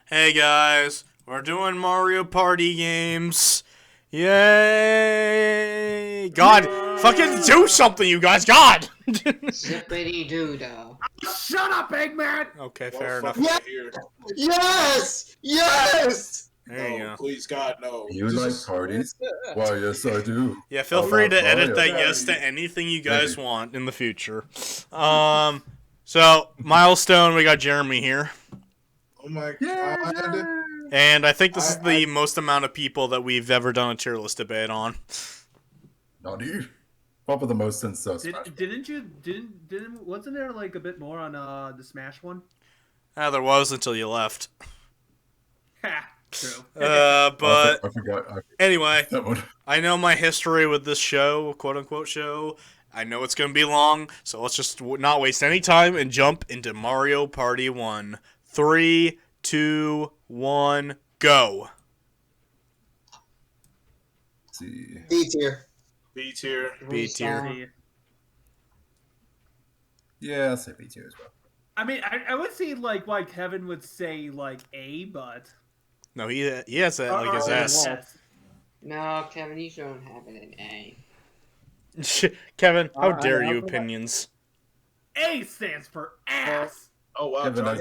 Hey guys, we're doing Mario Party games. Yay! God, fucking do something, you guys. God! Zippity doo-dah. Shut up, Eggman! Okay, What fair the fuck enough. am I here? Yes! Yes! There you No, go. please, God, no. You like parties? Why, yes, I do. Yeah, feel I free love to edit that Mario yes to parties. anything you guys Maybe. want in the future. So, milestone, we got Jeremy here. Oh my Yeah, God. And I think this is I the most amount of people that we've ever done a tier list debate on. Naughty. Probably the most since Smash. Wasn't there like a bit more on the Smash one? There was until you left. Ha, true. But I forgot. anyway, That one. I know my history with this show, quote unquote show. I know it's going to be long, so let's just not waste any time and jump into Mario Party 1. 3, 2, 1, go. Let's see. B tier. B tier. B tier. Yeah, I'll say B tier as well. I mean, I would see like why Kevin would say like A, but No, he has that like his or S. S. No, Kevin, you don't have it in A. Kevin, how Alright, dare I'll you put opinions? A stands for ass. Oh, wow. Kevin John.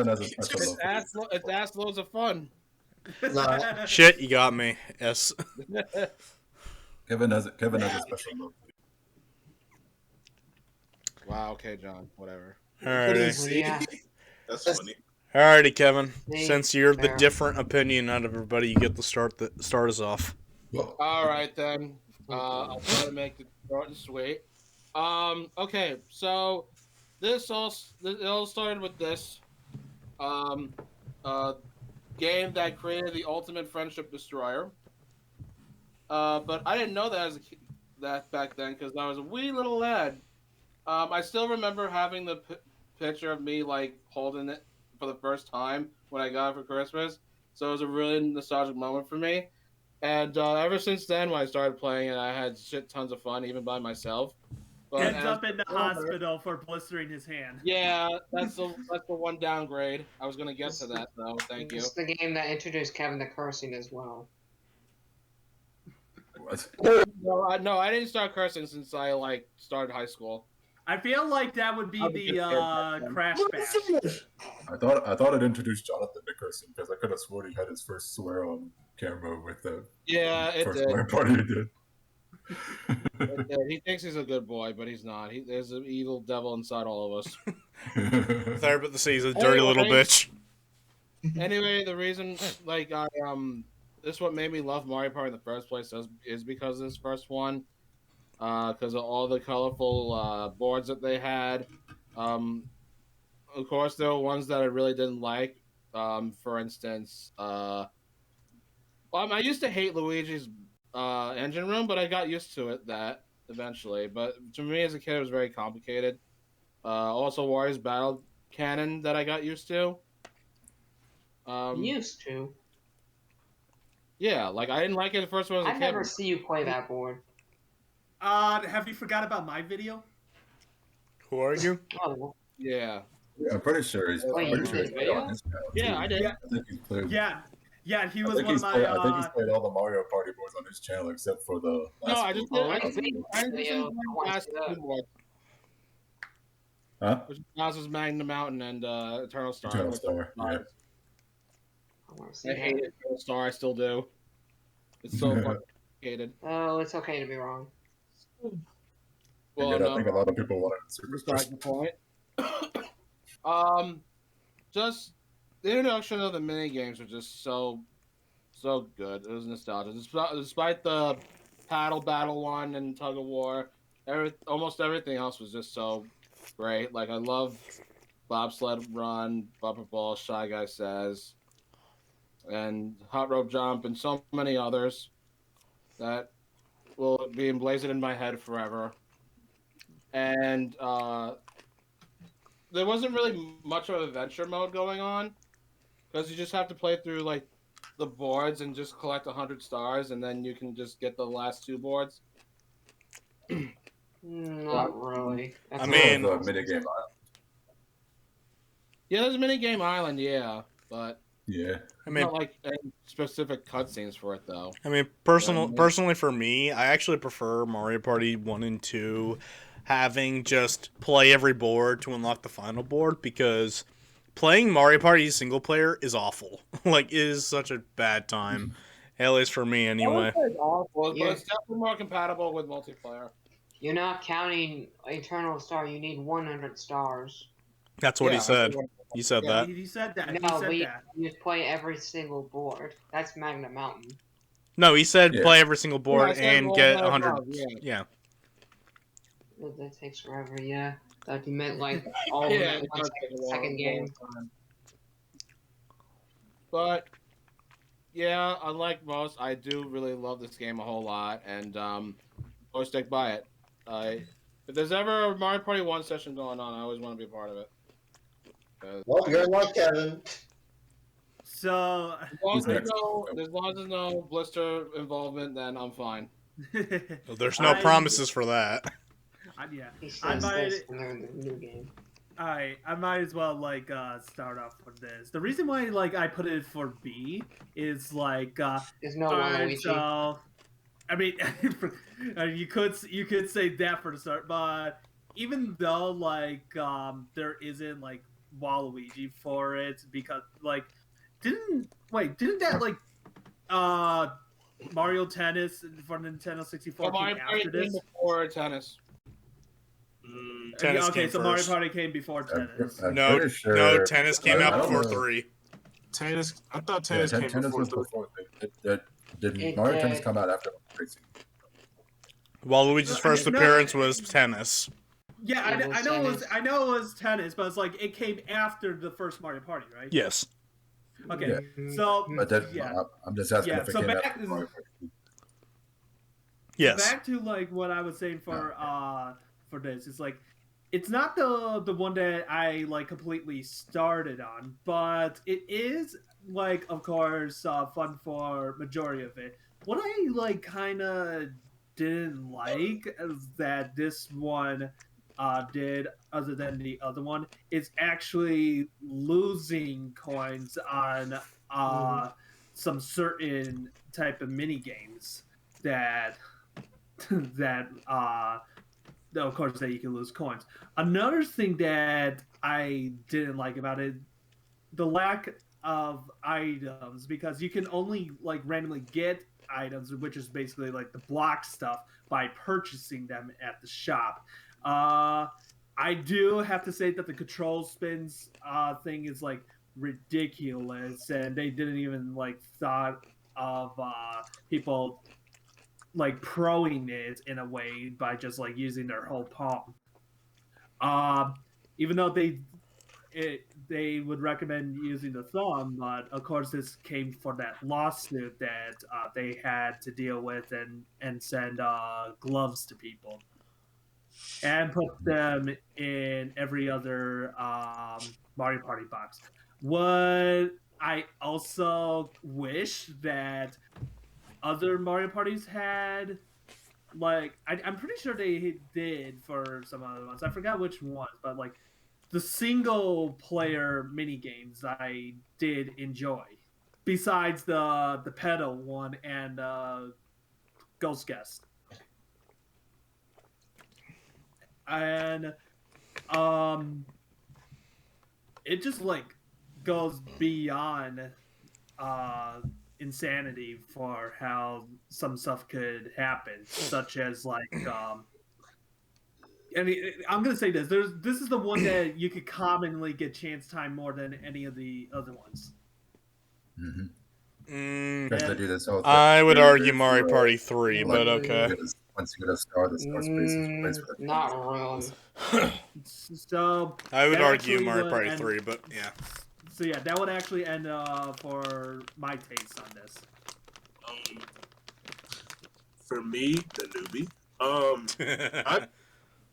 has a special love. It's ass loads of fun. No. Shit, you got me. S. Kevin has a special love. Wow. Okay, John. Whatever. Alrighty. Yeah. That's funny. Alrighty, Kevin. See? Since you're the Fair. different opinion out of everybody, you get to start us off. Well, All right then. I'll try to make it short and sweet. Okay. So it all started with this game that created the ultimate friendship destroyer. But I didn't know that that back then because I was a wee little lad. I still remember having the picture of me like holding it for the first time when I got it for Christmas. So it was a really nostalgic moment for me. And ever since then, when I started playing it, I had shit tons of fun, even by myself. But Ends up in the hospital for blistering his hand. Yeah, that's the one downgrade. I was gonna get to that though. Thank you. It's the game that introduced Kevin to cursing as well. what? No, I didn't start cursing since I like started high school. I feel like that would be I'll be the good. Crash Bash. I thought it introduced Jonathan Nickerson because I could have sworn he had his first swear on camera with the Yeah, it first did. Mario party he did. He thinks he's a good boy, but he's not. There's an evil devil inside all of us. Sorry about the say he's a dirty little Anyway. bitch. Anyway, the reason like this is what made me love Mario Party in the first place is because of this first one. Because of all the colorful boards that they had. Of course, there were ones that I really didn't like. For instance, I used to hate Luigi's engine room, but I got used to it eventually. But to me, as a kid, it was very complicated. Also, Wario's battle cannon that I got used to. Used to. Yeah, like I didn't like it at first when I was a I kid. never see you play that board. Have you forgot about my video? Who are you? Oh, Yeah. I'm pretty sure he's. Wait, pretty you sure did he's played on video? his channel, Yeah, too. I did. I think he's played. Yeah, he I was think one he's of played. my. I think he's played all the Mario Party boards on his channel except for the. No, Last I just one. did. I Oh, just really? Video, I wanna last see that. two boards, Huh? which is Bowser's Magna Mountain and Eternal Star. Eternal which Star, I- yeah. I want to see I hate that. Eternal Star. I still do. It's so fucking complicated. Oh, it's okay to be wrong. Well, and yet, I no, think a lot of people wanted Super beside the point. Just the introduction of the mini games were just so good. It was nostalgic. Despite the paddle battle one and tug of war, almost everything else was just so great. Like I love bobsled run, bumper ball, Shy Guy Says, and hot rope jump, and so many others that will be emblazoned in my head forever. And there wasn't really much of adventure mode going on because you just have to play through like the boards and just collect 100 stars, and then you can just get the last two boards. Not really. That's I a mean- little the minigame. Yeah, there's a mini game island, yeah, but Yeah. I mean, Not like any specific cutscenes for it though. personally for me, I actually prefer Mario Party 1 and 2 having just play every board to unlock the final board, because playing Mario Party single player is awful. Like, it is such a bad time. At least for me, I wouldn't anyway. say it's awful, but Yeah. it's definitely more compatible with multiplayer. You're not counting Eternal Star. You need 100 stars. That's what he Yeah, said. He said Yeah. that. He said that. No, He but said you, that. you play every single board. That's Magna Mountain. No, he said Yeah. play every single board I said and roll get by 100. above, yeah. Yeah. That takes forever, yeah. That you meant like all of Yeah, them it in one does take a second long game. time. But yeah, unlike most, I do really love this game a whole lot, and always stick by it. If there's ever a Mario Party 1 session going on, I always want to be a part of it. Well, you're in luck, Kevin. So, As long as, Who's next? there's no blister involvement, then I'm fine. There's no promises for that. Yeah. He I says might- this when they're in the new game. Alright, I might as well like start off with this. The reason why like I put it for B is like There's no alright, Waluigi. so I mean you could say that for the start, but even though like there isn't like Waluigi for it, because like didn't that like Mario Tennis for Nintendo 64 Well, Mario came Party after came this? before tennis. Tennis Okay, came so Mario first. Party came before Tennis. I'm No, pretty sure, no, tennis came I out don't before know. 3. Tennis. I thought Yeah, tennis came tennis before was three. before. Did It Mario Tennis did. come out after racing? Waluigi's first No. appearance was tennis. Yeah, It was I know tennis. I know it was tennis, but it's like it came after the first Mario Party, right? Yes. Okay, Yeah. so But that, yeah. I'm just asking Yeah, if it so came back- after Mario Party. Yes. Back to like what I was saying for this, it's like it's not the one that I like completely started on, but it is like of course fun for majority of it. What I like kind of didn't like is that this one did other than the other one is actually losing coins on some certain type of mini games that that of course that you can lose coins. Another thing that I didn't like about it, the lack of items, because you can only like randomly get items, which is basically like the block stuff, by purchasing them at the shop. I do have to say that the control spins thing is like ridiculous, and they didn't even like thought of people like proing it in a way by just like using their whole palm. Even though they would recommend using the thumb, but of course this came for that lawsuit that they had to deal with and send gloves to people and put them in every other Mario Party box. What I also wish that other Mario parties had, like I'm pretty sure they did for some other ones. I forgot which ones, but like the single player mini games I did enjoy, besides the pedal one and Ghost Guest. And it just like goes beyond insanity for how some stuff could happen, such as like I'm gonna say this. This is the one that you could commonly get chance time more than any of the other ones. Because they do this whole thing. I would There's argue Mario no, Party 3, like, but okay. Once you get a star, the star space is replaced with a Not really. So I would that argue actually Mario would Party end- 3, but yeah. So yeah, that would actually end for my taste on this. For me, the newbie.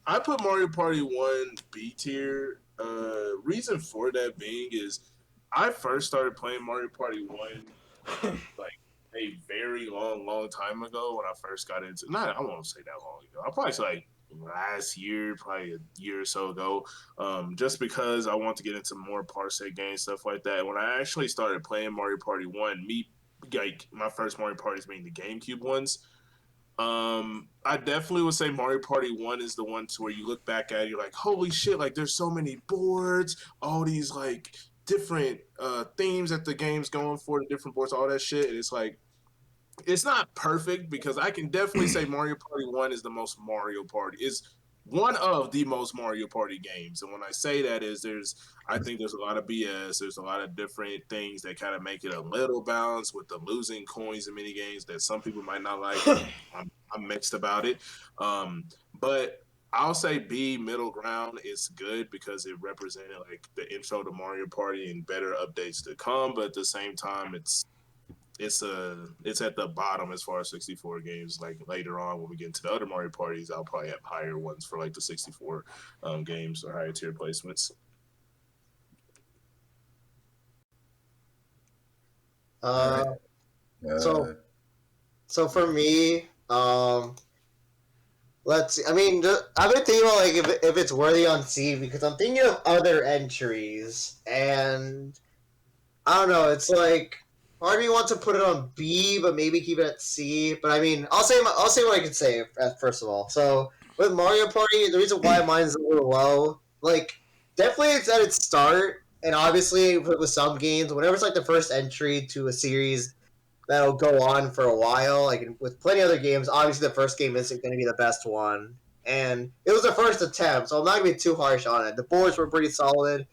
I put Mario Party 1 B tier. Reason for that being is I first started playing Mario Party 1 like a very long time ago when I first got into. Not I won't say that long ago. I probably say like last year, probably a year or so ago, just because I want to get into more Parsec games, stuff like that. When I actually started playing Mario Party 1, like my first Mario Parties being the GameCube ones, I definitely would say Mario Party 1 is the one to where you look back at it, you're like, holy shit, like there's so many boards, all these like different themes that the game's going for, the different boards, all that shit. And it's like, it's not perfect because I can definitely say Mario Party 1 is the most Mario Party. Is one of the most Mario Party games. And when I say that is I think there's a lot of BS. There's a lot of different things that kind of make it a little balanced with the losing coins and mini games that some people might not like. I'm mixed about it. But I'll say B middle ground is good because it represented like the intro to Mario Party and better updates to come. But at the same time, it's at the bottom as far as 64 games. Like later on when we get into the other Mario parties, I'll probably have higher ones for like the 64 games or higher tier placements. So for me, let's see. I mean, I've been thinking about like if it's worthy on C because I'm thinking of other entries, and I don't know. It's like part of me wants to put it on B, but maybe keep it at C. But I mean, I'll say what I can say first of all. So with Mario Party, the reason why mine's a little low, like definitely it's at its start, and obviously with some games, whenever it's like the first entry to a series that'll go on for a while. Like with plenty of other games, obviously the first game isn't going to be the best one, and it was the first attempt, so I'm not going to be too harsh on it. The boards were pretty solid.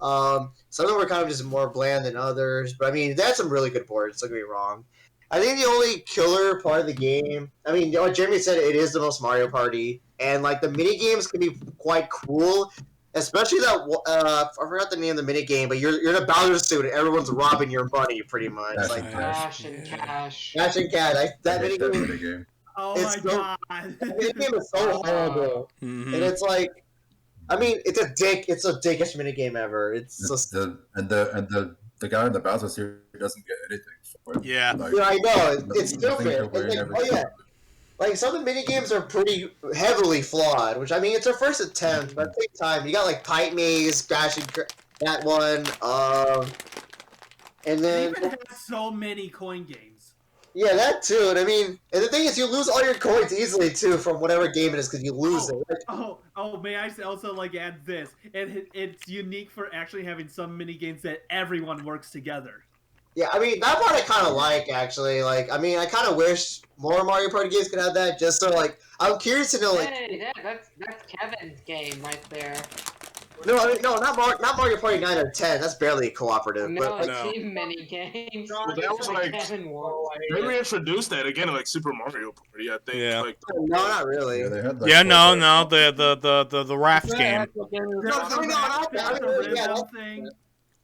Some of them were kind of just more bland than others, but I mean, they had some really good boards. Don't get me wrong. I think the only killer part of the game, I mean, what Jeremy said, it is the most Mario Party, and like the mini games can be quite cool. Especially that I forgot the name of the mini game, but you're in a Bowser suit and everyone's robbing your money pretty much. Dash Like and Cash and cash. Dash and Cat. That mini game, game. Oh It's my so- god. that mini game is so horrible, Mhm. and it's like, I mean, it's a dickish mini game ever. It's just, The guy in the Bowser series doesn't get anything for it. Yeah. Like, I know it's nothing stupid. to It's win like, every oh yeah, time. like some of the mini games are pretty heavily flawed. Which I mean, it's our first attempt, but it takes time. You got like Pipe Maze, that one, and It then even has so many coin games. yeah, that too. And I mean, and the thing is, you lose all your coins easily too from whatever game it is because you lose it. Like, May I also like add this? It's unique for actually having some mini games that everyone works together. yeah, I mean that part I kind of like actually. Like, I mean, I kind of wish more Mario Party games could have that. Just so like, I'm curious to know like. Hey, that's Kevin's game right there. No, I mean, no, not Mario Party 9 or 10. That's barely cooperative. No, But like, No. team mini games. Well, that was like Kevin wants. they reintroduced that again in like Super Mario Party. I think. Yeah. Like, no, not really. Yeah, they had like Yeah, no, four- the raft game. No, There's I mean, the yeah, rhythm thing.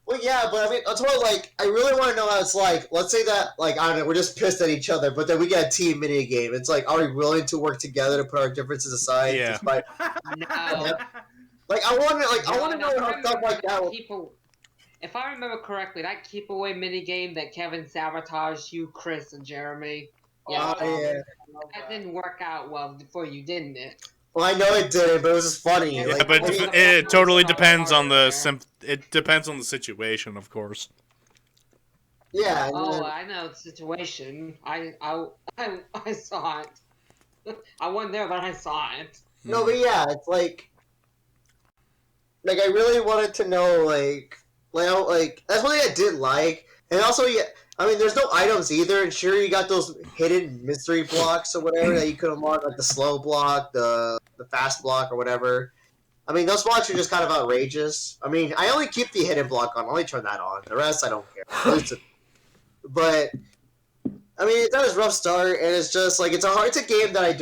well, yeah, but I mean, that's what like I really want to know how it's like. Let's say that like I don't know, we're just pissed at each other, but then we get a team mini game. It's like, are we willing to work together to put our differences aside? Yeah. Despite, No. like I want to know if I how stuff remember like that. If I remember correctly, that keep away mini game that Kevin sabotaged you, Chris, and Jeremy. Yeah, yeah. That didn't work out well for you, didn't it? Well, I know it didn't, but it was just funny. Yeah, Yeah, Like, but I mean, it totally depends on it depends on the situation, of course. yeah. and Oh, then- I know the situation. I saw it. I wasn't there, but I saw it. No, but yeah, it's like I really wanted to know, like that's one thing I did like, and also, yeah, I mean, there's no items either, and sure, you got those hidden mystery blocks or whatever that you could unlock, like the slow block, the fast block, or whatever. I mean, those blocks are just kind of outrageous. I mean, I only keep the hidden block on, I only turn that on. The rest, I don't care. But I mean, it's not a rough start, and it's just like it's a game that I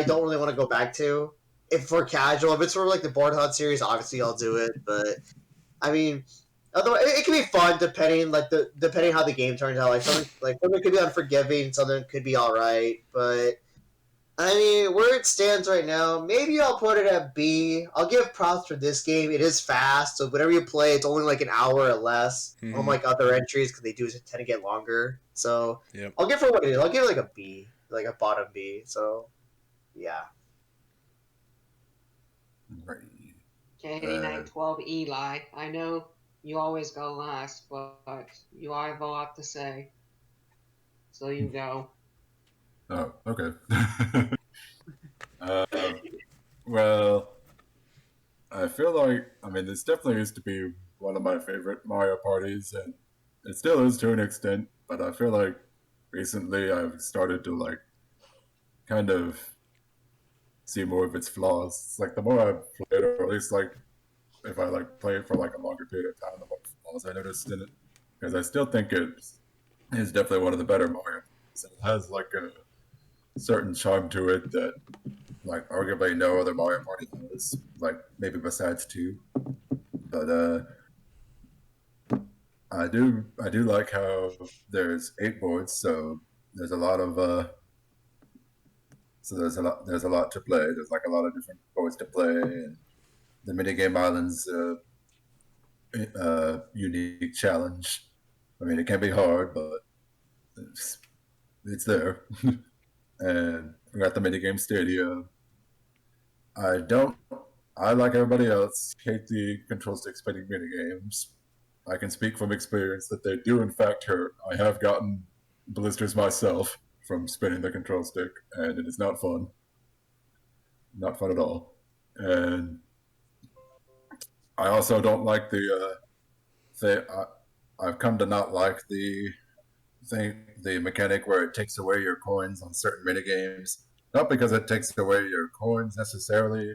don't really want to go back to. If for casual, if it's for like the Board Hunt series, obviously I'll do it. But I mean, otherwise, it can be fun depending how the game turns out. Something could be unforgiving, something could be all right. But I mean, where it stands right now, maybe I'll put it at B. I'll give props for this game. It is fast, so whenever you play, it's only like an hour or less. Mhm. Unlike other entries, because they do tend to get longer. So Yep. I'll give it what it is. I'll give it like a B, like a bottom B. So yeah. Right. K912 Eli. I know you always go last, but you have a lot to say. So you go. Oh, okay. uh, well, I feel like this definitely used to be one of my favorite Mario parties, and it still is to an extent. But I feel like recently I've started to like kind of see more of its flaws. It's like the more I play it, or at least like if I like play it for like a longer period of time, the more flaws I noticed in it. Because I still think it is definitely one of the better Mario parties. It has like a certain charm to it that like arguably no other Mario Party has, like maybe besides two. But I do like how there's 8 boards, so there's a lot of there's a lot to play. There's like a lot of different boards to play, and the minigame islands unique challenge. It can be hard, but it's there. And we got the minigame stadium. I don't. I, like everybody else, hate the control stick spinning minigames. I can speak from experience that they do in fact hurt. I have gotten blisters myself from spinning the control stick, and it is not fun. Not fun at all. And I also don't like I've come to not like the mechanic where it takes away your coins on certain minigames. Not because it takes away your coins necessarily,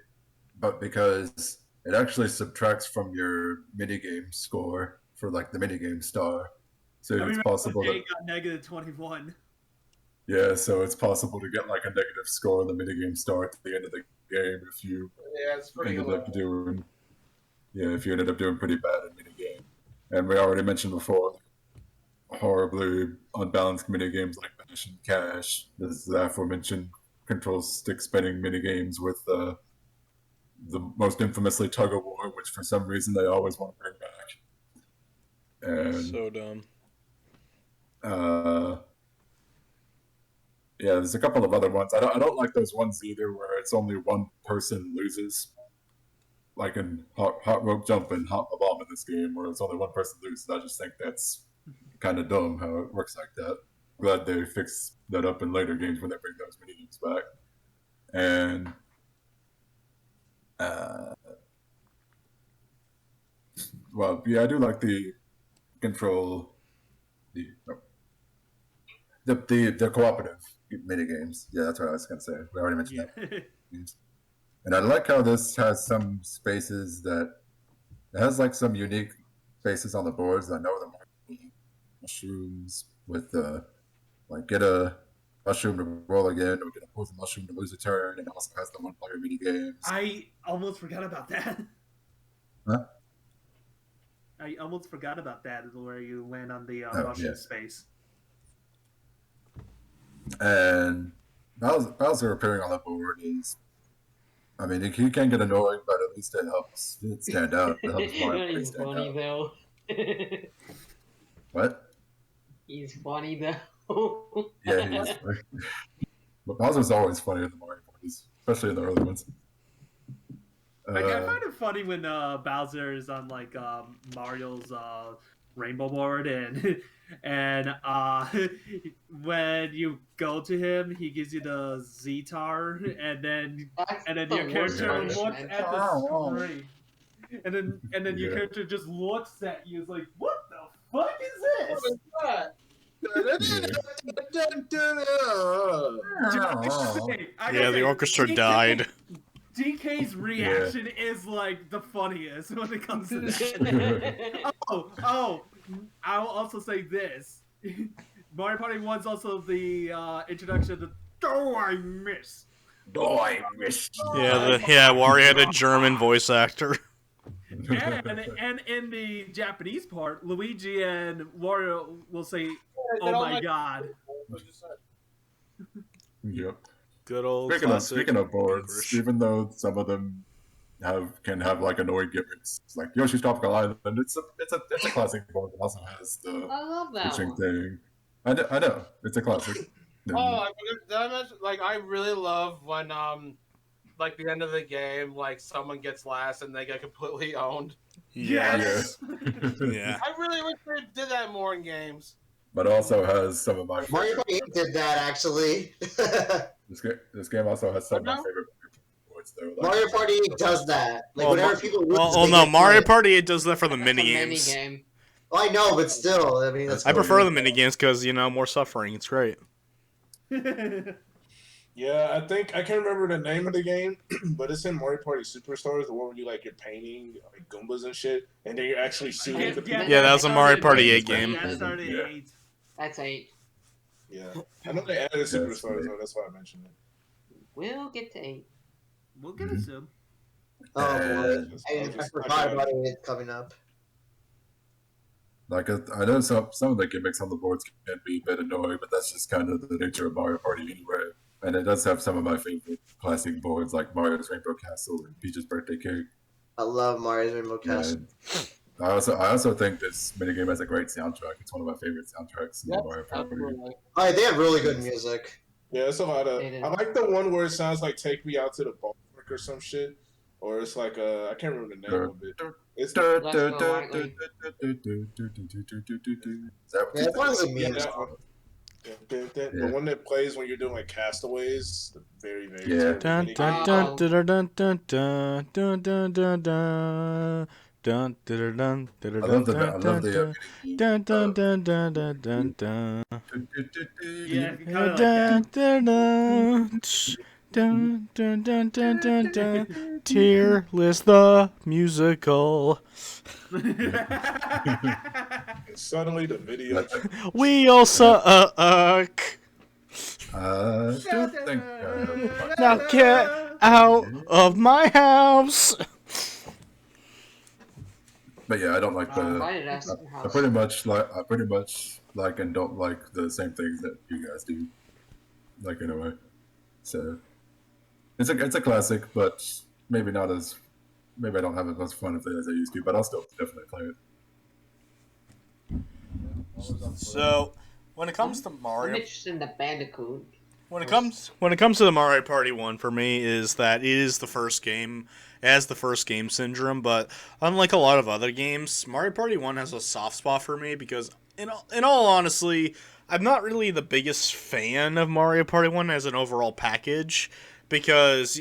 but because it actually subtracts from your minigame score for like the minigame star. So I it's remember possible when that Jay got negative 21. yeah, so it's possible to get like a negative score on the minigame star at the end of the game if you Yeah, it's pretty ended low. up doing if you ended up doing pretty bad in minigame. And we already mentioned before horribly unbalanced minigames like Bash and Cash. This is the aforementioned control stick spinning minigames with the most infamously tug of war, which for some reason they always want to bring back. And So dumb. yeah, there's a couple of other ones. I don't like those ones either where it's only one person loses. Like in hot rope jump and hot bomb in this game, where it's only one person loses. I just think that's kind of dumb how it works like that. Glad they fix that up in later games when they bring those mini games back. And well, yeah, I do like the control, the cooperative mini games. Yeah, that's what I was gonna say. We already mentioned Yeah. that. And I like how this has some spaces that it has like some unique spaces on the boards. I know the mushrooms with like get a mushroom to roll again, or get a poison mushroom to lose a turn, and it also has the one-player mini games. I almost forgot about that. Huh? I almost forgot about that, where you land on the Oh, mushroom yeah. space. And Bowser appearing on the board is, he can get annoying, but at least it helps it stand out. It helps Mario Party He's stand funny out. though. What? He's funny though. Yeah, he is. But Bowser's always funny in the Mario parties, especially in the early ones. I find it funny when Bowser is on like Mario's rainbow board, and and when you go to him, he gives you the Z-tar, and then That's your the worst character looks punishment. at the screen, and then your Yeah. character just looks at you, is like, what the fuck is this? Yeah, the orchestra died. DK's reaction is like the funniest when it comes to that. I'll also say this. Mario Party 1's also the introduction to "Oh, I Miss." Oh, I missed. Wario had a German voice actor. And in the Japanese part, Luigi and Wario will say, "Oh my god." Yep. Good old Speaking classic of boards, English. even though some of them can have like annoying gimmicks, like Yoshi's Tropical Island, it's a classic board that also has the I love that switching one. thing. I know it's a classic. Oh, I forgot, did I mention? Like, I really love when like the end of the game, like someone gets last and they get completely owned. Yeah. Yes. Yeah. I really wish they did that more in games. But also has some of my Mario favorite. Party 8 did that actually. This game also has some of my No? favorite boards though. Mario Party 8 does that. Like whenever people lose, well, they no, get Mario put. Party it does that for the That's mini a mini games. game. Well, I know, but still, I mean, that's I Oh, prefer yeah. the mini games because more suffering. It's great. Yeah, I think I can't remember the name of the game, but it's in Mario Party Superstars, the one where you like you're painting like Goombas and shit, and then you're actually shooting the people. Yeah, that was a Mario Party 8 8 game. That started Yeah. 8. That's 8. Yeah, I know they added Yes, Superstars, right. though. That's why I mentioned it. We'll get to 8. We'll get it soon. Oh boy, And- I forgot about it coming up. Like I know some of the gimmicks on the boards can be a bit annoying, but that's just kind of the nature of Mario Party anyway. And it does have some of my favorite classic boards, like Mario's Rainbow Castle and Peach's Birthday Cake. I love Mario's Rainbow Castle. And I also think this minigame has a great soundtrack. It's one of my favorite soundtracks in the Yep, Mario Party. absolutely. Oh, they have really good music. Yeah, it's a lot of. They did. I like the one where it sounds like "Take Me Out to the Ballpark" or some shit, or it's like I can't remember the name of it. It's Let's Go Lightly. Yeah, it's one of the yeah, memes. that one. The Yeah. one that plays when you're doing like Castaways. The very Yeah. terrible Dun, minigame. dun, dun, dun, dun, dun, dun, dun, dun. Dun, dun, dun, dun, I love the dun, dun, dun, dun, dun, dun, dun. Yeah, kind of like Dun, that. dun, dun, dun, dun, dun, dun, dun. Tierlist the musical. And suddenly the video. We all suck. I don't think I have Now get out of my house. But yeah, I don't like the. Why did I say I house? pretty much like and don't like the same things that you guys do, like in a way. So it's a classic, but maybe not as maybe I don't have as much fun with it as I used to, but I'll still definitely play it. So, when it comes to I'm Mario, interested in the Bandicoot. when it comes to the Mario Party 1 for me is that it is the first game. It has the first game syndrome, but unlike a lot of other games, Mario Party 1 has a soft spot for me because in all honesty, I'm not really the biggest fan of Mario Party 1 as an overall package because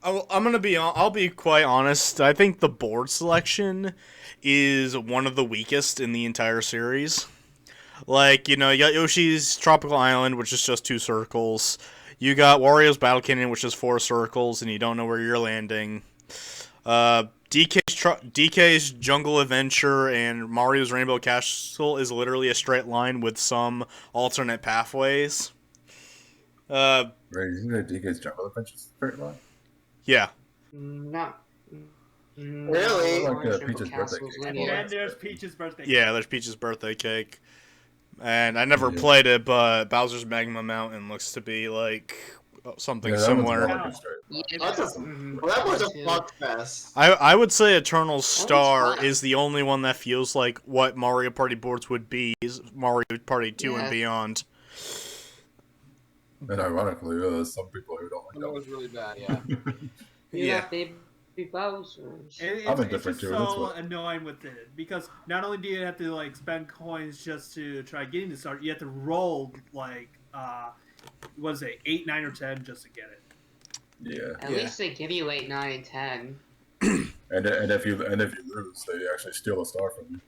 I'll be quite honest, I think the board selection is one of the weakest in the entire series. Like, you got Yoshi's Tropical Island, which is just 2 circles. You got Wario's Battle Canyon, which is 4 circles, and you don't know where you're landing. DK's Jungle Adventure and Mario's Rainbow Castle is literally a straight line with some alternate pathways. Right, isn't it DK's Jungle Adventures straight line? Yeah. No. Really? Like, Orange Peach's River birthday Castle's cake. linear. And there's Peach's birthday. Yeah, there's Peach's Birthday Cake. And I never Yeah. played it, but Bowser's Magma Mountain looks to be like something Yeah, that one's similar. more like a straight line. Yeah, That's a, mhm. well, that was a Too. fuck fest. I would say Eternal Star fun. is the only one that feels like what Mario Party boards would be is Mario Party 2 and Yeah. beyond. And ironically, some people who don't like That that was really bad, yeah. You Yeah. got Baby Bowser's. I'm It's indifferent just to it, that's so what- annoying with it because not only do you have to like spend coins just to try getting the start, you have to roll like what is it, 8, 9, or 10 just to get it. Yeah, At Yeah. least they give you 8, 9, and 10. and if you lose, they actually steal a star from you.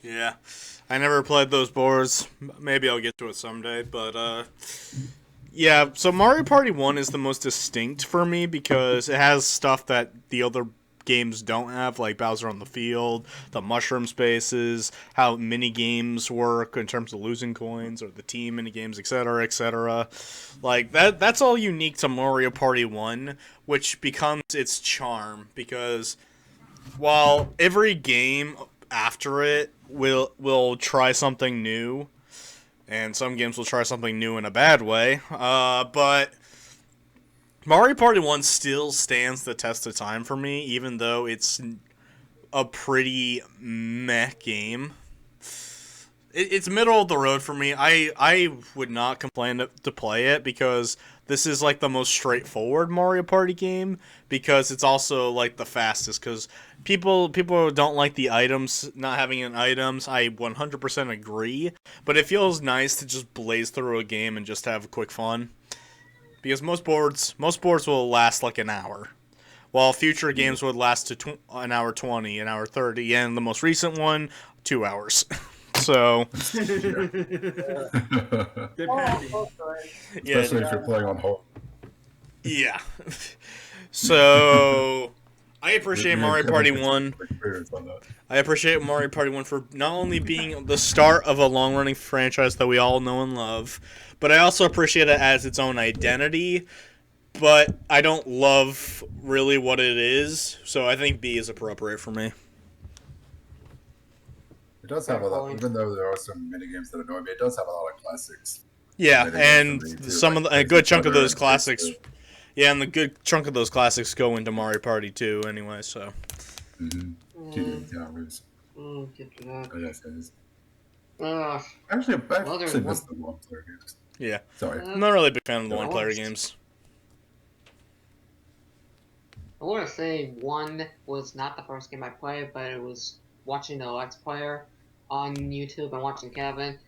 Yeah. I never played those boards. Maybe I'll get to it someday, but yeah, so Mario Party 1 is the most distinct for me because it has stuff that the other games don't have, like Bowser on the Field, the mushroom spaces, how mini games work in terms of losing coins, or the team mini games, etc., etc. Like that's all unique to Mario Party 1, which becomes its charm because while every game after it will try something new, and some games will try something new in a bad way, but Mario Party 1 still stands the test of time for me, even though it's a pretty meh game. It's middle of the road for me. I would not complain to play it because this is like the most straightforward Mario Party game because it's also like the fastest because people don't like the items not having an items. I 100% agree, but it feels nice to just blaze through a game and just have quick fun because most boards will last like an hour. While future games would last to an hour 20, an hour 30, and the most recent one, 2 hours. So, Depending. Especially if you're playing on hold. yeah. So, I appreciate Me and Mario Kevin Party can 1. speak experience on that. I appreciate Mario Party 1 for not only being the start of a long-running franchise that we all know and love, but I also appreciate it as its own identity, but I don't love really what it is, so I think B is appropriate for me. It does have a lot, point. even though there are some mini games that annoy me. It does have a lot of classics. Yeah, Mini and games for me, too, some like of a good chunk of Brother those and classics. Sister. Yeah, and the good chunk of those classics go into Mario Party 2 anyway, so. Teenage Towers. Get to that. Oh, yes, it is. Ugh. Actually, I Well, there's actually one- missed the one-player games. Yeah. Sorry. I'm not really a big fan of the No, one-player it's- games. I want to say one was not the first game I played, but it was watching the Let's Player on YouTube and watching Kevin.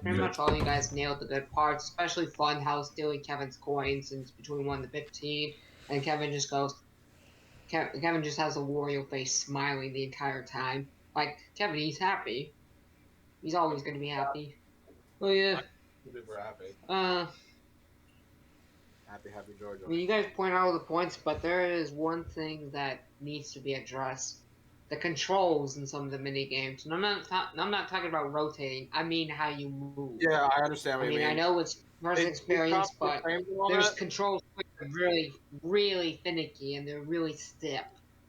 Pretty much all you guys nailed the good parts, especially Funhouse stealing Kevin's coins and it's between 1 to 15, and Kevin just goes. Kevin just has a Wario face smiling the entire time. Like, Kevin, he's happy. He's always going to be happy. Oh, yeah. Super happy. Happy Georgia. I mean, you guys point out all the points, but there is one thing that needs to be addressed: the controls in some of the mini games. And I'm not talking about rotating. I mean how you move. Yeah, I understand I what you mean, mean. I know it's first experience, but there's that. controls that are really, really finicky and they're really stiff.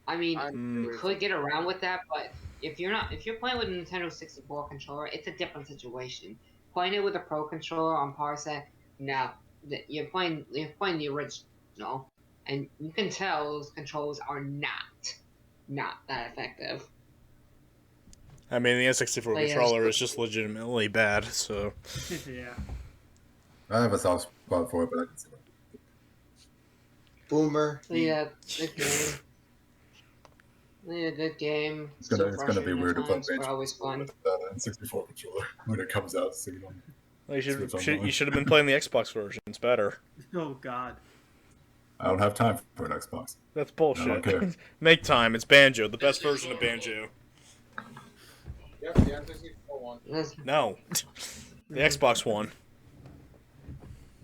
I mean, you could get around with that, but if you're playing with a Nintendo 64 controller, it's a different situation. Playing it with a Pro controller on Parsec, no. You're playing the original, and you can tell those controls are not that effective. I mean, the N64 But yeah, controller is just legitimately bad, so. Yeah. I have a soft spot for it, but I can see it. Boomer. So yeah, good game. Yeah, good game. It's gonna be weird to play times, but always fun. with that N64 controller when it comes out soon. Well, you Switch online. should have been playing the Xbox version. It's better. Oh God. I don't have time for an Xbox. That's I bullshit. don't care. Make time. It's Banjo, the best version of Banjo. Yep, the N64 one. No, the Xbox one.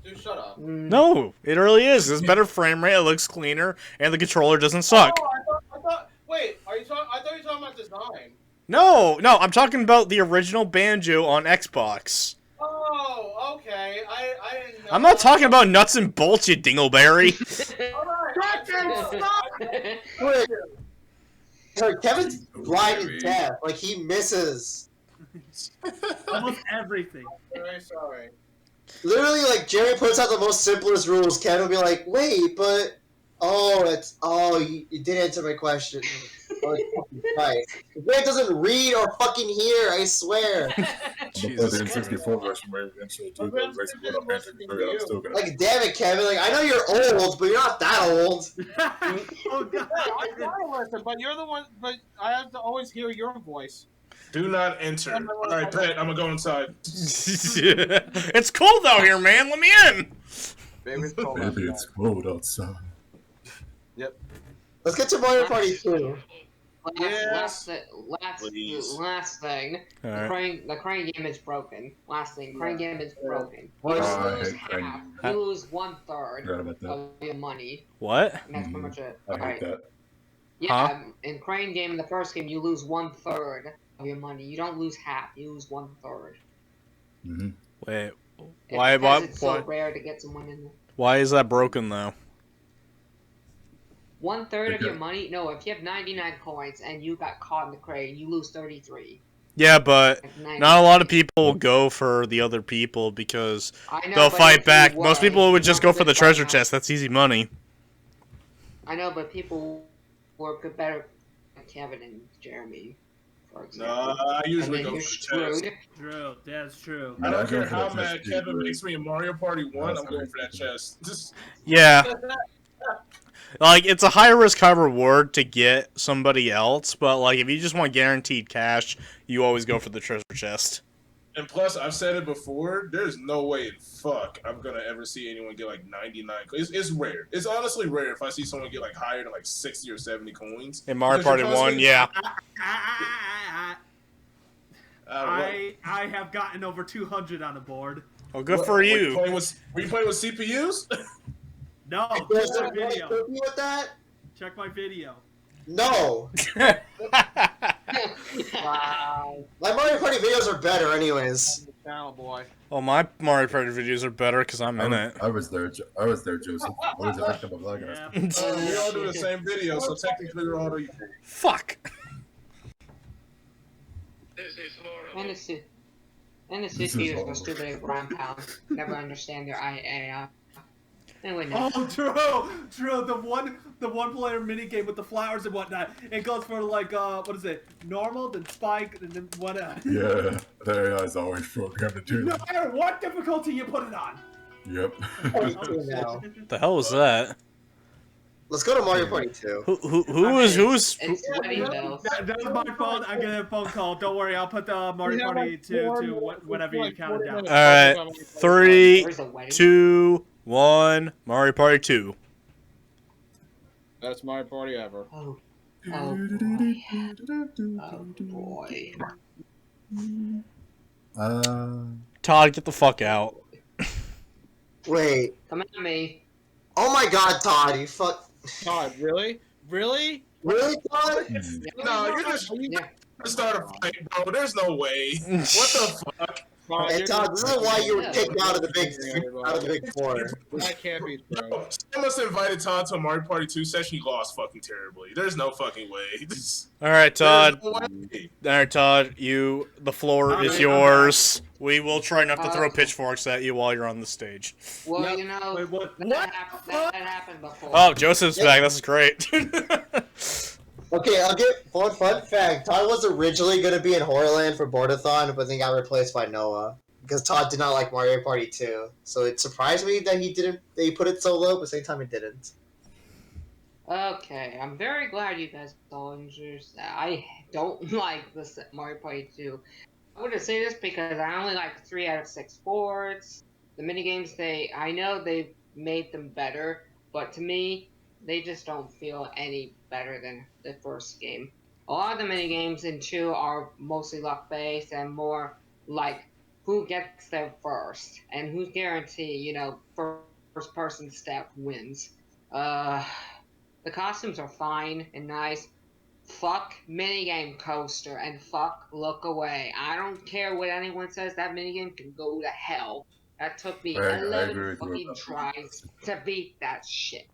Dude, shut up. No, it really is. It's better frame rate. It looks cleaner, and the controller doesn't suck. Oh, I thought. Wait, I thought you were talking about design. No, I'm talking about the original Banjo on Xbox. Oh, okay. I didn't know. I'm not talking about nuts and bolts, you dingleberry. Wait. So Kevin's blind and deaf. Like, he misses. Almost everything. Very sorry. Literally, like, Jerry puts out the most simplest rules. Kevin will be like, wait, but... you did answer my question. Oh, it's fucking right. The guy doesn't read or fucking hear, I swear. I'm gonna play the N64 version where you eventually do the race with a Banjo controller. I'm still gonna. Like, damn it, Kevin. Like, I know you're old, but you're not that old. Oh God. I try to listen, but you're the one. But I have to always hear your voice. Do not enter. All right, Pat, I'm gonna go inside. It's cold out here, man. Let me in. Baby, it's cold Maybe outside. it's cold outside. Let's get to Mario Party 2. Last Please. thing. Alright. The crane game is broken. Last thing, crane game is broken. Oh, You I lose hate crane half. game. You lose 1/3 Forgot about that. of your money. What? And that's pretty much it. I hate Alright. that. Yeah, Huh? in crane game, in the first game, you lose 1/3 of your money. You don't lose half. You lose 1/3. Mm-hmm. Wait. It's Why? because it's so Why? rare to get someone in there. Why is that broken though? 1/3 of your Okay. money? No, if you have 99 coins and you got caught in the crane, you lose 33. Yeah, but Like 99. not a lot of people will go for the other people because I know, they'll but fight if back. you Most were, people would you just know, go for the good treasure fight chest. That's easy money. I know, but people were better than Kevin and Jeremy for example. Nah, I And usually then go you're for the chest. screwed. True, that's true. I Yeah, don't I go care for how the mad chest Kevin usually. makes me in Mario Party 1, I'm That's going for right. that chest. Just, Yeah. Like, it's a high risk, high reward to get somebody else, but, like, if you just want guaranteed cash, you always go for the treasure chest. and plus, I've said it before, there's no way in fuck I'm gonna ever see anyone get like 99. It's rare. It's honestly rare if I see someone get like higher than like 60 or 70 coins. In Mario Because you're Party 1, constantly- yeah. I have gotten over 200 on the board. Well, good What- for were you. Were you playing with CPUs? No, There's check my no video. cookie with that? Check my video. No. Wow. My Mario Party videos are better, anyways. Channel boy. Well, my Mario Party videos are better because I'm in it. I was there, Joseph. I was a victim of lag. Yeah. We all do the same video, so technically we're all equal. Fuck. And the This is CPUs horrible. are stupid at ground pound. Never understand their AI. Anyway, no. Oh, true. The one player mini game with the flowers and whatnot. It goes for like what is it? Normal, then spike, and then what? Yeah, the AI is always programmed to do No that. matter what difficulty you put it on. Yep. Now. The hell was that? Let's go to Mario Party 2. Who's It's wedding bells. That's my phone. I get a phone call. Don't worry, I'll put the Mario Party 2 to whenever you count it down. Alright, 3, There's a wedding. 2, 1, Mario Party 2. That's my party ever. Oh. Oh boy. Oh boy. Todd, get the fuck out. Wait. Come at me. Oh my god, Todd, you fuck. Todd, really? Really? Really, Todd? No, you're just Yeah. start a fight, bro. There's no way. What the fuck? Todd, Hey, you're Todd, just- this is why you were Yeah. kicked out of the big four. That can't be true. Bro, someone must have invited Todd to a Mario Party 2 session. He lost fucking terribly. There's no fucking way. Alright, Todd. There's no way. Alright, Todd. The floor is Alright, yours. We will try not to throw pitchforks at you while you're on the stage. Well, Yep. you know, Wait, what? that happened before. Oh, Joseph's back. This is great. Okay, I'll get one fun fact. Todd was originally going to be in Horrorland for Bordathon, but then got replaced by Noah. Because Todd did not like Mario Party 2. So it surprised me that he put it so low, but at the same time it didn't. Okay, I'm very glad you guys all understand. I don't like this Mario Party 2. I wouldn't say this because I only like 3 out of 6 boards. The minigames, I know they've made them better, but to me, they just don't feel any better than the first game. A lot of the minigames in 2 are mostly luck-based and more like who gets there first and who's guarantee, first person step wins. The costumes are fine and nice. Fuck minigame coaster and fuck look away. I don't care what anyone says, that minigame can go to hell. That took me I agree 11 with you fucking about that. tries to beat that shit.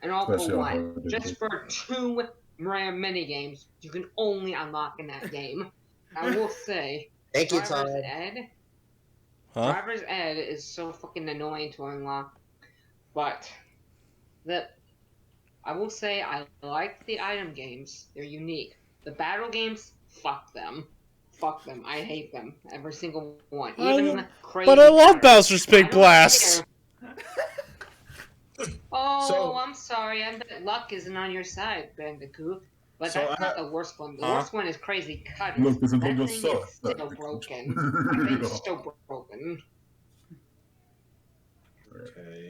And all Especially for on one. hard Just for 2 rare minigames you can only unlock in that game. I will say, Thank you, Todd. Driver's Ed. Huh? Driver's Ed is so fucking annoying to unlock. But I will say I like the item games. They're unique. The battle games, fuck them. Fuck them. I hate them. Every single one. Even crazy. But I love cars. Bowser's Big I don't Blast. care. Oh, So- I'm sorry. I bet luck isn't on your side, Bandicoot. But So that's I not the worst one. The Huh? worst one is Crazy Cutters. Look, isn't That on your thing side, is still Bandicoot. broken. That thing's still broken.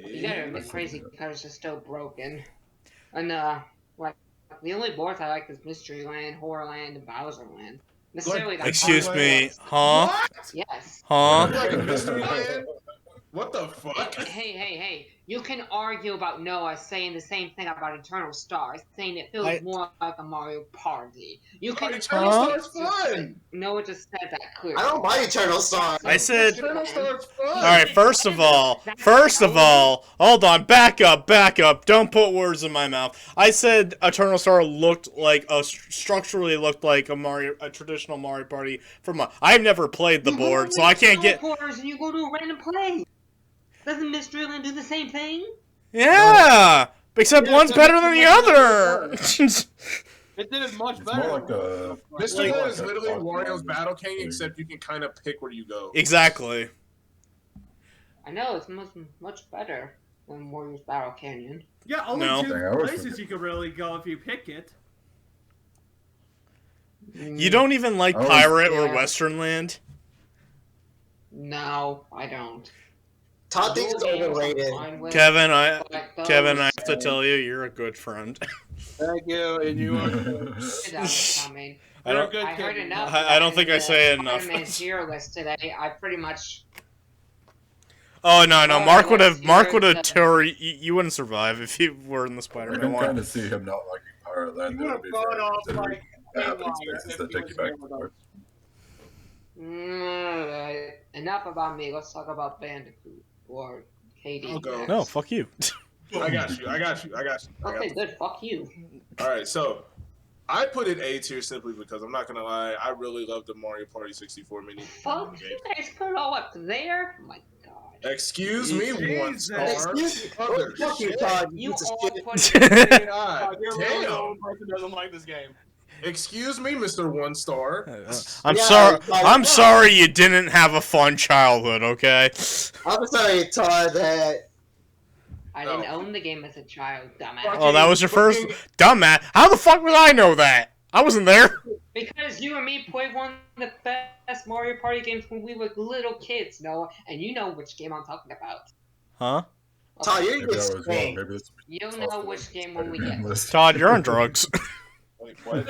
You gotta admit, Crazy Cutters is still broken. And like the only boards I like is Mystery Land, Horrorland, and Bowser Land. Necessarily the Excuse hard me, ones. huh? Yes. Huh? Like Mystery Land? What the fuck? Hey! You can argue about Noah saying the same thing about Eternal Stars, saying it feels more like a Mario Party. You can. Eternal Stars fun. Noah just said that clearly. I don't mind Eternal Star. I said. Eternal Stars fun. Alright, first of all, hold on, back up. Don't put words in my mouth. I said Eternal Star structurally looked like a traditional Mario Party from I've never played the board, so I can't get. And you go to a random place. Doesn't Mystery Land do the same thing? Yeah! Except Yeah, one's so better it's than the like- other! It did it much It's better. more like a Mr. Like- One is literally Like, Wario's Battle King, thing. except you can kind of pick where you go. Exactly. I know it's much better than Warriors Battle Canyon. Yeah, only No. two Dang, I always places forget. you could really go if you pick it. You don't even like Oh, Pirate or yeah. Western Land? No, I don't. Todd thinks it's Dual games I'm overrated. fine with, Kevin, I but Kevin, I those- have to tell you, you're a good friend. Thank you, and you are. That's coming. I You're a don't. good I heard kid. enough. I don't think I say it enough. Spider-Man tier list today. I pretty much. Oh no, Oh, Mark would have. let's Mark hear would have the- tore. You wouldn't survive if you were in the I Spider-Man can one. kind of see him not liking Pirate Land. You though, would to have be gone fair, off considering like the happening haywire spaces if that he take you was back here to with it. Enough about me. Let's talk about Bandicoot or Katie. I'll go. next. No, fuck you. I got you. I got Okay, the- good. Fuck you. All right, so I put it A tier simply because I'm not gonna lie, I really love the Mario Party 64 mini Fuck game. you guys put it all up there. Oh my god. Excuse me, one Jesus. star. Excuse me. Other Fuck you, shit. Todd. You piece of all shit. put it. God You're really the damn. only person who doesn't like this game. Excuse me, Mr. One Star. I'm Yeah, sorry. like, I'm sorry you didn't have a fun childhood. Okay. I'm sorry, Todd, that I didn't own the game as a child, dumbass. Oh, that was your first Fucking- dumbass. How the fuck would I know that? I wasn't there. Because you and me played one of the best Mario Party games when we were little kids, Noah, and you know which game I'm talking about. Huh? Todd, you're Maybe I just was wrong. saying. Maybe this You don't tossed know it which into game the when we get. Spider-Man list. Todd, you're on drugs. Wait, what?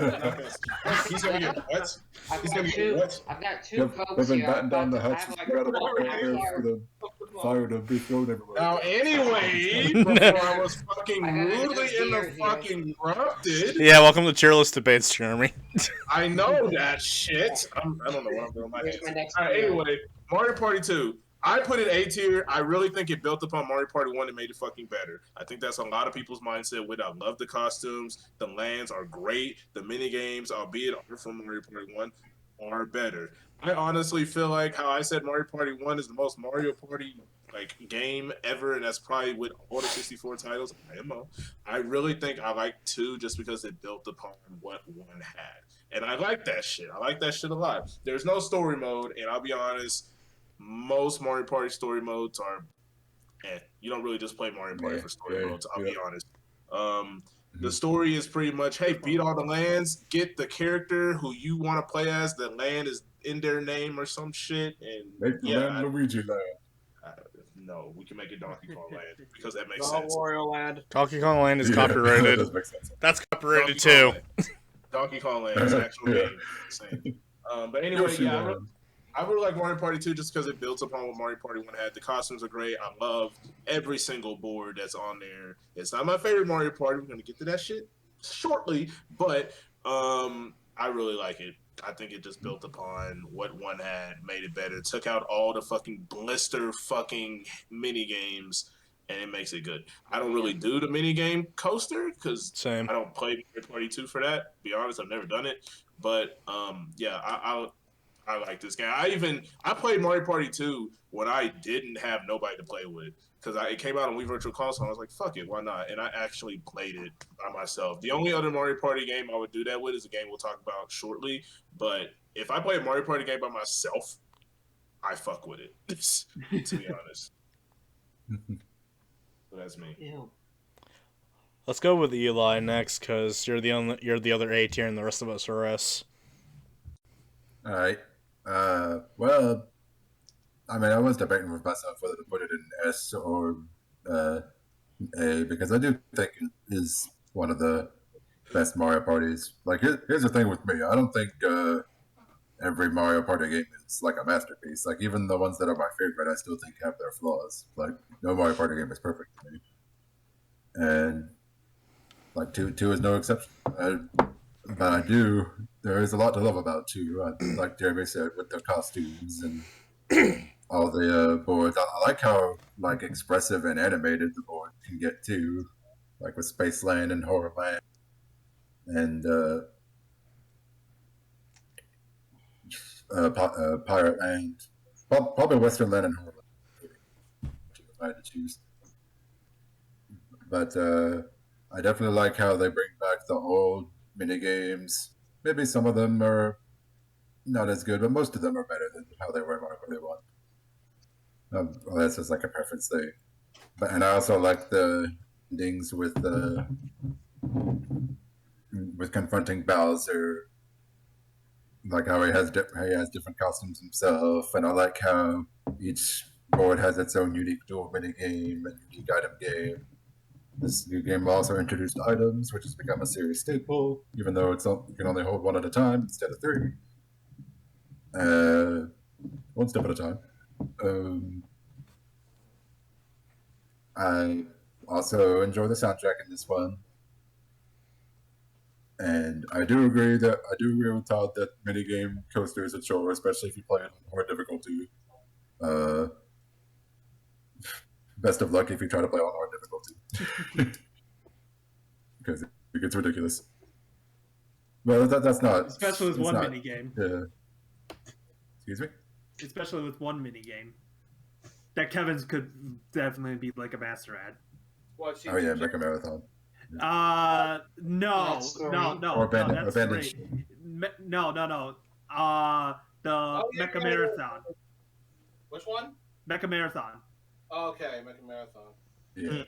He's gonna get what? I've He's got gonna two. get what? I've got two Yep, folks they've been here. batting down the I'm about hatches. to have, You gotta like, prepare for the fire to be thrown everywhere. Now, anyway, before I was fucking I gotta rudely go here. interrupted, Yeah, welcome to Tierlist debates, Jeremy. I know that shit. I don't know what I'm doing with my Here's hands. my next All right, video. anyway, Mario Party 2. I put it A tier. I really think it built upon Mario Party 1 and made it fucking better. I think that's a lot of people's mindset with I love the costumes. The lands are great. The mini games, albeit are from Mario Party 1, are better. I honestly feel like how I said Mario Party 1 is the most Mario Party like game ever, and that's probably with all the 64 titles. IMO. I really think I like 2 just because it built upon what 1 had. And I like that shit. I like that shit a lot. There's no story mode, and I'll be honest, most Mario Party story modes are you don't really just play Mario Party Yeah, for story yeah, modes, I'll yeah. be honest. The story is pretty much, hey, beat all the lands, get the character who you want to play as, the land is in their name or some shit, and Make the yeah, land Luigi land. no, we can make it Donkey Kong Land because that makes No sense. Wario Land. Donkey Kong Land is Yeah, that copyrighted. does make sense. That's copyrighted Donkey Kong too. Land. Donkey Kong Land is an actual Yeah. game. Same. But anyway, Yoshi yeah, Land. I really like Mario Party 2 just because it builds upon what Mario Party 1 had. The costumes are great. I love every single board that's on there. It's not my favorite Mario Party. We're going to get to that shit shortly, but I really like it. I think it just built upon what 1 had, made it better, took out all the fucking blister fucking mini games, and it makes it good. I don't really do the mini game coaster because Same. I don't play Mario Party 2 for that. To be honest, I've never done it. But yeah, I like this game. I played Mario Party 2 when I didn't have nobody to play with because it came out on Wii Virtual Console. And I was like, fuck it, why not? And I actually played it by myself. The only other Mario Party game I would do that with is a game we'll talk about shortly. But if I play a Mario Party game by myself, I fuck with it. To be honest, so that's me. Ew. Let's go with Eli next, because you're the other A tier, and the rest of us are S. All right. Well, I mean, I was debating with myself whether to put it in S or A because I do think it is one of the best Mario parties. Like, here's the thing with me. I don't think every Mario Party game is like a masterpiece. Like, even the ones that are my favorite, I still think have their flaws. Like, no Mario Party game is perfect to me. And like two is no exception. But I do. There is a lot to love about 2. Like Jeremy said, with the costumes and all the boards. I like how like expressive and animated the board can get too, like with Spaceland and Horrorland, and Pirate Land. Probably Western Land and Horrorland if I had to choose. But I definitely like how they bring back the old mini games. Maybe some of them are not as good, but most of them are better than how they were in Mario Party 1. Well, that's just like a preference thing. And I also like the endings with confronting Bowser, like how he has different costumes himself, and I like how each board has its own unique dual mini game and unique item game. This new game also introduced items, which has become a series staple, even though you can only hold one at a time instead of three. One step at a time. I also enjoy the soundtrack in this one. And I do agree with Todd that minigame coaster is a chore, especially if you play it on hard difficulty. Best of luck if you try to play on hard difficulty. Because it gets ridiculous. Well, that's not... Especially with one minigame. Yeah. Excuse me? Especially with one minigame. That Kevin's could definitely be like a master at. What, oh yeah, Mecha Marathon. No. Or Abandoned. No. The Mecha Marathon. Which one? Mecha Marathon. Okay, Mecha Marathon. Yeah.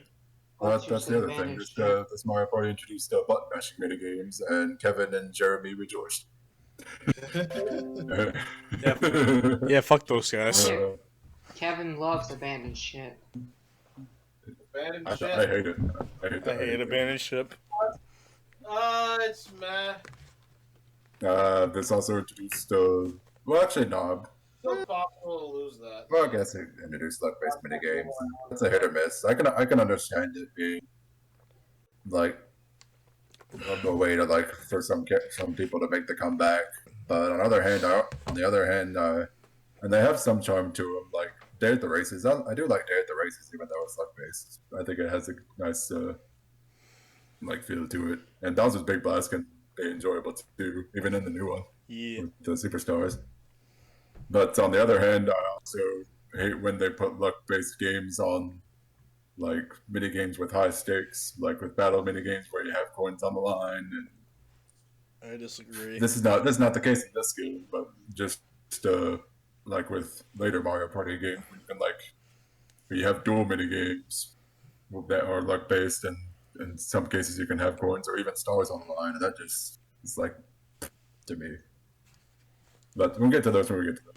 Well, that's the other thing. This Mario Party introduced button mashing minigames, and Kevin and Jeremy rejoiced. Yeah, fuck those guys. Kevin loves abandoned ship. Abandoned ship? I hate it. I hate abandoned ship. It's meh. This also introduced, well, actually, no. It's possible to lose that. Well, I guess it introduced luck-based minigames. It's a hit or miss. I can understand it being like a way to for some people to make the comeback. But on the other hand, and they have some charm to them, like Day at the Races. I do like Day at the Races, even though it's luck-based. I think it has a nice feel to it. And Bowser's Big Blast can be enjoyable too, even in the new one. Yeah. With the superstars. But on the other hand, I also hate when they put luck-based games on, like, mini-games with high stakes, like with battle mini-games where you have coins on the line. And I disagree. this is not the case in this game, but just like with later Mario Party games, where you have dual mini-games that are luck-based, and in some cases you can have coins or even stars on the line, and that just is like, to me. But we'll get to those when we get to them.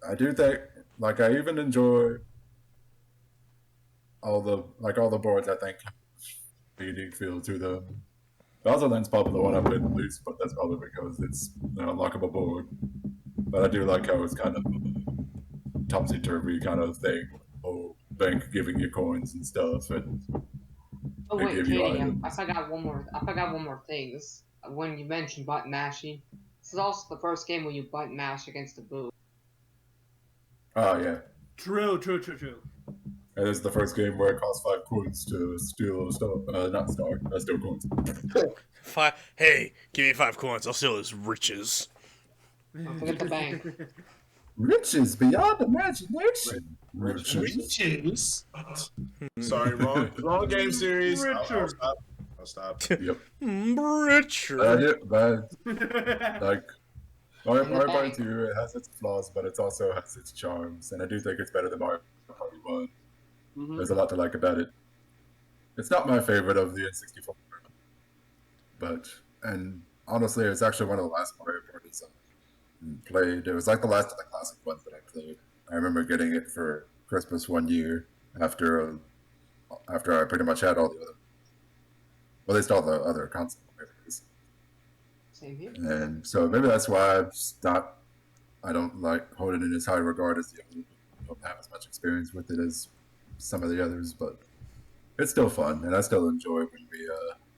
I do think, I even enjoy all the boards. I think have a unique feel to them. Bowser Land's probably the one I played the least, but that's probably because it's an unlockable board. But I do like how it's kind of a topsy-turvy kind of thing. Oh, bank giving you coins and stuff, and oh wait, Katie, I forgot one more thing. When you mentioned button mashing, this is also the first game where you button mash against the booth. Oh yeah. True. And it's the first game where it costs 5 coins to steal a star. Not star. Steal coins. Hey, give me 5 coins. I'll steal his riches. Don't forget the bank. Riches beyond imagination. Riches. Sorry, wrong game series. I'll stop. Yep. Riches. But Mario Party 2, it has its flaws, but it also has its charms, and I do think it's better than Mario Party 1. Mm-hmm. There's a lot to like about it. It's not my favorite of the N64, and honestly, it's actually one of the last Mario Parties I played. It was like the last of the classic ones that I played. I remember getting it for Christmas one year after I pretty much had all the other, well, at least all the other console players. Same here. And so maybe that's why I don't like hold it in as high regard as the other. I don't have as much experience with it as some of the others, but it's still fun, and I still enjoy when we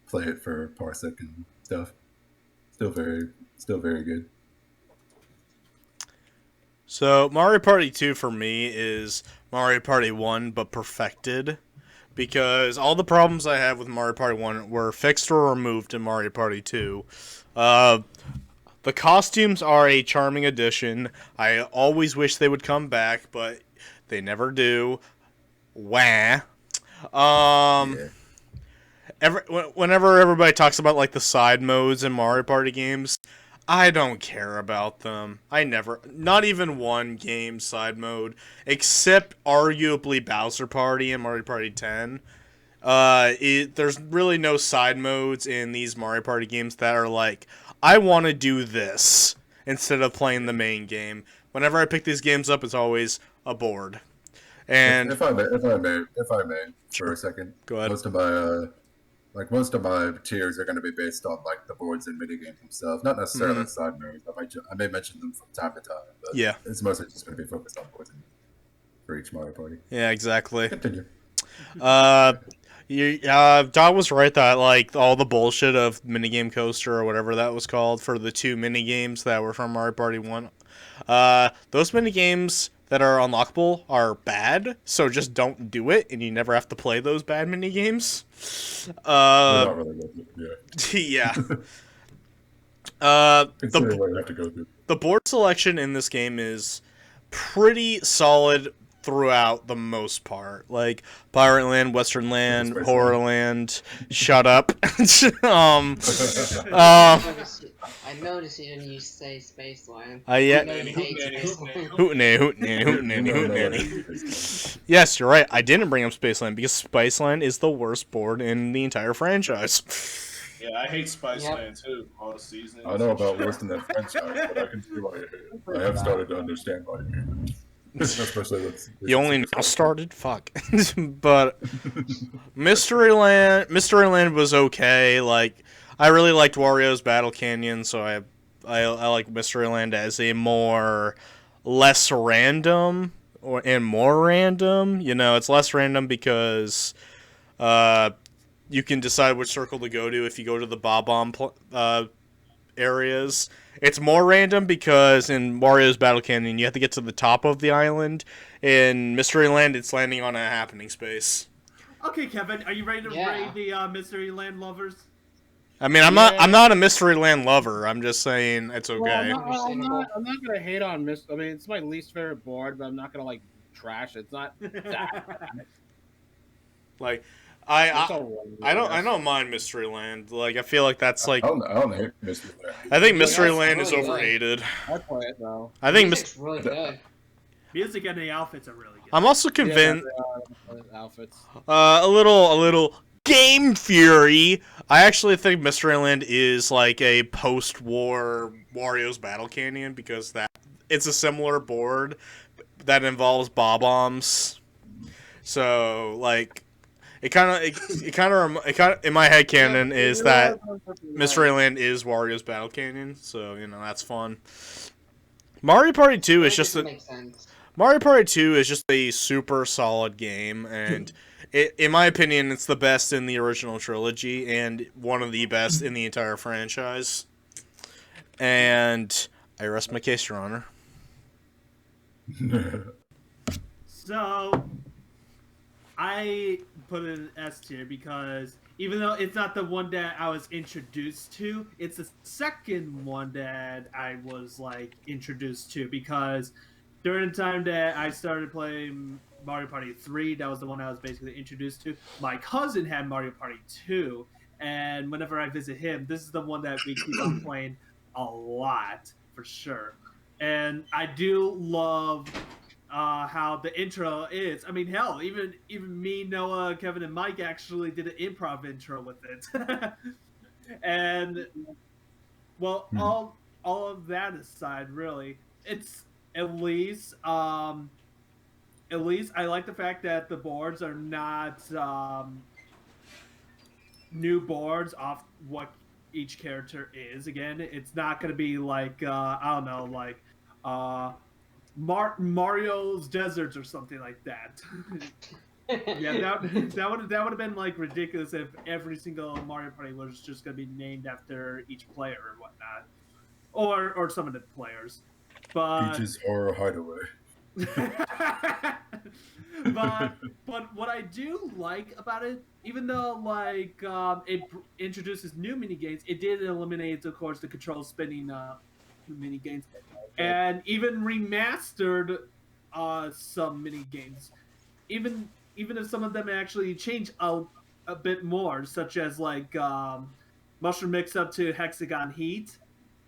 play it for Parsec and stuff. Still very good. So Mario Party 2 for me is Mario Party 1 but perfected, because all the problems I had with Mario Party 1 were fixed or removed in Mario Party 2. The costumes are a charming addition. I always wish they would come back, but they never do. Wah. Yeah. whenever everybody talks about like the side modes in Mario Party games, I don't care about them. Not even one game side mode, except arguably Bowser Party and Mario Party 10. There's really no side modes in these Mario Party games that are like, I want to do this instead of playing the main game. Whenever I pick these games up, it's always a board. And if I may, for a second, go ahead. Most of my tiers are going to be based on like the boards and minigames themselves, not necessarily side modes. I may mention them from time to time, but yeah, it's mostly just going to be focused on boards for each Mario Party. Yeah, exactly. Continue. Dog was right that like all the bullshit of minigame coaster or whatever that was called for the 2 minigames that were from Mario Party 1. Those minigames that are unlockable are bad, so just don't do it, and you never have to play those bad minigames. Not really good, yeah. Considering what you have to go through. The board selection in this game is pretty solid throughout the most part. Like Pirate Land, Western Land, Horror Land. Shut up. I noticed you didn't say Space Land. Hootenanny. Yes, you're right. I didn't bring up Space Land because Space Land is the worst board in the entire franchise. Yeah, I hate Spice Land too. All season. I know about worse than that franchise, but I can see why you hate it. I have started to understand why you hate it. Especially with you only now started? Fuck. But Mystery Land was okay. Like, I really liked Wario's Battle Canyon, so I like Mystery Land as a less random and more random. You know, it's less random because you can decide which circle to go to if you go to the Bob-omb areas. It's more random because in Wario's Battle Canyon, you have to get to the top of the island. In Mystery Land, it's landing on a happening space. Okay, Kevin, are you ready to raid the Mystery Land lovers? I mean, I'm not a Mystery Land lover. I'm just saying it's okay. Well, I'm not gonna hate on I mean, it's my least favorite board, but I'm not gonna like trash it. It's not that. Like, I don't mind Mystery Land. Like, I feel like that's like I don't hate Mystery Land. I think Mystery Land is overrated. I play it though. I think Music's really good. Music and the outfits are really good. I'm also convinced outfits. a little Game Fury. I actually think Mystery Land is like a post-war Wario's Battle Canyon because it's a similar board that involves Bob-ombs. So like it kind of in my head canon is that Mystery Land is Wario's Battle Canyon. So you know that's fun. Mario Party 2 is just Mario Party 2 is just a super solid game, and in my opinion, it's the best in the original trilogy and one of the best in the entire franchise. And I rest my case, Your Honor. So, I put it in S tier because even though it's not the one that I was introduced to, it's the second one that I was like introduced to because during the time that I started playing Mario Party 3, that was the one I was basically introduced to. My cousin had Mario Party 2, and whenever I visit him, this is the one that we keep on playing a lot, for sure. And I do love how the intro is. I mean, hell, even me, Noah, Kevin, and Mike actually did an improv intro with it. And, well, all of that aside, really, it's at least I like the fact that the boards are not new boards off what each character is. Again, it's not going to be like I don't know, like Mario's Deserts or something like that. Yeah, that would have been like ridiculous if every single Mario Party was just going to be named after each player or whatnot, or some of the players. But Peach's Horror Hideaway. but what I do like about it, even though like it introduces new mini games, it did eliminate, of course, the control spinning mini games, and even remastered some mini games. Even if some of them actually change a a bit more, such as like mushroom mix up to hexagon heat.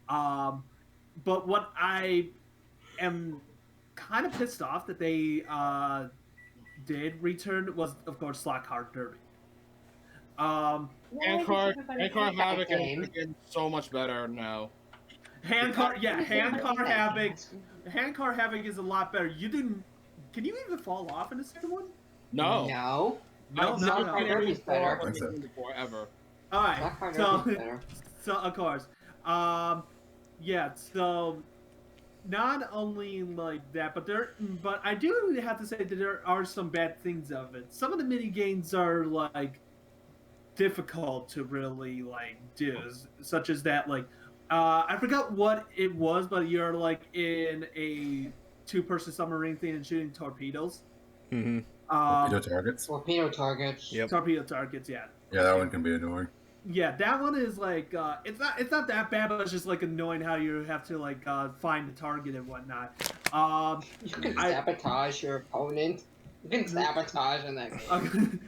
Um, but what I am kind of pissed off that they did return was, of course, Slot Card Derby. Hand card Havoc is game. freaking so much better now. Hand card Havoc. Hand card Havoc is a lot better. You didn't. Can you even fall off in the second one? No. No. No, I've no, never no. played any Derby's better. before, before ever. All right. Black Card So, Derby's better. so of course, yeah. So, not only like that, but I do have to say that there are some bad things of it. Some of the mini games are like difficult to really like do, such as that like I forgot what it was, but you're like in a two-person submarine thing and shooting torpedoes. Mm-hmm. Torpedo targets. Torpedo targets. Yep. Torpedo targets, yeah. Yeah, that one can be annoying. Yeah, that one is like it's not that bad, but it's just like annoying how you have to like find the target and whatnot. You can sabotage your opponent. You can sabotage in that game.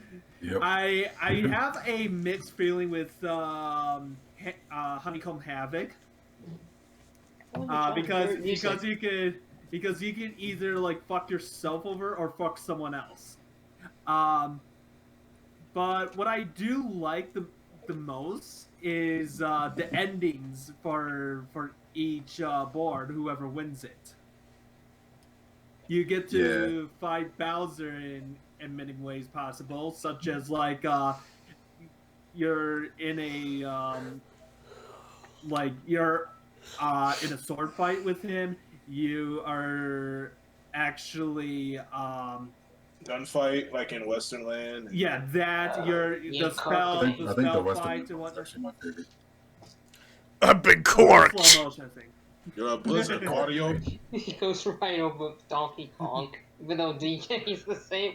Yep. I have a mixed feeling with Honeycomb Havoc because you can either like fuck yourself over or fuck someone else. But what I do like the most is the endings for each board, whoever wins it. You get to fight Bowser in many ways possible, such as like you're in a you're in a sword fight with him. You are actually gunfight like in Western Land. yeah, that you're yeah, the spell I think the spell Western fight and one is whatnot. actually my favorite. A big Slow cork. motion thing. You're a Blizzard audio. He goes right over Donkey Kong, even though DJ is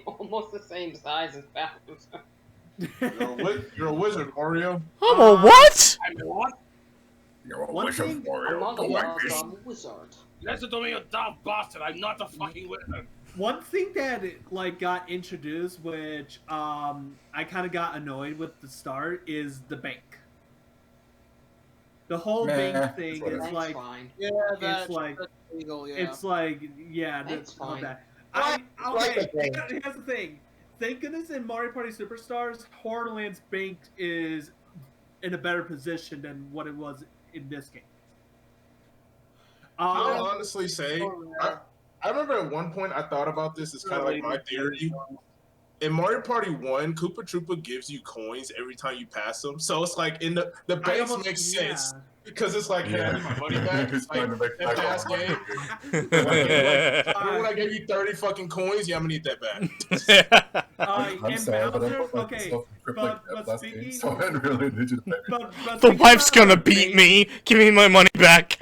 almost the same size as Bowser. You're a wizard, Oreo. I'm a what? I'm what? You're a One wish thing- of warrior. I'm not a Go like wild this. wizard. Listen to me, you dumb bastard. I'm not a fucking wizard. One thing that like got introduced, which I kind of got annoyed with the start, is the bank. The whole Nah, bank it's thing whatever. is That's like fine. Yeah, that's legal. Yeah. it's like yeah, That's all fine. that. I like Okay, the bank. here's the thing. Thank goodness in Mario Party Superstars, Horrorland's bank is in a better position than what it was in this game. I'll honestly say, I remember at one point I thought about this as kind of like my theory. In Mario Party 1, Koopa Troopa gives you coins every time you pass them. So it's like in the I base almost- makes yeah. sense. Because it's like, hey, I need my money back. He's trying to make that back past all the game. money. Remember when I gave you 30 fucking coins? Yeah, I'm gonna need that back. I'm And sad, but I Bowser, put my okay, stuff in cryptic but that last game, speaking- so I didn't really need you to pay me. but The speaking wife's about gonna the beat bank- me. Give me my money back.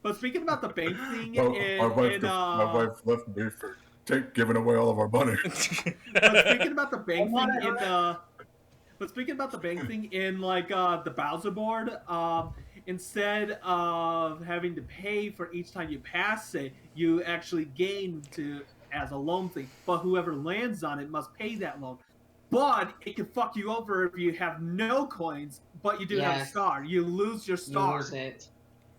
But speaking about the bank thing, Well, in, my wife left me for giving away all of our money. But speaking about the bank thing in like the Bowser board, instead of having to pay for each time you pass it, you actually gain as a loan thing. But whoever lands on it must pay that loan. But it can fuck you over if you have no coins, but you do have a Yes. star. You lose your star. Use it.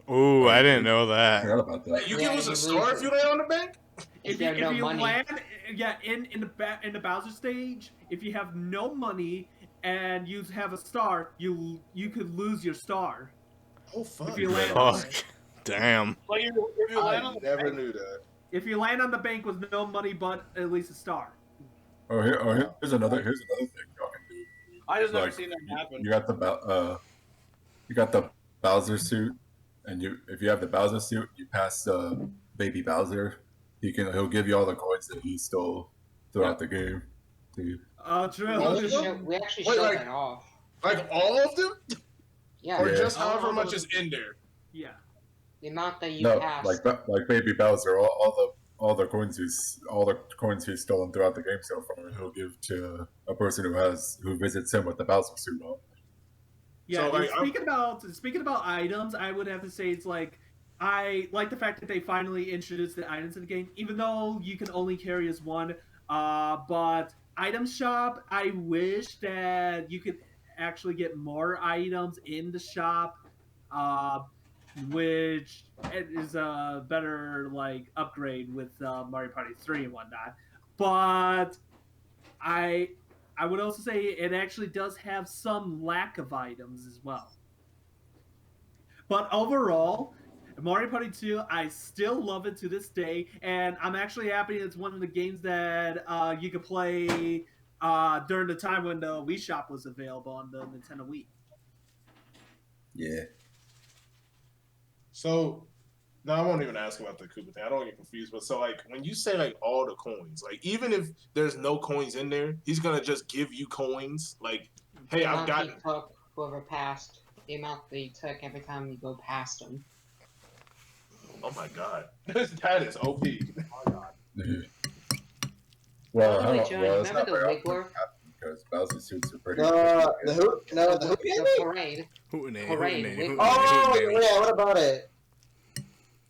Ooh, I didn't know I that. forgot about that. You Yeah, can lose you a star lose if it. you lay on the bank? If you have no money. land, in the Bowser stage, if you have no money and you have a star, you could lose your star Oh, fuck. if you land on Fuck. it. Damn. Like, if you land I on the never bank, knew that. If you land on the bank with no money but at least a star. Here's another thing y'all can do. I just never Like, seen that happen. You got the Bowser suit, and if you have the Bowser suit, you pass Baby Bowser. He'll give you all the coins that he stole throughout the game. To you. True. We actually Wait, showed like- that off. Like all of them? Yeah. Or Yeah. just All however of much them. is in there? Yeah. The amount that you No, passed. like Baby Bowser, all the coins he's stolen throughout the game so far, he'll give to a person who visits him with the Bowser suit on. Yeah. So, like, and speaking about items, I would have to say it's like I like the fact that they finally introduced the items in the game, even though you can only carry as one. But item shop, I wish that you could actually get more items in the shop, uh, which is a better like upgrade with Mario Party 3 and whatnot. But I I would also say it actually does have some lack of items as well. But overall, Mario Party 2, I still love it to this day, and I'm actually happy it's one of the games that you could play during the time when the Wii Shop was available on the Nintendo Wii. Yeah. So no, I won't even ask about the Koopa thing. I don't get confused. But so like when you say like all the coins, like even if there's no coins in there, he's gonna just give you coins. Like, hey, I've got. He took whoever passed. The amount that he took every time you go past him. Oh my god, that is OP. Oh god. Well, By the way, Johnny, remember the Wiggler? Because Bowser suits are pretty. The who? No, the who? The parade. Hootenanny, Parade, hootenanny, Wiggler. Oh, hootenanny. yeah. What about it?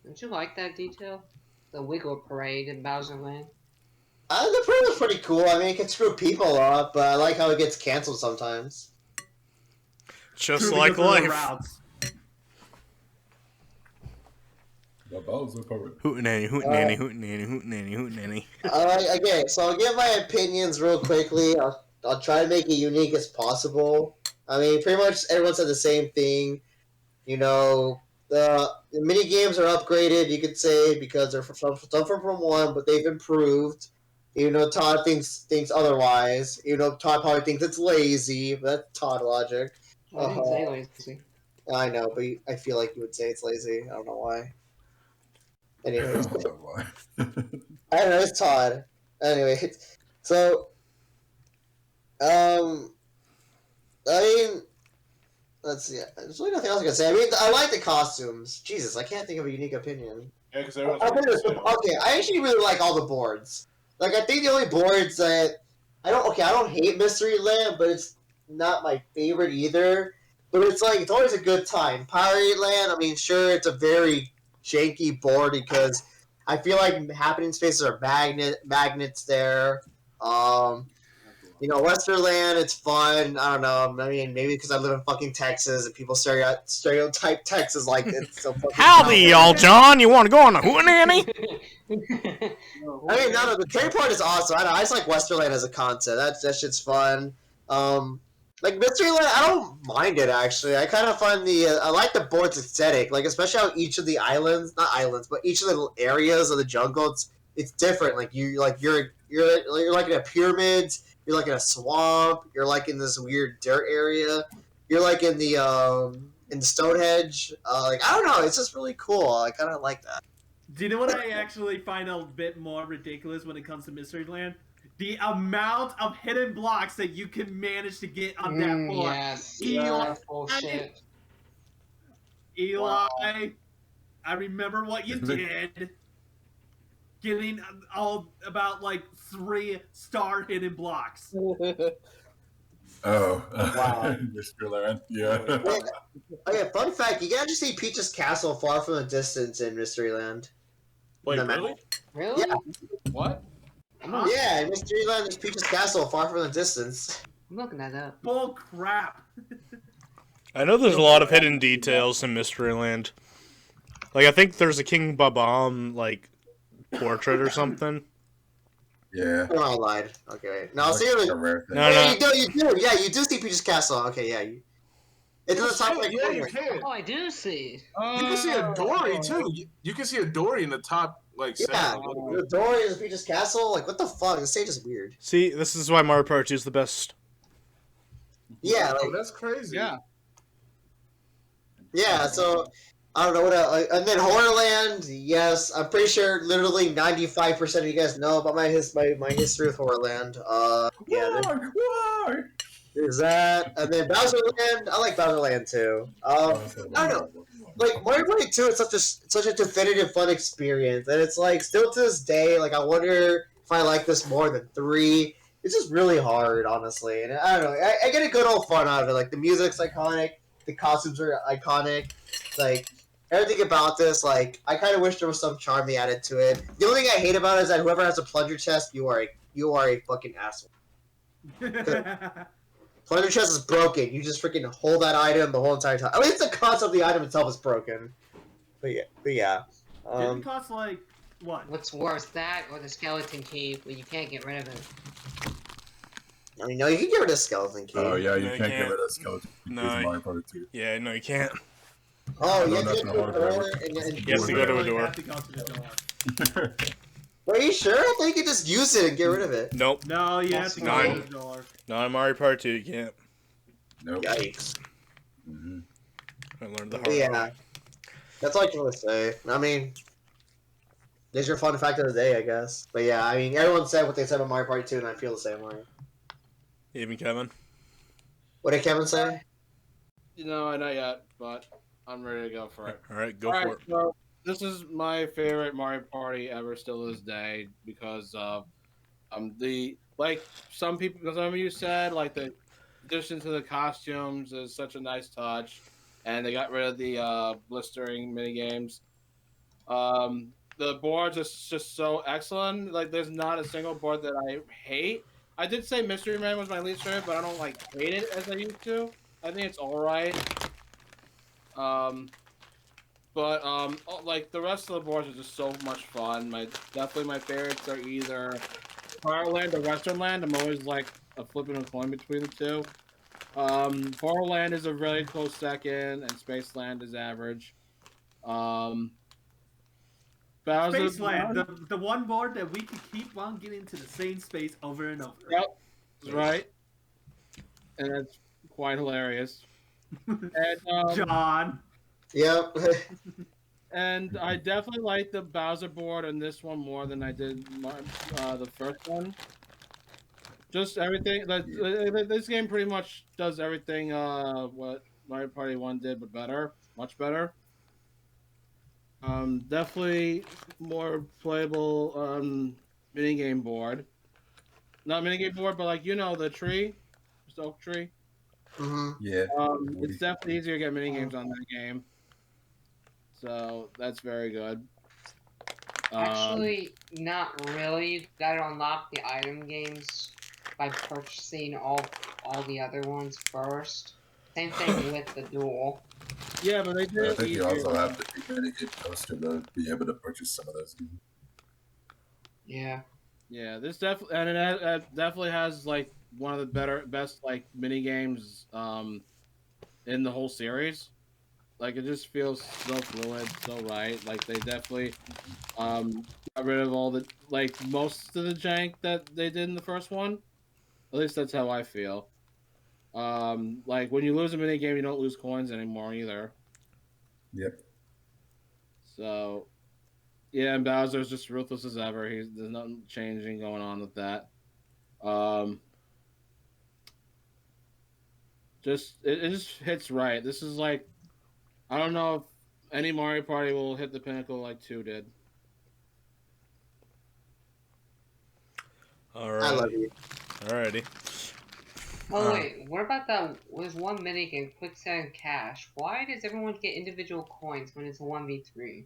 Don't you like that detail? The Wiggler parade in Bowser Land. The parade was pretty cool. I mean, it can screw people up, but I like how it gets canceled sometimes. Just True, like because of the life. routes. The Bowser parade. Hootenanny, hootenanny, hootenanny, hootenanny, hootenanny. Okay, so I'll give my opinions real quickly. I'll try to make it unique as possible. I mean, pretty much everyone said the same thing. You know, the mini games are upgraded, you could say, because they're suffer from one, but they've improved. You know, Todd thinks otherwise. You know, Todd probably thinks it's lazy, but that's Todd logic. I didn't say lazy. I know, but I feel like you would say it's lazy. I don't know why. Anyways. I don't know, it's Todd. Anyway, so, I mean, let's see. There's really nothing else I can say. I mean, I like the costumes. Jesus, I can't think of a unique opinion. Yeah, because Okay, I actually really like all the boards. Like, I think the only boards that I don't hate Mystery Land, but it's not my favorite either. But it's like, it's always a good time. Pirate Land, I mean, sure, it's a very janky board because I feel like happening spaces are magnets there. You know, Westerland, it's fun. I don't know. I mean, maybe because I live in fucking Texas and people stereotype Texas like it's so fucking. Howdy, y'all, John. You want to go on a hootenanny? I mean, no, the train part is awesome. I just like Westerland as a concept. That shit's fun. Like Mysteryland, I don't mind it actually. I kind of find I like the board's aesthetic. Like especially how each of the not islands, but each of the little areas of the jungle, it's different. Like you're like in a pyramids. You're like in a swamp. You're like in this weird dirt area. You're like in the Stonehenge. Like I don't know. It's just really cool. I kind of like that. Do you know what I actually find a bit more ridiculous when it comes to Mysteryland? The amount of hidden blocks that you can manage to get on that board. Yes. Eli, Bullshit. Eli, Wow. I remember what you did. Getting all about like 3-star hidden blocks. Oh, Wow. Mr. Land. Yeah. Okay, fun fact: you can actually see Peach's castle far from the distance in Mysteryland. Wait, No, really? Really? Yeah. What? Huh? Yeah, in Mysteryland, there's Peach's castle far from the distance. I'm looking that up. Bull crap. I know there's a lot of hidden details in Mysteryland. Like, I think there's a King Babam, like, portrait or something. Yeah. Oh, I lied. Okay, wait. No, Like seriously. a rare thing. No, Yeah, no. you do. Yeah, you do see Peach's castle. Okay, yeah. It's in the top right Yeah, you corner. can. Oh, I do see. You can see a Dory too. You can see a Dory in the top, like Yeah, center. the door is Peach's castle. Like, what the fuck? The stage is weird. See, this is why Mario Party 2 is the best. Yeah, Oh, like, that's crazy. Yeah. yeah. So I don't know what. And then Horrorland. Yes, I'm pretty sure literally 95% of you guys know about my history with Horrorland. Yeah. Why? There's that, and then Bowser Land. I like Bowser Land too. I don't know. Like Mario Party 2 is such a definitive fun experience, and it's like still to this day, like I wonder if I like this more than 3. It's just really hard, honestly, and I don't know. I get a good old fun out of it. Like the music's iconic, the costumes are iconic, like everything about this. Like I kind of wish there was some charm they added to it. The only thing I hate about it is that whoever has a plunger chest, you are a fucking asshole. Plunder chest is broken. You just freaking hold that item the whole entire time. At least the concept of the item itself is broken. But yeah. Didn't cost like what? What's worse, that or the skeleton key where you can't get rid of it? I mean, no, you can get rid of skeleton key. Oh yeah, you No, you can't get can't. rid of skeleton. No, No, Mario Party 2. Yeah, no, you can't. Oh, No, you have that's to the go hard to the door way. and You have to go to a Literally door. have to go to the door. Are you sure? I thought you could just use it and get rid of it. Nope. No, you have to go Nine. to the door. Not in Mario Party 2, you can't. Nope. Yikes. Mm-hmm. I learned the hard But way. yeah. That's all I can really say. I mean, there's your fun fact of the day, I guess. But yeah, I mean, everyone said what they said about Mario Party 2, and I feel the same way. Even Kevin. What did Kevin say? Not yet, but I'm ready to go for it. All right, go All for right, it. so this is my favorite Mario Party ever, still to this day, because of the like some of you said, like the addition to the costumes is such a nice touch, and they got rid of the blistering mini games. The boards are just so excellent. Like, there's not a single board that I hate. I did say Mystery Man was my least favorite, but I don't like hate it as I used to. I think it's all right. Like the rest of the boards are just so much fun. Definitely my favorites are either Farland or Western Land. I'm always like flipping a coin between the two. Farland is a really close second, and Spaceland is average. Bowser Spaceland, the one board that we could keep on getting to the same space over and over. Yep, that's right. And that's quite hilarious. And John. Yep. and I definitely like the Bowser board on this one more than I did the first one. Just everything. This game pretty much does everything what Mario Party 1 did, but better. Much better. Definitely more playable minigame board. Not minigame board, but like, the tree. Just oak tree. Mm-hmm. Yeah. It's definitely easier to get minigames on that game. So that's very good. Actually, not really. You gotta unlock the item games by purchasing all the other ones first. Same thing with the duel. Yeah, but they did I it think you easier. also have to be minigame poster to be able to purchase some of those. Yeah. Yeah, this definitely, and it definitely has like one of the best like mini games in the whole series. Like, it just feels so fluid, so right. Like, they definitely got rid of all the most of the jank that they did in the first one. At least that's how I feel. Like, when you lose a mini game, you don't lose coins anymore either. Yep. So, yeah, and Bowser's just ruthless as ever. There's nothing changing going on with that. It just hits right. This is like, I don't know if any Mario Party will hit the pinnacle like 2 did. Alright. I love you. Alrighty. Oh wait, what about that? Was one minigame, Quicksand Cash? Why does everyone get individual coins when it's a 1v3?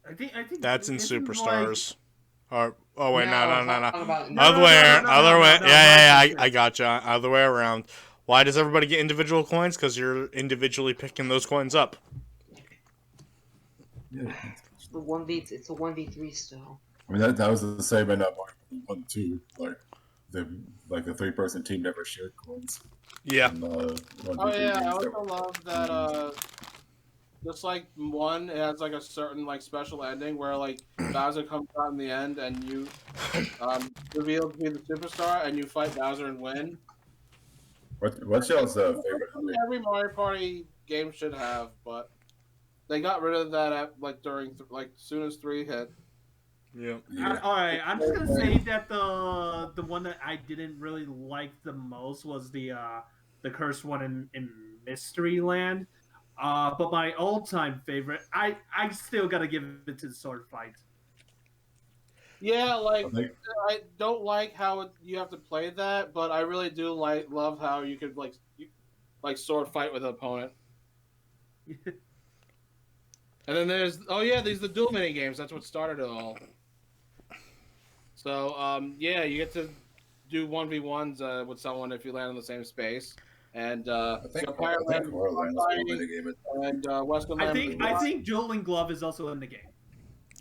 I think That's in isn't, Superstars. Oh wait, no. I'm talking about- Other no, way, no, no, other no, way. no, Yeah, no, I gotcha. Other way around. Why does everybody get individual coins? Because you're individually picking those coins up. Yeah. It's a 1v3 still. I mean, that was the same in Mario Party 1 too. Like the 3-person team never shared coins. Yeah. And, Oh yeah, I also love that. Just like 1, it has like a certain like special ending where like Bowser comes out in the end and you reveal to be the superstar and you fight Bowser and win. What's y'all's favorite? Every Mario Party game should have, but they got rid of that at during soon as 3 hit. Yeah. All right, I'm just gonna say that the one that I didn't really like the most was the cursed one in Mystery Land. But my all-time favorite, I still gotta give it to the sword fight. Yeah, I don't like how you have to play that, but I really do love how you could sword fight with an opponent. And then there's the duel mini games. That's what started it all. So yeah, you get to do 1v1s with someone if you land in the same space. And I think Pirate Land Horrorland is one way to game it. and Western I Land. think Dueling Glove is also in the game.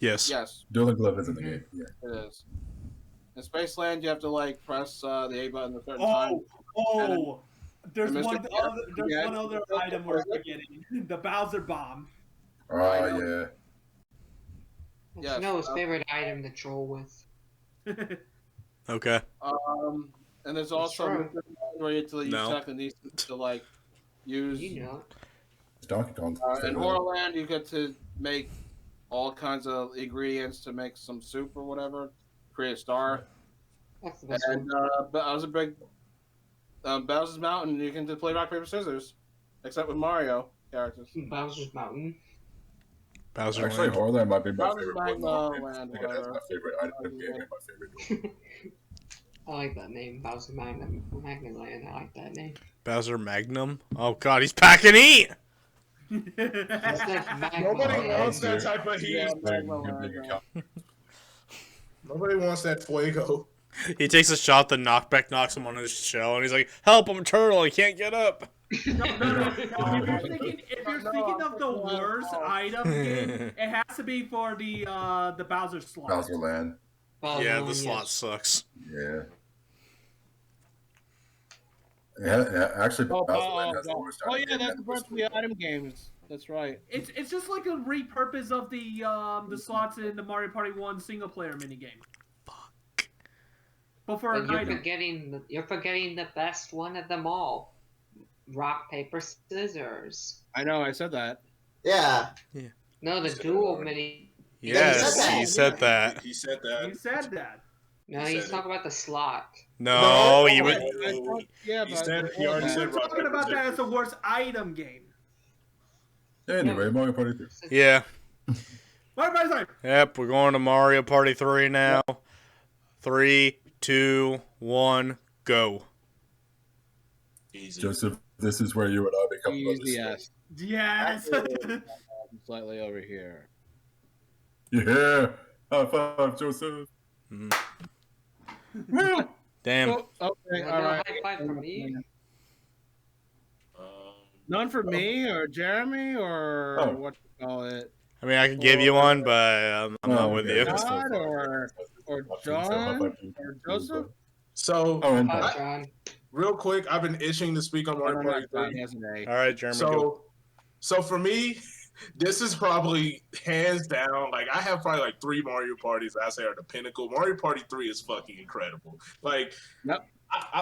Yes. Yes, Dueling Glove is in the game. Yeah. it is. In Spaceland, you have to like press the A button a certain time. There's And one Mr. other. There's one other item we're forgetting: the Bowser Bomb. Oh yeah. It's Yes, Noah's favorite item to troll with. Okay. And there's also true. where you have to use No. techniques to like use. You know. It's Donkey Kong. In Horrorland, you get to make all kinds of ingredients to make some soup or whatever, create a star. That's the best And but I was a big Bowser's Mountain. You can just play rock paper scissors, except with Mario characters. one. Bowser's Mountain. Bowser Actually, Land. Horrorland might be my Bowser's favorite one. Mountain, I Land, think it has whatever. my favorite item game and my favorite one. I like that name, Bowser Magnum. Magnumland. I like that name. Bowser Magnum. Oh God, he's packing heat. It's like Nobody Magnum. wants that type of heat. Yeah, Big Land. account. Nobody wants that fuego. He takes a shot, the knockback knocks him on his shell, and he's like, "Help! I'm a turtle. I can't get up." No. If you're thinking of the worst item game, it has to be for the Bowser slot. Bowser Land. Bowser Yeah, Land, the slot yes. sucks. Yeah. Yeah, actually, Oh, Bowser Land has the worst oh item yeah, game that's and the worst bunch of the item games. That's right. It's just like a repurpose of the slots in the Mario Party 1 single player minigame. Fuck. But for But an you're item. forgetting the best one of them all. Rock, paper, scissors. I know. I said that. Yeah. No, the dual mini. Yes, he he said said that. He said that. You said that. No, He he's said talking about the slot. No, No, he wait. would. Yeah, He but said he already We're said rock, talking paper, about that as scissors. the worst item game. Anyway, Mario Party 3. Yeah. Mario Party 3. Yep. We're going to Mario Party 3 now. 3, 2, 1, go. Easy. Joseph, this is where you and I become brothers. Yes. Yes. Slightly over here. Yeah. High five, Joseph. Damn. Oh, okay, No, all right. high five for me. Um, None for me or Jeremy or Oh. what you call it? I mean, I could give you one, but I'm not Oh, with okay, you. that's God, still fun. or So high John five to you. or Joseph. so, Oh, and Hi, John. real quick, I've been itching to speak on Oh, Mario no, Party not John, 3. he has an A. All right, Jeremy, go. So for me, this is probably hands down. Like, I have probably like 3 Mario parties that I say are the pinnacle. Mario Party 3 is fucking incredible. Like, Yep.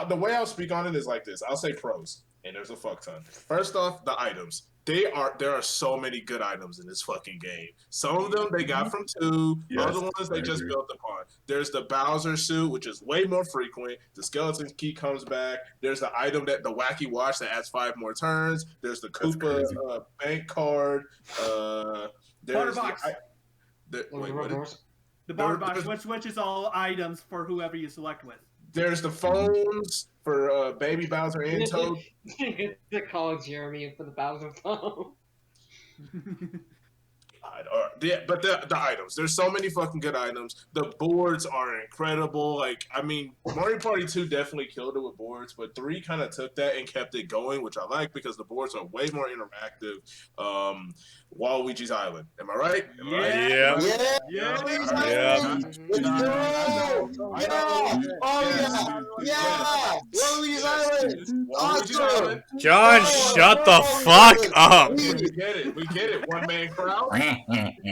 the way I'll speak on it is like this. I'll say pros, and there's a fuck ton. First off, the items. There are so many good items in this fucking game. Some of them they got from 2, Yes, other ones they I just agree. built upon. There's the Bowser suit, which is way more frequent. The skeleton key comes back. There's the item that the wacky watch that adds 5 more turns. There's the That's Koopa crazy. bank card. There's Box. wait, what is- The bar There- box, which is all items for whoever you select with. there's the phones for Baby Bowser and Toad. To call Jeremy for the Bowser phone. But the items. There's so many fucking good items. The boards are incredible. Like, I mean, Mario Party 2 definitely killed it with boards, but 3 kind of took that and kept it going, which I like because the boards are way more interactive. Waluigi's Island. Am I right? Am I right? Yeah. Yeah. Yeah. Let's go. Yeah. Oh yeah. Yeah. Waluigi's Island. Waluigi's Awesome. Island. John, shut the fuck up. We get it. We get it. One man crowd. Wait,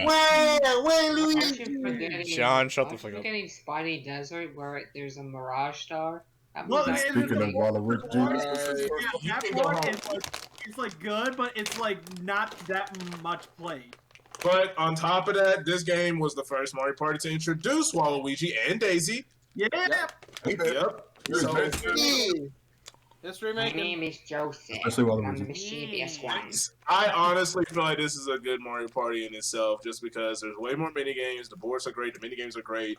Aren't Luigi. you forgetting? John, shut the aren't fuck you up. forgetting Spiny Desert where there's a Mirage Star? That Well, was it- Speaking of Waluigi, You that can go part home. is like good, but it's like not that much played. But on top of that, this game was the first Mario Party to introduce Waluigi and Daisy. Yeah. Yep. So, This My remake. name is Joseph. Especially Waluigi. I'm the mischievous one. I honestly feel like this is a good Mario Party in itself, just because there's way more mini games. The boards are great. The mini games are great.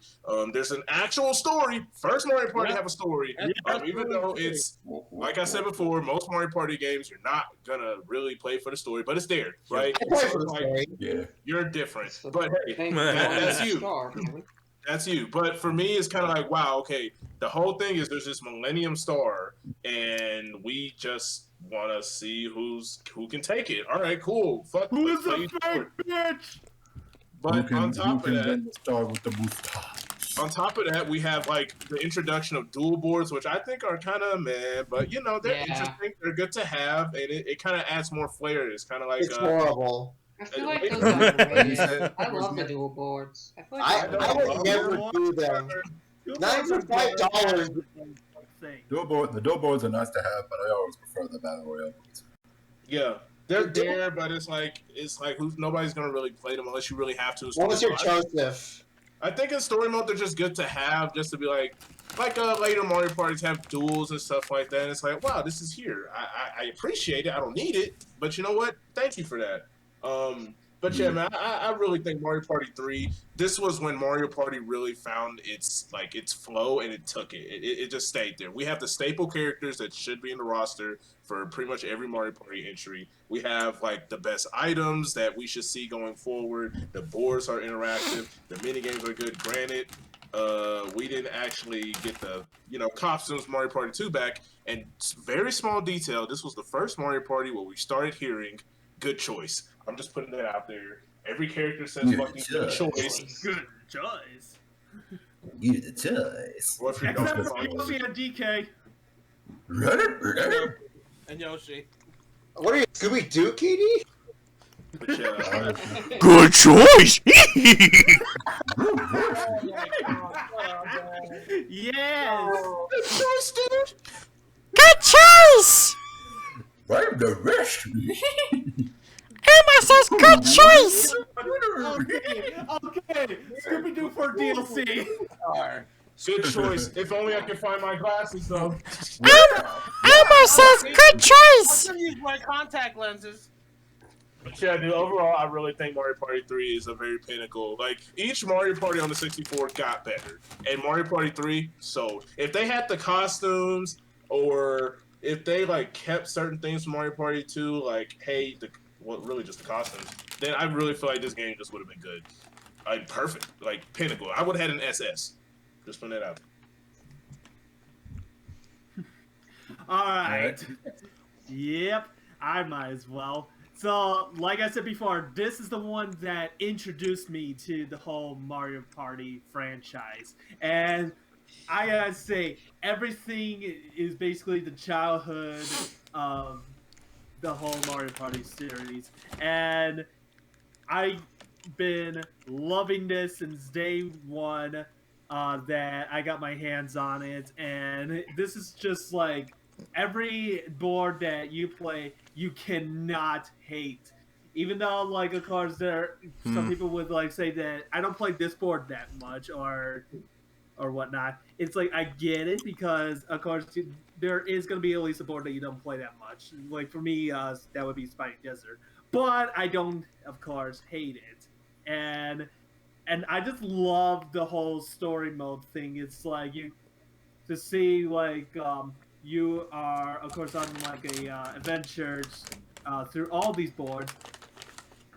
There's an actual story. First Mario Party have a story. Even though it's like I said before, most Mario Party games you're not gonna really play for the story, but it's there, right? I play for So, the like, story. yeah. you're different. So but hey, they- that's you. Star, man. That's you. But for me, it's kind of like, wow, okay. The whole thing is there's this Millennium Star, and we just want to see who can take it. All right, cool. Fuck, let's Who's play a each fake board. bitch? But on top of that, win the star with the mustache? on top of that, we have like the introduction of dual boards, which I think are kind of meh, but you know they're Yeah. interesting. They're good to have, and it kind of adds more flair. It's kind of like It's horrible. I feel like Wait, those what are you underrated. said I was love the not- dual boards. I feel like I they're don't would love never them. do them. Not for $5. The dual boards are nice to have, but I always prefer the battle royale ones. yeah, they're there, but it's like nobody's gonna really play them unless you really have to. What was your So Joseph? I think in story mode they're just good to have, just to be like later Mario parties have duels and stuff like that. And it's like, wow, this is here. I appreciate it. I don't need it, but you know what? Thank you for that. But yeah, man, I really think Mario Party 3. This was when Mario Party really found its flow, and it took it. It just stayed there. We have the staple characters that should be in the roster for pretty much every Mario Party entry. We have like the best items that we should see going forward. The boards are interactive. The mini games are good. Granted, we didn't actually get the costumes Mario Party 2 back. And very small detail. This was the first Mario Party where we started hearing good choice. I'm just putting that out there. Every character says fucking good choice. Good choice. You the choice. Or if you're Except Donkey for Kong. Yoshi and DK. And Yoshi. What are you, Scooby Doo, Katie? But yeah, Good choice. Yes. Good choice. Right the rest. Emma says good choice. Okay. Scooby Doo for DLC. good choice. If only I could find my glasses though. Emma says good choice. I'm gonna use my contact lenses. But yeah, dude, overall, I really think Mario Party 3 is a very pinnacle. Like, each Mario Party on the 64 got better. And Mario Party 3 sold. If they had the costumes, or if they, like, kept certain things from Mario Party 2, like, hey, really just the costumes, then I really feel like this game just would have been good. Like, perfect. Like, pinnacle. I would have had an SS. Just putting that out. Alright. Yep. I might as well. So, like I said before, this is the one that introduced me to the whole Mario Party franchise. And I gotta say, everything is basically the childhood of the whole Mario Party series. And I've been loving this since day one that I got my hands on it. And this is just like every board that you play, you cannot hate. Even though, like, of course, some people would like say that I don't play this board that much or whatnot. It's like I get it because, of course, there is going to be at least a board that you don't play that much. Like for me, that would be Spiny Desert. But I don't, of course, hate it. And I just love the whole story mode thing. It's like to see like you are, of course, on like a adventures through all these boards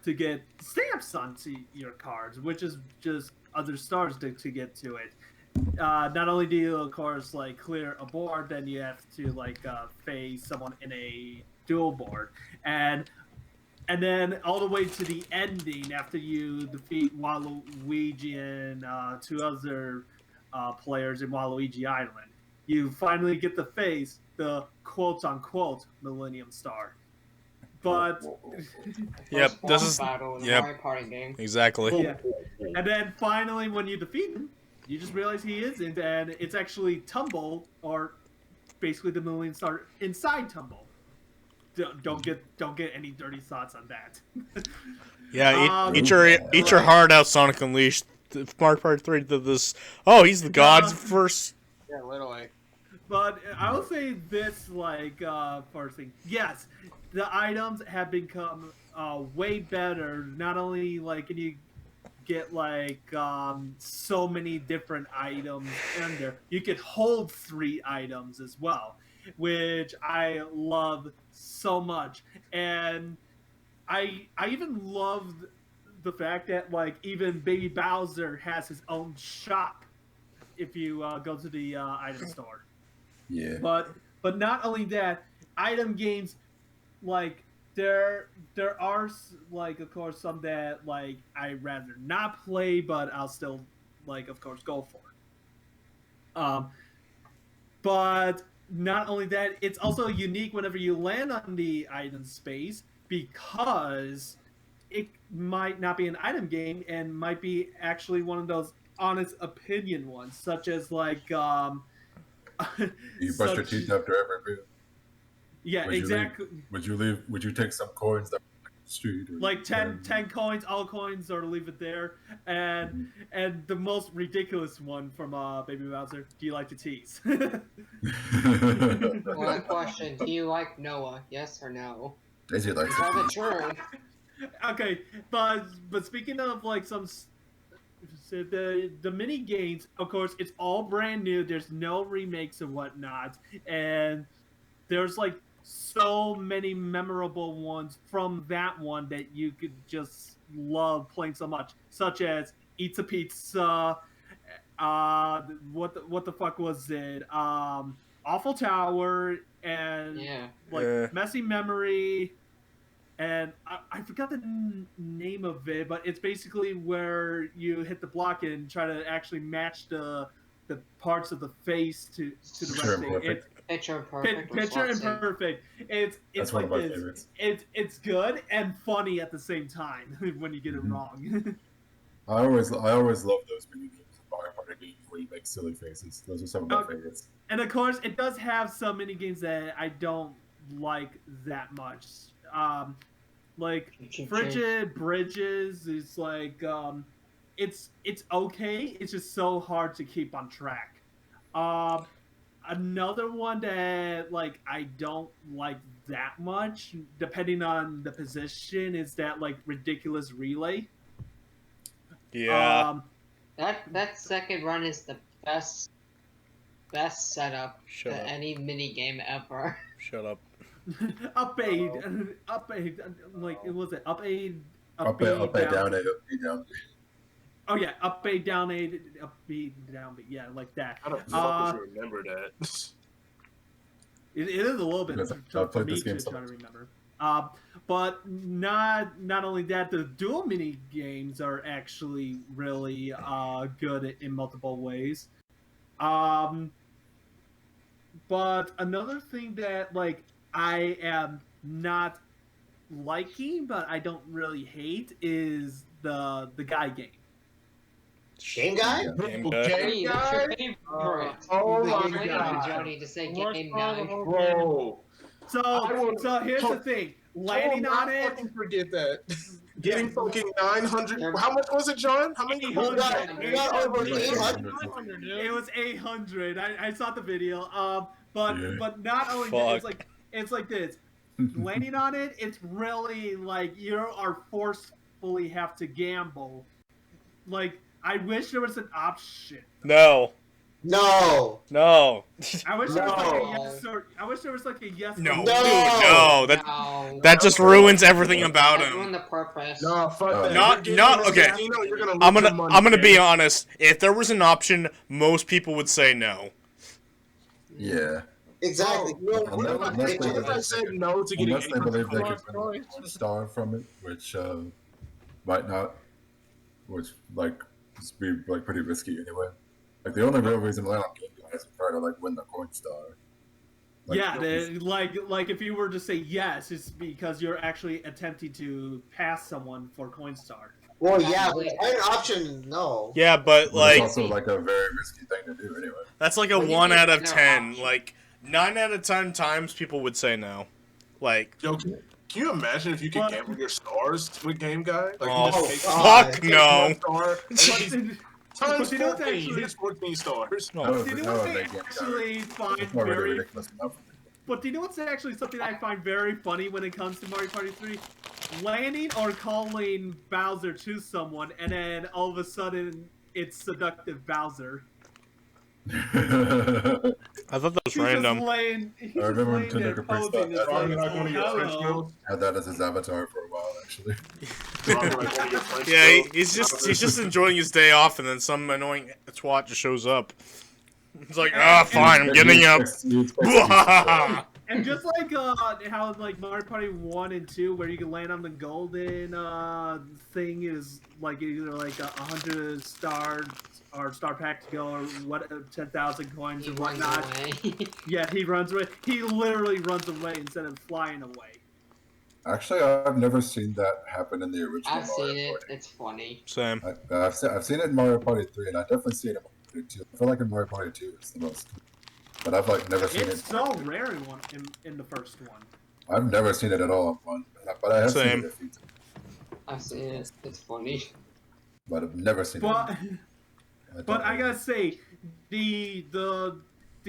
to get stamps onto your cards, which is just other stars to get to it. Not only do you, of course, like clear a board, then you have to like face someone in a dual board, and then all the way to the ending after you defeat Waluigi and two other players in Waluigi Island. You finally get to face the quote-unquote Millennium Star. But Yep, this is battle in the yep. Mario Party game. Exactly. yeah. And then finally, when you defeat him, you just realize he isn't, and it's actually Tumble, or basically the Millennium Star inside Tumble. Don't get any dirty thoughts on that. Yeah, eat your heart out, Sonic Unleashed. Mario Party 3 did this. Oh, he's the god's first. Yeah, literally. But I will say this, like, first thing. Yes, the items have become way better. Not only, like, can you get, like, so many different items in there, you could hold 3 items as well, which I love so much. And I even love the fact that like even Baby Bowser has his own shop if you go to the item store. Yeah. But not only that, item games like there are like of course some that like I rather not play, but I'll still like of course go for. But not only that, it's also unique whenever you land on the item space because it might not be an item game and might be actually one of those honest opinion ones, such as like You brush your teeth after every meal. Yeah, Would you exactly. Would you take some coins that were on the street? Like 10 coins, all coins, or leave it there. And the most ridiculous one from Baby Bowser, do you like to tease? One question: do you like Noah? Yes or no? Daisy likes Tell the it. truth. Okay, but speaking of like some so the mini games, of course, it's all brand new. There's no remakes and whatnot, and there's like so many memorable ones from that one that you could just love playing so much, such as Eats a Pizza. What the fuck was it? Awful Tower and Yeah. like Messy Memory. And I forgot the name of it, but it's basically where you hit the block and try to actually match the parts of the face to the Sure, rest of it. Picture perfect. Picture and perfect. It's That's like one of my this. favorites. It's good and funny at the same time when you get it wrong. I always love those mini games in Mario Party games where you make silly faces. Those are some of my favorites. And of course, it does have some mini games that I don't like that much. Like Frigid Bridges is like it's okay. It's just so hard to keep on track. Another one that like I don't like that much, depending on the position, is that like Ridiculous Relay. Yeah. That second run is the best setup Shut to up. any mini game ever. Shut up. Up A, like it was it up A, Up A, down A, up B, down B. Oh yeah, up A, down A, up B, down B. Yeah, like that. How the fuck would you remember that? It is a little bit Because I've tough for played me this game to so try to much. remember. But not only that, the dual mini games are actually really good in multiple ways. But another thing that like I am not liking, but I don't really hate, is the guy game. Game Guy? Game guy. Hey, what's your favorite? Oh The my game god. Johnny to say Worst game part of the guy. whole Bro. I will- So here's the thing: landing I will on not it. fucking forget that. Getting fucking 900. How much was it, John? How many? We got over 800. 900, dude. It was 800. I saw the video. But Yeah. not only that, Fuck. it's like this. Landing on it, it's really like you are forcefully have to gamble. Like I wish there was an option. No. No. No. I wish there was like a No. yes or I wish there was like a yes. No. or Dude, No. no. That No. that just ruins everything about That ruined him. the purpose. No, fuck that. Not- You're not- getting okay. casino, you're gonna lose I'm your money, gonna be man. honest. If there was an option, most people would say no. Yeah. Exactly. What if I said no to getting Unless they believe they Four could win choice. one star from it, which might not, which like just be like pretty risky anyway. Like the only real reason to land on Game Guy is to try to like win the coin star. Like, yeah, like if you were to say yes, it's because you're actually attempting to pass someone for Coinstar. Well, yeah, but an option, no. Yeah, but But like it's also like a very risky thing to do anyway. that's like a Well, you 1 can out of get no 10. option. Like 9 out of 10 times people would say no. Like Yo, can you imagine if you could But- gamble your stars with Game Guy? Like, oh you just take God. fuck one no. star, and then times But you know what's 14, actually- he's 14 stars. No. That was- Do you that know would what they make Game Guy actually find it's already very? ridiculous enough. But do you know what's actually something I find very funny when it comes to Mario Party 3? Landing or calling Bowser to someone, and then all of a sudden it's seductive Bowser. I thought that was He's random. just laying. He's I just remember laying when there Tinder Caprice posing. thought It's that like, Like one of your oh, French hello. girls. Had that as his avatar for a while actually. dropping like one of your punch Yeah, throw. he's just enjoying his day off, and then some annoying twat just shows up. It's like, fine, I'm getting up. And just like how like Mario Party 1 and 2, where you can land on the golden thing is like either like 100 stars or star pack to go or what 10,000 coins He and runs whatnot. away. Yeah, he runs away. He literally runs away instead of flying away. Actually, I've never seen that happen in the original I've Mario seen it. Party. It's funny. Same. I've seen it in Mario Party 3, and I've definitely seen it in Mario Party 2. I feel like in Mario Party 2 it's the most. But I've like never seen it. It's so rare in the first one. I've never seen it at all in one, but I have Same. seen it a few times. I've seen it. It's funny. But I've never seen But it. but I gotta say, the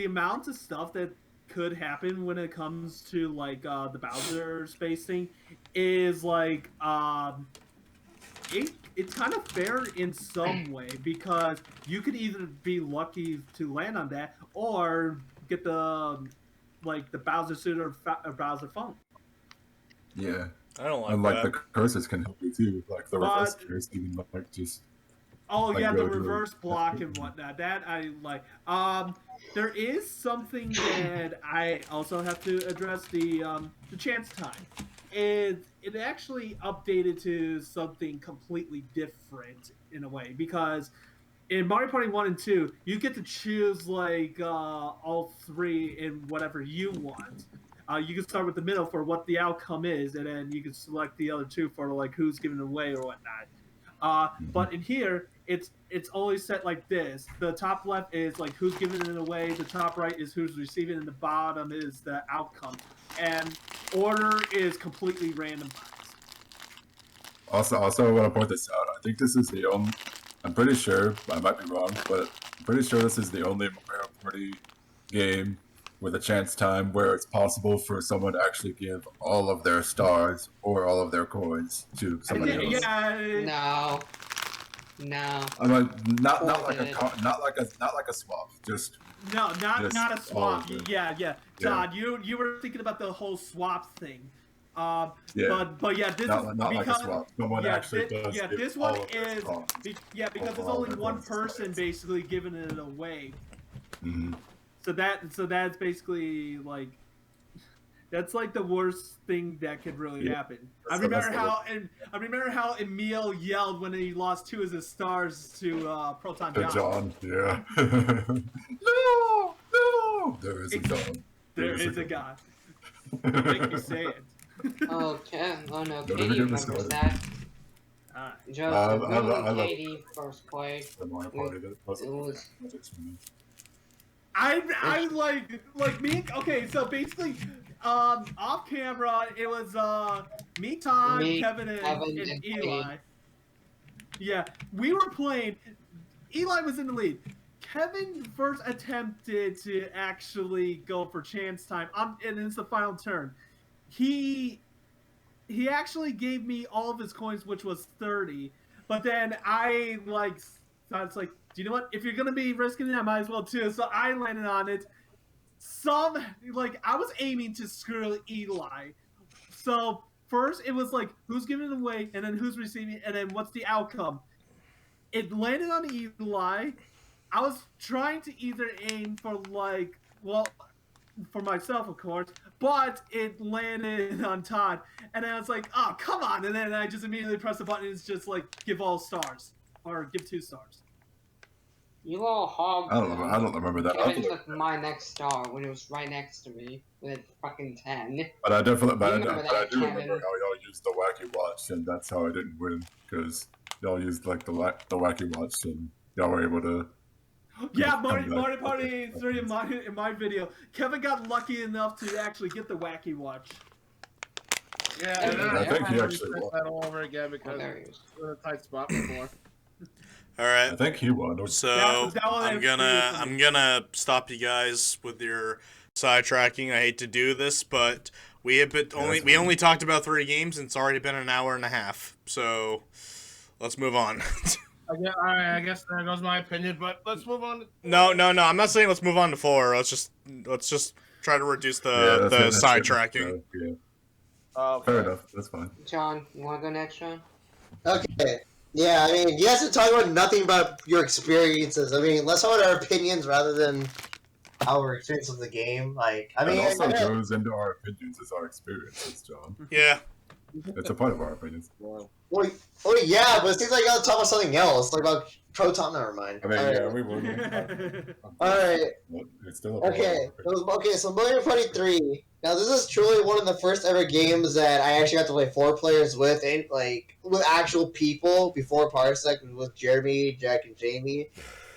amount of stuff that could happen when it comes to like the Bowser space thing is like it's kind of fair in some way because you could either be lucky to land on that or get the like the Bowser suit or Bowser phone. Yeah. I don't like And like that. the curses can help you too, like the reverse curse, even like just. Oh Like yeah, the go to reverse it. block and whatnot. That I like. There is something that I also have to address the chance time. It actually updated to something completely different in a way because in Mario Party 1 and 2, you get to choose like all three in whatever you want. You can start with the middle for what the outcome is, and then you can select the other two for like who's giving it away or whatnot. But in here, it's always set like this. The top left is like who's giving it away. The top right is who's receiving, and the bottom is the outcome. And order is completely randomized. Also, I want to point this out. I think this is the only. I'm pretty sure I might be wrong, but I'm pretty sure this is the only Mario Party game with a chance time where it's possible for someone to actually give all of their stars or all of their coins to somebody else. Yeah. No. I'm like not like a swap. Just No, not a swap. of it. Yeah. Todd, you were thinking about the whole swap thing. Yeah. But yeah, this not is like because a swap. Someone actually does. yeah, give this all one of their is stars. because there's all only their one coins and person stars. basically giving it away. Mhm. So that's basically like that's like the worst thing that could really happen. I remember how Emil yelled when he lost 2 of his stars to Proton To John. John, yeah. No, there is a John. There is a God. Don't make me say it. Okay. Oh no, Don't Katie even get me remembers started. that. Alright. Joseph, I you and love Katie first played. The Mario Party that wasn't It was- for me. I like me. Okay, so basically, off camera, it was me, Todd, Me, Kevin, and and Eli. Yeah, we were playing. Eli was in the lead. Kevin first attempted to actually go for chance time, and it's the final turn. He actually gave me all of his coins, which was 30. But then I was like, do you know what? If you're gonna be risking it, I might as well too. So I landed on it. I was aiming to screw Eli. So first it was like who's giving it away, and then who's receiving it, and then what's the outcome. It landed on Eli. I was trying to either aim for for myself, of course, but it landed on Todd, and I was like, "Oh, come on!" And then I just immediately pressed the button, and it's just like, "Give all stars," or "Give 2 stars." You little hog. I don't remember that. Kevin took my next star when it was right next to me with fucking 10. But I definitely, You remember but I that, do Kevin? remember how y'all used the wacky watch, and that's how I didn't win because y'all used like the wacky watch, and y'all were able to. Yeah, Mario Party 3 in my video, Kevin got lucky enough to actually get the wacky watch. Yeah, I think he actually said won. that all over again Oh, because there he is. we were in a tight spot before. All right. I think he won. So That one I'm gonna stop you guys with your sidetracking. I hate to do this, but we only talked about 3 games, and it's already been an hour and a half. So let's move on. I guess there goes my opinion, but let's move on. No. I'm not saying let's move on to 4. Let's just try to reduce the sidetracking. Yeah. Okay. Fair enough. That's fine. John, you want to go next, John? Okay. Yeah, I mean, you guys are talking about nothing about your experiences. I mean, let's talk about our opinions rather than our experience of the game. Like, I That mean, also goes into our opinions as our experiences, John. Yeah. It's a part of our opinions. well, yeah, but it seems like you gotta talk about something else, like about Proton. Never mind. I mean, All yeah, right. we would. All right. It's still a part Okay. of our opinions. Okay. So Mario Party 3. Now, this is truly one of the first ever games that I actually got to play 4 players with, and like with actual people before Parsec with Jeremy, Jack, and Jamie.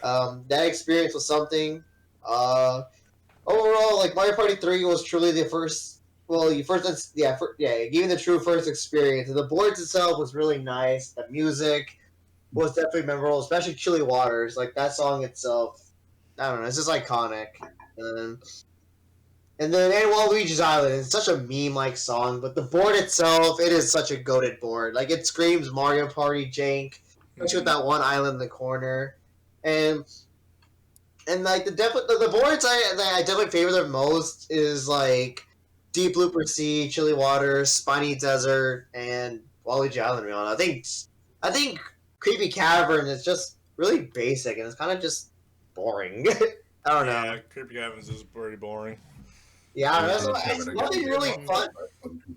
That experience was something. Overall, like Mario Party 3 was truly the first. Well, it gave me the true first experience. The boards itself was really nice. The music was definitely memorable, especially Chilly Waters. Like that song itself, I don't know, it's just iconic. And and Waluigi's Island is such a meme-like song, but the board itself, it is such a goated board. Like it screams Mario Party jank, especially with that one island in the corner. And like the boards I definitely favor the most is like Deep Looper Sea, Chilly Waters, Spiny Desert, and Waluigi Island. To be honest, I think Creepy Cavern is just really basic and it's kind of just boring. I don't know. Yeah, Creepy Cabins is pretty boring. Yeah, Yeah, that's yeah, it's but nothing again, really yeah, fun.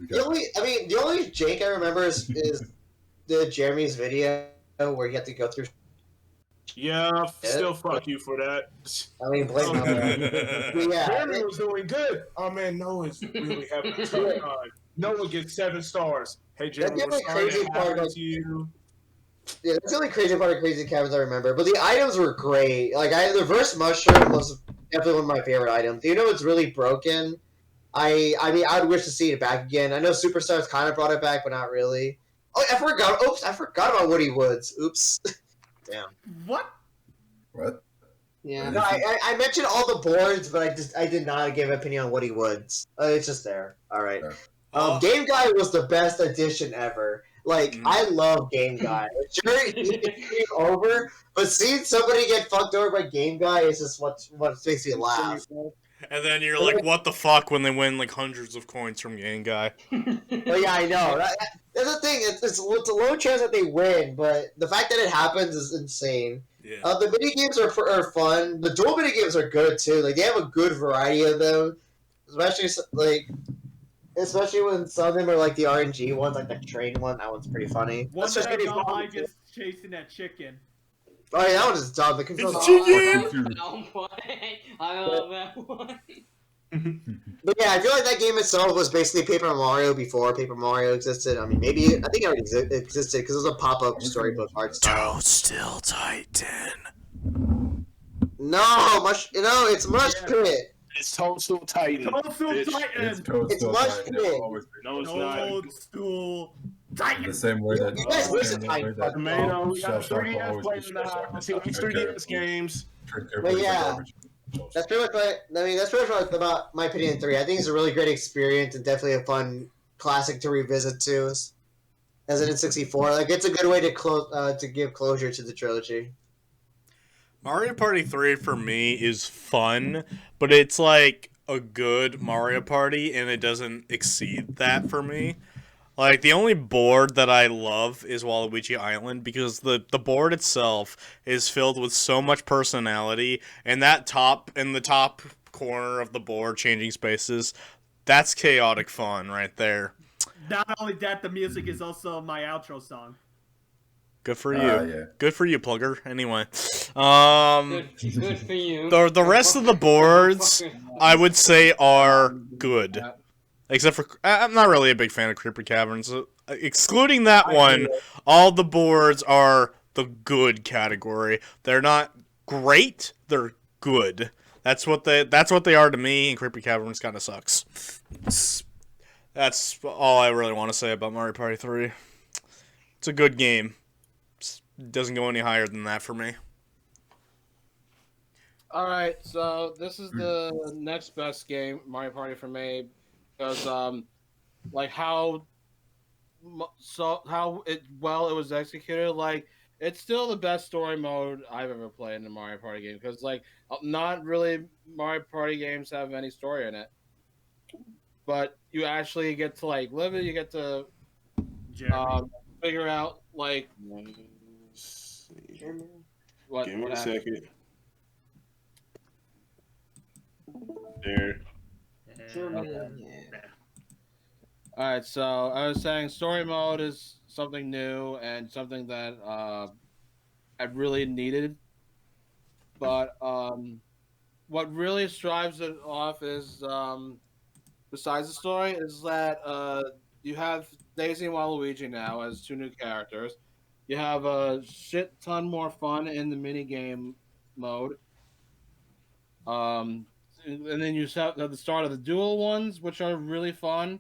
The only Jake I remember is the Jeremy's video where you have to go through. Yeah, still fuck you for that. I mean, blame him. But yeah, Jeremy was doing good. Oh man, Noah's really having a tough time. Noah gets 7 stars. Hey Jeremy, That's we're the sorry crazy it part, happened like- to you. yeah, that's the only crazy part of Crazy Cabins I remember. But the items were great. Like the reverse mushroom was definitely one of my favorite items. You know, it's really broken. I mean, I would wish to see it back again. I know Superstars kind of brought it back, but not really. Oh, I forgot. Oops, I forgot about Woody Woods. Oops. Damn. What? What? Yeah. No, I mentioned all the boards, but I did not give an opinion on Woody Woods. It's just there. All right. Oh. Game Guy was the best addition ever. Like I love Game Guy. Sure, he came over, but seeing somebody get fucked over by Game Guy is just what makes me laugh. And then you're like, what the fuck when they win like hundreds of coins from Game Guy? Well, yeah, I know. That's the thing. It's a low chance that they win, but the fact that it happens is insane. Yeah. The mini games are fun. The dual mini games are good too. Like they have a good variety of them, especially when some of them are like the RNG ones, like the train one. That one's pretty funny. One That's just that I really don't fun. like is chasing that chicken. Oh yeah, that one is dumb. The controls. It's are chicken! Oh boy, I love that one. But yeah, I feel like that game itself was basically Paper Mario before Paper Mario existed. I mean, I think it already existed because it was a pop-up storybook art style. Still Titan. No, it's Mush Yeah. Pit. It's Toadstool Titan. Toadstool Bitch. Titan! It's Toadstool It's much Titan. big. It'll always be No, it's not. Toadstool the Titan! same way that You guys wish same it way Titan that Tomato, we got a Shell Shock will 3DS always player be in the Shell Shock house. He and likes Trick 3DS Terror. games. Trick Terror But is yeah. garbage. That's pretty much about my opinion on 3. I think it's a really great experience and definitely a fun classic to revisit too. As it in 64, like it's a good way to give closure to the trilogy. Mario Party 3 for me is fun, but it's like a good Mario Party and it doesn't exceed that for me. Like the only board that I love is Waluigi Island because the board itself is filled with so much personality and the top corner of the board changing spaces, that's chaotic fun right there. Not only that, the music is also my outro song. Good for you. Yeah. Good for you, plugger. Anyway. Good for you. The rest of the boards I would say are good. Except for, I'm not really a big fan of Creeper Caverns. Excluding that one, all the boards are the good category. They're not great, they're good. That's what they are to me, and Creeper Caverns kind of sucks. That's all I really want to say about Mario Party 3. It's a good game. It doesn't go any higher than that for me. All right, so this is the next best game, Mario Party for me, because like how it was executed. Like it's still the best story mode I've ever played in a Mario Party game. Because like not really Mario Party games have any story in it, but you actually get to like live it. You get to Jeremy. figure out like Let's see. what. Give me what a happened. second. There. Yeah. All right, so I was saying story mode is something new and something that I really needed. But what really strives it off is besides the story is that you have Daisy and Waluigi now as two new characters. You have a shit ton more fun in the mini game mode. Um, and then you have at the start of the dual ones, which are really fun.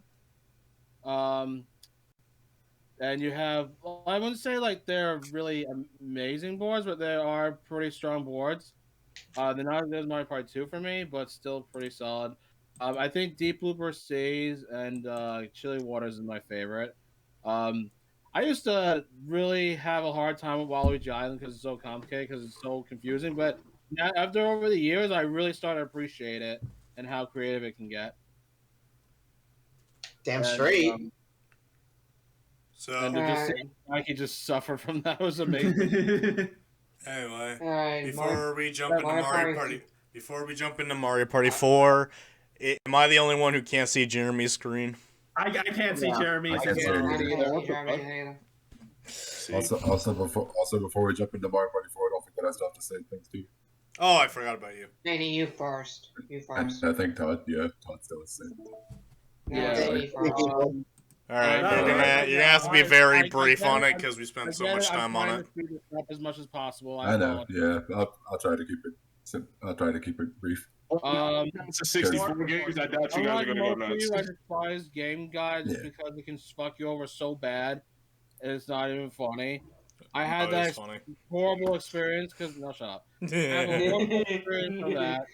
Um, and you have I wouldn't say like they're really amazing boards, but they are pretty strong boards. They're not as good as Mario Party 2 for me, but still pretty solid. I think Deep Blooper Seas and Chili Waters is my favorite. Um, I used to really have a hard time with Waluigi Island because it's so complicated, because it's so confusing. But now, after over the years, I really started to appreciate it and how creative it can get. Damn And, straight. So and to just see Alright. Mikey just suffer from that was amazing. anyway, Alright, before we jump into Mario Mario Party- Party, before we jump into Mario Party 4, am I the only one who can't see Jeremy's screen? I can't see Yeah. Jeremy. I can't see I it can't either. see What the Jeremy fuck? either. See. Also before we jump into Mario Party 4, don't forget I still have to say things to you. Oh, I forgot about you. Danny, you first. You And first. I think Todd still has to say. No, Yeah. Danny first. All right, No, you're no, gonna have to be I- very I brief get on it. it because we spent so I get much it. time I'm on trying it. to speed this up as much as possible. I know. Yeah, I'll try to keep it. I'll try to keep it brief. It's a 64 games. I doubt you guys are Unlike gonna go most of nuts. you, I despise game guides Yeah. because it can fuck you over so bad, and it's not even funny. I had Oh, that it's funny. horrible experience because no, shut up. I have a horrible experience for that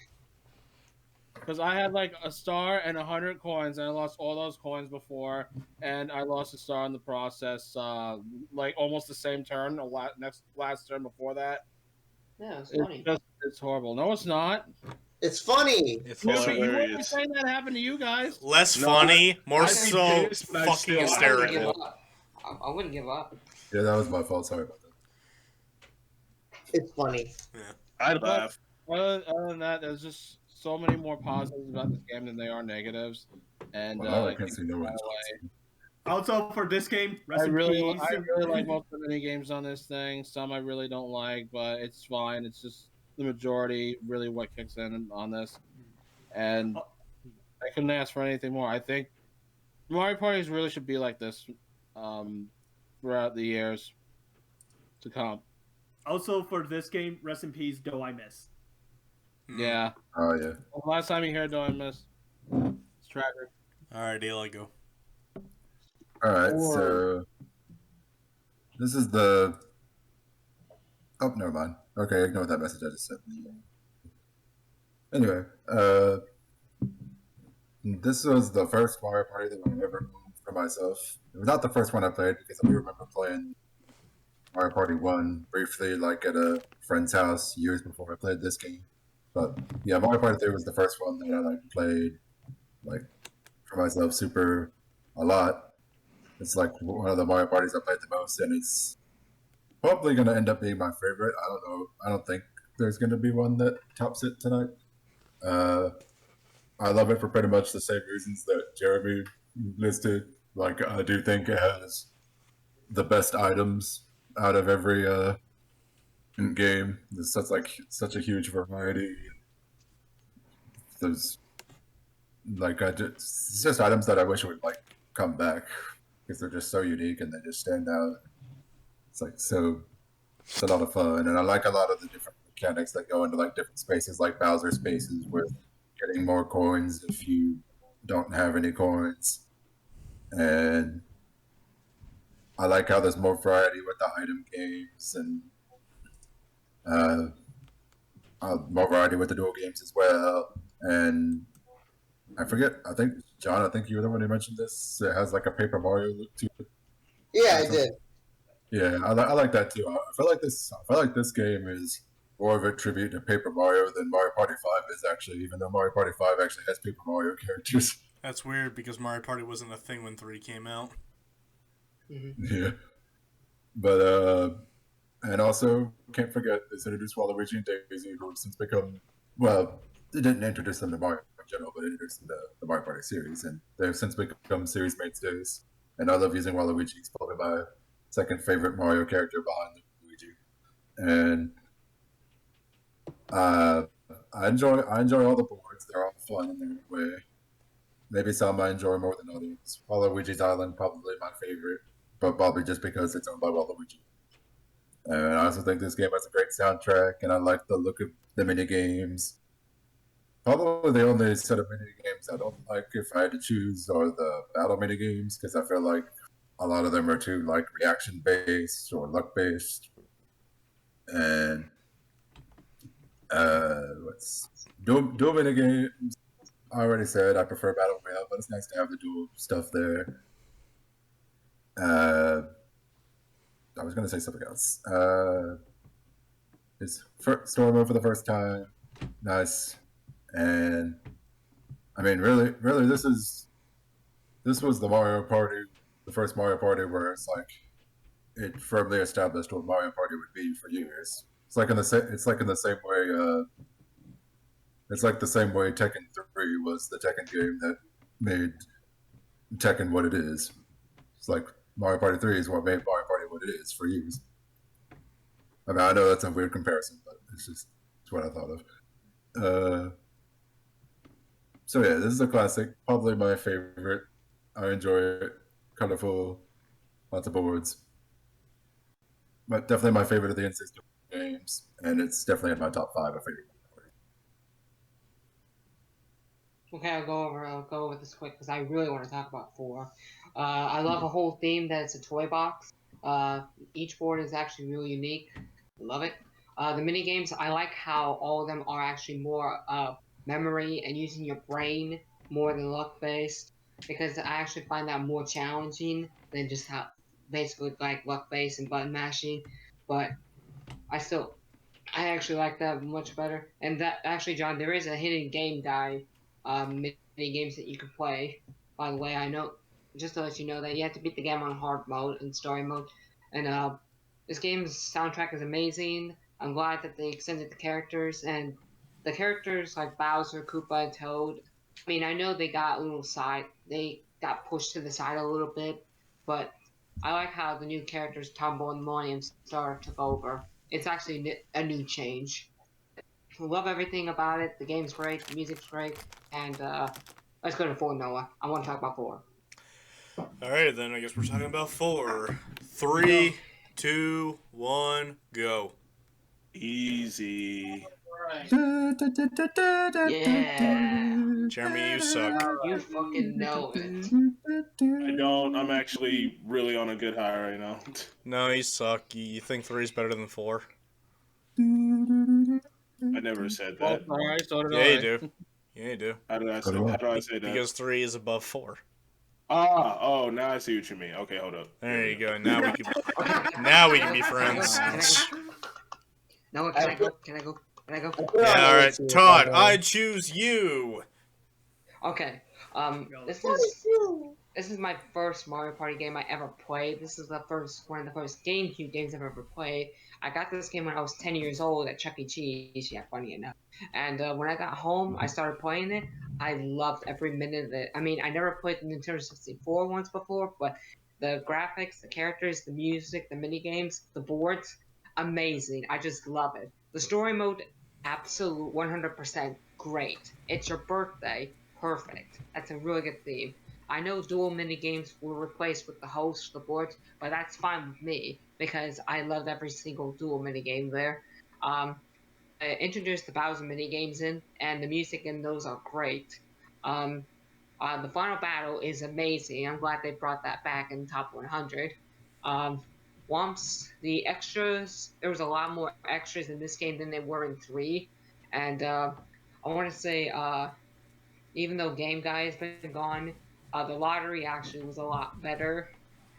because I had like a star and 100 coins, and I lost all those coins before, and I lost a star in the process. Like almost the same turn, last turn before that. Yeah, it's It's funny. just it's horrible. No, it's not. It's funny. It's You funny. wouldn't be hilarious. saying that happened to you guys. Less No, funny, more I'd be so pissed, but I'd fucking still- I wouldn't give hysterical. up. I wouldn't give up. Yeah, that was my fault. Sorry about that. It's funny. I'd laugh. Other than that, there's just so many more positives about this game than they are negatives. And Well, I can't see no one's Also for this game, I rest in really peace. like most of the mini games on this thing. Some I really don't like, but it's fine. It's just the majority really what kicks in on this. And I couldn't ask for anything more. I think Mario Parties really should be like this throughout the years to come. Also for this game, rest in peace, Do I Miss. Yeah. Oh yeah. The last time you heard Do I Miss? It's tragic. All right, Eli, go. All right. So this is the. Oh, never mind. Okay, ignore that message I just sent. Anyway, this was the first Mario Party that I ever owned for myself. It was not the first one I played because I do remember playing Mario Party 1 briefly, like at a friend's house years before I played this game. But yeah, Mario Party 3 was the first one that I played for myself super a lot. It's like one of the Mario Parties I played the most, and it's probably going to end up being my favorite. I don't know. I don't think there's going to be one that tops it tonight. I love it for pretty much the same reasons that Jeremy listed. Like, I do think it has the best items out of every game. There's such a huge variety. There's it's just items that I wish would come back because they're just so unique and they just stand out. It's it's a lot of fun, and I like a lot of the different mechanics that go into different spaces, like Bowser spaces, with getting more coins if you don't have any coins, and I like how there's more variety with the item games and more variety with the dual games as well. And I forget. I think John. I think you were the one who mentioned this. It has a Paper Mario look to it. Yeah, I did. Yeah, I like that too. I feel like this game is more of a tribute to Paper Mario than Mario Party 5 is actually. Even though Mario Party 5 actually has Paper Mario characters. That's weird because Mario Party wasn't a thing when 3 came out. Yeah. But and also can't forget this introduced Waluigi and Daisy, who have since become well, they didn't introduce them to Mario in general, but introduced them to the Mario Party series, and they've since become series mainstays. And I love using Waluigi. He's probably my second favorite Mario character behind Luigi. And uh, I enjoy all the boards. They're all fun in their way. Maybe some I enjoy more than others. Waluigi's Island probably my favorite, but probably just because it's owned by Waluigi. And I also think this game has a great soundtrack, and I like the look of the mini games. Probably the only set of mini games I don't like, if I had to choose, are the battle mini games, because I feel like a lot of them are too like reaction based or luck based. And what's dual mini games? I already said I prefer battle royale, but it's nice to have the dual stuff there. I was gonna say something else. It's story mode for the first time. Nice. And I mean, really, this was the Mario Party, the first Mario Party where it's like it firmly established what Mario Party would be for years. It's like in the same way. It's like the same way Tekken 3 was the Tekken game that made Tekken what it is. It's like Mario Party 3 is what made Mario Party what it is for years. I mean, I know that's a weird comparison, but it's what I thought of. So yeah, this is a classic. Probably my favorite. I enjoy it. Colorful, lots of boards. But definitely my favorite of the N64 games, and it's definitely in my top 5 of favorite. Okay, I'll go over this quick because I really want to talk about 4. I love a whole theme that it's a toy box. Each board is actually really unique. Love it. The mini games, I like how all of them are actually more memory and using your brain more than luck based, because I actually find that more challenging than just how basically like luck based and button mashing. But I actually like that much better. And that actually, John, there is a hidden game guide, mini games that you can play. By the way, I know just to let you know that you have to beat the game on hard mode and story mode. And this game's soundtrack is amazing. I'm glad that they extended the characters, and the characters like Bowser, Koopa, and Toad. I mean, I know they got pushed to the side a little bit, but I like how the new characters Tumble and Money and Star took over. It's actually a new change. I love everything about it. The game's great, the music's great, and let's go to 4, Noah. I want to talk about 4. All right, then I guess we're talking about 4. 3, 2, 1, go. Easy. Yeah. Jeremy, you suck. You fucking know it. I don't. I'm actually really on a good high right now. No, you suck. You think 3 is better than 4? I never said Well, that. all right, so did Yeah, I. you do. Yeah, you do. How do I say that? Because 3 is above 4. Oh, now I see what you mean. Okay, hold up. There you go. Now we can be friends. Noah, can I go? Can I go? Can I go? Yeah, all right, Todd. I choose you. Okay. This is my first Mario Party game I ever played. This is one of the first GameCube games I've ever played. I got this game when I was 10 years old at Chuck E. Cheese. Yeah, funny enough. And when I got home, I started playing it. I loved every minute of it. I mean, I never played the Nintendo 64 once before, but the graphics, the characters, the music, the mini games, the boards, amazing. I just love it. The story mode, absolute 100% great. It's your birthday, perfect. That's a really good theme. I know dual mini games were replaced with the host, the boards, but that's fine with me because I loved every single dual mini game there. I introduced the Bowser mini games in, and the music in those are great. The final battle is amazing. I'm glad they brought that back in top 100. The extras, there was a lot more extras in this game than there were in 3. And I want to say, even though Game Guy has been gone, the lottery actually was a lot better.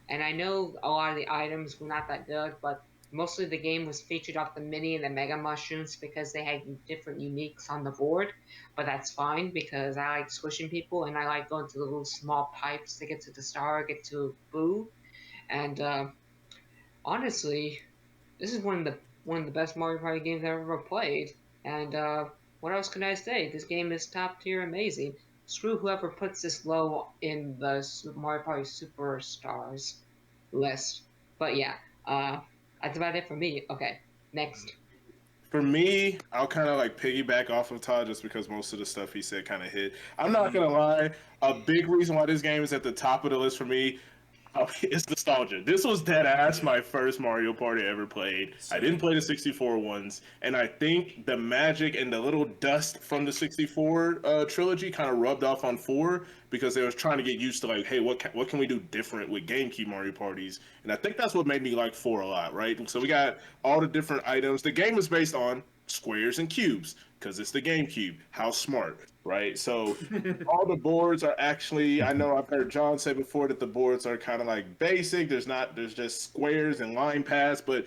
And I know a lot of the items were not that good, but mostly the game was featured off the mini and the mega mushrooms because they had different uniques on the board. But that's fine because I like squishing people and I like going to the little small pipes to get to the star, get to Boo. And honestly, this is one of the best Mario Party games I've ever played. And what else can I say? This game is top tier, amazing. Screw whoever puts this low in the Super Mario Party Superstars list. But yeah, that's about it for me. Okay, next. For me, I'll kind of like piggyback off of Todd just because most of the stuff he said kind of hit. I'm not gonna lie, a big reason why this game is at the top of the list for me it's nostalgia. This was dead ass my first Mario Party I ever played. I didn't play the 64 ones, and I think the magic and the little dust from the 64 trilogy kind of rubbed off on 4 because they was trying to get used to like, hey, what can we do different with GameCube Mario parties? And I think that's what made me like 4 a lot, right? So we got all the different items. The game is based on squares and cubes because it's the GameCube. How smart, right? So all the boards are actually, I know I've heard John say before that the boards are kind of like basic. There's just squares and line paths, but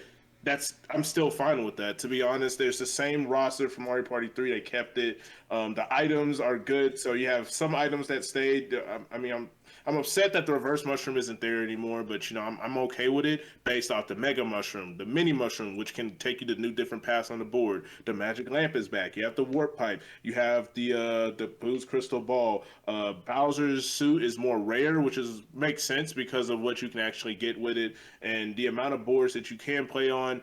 I'm still fine with that. To be honest, there's the same roster from Mario Party 3. They kept it. The items are good. So you have some items that stayed. I'm upset that the reverse mushroom isn't there anymore, but I'm okay with it based off the mega mushroom, the mini mushroom, which can take you to new different paths on the board. The magic lamp is back. You have the warp pipe. You have the Boo's crystal ball. Bowser's suit is more rare, which makes sense because of what you can actually get with it and the amount of boards that you can play on.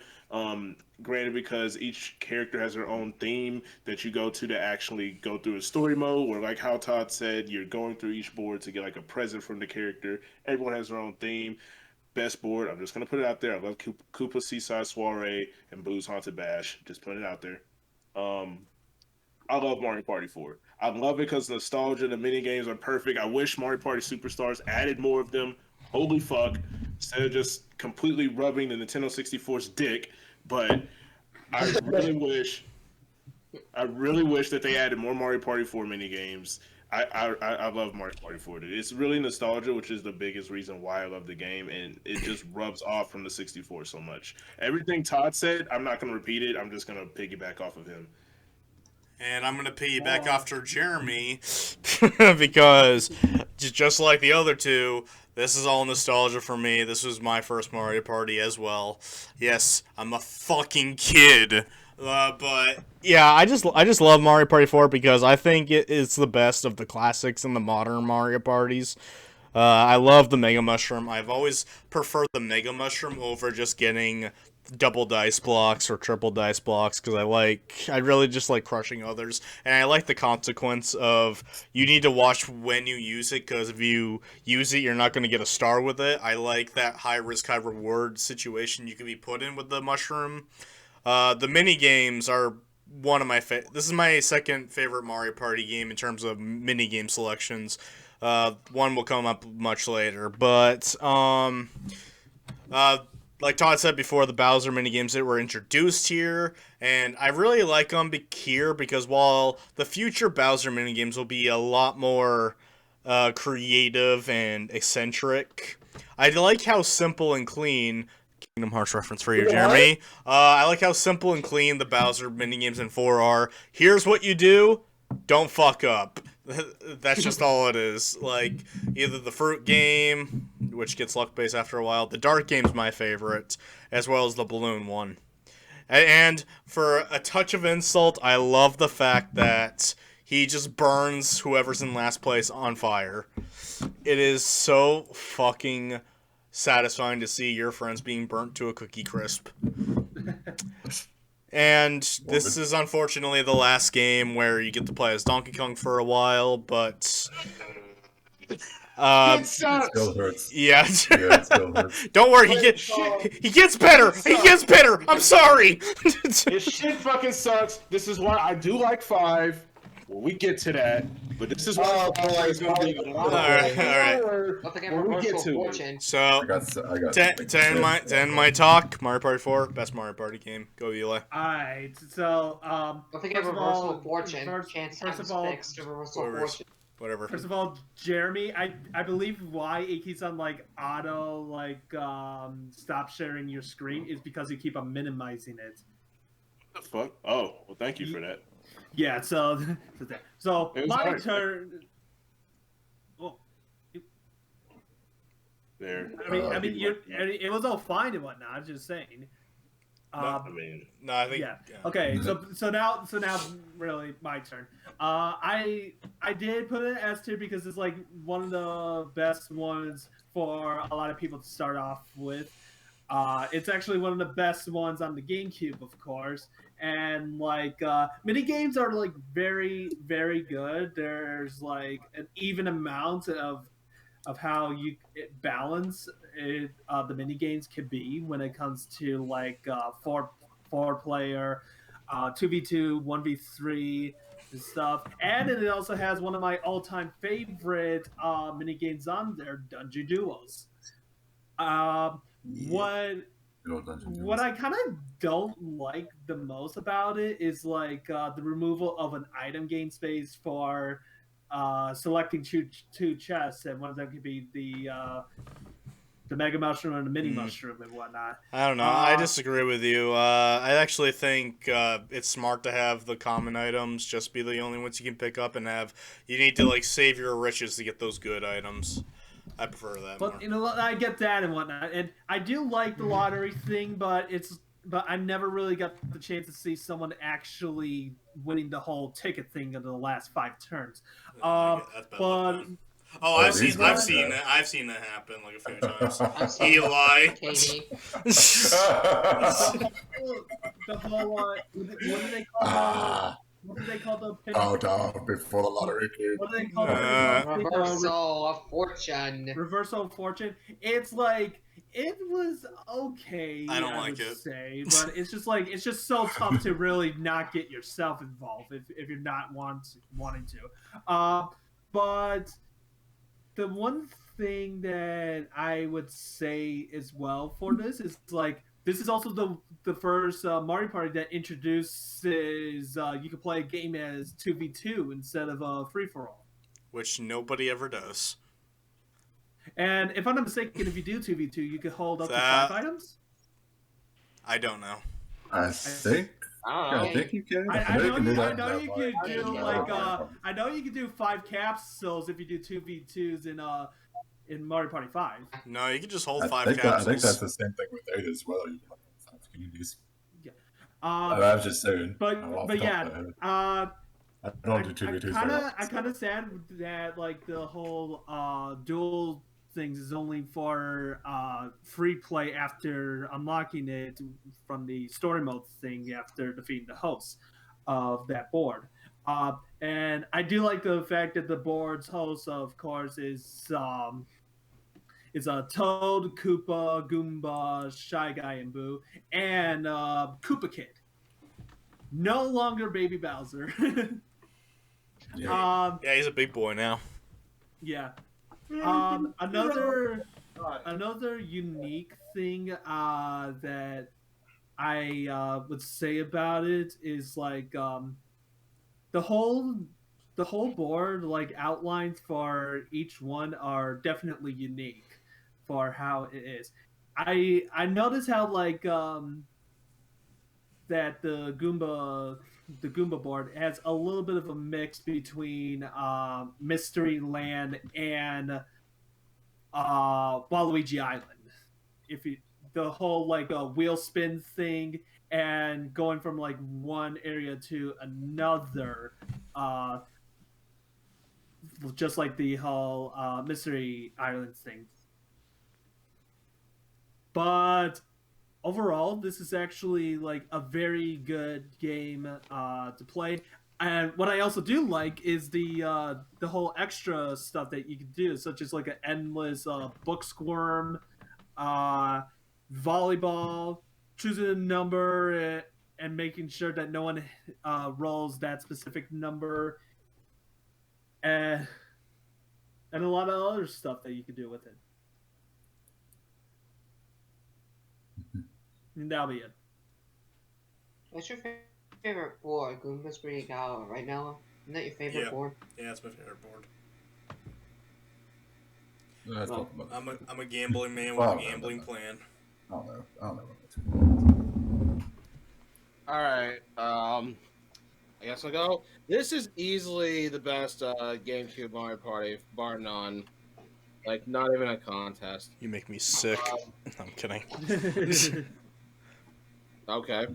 Granted, because each character has their own theme that you go to actually go through a story mode, or like how Todd said, you're going through each board to get like a present from the character. Everyone has their own theme. Best board, I'm just gonna put it out there. I love Koopa Seaside Soiree and Boo's Haunted Bash. Just putting it out there. I love Mario Party 4. I love it because nostalgia. The mini games are perfect. I wish Mario Party Superstars added more of them. Holy fuck! Instead of just completely rubbing the Nintendo 64's dick. But I really wish that they added more Mario Party 4 mini games. I love Mario Party 4. It's really nostalgia, which is the biggest reason why I love the game, and it just rubs off from the 64 so much. Everything Todd said, I'm not going to repeat it. I'm just going to piggyback off of him. And I'm going to piggyback after Jeremy because just like the other two, this is all nostalgia for me. This was my first Mario Party as well. Yes, I'm a fucking kid. But yeah, I just love Mario Party 4 because I think it's the best of the classics and the modern Mario parties. I love the Mega Mushroom. I've always preferred the Mega Mushroom over just getting double dice blocks or triple dice blocks because I really just like crushing others, and I like the consequence of you need to watch when you use it because if you use it you're not going to get a star with it. I like that high risk high reward situation you can be put in with the mushroom. The mini games are one of my this is my second favorite Mario Party game in terms of mini game selections. One will come up much later, but like Todd said before, the Bowser minigames that were introduced here, and I really like them here because while the future Bowser minigames will be a lot more creative and eccentric, I like how simple and clean. Kingdom Hearts reference for you, Jeremy. I like how simple and clean the Bowser minigames in 4 are. Here's what you do. Don't fuck up. That's just all it is. Like, either the fruit game, which gets luck-based after a while. The dark game's my favorite, as well as the balloon one. And for a touch of insult, I love the fact that he just burns whoever's in last place on fire. It is so fucking satisfying to see your friends being burnt to a cookie crisp. And this is unfortunately the last game where you get to play as Donkey Kong for a while, but It sucks. Still hurts. Yeah. Yeah, it still hurts. Don't worry, he gets better. He gets better. I'm sorry. This shit fucking sucks. This is why I do like 5. When we get to that, but this is why it's going to be a lot. All right. Don't think When we get to it. fortune. So I got to end my talk, Mario Party 4, best Mario Party game. Go Eli. Alright, so Don't think first of all- reversal fortune. Chance first times of all- fixed to reversal Whatever. fortune. Whatever. First of all, Jeremy, I believe why it keeps on auto stop sharing your screen is because you keep on minimizing it. What the fuck? Oh, well, thank you for that. Yeah, so It was my hard. turn. Oh, there. It was all fine and whatnot. I'm just saying. I mean, No, I think. Yeah. Okay. So now, really, my turn. I did put it in S tier because it's like one of the best ones for a lot of people to start off with. It's actually one of the best ones on the GameCube, of course. And like mini games are like very, very good. There's like an even amount of how you balance it, the mini games can be when it comes to like four player, 2v2, 1v3 and stuff. And it also has one of my all time favorite mini games on there, Dungeon Duos. What what I kind of don't like the most about it is like the removal of an item gain space for selecting two chests, and one of them could be the mega mushroom and the mini mushroom and whatnot. I don't know. I disagree with you. I actually think it's smart to have the common items just be the only ones you can pick up, and have you need to like save your riches to get those good items. I prefer that more. But you know, I get that and whatnot, and I do like the lottery thing, but I never really got the chance to see someone actually winning the whole ticket thing in the last 5 turns. That's bad luck, But man. Oh, I've seen that. I've seen that happen like a few times. I've seen Eli. Katie. the whole what do they call what do they call the pin? Oh, down before the lottery came. What do they call Reversal of fortune. Reversal of fortune. It's like it was okay. I don't like it. Say, but it's just so tough to really not get yourself involved if you're not wanting to. But the one thing that I would say as well for this is like this is also the first Mario Party that introduces you can play a game as 2v2 instead of a free for all, which nobody ever does. And if I'm not mistaken, if you do 2v2, you can hold up to 5 items. I don't know. I think. I think you can. I know you can do like I know you can do 5 capsules if you do 2v2s in Mario Party 5. No, you can just hold 5 capsules. I think that's the same thing with 8 as well. You can have 5 communities. Yeah. I was just saying. But yeah. I don't do 2v2s. I kind of sad that like the whole dual things is only for free play after unlocking it from the story mode thing after defeating the host of that board. And I do like the fact that the board's host, of course, is a Toad, Koopa, Goomba, Shy Guy, and Boo, and Koopa Kid. No longer Baby Bowser. Yeah, he's a big boy now. Yeah. Another unique thing that I would say about it is like the whole board, like outlines for each one are definitely unique for how it is. I noticed how like that the Goomba board has a little bit of a mix between Mystery Land and Waluigi Island. The whole like wheel spin thing and going from like one area to another, just like the whole Mystery Island thing. But overall, this is actually like a very good game to play. And what I also do like is the whole extra stuff that you can do, such as like an endless book squirm, volleyball, choosing a number and making sure that no one rolls that specific number, and a lot of other stuff that you can do with it. And that'll be it. What's your favorite board? Goomba's pretty good right now. Isn't that your favorite board? Yeah, it's my favorite board. Well, I'm a gambling man with a gambling plan. I don't know. All right. I guess I'll go. This is easily the best GameCube Mario Party, bar none. Like, not even a contest. You make me sick. I'm kidding. Okay.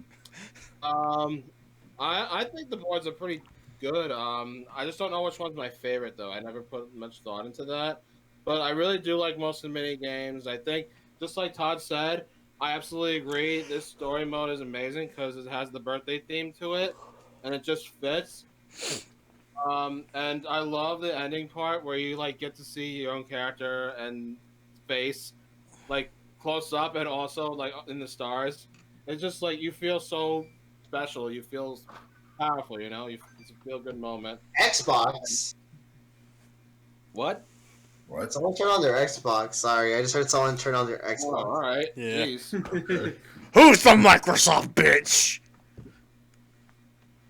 I think the boards are pretty good. I just don't know which one's my favorite though. I never put much thought into that, but I really do like most of the mini games. I think, just like Todd said, I absolutely agree. This story mode is amazing because it has the birthday theme to it, and it just fits. And I love the ending part where you like get to see your own character and face, like close up, and also like in the stars. It's just like you feel so special. You feel powerful. You know, it's a feel good moment. Xbox. What? What? Someone turn on their Xbox. Sorry, I just heard someone turn on their Oh, Xbox. all right. Yeah. Jeez. Okay. Who's the Microsoft bitch?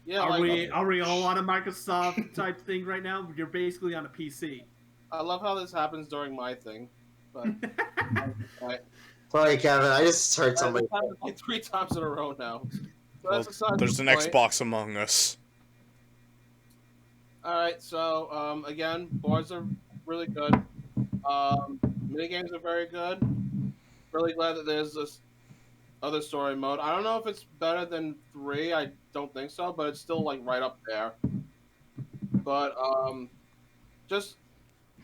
Yeah. Are we all on a Microsoft type thing right now? You're basically on a PC. I love how this happens during my thing, but right. Sorry, Kevin. I just heard This somebody. happened like 3 times in a row now. So Well, that's aside there's from an the point. Xbox Among Us. All right, so again, boards are really good. Mini games are very good. Really glad that there's this other story mode. I don't know if it's better than 3. I don't think so, but it's still like right up there. But just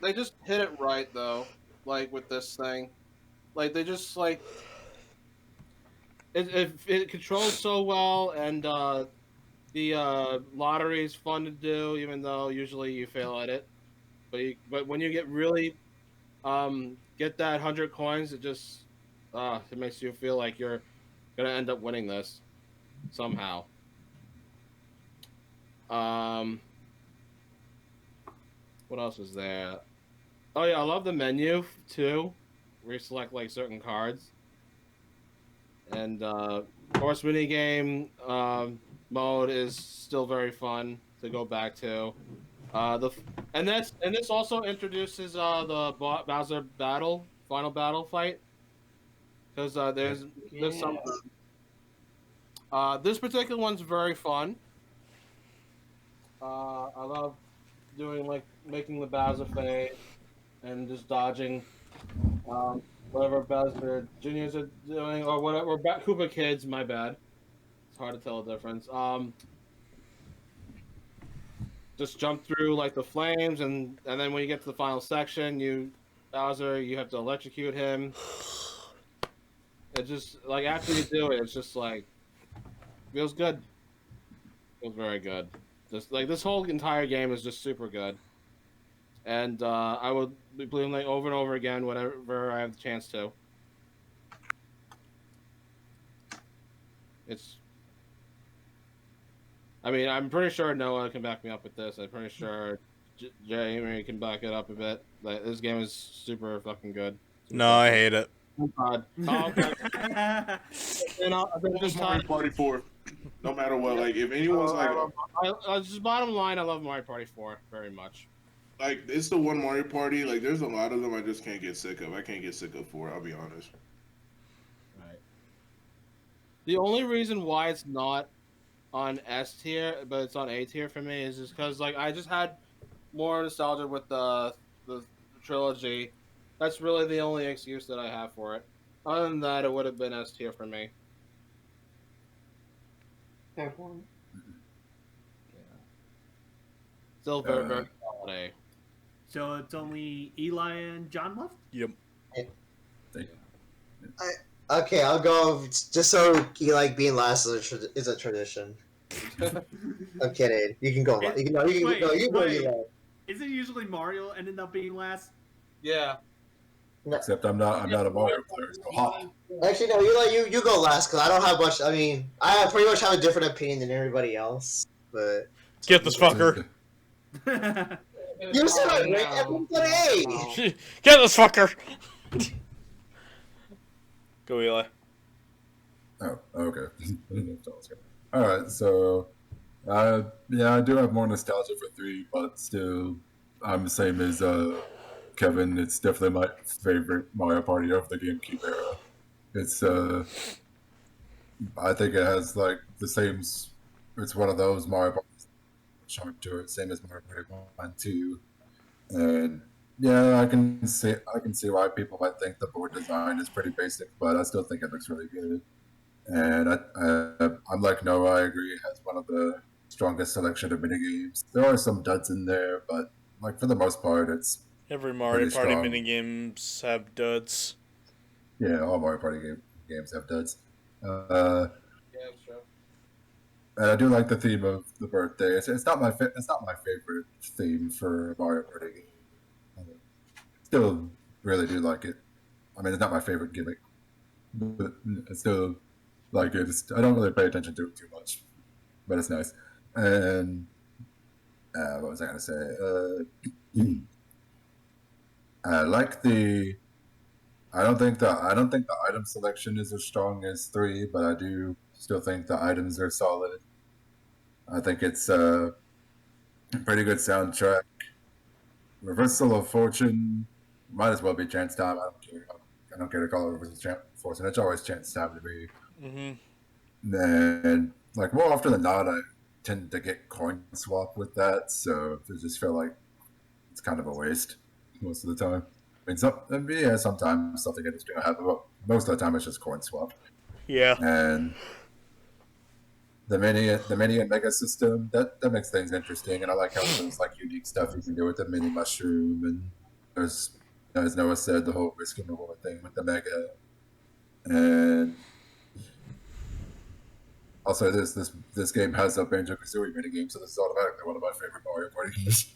they just hit it right though. Like with this thing, like they just like it controls so well, and the lottery is fun to do, even though usually you fail at it. But when you get really get that 100 coins, it makes you feel like you're gonna end up winning this somehow. What else is there? Oh yeah, I love the menu too, where you select like certain cards, and course mini game mode is still very fun to go back to. This also introduces the Bowser final battle fight, because there's some. This particular one's very fun. I love doing like making the Bowser fade and just dodging whatever Bowser Juniors are doing, or whatever, or Koopa Kids. My bad. It's hard to tell the difference. Just jump through like the flames, and then when you get to the final section, Bowser, you have to electrocute him. It just like after you do it, it's just like feels good. Feels very good. Just like this whole entire game is just super good, and I would be playing like over and over again whenever I have the chance to. I mean, I'm pretty sure Noah can back me up with this. I'm pretty sure Jamie can back it up a bit. Like, this game is super fucking good. No, I hate it. Oh, God. Oh, okay. Just Mario Party 4. No matter what, like if anyone's just bottom line, I love Mario Party 4 very much. like it's the one Mario Party. Like there's a lot of them I just can't get sick of. I can't get sick of 4. I'll be honest. Right. The only reason why it's not on S tier, but it's on A tier for me, is just because like I just had more nostalgia with the trilogy. That's really the only excuse that I have for it. Other than that, it would have been S tier for me. Fair point. Yeah. Still very very solid A. So it's only Eli and John left? Yep. Okay, I'll go just so Eli being last is a tradition. I'm kidding. You can go. You can go. Eli. Is it usually Mario ending up being last? Yeah. Except I'm not a Mario player. So ha. Actually, no. Eli, you go last because I don't have much. I mean, I pretty much have a different opinion than everybody else. But Get this fucker. you said I ranked everyone A. Get this fucker. Go, Eli. Oh, okay. All right, so yeah, I do have more nostalgia for 3, but still, I'm the same as Kevin. It's definitely my favorite Mario Party of the GameCube era. It's I think it has like the same. It's one of those Mario Party charm to it, same as Mario Party 1 and 2, and Yeah, I can see why people might think the board design is pretty basic, but I still think it looks really good. And I'm like Noah, I agree, it has one of the strongest selection of minigames. There are some duds in there, but like for the most part, it's Every Mario pretty Party strong. minigames have duds. Yeah, all Mario Party games have duds. Uh, Yeah, sure. and I do like the theme of the birthday. It's not my favorite theme for a Mario Party game. I still really do like it. I mean, it's not my favorite gimmick, but I still like it. I don't really pay attention to it too much, but it's nice. And what was I gonna say? I like the. I don't think the item selection is as strong as 3, but I do still think the items are solid. I think it's a pretty good soundtrack. Reversal of Fortune might as well be Chance Time. I don't care. I don't care to call it Reversal of Fortune. It's always Chance Time to me. And like more often than not, I tend to get coin swap with that, so I just feel like it's kind of a waste most of the time. I mean, sometimes something interesting will happen, but most of the time it's just coin swap. Yeah. And the mini and mega system that makes things interesting, and I like how there's like unique stuff you can do with the mini mushroom, and there's as Noah said, the whole risk and reward thing with the mega, and also this game has a Banjo Kazooie mini game, so this is automatically one of my favorite Mario Party games.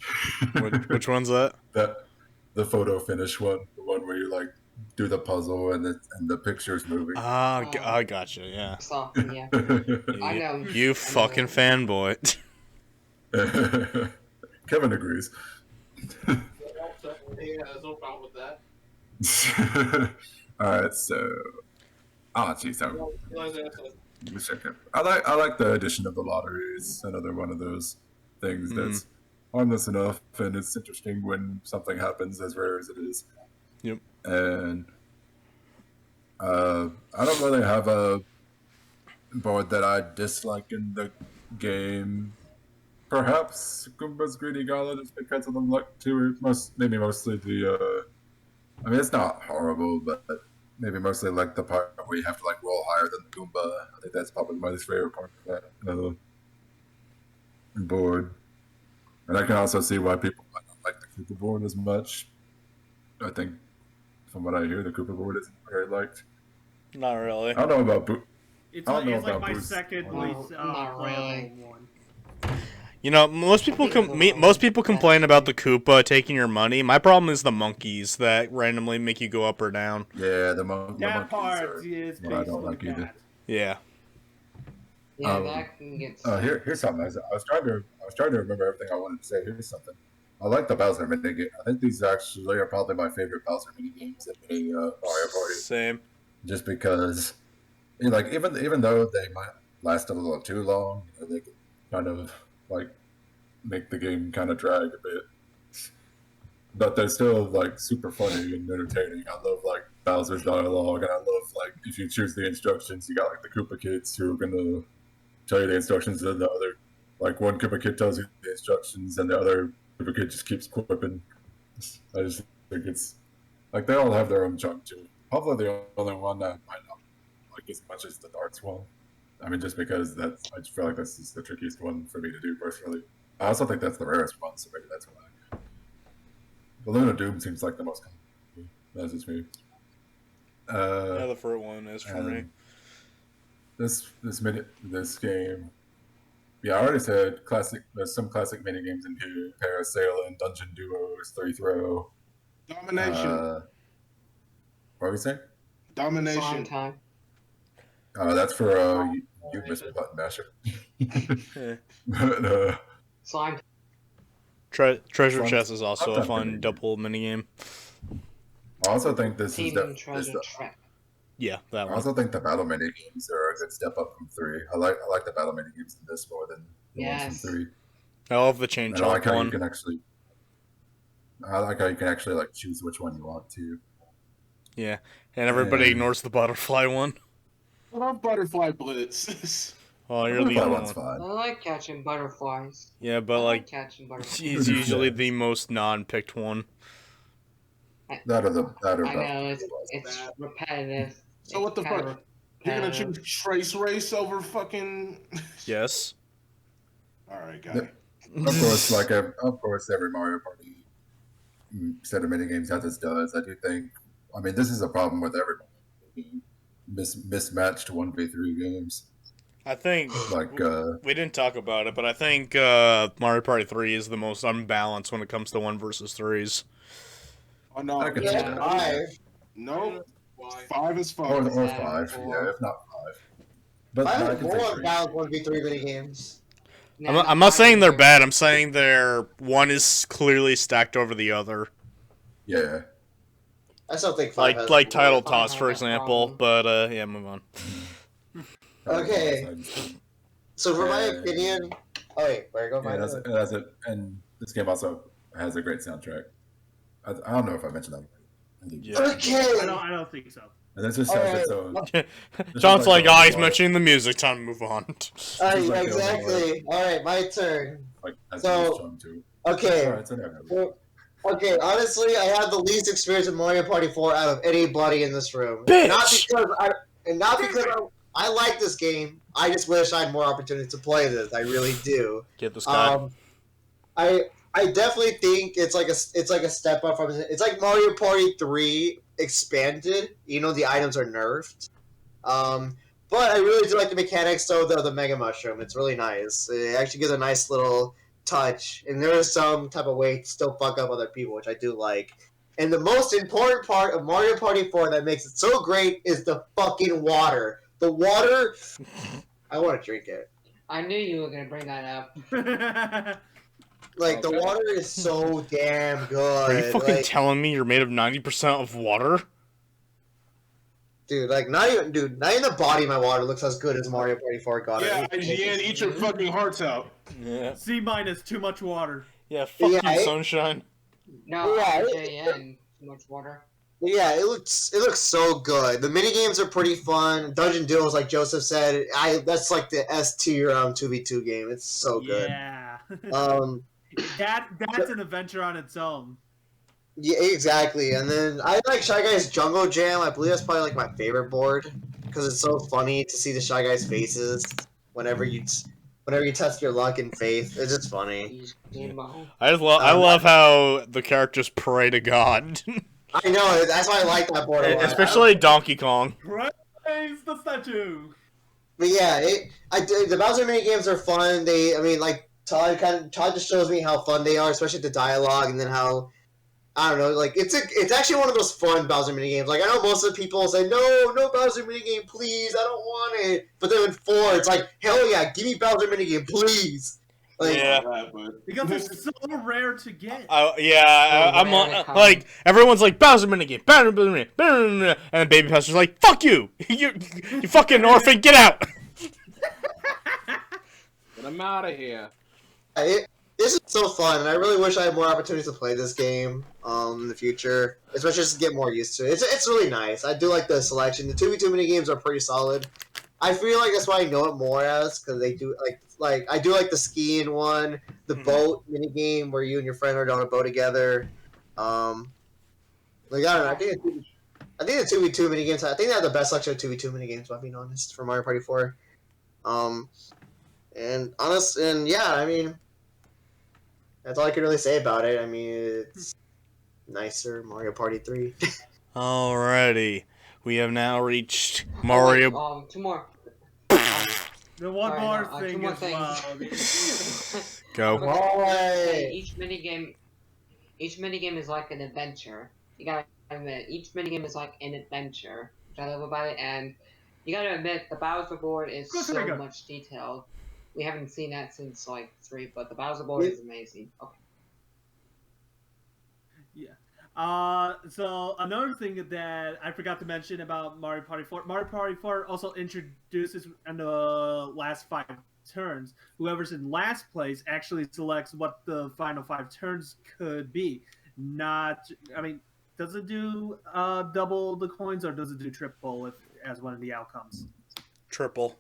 Which one's that? That the photo finish one, the one where you like do the puzzle and the picture's moving. I gotcha. Yeah. So, yeah. I You, know. you fucking fanboy. Kevin agrees. Yeah, there's no problem with that. All right, so jeez, I like the addition of the lottery. It's another one of those things that's harmless enough, and it's interesting when something happens as rare as it is. Yep. And I don't really have a board that I dislike in the game. Perhaps Goomba's Greedy Gala just because of the luck too. Maybe mostly the. I mean, it's not horrible, but maybe mostly like the part where you have to like roll higher than the Goomba. I think that's probably my least favorite part of that board. And I can also see why people might not like the Koopa board as much. I think, from what I hear, the Koopa board isn't very liked. Not really. I don't know about Boo. It's I don't know like about my Boo's. second Well, least not playable really. one. You know, most people most people complain about the Koopa taking your money. My problem is the monkeys that randomly make you go up or down. Yeah, the That monkeys part are is what I don't like basically either. that. Yeah. Yeah, that can get. Here's something. I was trying to remember everything I wanted to say. Here's something. I like the Bowser minigame. I think these actually are probably my favorite Bowser minigames in any Mario Party. Same. Just because, like, even though they might last a little too long, they can kind of like make the game kind of drag a bit. But they're still like super funny and entertaining. I love like Bowser's dialogue, and I love like if you choose the instructions, you got like the Koopa kids who are gonna tell you the instructions, and the other, like one Koopa kid tells you the instructions, and the other Koopa kid just keeps quipping. I just think it's like they all have their own charm too. Probably the only one that I might not like as much as the darts one. I mean, just because I just feel like this is the trickiest one for me to do personally. I also think that's the rarest one, so maybe that's why. Balloon of Doom seems like the most common. That's just me. Yeah, the fruit one is for me. This game. Yeah, I already said classic. There's some classic mini games in here: Parasailing, Dungeon Duos, Three Throw. Domination. What were we saying? Domination. Slime time. That's for you missed button masher. But, Slime. Treasure Chest is also a fun double minigame. I also think this Team is treasure trap. Yeah, that I one. also think the battle mini games are a good step up from 3. I like the battle mini games in this more than the ones from 3. I love the chain And I like chomp how one. you can actually. I like how you can actually like choose which one you want to. Yeah, and everybody ignores the butterfly one. I love Butterfly Blitz. Oh, you're the only one. Fine. I like catching butterflies. Yeah, but I like catching butterflies. he's usually the most non-picked one. That or I Breath. know it's repetitive. So what the It's kinda fuck? You're gonna repetitive. choose Trace Race over fucking? Yes. All right, got it. Of course, every Mario Party set of minigames has its does. I do think. I mean, this is a problem with every mismatched 1v3 games. I think Like, we didn't talk about it, but I think Mario Party 3 is the most unbalanced when it comes to 1 versus 3s. Oh no, I can see Yeah, that. five. no, 5 is Or fine. 5, Four. yeah, if not 5. But Five I is can more say on 3. balance 1v3 mini games. I'm not saying they're bad. I'm saying one is clearly stacked over the other. Yeah. I still think five has Like more. Title Five Toss, has for that example. problem. But yeah, move on. Okay. So for my And- opinion, oh wait, where go? Yeah, that's it. And this game also has a great soundtrack. I don't know if I mentioned that. Yeah. Okay. I don't think so. And this just All shows right. it. So John's like, the he's only mentioning the music. Time to move on. All right, like the only exactly. All right, my turn. like has So- the most charm too. Okay. All right, so no. Well, okay, honestly, I have the least experience with Mario Party 4 out of anybody in this room. Bitch! Not because I like this game. I just wish I had more opportunities to play this. I really do. Get this guy. I definitely think it's like a step up from it's like Mario Party 3 expanded. You know, the items are nerfed. But I really do like the mechanics though. The Mega Mushroom, it's really nice. It actually gives a nice little touch, and there is some type of way to still fuck up other people, which I do like. And the most important part of Mario Party 4 that makes it so great is the fucking water. The water, I want to drink it. I knew you were gonna bring that up. Like the Okay. water is so damn good. Are you fucking Like, telling me you're made of 90% of water? dude, like not even the body of my water looks as good as Mario Party 4 got. Yeah, It. IGN, eat your fucking hearts out. Yeah. C minus, too much water. Yeah, fuck Yeah, you, it- Sunshine. No, Yeah, IJN. Too much water. Yeah, it looks so good. The mini games are pretty fun. Dungeon Duels, like Joseph said, that's like the S tier 2v2 game. It's so good. Yeah. Um, That's an adventure on its own. yeah, exactly. And then I like Shy Guys Jungle Jam. I believe that's probably like my favorite board because it's so funny to see the Shy Guys faces whenever you test your luck and faith. It's just funny. I love how the characters pray to God. I know that's why I like that board a lot. Especially Donkey Kong. Praise the statue. But yeah, the Bowser mini games are fun. Todd just shows me how fun they are, especially the dialogue, and then how I don't know, like it's actually one of those fun Bowser mini games. Like I know most of the people say no Bowser mini game, please, I don't want it. But then in 4, it's like hell yeah, give me Bowser mini game, please. Like, Yeah. Because it's so rare to get. I'm like everyone's like Bowser minigame, Bowser minigame, Bowser minigame, and then Baby Pastor's like, "Fuck you, you fucking orphan, get out!" Get him out of here. This is so fun, and I really wish I had more opportunities to play this game in the future, especially just to get more used to it. It's really nice. I do like the selection. The 2v2 mini games are pretty solid. I feel like that's why I know it more as because they do like I do like the skiing one, the boat mini game where you and your friend are on a boat together. Like I don't know. I think the 2v2 mini games. I think they have the best selection of 2v2 mini games. If I'm being honest, for Mario Party 4. And yeah, I mean, that's all I can really say about it. I mean, it's nicer Mario Party 3. Alrighty, we have now reached Mario. 2 more. The one Sorry, more no, thing 2 more as things. Go. Alright. Each minigame is like an adventure. You gotta admit, each minigame is like an adventure, which I love about it, and you gotta admit, the Bowser board is so much detailed. We haven't seen that since like 3, but the Bowser board is amazing. Okay. Yeah. So another thing that I forgot to mention about Mario Party 4, Mario Party 4 also introduces in the last 5 turns, whoever's in last place actually selects what the final 5 turns could be. Does it do double the coins or does it do triple as one of the outcomes? Triple.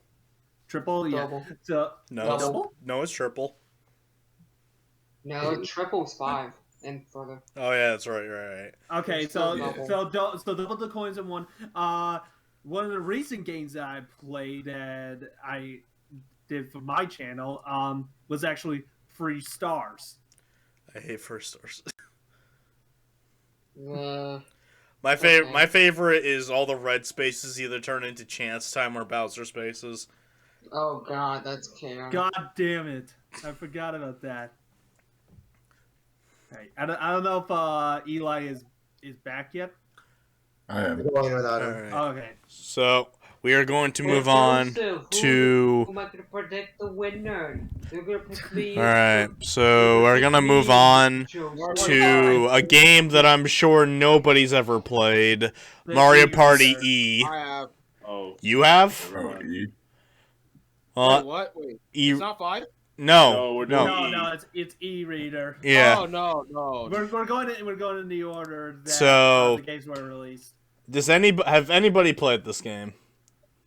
Triple, yeah. Double. So No, double? no, it's triple. No, triple's 5. and further. Oh yeah, that's right. Okay, It's so still double. so double the coins in one. One of the recent games that I played that I did for my channel was actually Free Stars. I hate first stars. Uh, My Okay. favorite is all the red spaces either turn into chance time or Bowser spaces. oh god, that's chaos. God damn it! I forgot about that. Right. I don't know if Eli is back yet. I am. Going without All him. right. Okay. So we are going to move Hey, on Joseph, to. Who am I going to predict the winner? They're going to pick me. All right, so we're gonna move on to a game that I'm sure nobody's ever played, The Mario E Party Racer. E. I have. Oh, You have? never Oh, mind. E. Wait, what? Wait, E. it's not 5? No, No, we're doing no. E. No, it's E-Reader. Yeah. Oh no. We're going in the order that So- the games were released. Does have anybody played this game?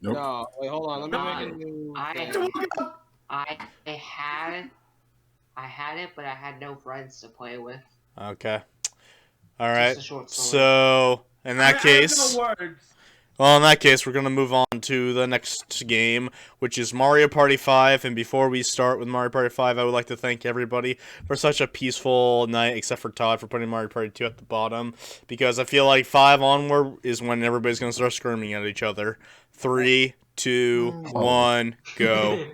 Nope. No. Wait, hold on. Let me make a new. I had it, but I had no friends to play with. Okay. All right. Just a short story. So in that case, I have no words. well, in that case, we're gonna move on to the next game, which is Mario Party 5. And before we start with Mario Party 5, I would like to thank everybody for such a peaceful night, except for Todd for putting Mario Party 2 at the bottom, because I feel like 5 onward is when everybody's gonna start screaming at each other. 3, 2, 1, go.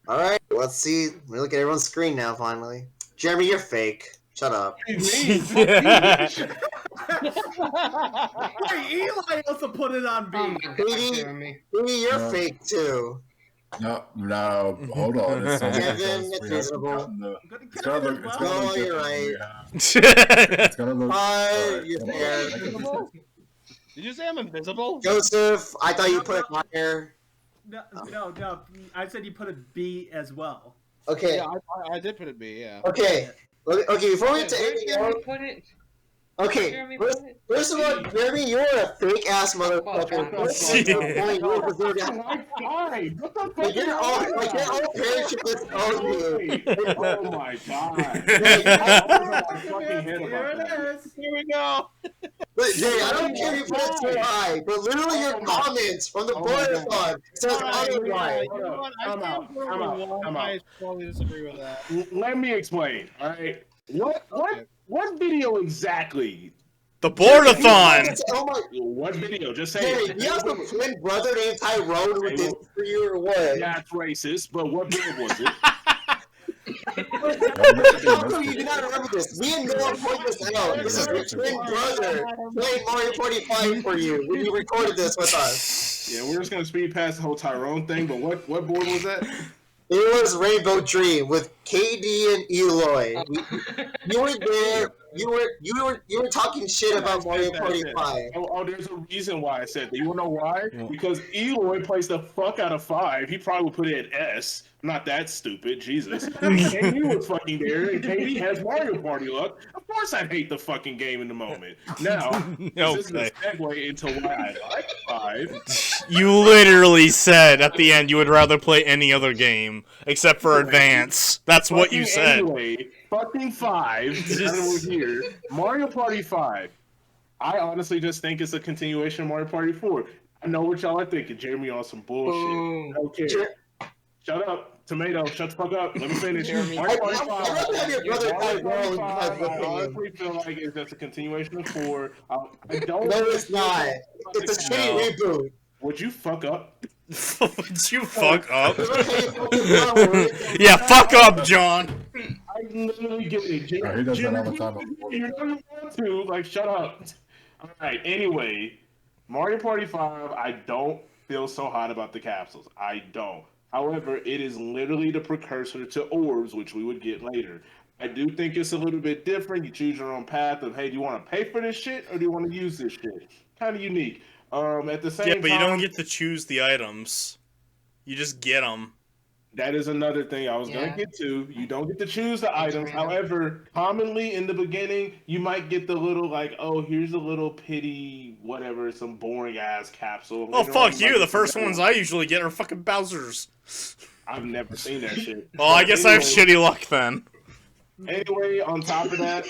All right, let's see. Let me look at everyone's screen now. Finally, Jeremy, you're fake. Shut up. Hey, Eli also put it on B. Oh my god, Baby. Jeremy. Maybe you're No. fake too. No, hold on. It's only Kevin, because it's we haven't reasonable. gotten the. I'm gonna It's get gonna it look. as It's well. gonna look No, you're different when we right. have. It's gonna look. Hi, you're hold on. fair. I can- Did you say I'm invisible? Joseph, I thought you put it higher. No. I said you put a B as well. Okay, Yeah, I did put it B. Yeah. okay. Okay, before we Wait, get to where anything Jeremy else, put it? okay, Jeremy first, put it? first of all, Jeremy, you are a fake ass motherfucker. Fuck. First of all, Yeah. you deserve to- Like, you're all parents should just own you. Oh my god. Here it is. Here we go. But Jay, I don't care if you put it too high, but literally your comments from the Oh my board God. says otherwise. You know what? I Time out, stand for time out, one. time out. I strongly disagree with that. Let me explain. All right. What video exactly? The board-a-thon! Oh my, What video? Just say Jerry, it. you have some twin brother named Tyrone who did this for you or what? That's racist, but what video was it? How come you do not remember this? Me and Noah pointed this out. This is your twin brother playing Mario Party 5 for you when you recorded this with us. Yeah, we're just gonna speed past the whole Tyrone thing, but what board was that? It was Rainbow Dream with KD and Eloy. You were there. You were talking shit about Mario Party 5. Oh, there's a reason why I said that. You wanna know why? Because Eloy plays the fuck out of 5. He probably would put it at S. Not that stupid, Jesus. KD was fucking there, and KD has Mario Party luck. Of course I'd hate the fucking game in the moment. Now, this is a Okay. segue into why I like 5. You literally said at the end you would rather play any other game except for Advance. That's what you Fucking said. Anyway, fucking 5. Now that we're here, Mario Party 5. I honestly just think it's a continuation of Mario Party 4. I know what y'all are thinking. Jeremy on some bullshit. Boom. I don't care. Shut up. Tomato, shut the fuck up. Let me finish. Jeremy. Mario Party I'd rather have your brother Mario Party Tyrone 5, have I opinion. honestly feel like it's just a continuation of 4. I don't. No, it's not. It's a shitty reboot. Would you fuck up? Would you fuck up? Okay, fucking no. Yeah, fuck up, John. I literally get it. he does that all the time. You're not going to. Like, shut up. All right. Anyway, Mario Party 5. I don't feel so hot about the capsules. I don't. However, it is literally the precursor to orbs, which we would get later. I do think it's a little bit different. You choose your own path of, hey, do you want to pay for this shit or do you want to use this shit? Kind of unique. At the same Yeah, time, but you don't get to choose the items. You just get them. that is another thing I was Yeah. gonna get to. You don't get to choose the That's items. random. However, commonly in the beginning, you might get the little like, oh, here's a little pity, whatever, some boring ass capsule. Oh, Later on, fuck might you. get The first some ones better I usually get are fucking Bowser's. I've never seen that shit. Well, I guess I have Anyway, shitty luck then. Anyway, on top of that,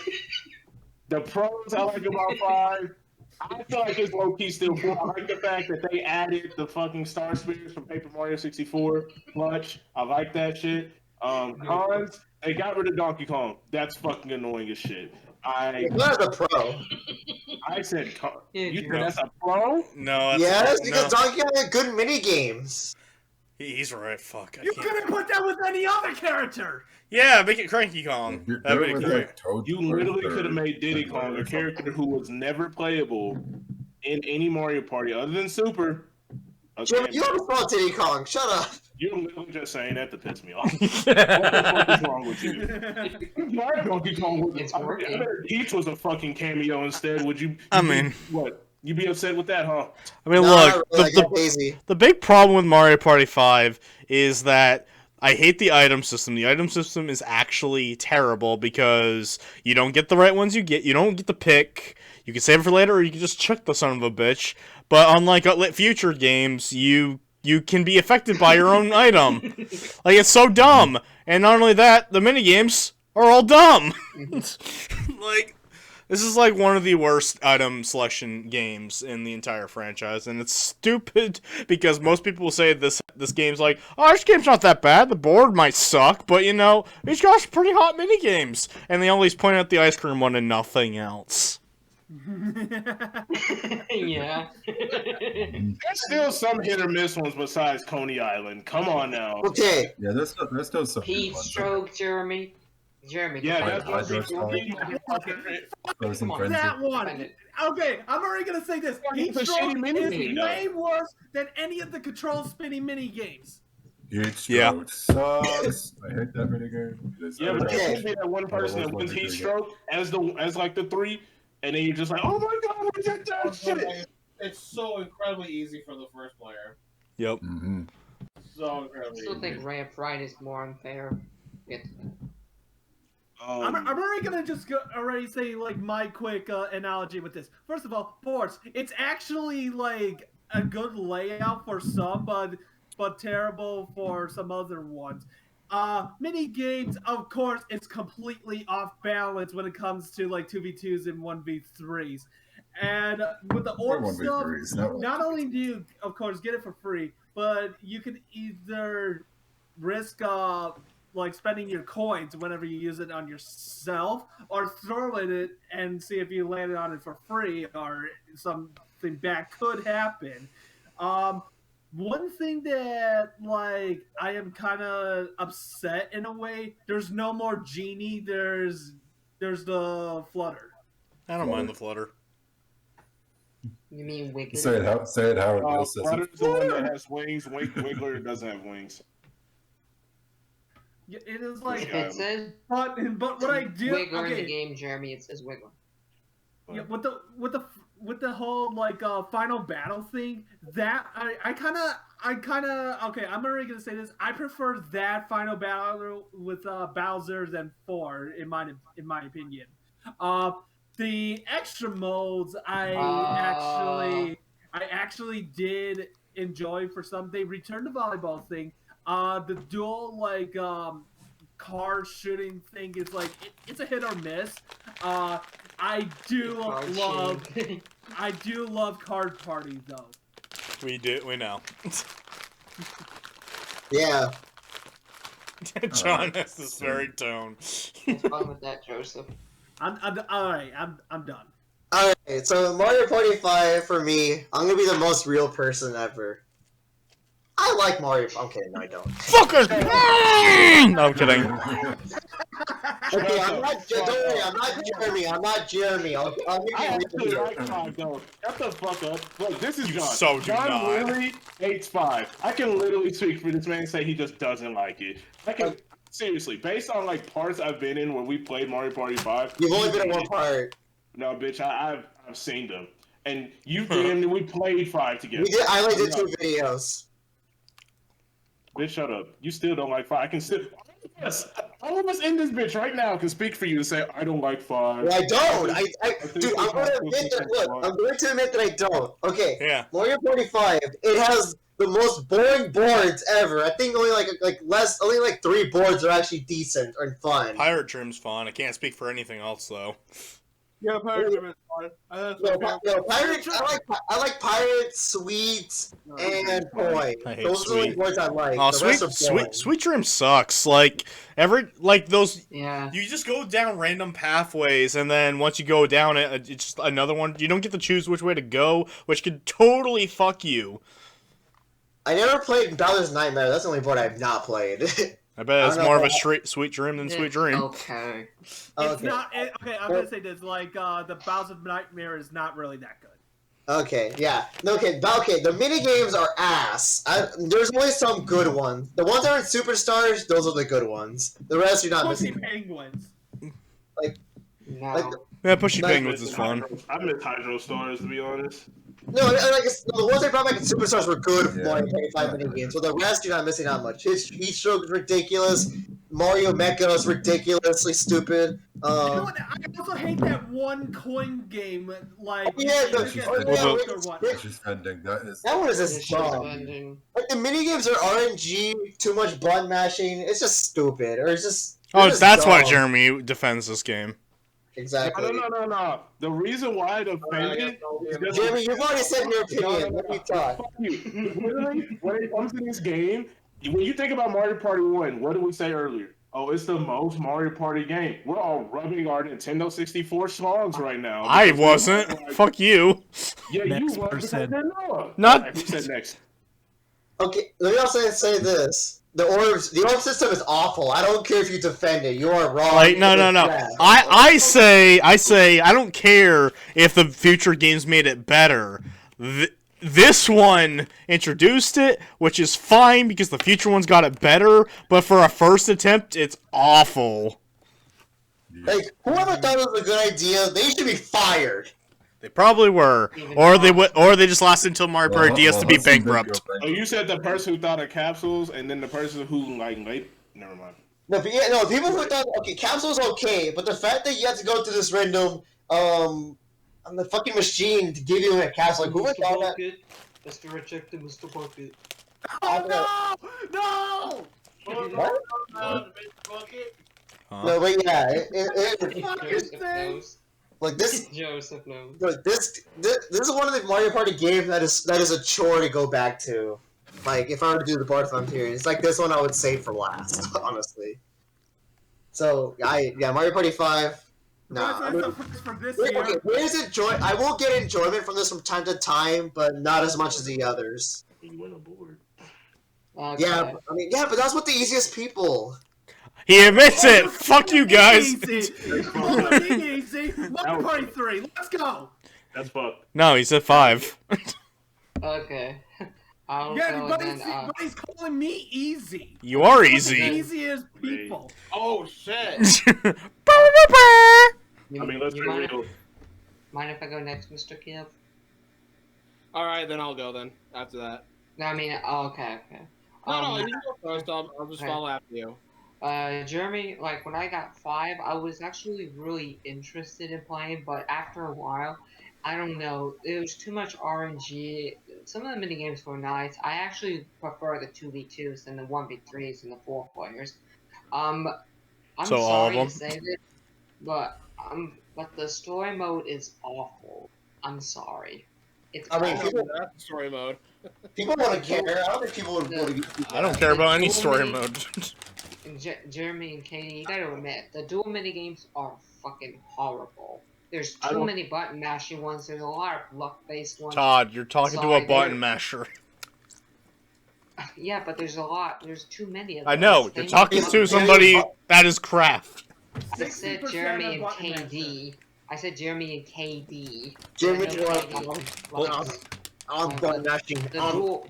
the pros I like about 5. I feel like it's low key still cool. I like the fact that they added the fucking Star Spears from Paper Mario 64 Clutch. I like that shit. Cons, they got rid of Donkey Kong. That's fucking annoying as shit. Not a pro. I said, you said No. that's a pro? No, that's Yes, no. because Donkey Kong had good mini games. He's right. Fuck. I You can't. couldn't put that with any other character. Yeah, make it Cranky Kong. Do That'd it be with, great. like, Toad You or literally third. could have made Diddy Kong a character who was never playable in any Mario Party other than Super. Jim, you almost called Diddy Kong. Shut up. You're literally just saying that to piss me off. What the fuck is wrong with you? Mario Donkey Kong was It's I working. bet Peach was a fucking cameo instead. Would you? I mean- what? You be upset with that, huh? I mean, No, look, not really. I the got Daisy. the big problem with Mario Party 5 is that I hate the item system. The item system is actually terrible because you don't get the right ones you get. You don't get the pick. You can save it for later, or you can just chuck the son of a bitch. But unlike future games, you can be affected by your own item. Like, it's so dumb. And not only that, the minigames are all dumb. Like, this is like one of the worst item selection games in the entire franchise, and it's stupid because most people will say this game's like, oh, this game's not that bad. The board might suck, but you know, it's got some pretty hot mini games, and they always point out the ice cream one and nothing else. Yeah. There's still some hit or miss ones besides Coney Island. Come on now. Okay. Yeah, there's still some. Heat stroke, Jeremy. Jeremy. Yeah, come that's on. what Hydro Frozen Come on. Frenzy. That one. Find it. Okay, I'm already gonna say this. It's Heat a Stroke shitty mini is game, way worse than any of the control spinning mini games. Huge Yeah. Stroke sucks. I hate that minigame. Yeah, but Okay. you should be that one person that wins heat stroke as like the 3, and then you're just like, oh my god, we did that shit. It's so incredibly easy for the first player. Yep. Mm-hmm. So I incredibly still easy. think ramp right is more unfair. Get to that. I'm already gonna just already say like my quick analogy with this. First of all, boards. It's actually like a good layout for some, but terrible for some other ones. Mini games, of course, it's completely off balance when it comes to like 2v2s and 1v3s. And with the orb stuff, not only do you, of course, get it for free, but you can either risk like spending your coins whenever you use it on yourself, or throw it and see if you landed on it for free, or something bad could happen. One thing that like I am kind of upset in a way, there's no more genie. There's the flutter. I don't mind the flutter. You mean Wiggly? Say it how it is. Flutter's the one that has wings. Wiggler doesn't have wings. Yeah, it is like, If it says but what I do, Wiggler in the okay, game, Jeremy, it says Wiggler. yeah, with the whole like final battle thing, that I kind of okay. I'm already gonna say this. I prefer that final battle with Bowser than 4 in my opinion. The extra modes I actually did enjoy for some. They returned the volleyball thing. The dual like car shooting thing is like it's a hit or miss. I do love Card Party though. We know. Yeah. John has this very tone. Have fun with that, Joseph. I'm alright. I'm done. Alright, so Mario Party 5 for me, I'm gonna be the most real person ever. I like Mario. Okay, no, I don't. Fuckers! No, I'm kidding. Okay, I'm not. Don't worry, I'm not Jeremy. I'm not Jeremy. I'll I make actually you like 5 though. Shut the fuck up. Look, this is You John. so do John not. really hates 5. I can literally speak for this man and say he just doesn't like it. I can seriously, based on like parts I've been in where we played Mario Party 5. You've only been in one part. No, bitch, I've seen them, and you did. We played 5 together. We did. I only did 2 videos. Bitch, shut up. You still don't like 5. I can sit. Yes, all of us in this bitch right now can speak for you to say I don't like 5. Well, I don't. think Dude, I'm going to admit that. Look, I'm going to admit that I don't. Okay. Yeah. Mario Party 5. It has the most boring boards ever. I think only only like 3 boards are actually decent or fun. Pirate Dream's fun. I can't speak for anything else though. Yeah, Pirate Dream is fun. I like Pirate, Sweet, and Toy. I hate Those are the only Sweet. boards I like. Oh, The rest are boring. Sweet Dream sucks. Those. Yeah. You just go down random pathways, and then once you go down it, it's just another one. You don't get to choose which way to go, which could totally fuck you. I never played Bowser's Nightmare. That's the only board I've not played. I bet it's I don't more know. of a Sweet Dream than Sweet Dream. Okay. It's Okay. not. Okay, I'm gonna say this. Like, the Bowser's Nightmare is not really that good. Okay, yeah. Okay, the mini games are ass. There's only some good ones. The ones that are in Superstars, those are the good ones. The rest you're not Pussy missing. Penguins. No. Like, Yeah, Pushy Like- Penguins is fun. I miss Hydro Stars, to be honest. the ones they brought back in Superstars were good Yeah. Mario 25 mini games. So the rest you're not missing out much. Heat Stroke is ridiculous. Mario Mecha is ridiculously stupid. You know what? I also hate that one coin game. Like, Yeah, you the- get oh, the yeah, vote wait, or what. wait. Vicious Ending. That is. That one is It's just just dumb. ending. Like the mini games are RNG, too much button mashing. It's just stupid, or it's just. Oh, it's just that's why dumb. Jeremy defends this game. Exactly. No. The reason why I defend it is because Jeremy, you've already said your opinion. Let me talk. Fuck you. Literally, when it comes to this game, when you think about Mario Party 1, what did we say earlier? Oh, it's the most Mario Party game. We're all rubbing our Nintendo 64 songs right now. I wasn't. Fuck you. Yeah, Next you was person. because they're Noah. Not- Alright, who said next? Okay, let me also say this: the orb system is awful. I don't care if you defend it. You are wrong. Like, no. Yeah. I say, I don't care if the future games made it better. This one introduced it, which is fine because the future ones got it better, but for a first attempt, it's awful. Like whoever thought it was a good idea, they should be fired. They probably were, or they just lasted until Mario Party DS to be let's see them bankrupt. go Oh, you said the person who thought of capsules, and then the person who never mind. No, people who thought capsule's okay, but the fact that you have to go to this random on the fucking machine to give you a capsule, like who would thought that? Mr. Rejected, Mr. Bucket. Oh no! What? Bucket. Huh? No, but yeah, Joseph knows. like this. Joseph knows. Look, this is one of the Mario Party games that is a chore to go back to. Like if I were to do the Bard Frontier, it's like this one I would save for last, honestly. So Mario Party 5. Nah, That's the first for this year. okay, I will get enjoyment from this from time to time, but not as much as the others. You went aboard. Okay. Yeah, but that's what the easiest people. He admits it. Fuck you guys. Easy. Easy. Mario Party 3. Let's go. That's fucked. No, he said 5. Okay. I'll Yeah, go but then. he's calling me easy. You are The easy. easiest people. Oh shit! I mean, let's be mind, real. mind if I go next, Mr. Kib? All right, then I'll go. Then after that. No, I mean, okay. No, you can go first. I'll just okay. follow after you. Jeremy, like when I got 5, I was actually really interested in playing, but after a while, I don't know, it was too much RNG. Some of the mini games were nice. I actually prefer the 2v2s than the 1v3s and the 4 players. I'm So all of sorry them? to say this, but the story mode is awful. I'm sorry. It's I mean, awful. That's the story mode. People wouldn't care. I don't think people would really. I don't care about any story mode. Jeremy and Katie, you gotta admit, the dual mini games are fucking horrible. There's I too don't- many button mashing ones. There's a lot of luck-based ones. Todd, you're talking to Sorry, a button they're- masher. Yeah, but there's a lot. There's too many of them. I know. You're They talking make to them- somebody that is craft. I said 60% Jeremy are and button KD. I said Jeremy and KD. Jeremy, I know you're KD like, likes- I'm button mashing. the dual.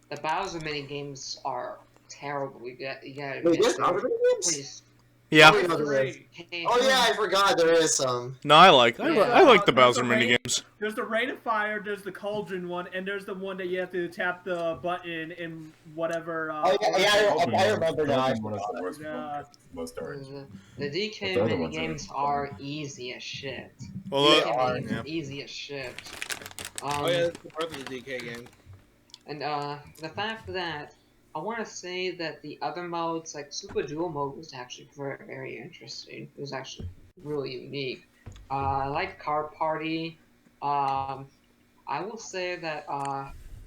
The Bowser mini games are terrible. You gotta Wait, there's they're other games? pretty Yeah. Oh, yeah, there is. Hey, Oh yeah, I forgot there is some. No, I like the There's Bowser a minigames. There's the Rain of Fire, there's the Cauldron one, and there's the one that you have to tap the button in whatever. Oh yeah, I remember now. I One of forgot. the worst Yeah. ones. Most orange. The DK The other mini ones are games fun. are easy as shit. Well, DK uh, mini games yeah. are easy as shit. Oh yeah, that's the birth of the DK game. And the fact that I want to say that the other modes, like Super Duo mode, was actually very, very interesting. It was actually really unique. I liked Card Party. Um, I will say that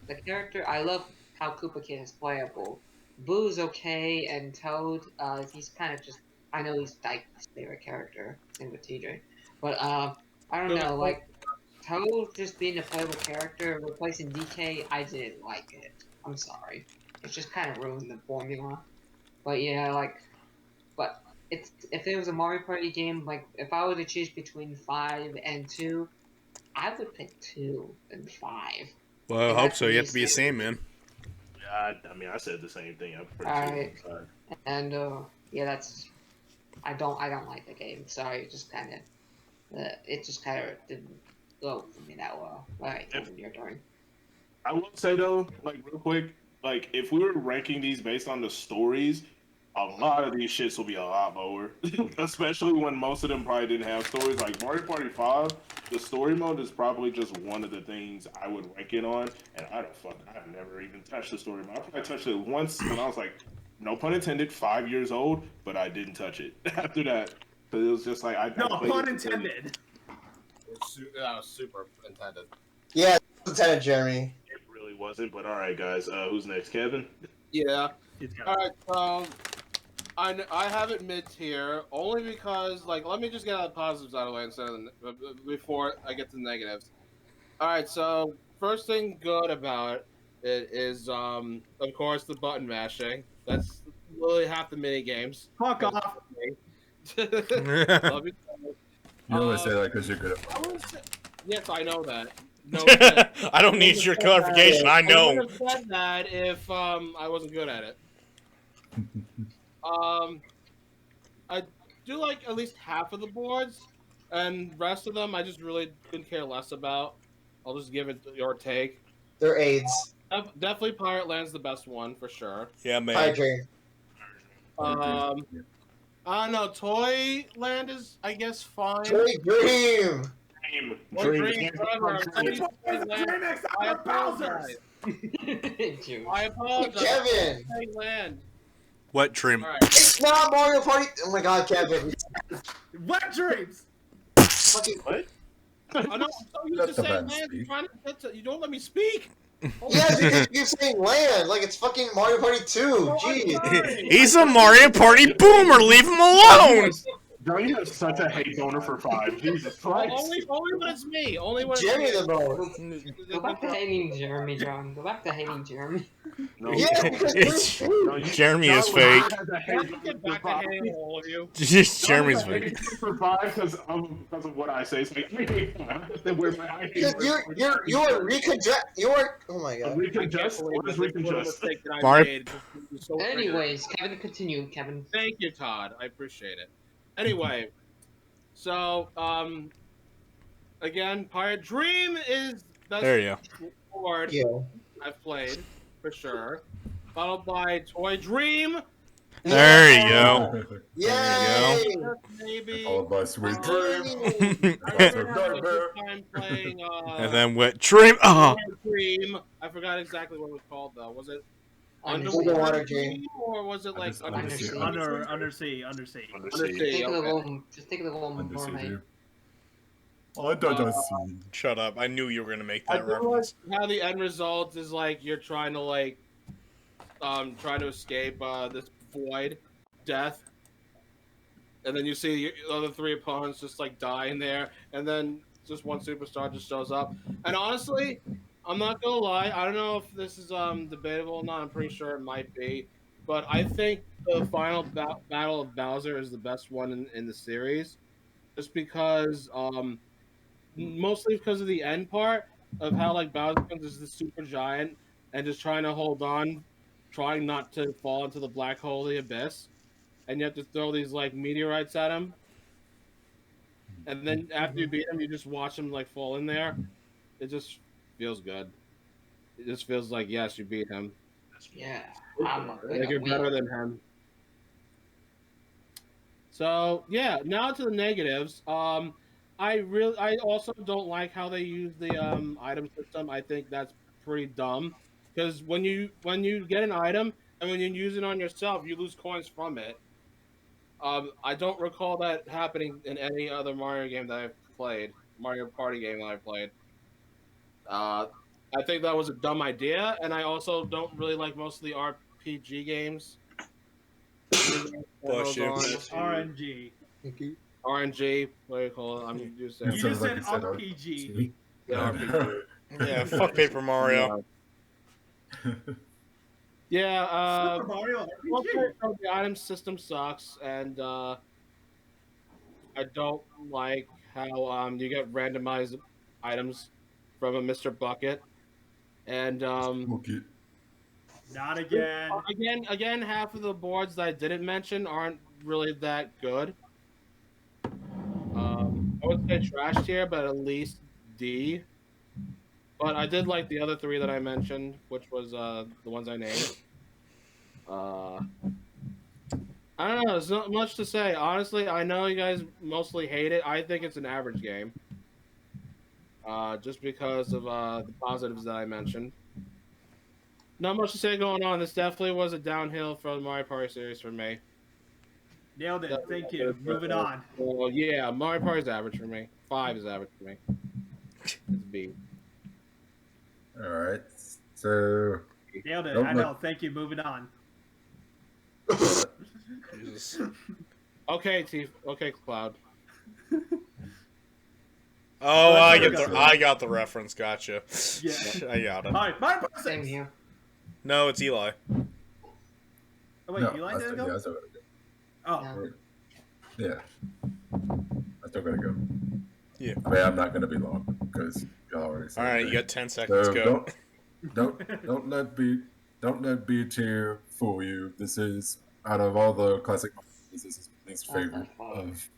the character I love how Koopa Kid is playable. Boo's okay, and Toad, he's kind of just. I know he's Dyke's favorite character, same with TJ, but I don't know, like Toad just being a playable character, replacing DK, I didn't like it. I'm sorry. It just kind of ruined the formula. But yeah, but it's if it was a Mario Party game, like if I were to choose between 5 and 2, I would pick 2 and 5. Well, I And hope that's so. You have me to be the saying, same, man. Yeah, I mean, I said the same thing. I prefer two alright, on and yeah, that's I don't like the game. Sorry, it just kind of didn't go for me that well. Alright, If Kevin, your turn. I will say though, like real quick, like if we were ranking these based on the stories, a lot of these shits will be a lot lower. Especially when most of them probably didn't have stories. Like Mario Party 5, the story mode is probably just one of the things I would rank it on. And I've never even touched the story mode. I probably touched it once when I was like, no pun intended, 5 years old, but I didn't touch it after that. But it was just like I No played pun it for 30. intended. That was super intended. Yeah, Lieutenant Jeremy. It really wasn't, but all right, guys. Who's next? Kevin? Yeah. It's got All right. I have it mid tier only because let me just get the positives out of the way instead of before I get to the negatives. All right. So first thing good about it is of course the button mashing. That's literally half the mini games. fuck off. Love you. You only say that because you're good at I wouldn't say, yes, I know that. No, I don't need your clarification. I I know. would have said that if I wasn't good at it. I do like at least half of the boards, and rest of them I just really couldn't care less about. I'll just give it your take. They're AIDS. Definitely Pirate Land's the best one for sure. Yeah, man. Hydrate. I don't know. Toy Land is, I guess, fine. Toy Dream. Dream forever. Somebody say Land. Dreamix I are Bowser's. apologize. Juice. I apologize. Kevin. Toy Land. What trim? All right. It's not Mario Party. Oh my God, Kevin. Wet dreams. Fucking What? I know. I'm so used Let to the saying man Land. speak. Trying to get to, you don't let me speak. yes, because you keep saying land like it's fucking Mario Party 2. Oh, I'm Jeez. sorry. He's a Mario Party boomer. Leave him alone. Bro, you have such a hate donor for 5. Jesus Christ. Only when it's me. Only when Jeremy it's the me. most. Go back to hating Jeremy, John. Go back to hating Jeremy. No, Yeah, because It's no, Jeremy is John fake. has a Can I hate just get donor back for to 5. hating all of you? Just John Jeremy's has a hate fake. donor for 5 because of what I say. It's like, I Because you are reconject. You are. Oh my God. Reconjust? What is reconjust? Mistake that I Mario- made. Just so triggered. Anyways, Kevin, continue, Kevin. Thank you, Todd. I appreciate it. Anyway, so again, Pirate Dream is best There you go. board Yeah. I've played for sure. Followed by Toy Dream. There you go. Yay! Maybe. Followed by Sweet Dream. Dream. I That's remember a having a good nightmare. time playing And then what trim? Oh, Dream. I forgot exactly what it was called though. Was it Undersea. Underwater Dream. or was it like Undersea. Undersea. Just Undersea, take the okay. little, just take the little Undersea mermaid. Dream. Undersea. shut up. I knew you were going to make I that do reference. like how the end result is like you're trying to trying to escape this void, death, and then you see your other three opponents just dying there, and then just one superstar just shows up. And honestly, I'm not gonna lie, I don't know if this is debatable or not. I'm pretty sure it might be, but I think the final battle of Bowser is the best one in the series, just because mostly because of the end part of how Bowser comes as the super giant and just trying to hold on, trying not to fall into the black hole, the abyss, and you have to throw these meteorites at him, and then after you beat him, you just watch him fall in there. It just feels good. It just feels like yes, you beat him. Yeah. You're better than him. So yeah, now to the negatives. I also don't like how they use the item system. I think that's pretty dumb. because when you get an item and when you use it on yourself, you lose coins from it. I don't recall that happening in any other Mario game that I've played, Mario Party game that I've played. I think that was a dumb idea, and I also don't really like most of the RPG games. Bless you. RNG. RNG, what do you call it? I'm just saying. You just said RPG. Yeah, RPG. Yeah, fuck Paper Mario. Yeah, Super Mario also, RPG. the item system sucks, and I don't like how you get randomized items from a Mr. Bucket, and Okay. Not again. again, half of the boards that I didn't mention aren't really that good. I wouldn't say trash tier, but at least D. But I did like the other three that I mentioned, which was the ones I named. I don't know. There's not much to say. Honestly, I know you guys mostly hate it. I think it's an average game. Just because of the positives that I mentioned. Not much to say going on. This definitely was a downhill for the Mario Party series for me. Nailed it. Thank you. Moving on. Well, yeah, Mario Party's average for me. 5 is average for me. It's B. Alright. So Nailed it. Nope, I no. know. Thank you. Moving on. Jesus. Okay, T. Okay, Cloud. Oh, Let's go. I got the reference. Gotcha. Yeah. I got it. All right. Mario Party Same 6. here. No, it's Eli. Oh, wait. no, Eli I didn't still, go? yeah, I still gotta go. Oh. No. Yeah. I still gotta go. Yeah. I mean, I'm not gonna be long because y'all already said All right, you everything. got 10 seconds. So Go. don't let B tier fool you. This is out of all the classic Marios, this is my least favorite of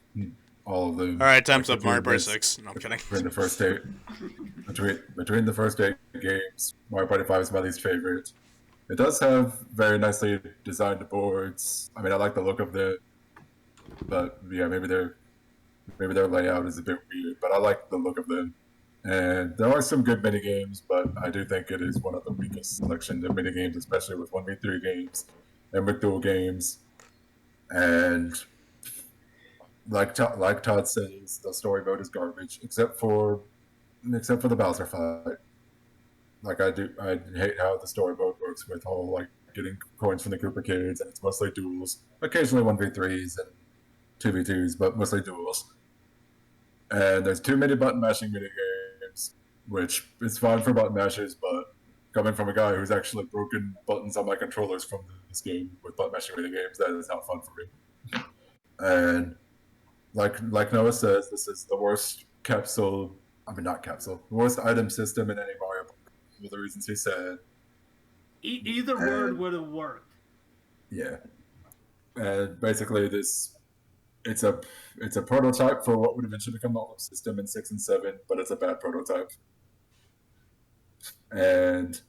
all of them. All right, time's Like, up. Mario Party between 6. No, I'm kidding. Between the first eight, between the first 8 games, Mario Party 5 is my least favorite. It does have very nicely designed boards. I mean, I like the look of them, but yeah, maybe their layout is a bit weird. But I like the look of them. And there are some good mini games, but I do think it is one of the weakest selections of mini games, especially with 1v3 games and with dual games. And like Todd says, the story mode is garbage, except for the Bowser fight. Like I hate how the story mode works with all like getting coins from the Koopa kids, and it's mostly duels, occasionally 1v3s and 2v2s, but mostly duels. And there's too many button mashing mini games, which is fine for button mashes, but coming from a guy who's actually broken buttons on my controllers from this game with button mashing mini games, that is not fun for me. And like Noah says, this is the worst worst item system in any Mario Party, for the reasons he said. Either word would have worked. Yeah. And basically it's a prototype for what would eventually become the whole system in 6 and 7, but it's a bad prototype. And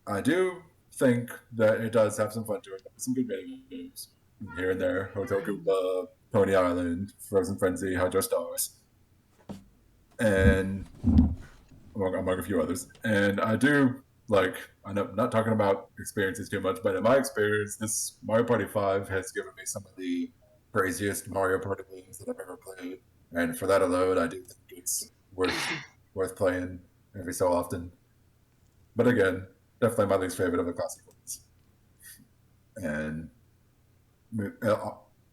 I do think that it does have some fun to it. Some good mini games here and there. Hotel Koopa, Pony Island, Frozen Frenzy, Hydro Stars, and among a few others. And I do like, I know I'm not talking about experiences too much, but in my experience, this Mario Party 5 has given me some of the craziest Mario Party games that I've ever played. And for that alone, I do think it's worth playing every so often. But again, definitely my least favorite of the classic ones. And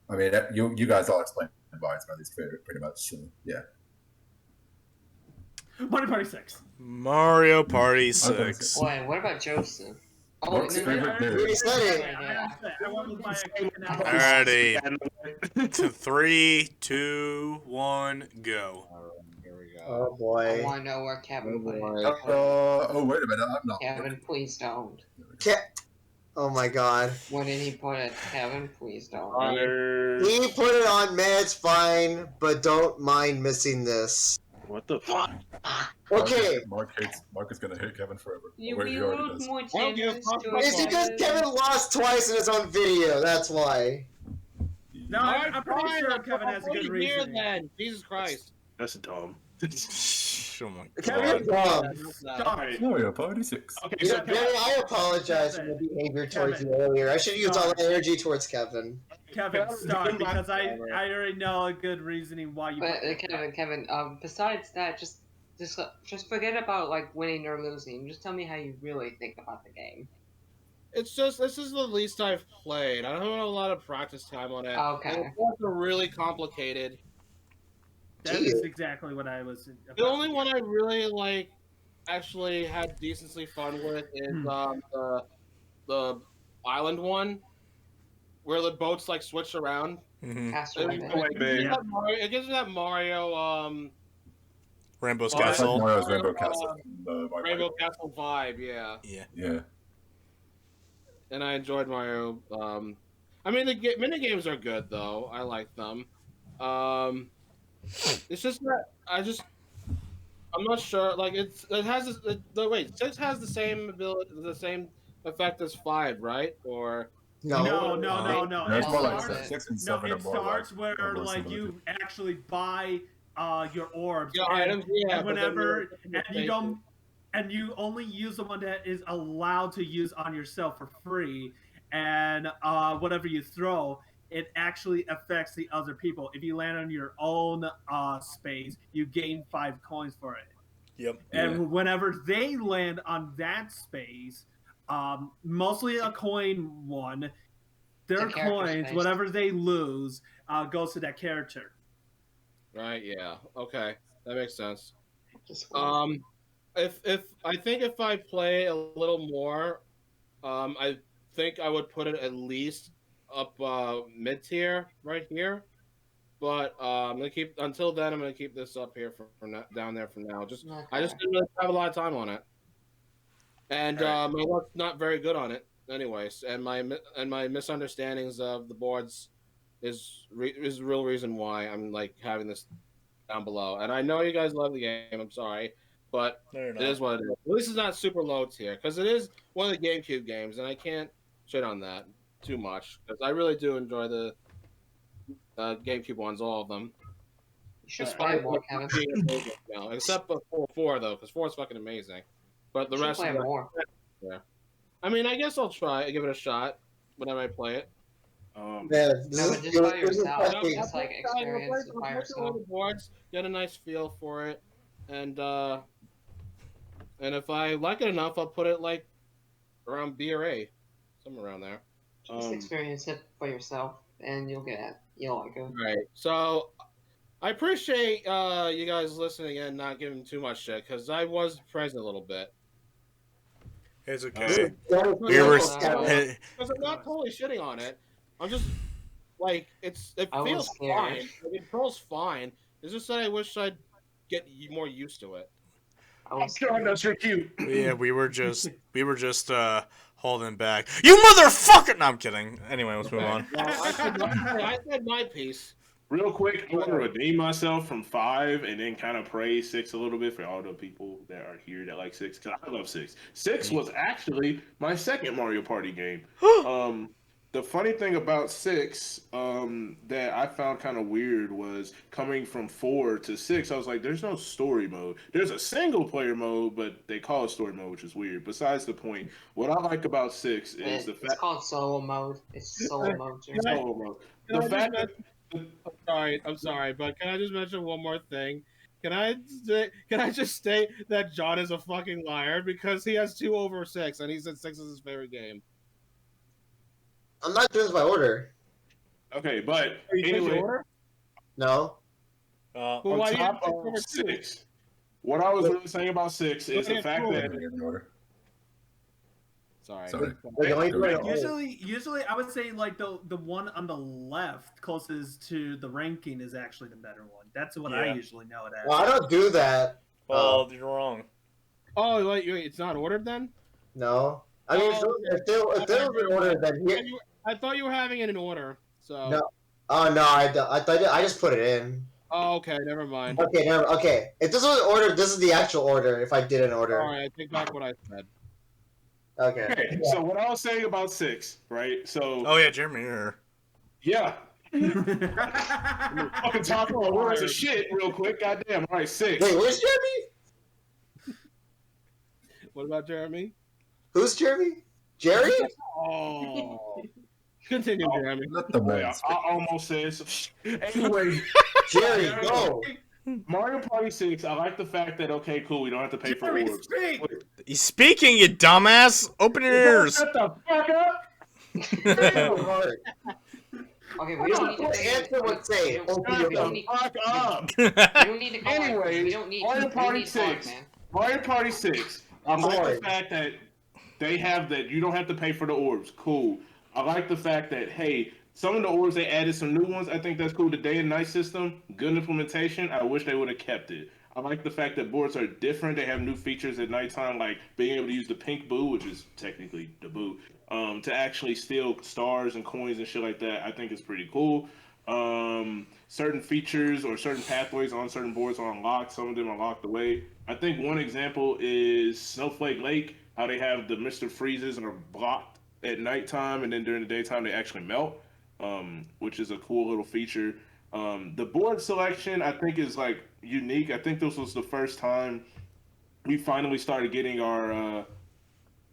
I mean, you guys all explained why it's my least favorite, pretty much. So, yeah. Mario Party 6. Mario Party 6. Boy, what about Joseph? Oh, Mark's no, favorite no, game. We said it. I went with my analysis. Alrighty. 3, 2, 1, go. Here we go. Oh I boy. want to know where Kevin put it. Oh, wait a minute. I'm not. Kevin, please don't. Oh my god. Where did he put it? Kevin, please don't. He put it on Matt's fine, but don't mind missing this. What the fuck? Okay. Mark is gonna hate Kevin forever. You Wait, he already lose does. more Well, you chances fuck to my It's because it. Kevin lost twice in his own video, that's why. No, I'm pretty sure Kevin has a good Here, reason. then. Jesus Christ. That's dumb. Oh my Kevin, god. Stop. Alright. Mario Party 6. Okay, You so know, Jerry, I apologize for my behavior towards you Kevin. earlier. I should use all Stop. that energy towards Kevin. Kevin, stop, redeem my- because I already know a good reasoning why you. But Kevin, besides that, just forget about like winning or losing. Just tell me how you really think about the game. It's just this is the least I've played. I don't have a lot of practice time on it. Okay. And the boards are really complicated. That is exactly what I was. The only one I really like, actually had decently fun with is the island one, where the boats like switch around. Mm-hmm. Castaway It Bay. gives me that Mario Rainbow's Oh, Yeah, it's like Castle. Mario's Rainbow Castle. Rainbow Castle vibe, yeah. Yeah. And I enjoyed Mario. I mean, the mini games are good though. I like them. It's just that I'm not sure. Like it has wait, 6 has the same ability, the same effect as 5, right? Or No. No. No, it's more like starts- 6 and No, 7 it are more starts like where almost like similar you actually buy your orbs, yeah, and, items, yeah. and but then whenever they're and you don't, and you only use the one that is allowed to use on yourself for free, and whatever you throw, it actually affects the other people. If you land on your own space, you gain 5 coins for it. Yep. And whenever they land on that space, mostly a coin one, their The character coins, space. whatever they lose, goes to that character. Right. Yeah. Okay. That makes sense. Just If I play a little more, I think I would put it at least up mid tier right here. But I'm gonna keep until then. I'm gonna keep this up here down there for now. I just didn't really have a lot of time on it, and Alright. my luck's not very good on it, anyways. And my misunderstandings of the boards is the real reason why I'm like having this down below. And I know you guys love the game. I'm sorry, but No, you're it is what it is. At least it's not super low tier because it is one of the GameCube games, and I can't shit on that too much because I really do enjoy the GameCube ones, all of them. You should Despite play more, what Kevin. being amazing now, except for 4 though, because 4 is fucking amazing. But the You should rest play of more. I mean, I guess I'll try, give it a shot whenever I play it. Yeah, No, but just by yourself. fucking- Just like experience it by I'll play all the yourself. boards, get a nice feel for it, and if I like it enough, I'll put it like around B or A, somewhere around there. Just experience it for yourself, and you'll like it. Right. So I appreciate you guys listening and not giving too much shit because I was present a little bit. It's okay. We were- Hey, Because I'm not totally shitting on it. I'm just like it I was feels scared. fine. It controls fine. It's just that I wish I'd get more used to it. I was God, that's your cute. Yeah, we were just holding back. You motherfucker! No, I'm kidding. Anyway, let's move on. Well, I said my piece. Real quick, I want to redeem myself from 5 and then kind of praise 6 a little bit for all the people that are here that like 6 because I love 6. 6 was actually my second Mario Party game. The funny thing about 6 that I found kind of weird was coming from 4 to 6. I was like, there's no story mode. There's a single player mode, but they call it story mode, which is weird. Besides the point, what I like about 6 is the It's fact. called solo mode. It's solo mode. Too. Solo mode. Can The I fact just that I'm sorry, but can I just mention one more thing? Can I just state that John is a fucking liar because he has 2 over 6 and he said 6 is his favorite game. I'm not doing this by order. okay, but Are you taking anyway, order? No. Well, on why do you top take of over 2? 6, what I was really saying about 6 is the Yeah, fact cool. that Sorry. Sorry. Like, only play order. Usually, I would say like the one on the left closest to the ranking is actually the better one. That's what I Yeah. usually know it as. Well, I don't do that. Well, you're wrong. Oh, wait, it's not ordered then? No. I mean, if there was an order, then here. I thought you were having it in order. So. No. Oh no, I thought I just put it in. Oh, okay, never mind. Okay. If this was ordered, this is the actual order. If I did an order. All right, I take back what I said. Okay. okay, so what I was saying about 6, right? So Oh yeah, Jeremy. Here. yeah, Fucking talk about words of shit real quick. Goddamn. All right, 6. Wait, where's Jeremy? What about Jeremy? Who's Jeremy? Jerry? Oh. Continue, Jeremy. Let the man I speak. almost said some shit. Anyway, Jerry, go. Mario Party 6, I like the fact that, okay, cool, we don't have to pay for Jeremy, orbs. speak! He's speaking, you dumbass. Open your ears. Shut the fuck up! Okay, we don't need to. Answer would say, open Shut your the mouth. fuck up! We don't need to call Anyways, we don't need Mario we Party need calls, 6. man. Mario Party 6. I like Sorry. the fact that they have that you don't have to pay for the orbs. Cool. I like the fact that, hey, some of the orbs they added some new ones. I think that's cool. The day and night system, good implementation. I wish they would have kept it. I like the fact that boards are different. They have new features at nighttime, like being able to use the pink boo, which is technically the boo, to actually steal stars and coins and shit like that. I think is pretty cool. Certain features or certain pathways on certain boards are unlocked. Some of them are locked away. I think one example is Snowflake Lake, how they have the Mr. Freezes and are blocked at nighttime, and then during the daytime they actually melt, which is a cool little feature. The board selection I think is like unique. I think this was the first time we finally started getting our.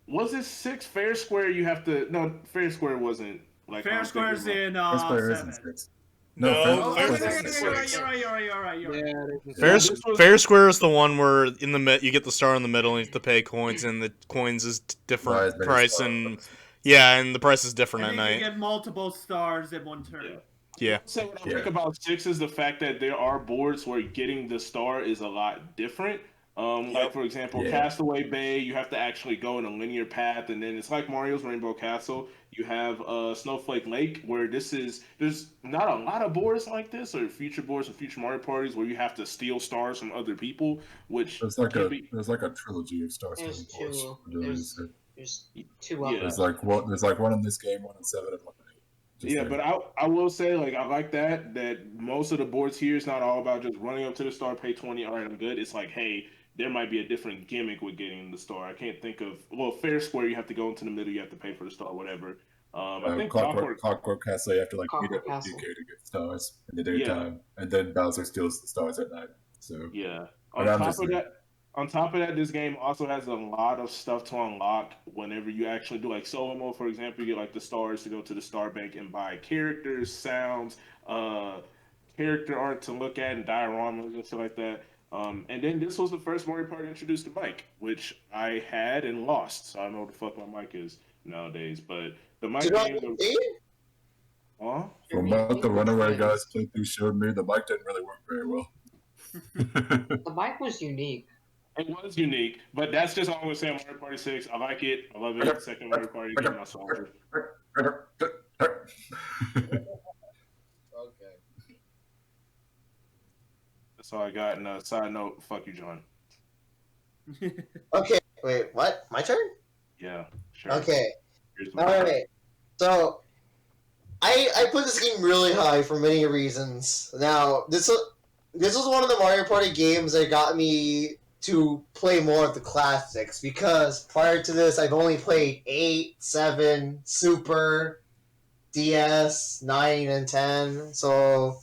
Was it 6 fair square? You have to no fair square wasn't like Fair Square's in First player 7. isn't 6. No, Oh, Fair you're Square- right. You're right. Fair Square is the one where in the you get the star in the middle and you have to pay coins, and the coins is different Right, many price, stars. and yeah, and the price is different And at then you night. get multiple stars in one turn. Yeah. So what I Yeah. like about 6 is the fact that there are boards where getting the star is a lot different. Like for example, Yeah. Castaway Bay, you have to actually go in a linear path, and then it's like Mario's Rainbow Castle. You have Snowflake Lake, where there's not a lot of boards like this, or future boards and future Mario parties where you have to steal stars from other people, which There's like can a be there's like a trilogy of Star There's Stone boards. two. What do you say? There's two of Yeah. them. There's like one in this game, one in 7, and one in 8. Just Yeah, saying. but I will say, like, I like that most of the boards here is not all about just running up to the star, pay 20, all right, I'm good. It's like, hey, there might be a different gimmick with getting the star. I can't think of, well, Fair Square, you have to go into the middle, you have to pay for the star, whatever. I think Clockwork Castle, you have to like meet Clockwork up with Castle. DK to get stars in the daytime, and then Bowser steals the stars at night. So Yeah. But I'm just saying. On top of that, this game also has a lot of stuff to unlock whenever you actually do like solo mode. For example, you get like the stars to go to the star bank and buy characters, sounds, character art to look at, and dioramas and stuff like that. And then this was the first Mario Party introduced the mic, which I had and lost. So I don't know what the fuck my mic is nowadays. But the mic Did I games are. see? Huh? from what the Runaway guys playthrough showed me, the mic didn't really work very well. The mic was unique. It was unique, but that's just all I'm gonna say on Mario Party 6. I like it. I love it. Second Mario Party game I saw. Okay. That's all I got. And side note, fuck you, John. Okay, wait, what? My turn? Yeah, sure. Okay. Here's my Alright. So I put this game really high for many reasons. Now, this was one of the Mario Party games that got me to play more of the classics, because prior to this I've only played 8, 7, Super, DS, 9, and 10. So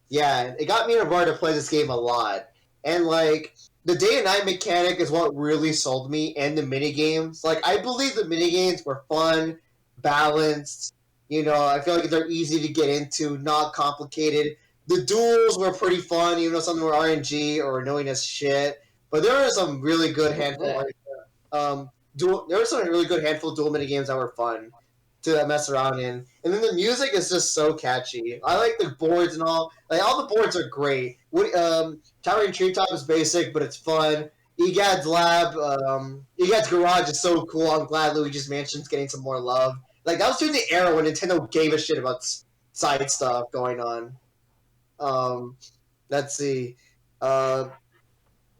yeah, it got me in a bar to play this game a lot. And like the day and night mechanic is what really sold me, and the minigames. Like I believe the minigames were fun, balanced. You know, I feel like they're easy to get into, not complicated. The duels were pretty fun, even though some were RNG or annoying as shit. But there were some really good handful. There were some really good handful of duel minigames that were fun to mess around in. And then the music is just so catchy. I like the boards and all. Like all the boards are great. Towering Treetop is basic, but it's fun. Egad's Lab, Egad's Garage is so cool. I'm glad Luigi's Mansion's getting some more love. Like that was during the era when Nintendo gave a shit about side stuff going on. Let's see.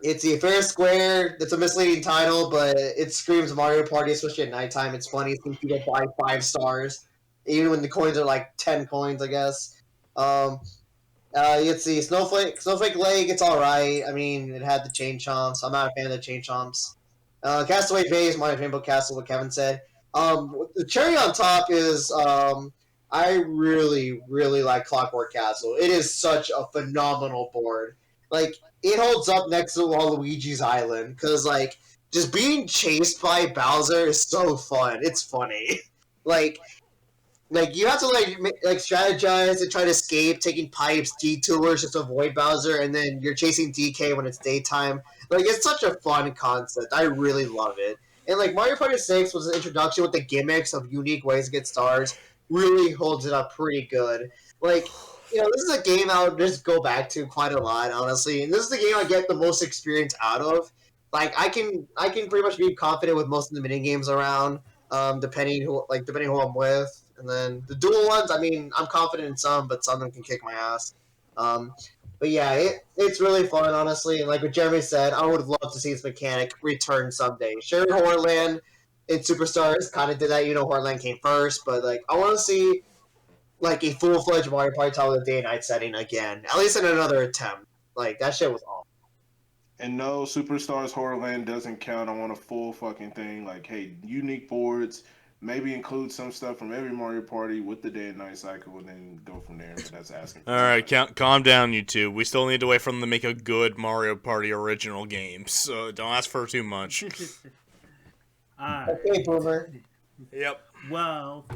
It's the Fair Square. It's a misleading title, but it screams Mario Party, especially at nighttime. It's funny since you get buy 5 stars, even when the coins are like 10 coins, I guess. Let's see. Snowflake Lake. It's all right. I mean, it had the chain chomps. I'm not a fan of the chain chomps. Castaway Bay is my Rainbow Castle, what Kevin said. The cherry on top is I really, really like Clockwork Castle. It is such a phenomenal board. Like, it holds up next to Waluigi's Island, because, like, just being chased by Bowser is so fun. It's funny. Like you have to like strategize and try to escape, taking pipes, detours just to avoid Bowser, and then you're chasing DK when it's daytime. Like it's such a fun concept. I really love it. And like Mario Party 6 was an introduction with the gimmicks of unique ways to get stars. Really holds it up pretty good. Like this is a game I would just go back to quite a lot, honestly. And this is the game I get the most experience out of. Like I can pretty much be confident with most of the mini games around. Depending who I'm with. And then the dual ones, I mean, I'm confident in some, but some of them can kick my ass. But yeah, it's really fun, honestly. And like what Jeremy said, I would love to see this mechanic return someday. Sure, Horrorland and Superstars kind of did that. Horrorland came first, but like I want to see like a full-fledged Mario Party title with a day and night setting again, at least in another attempt. Like that shit was awesome. And no, Superstars Horrorland doesn't count. I want a full fucking thing. Like, hey, unique boards. Maybe include some stuff from every Mario Party with the day and night cycle, and then go from there. But that's asking. All right, calm down, you two. We still need to wait for them to make a good Mario Party original game, so don't ask for too much. Okay, Boomer. Yep. Well,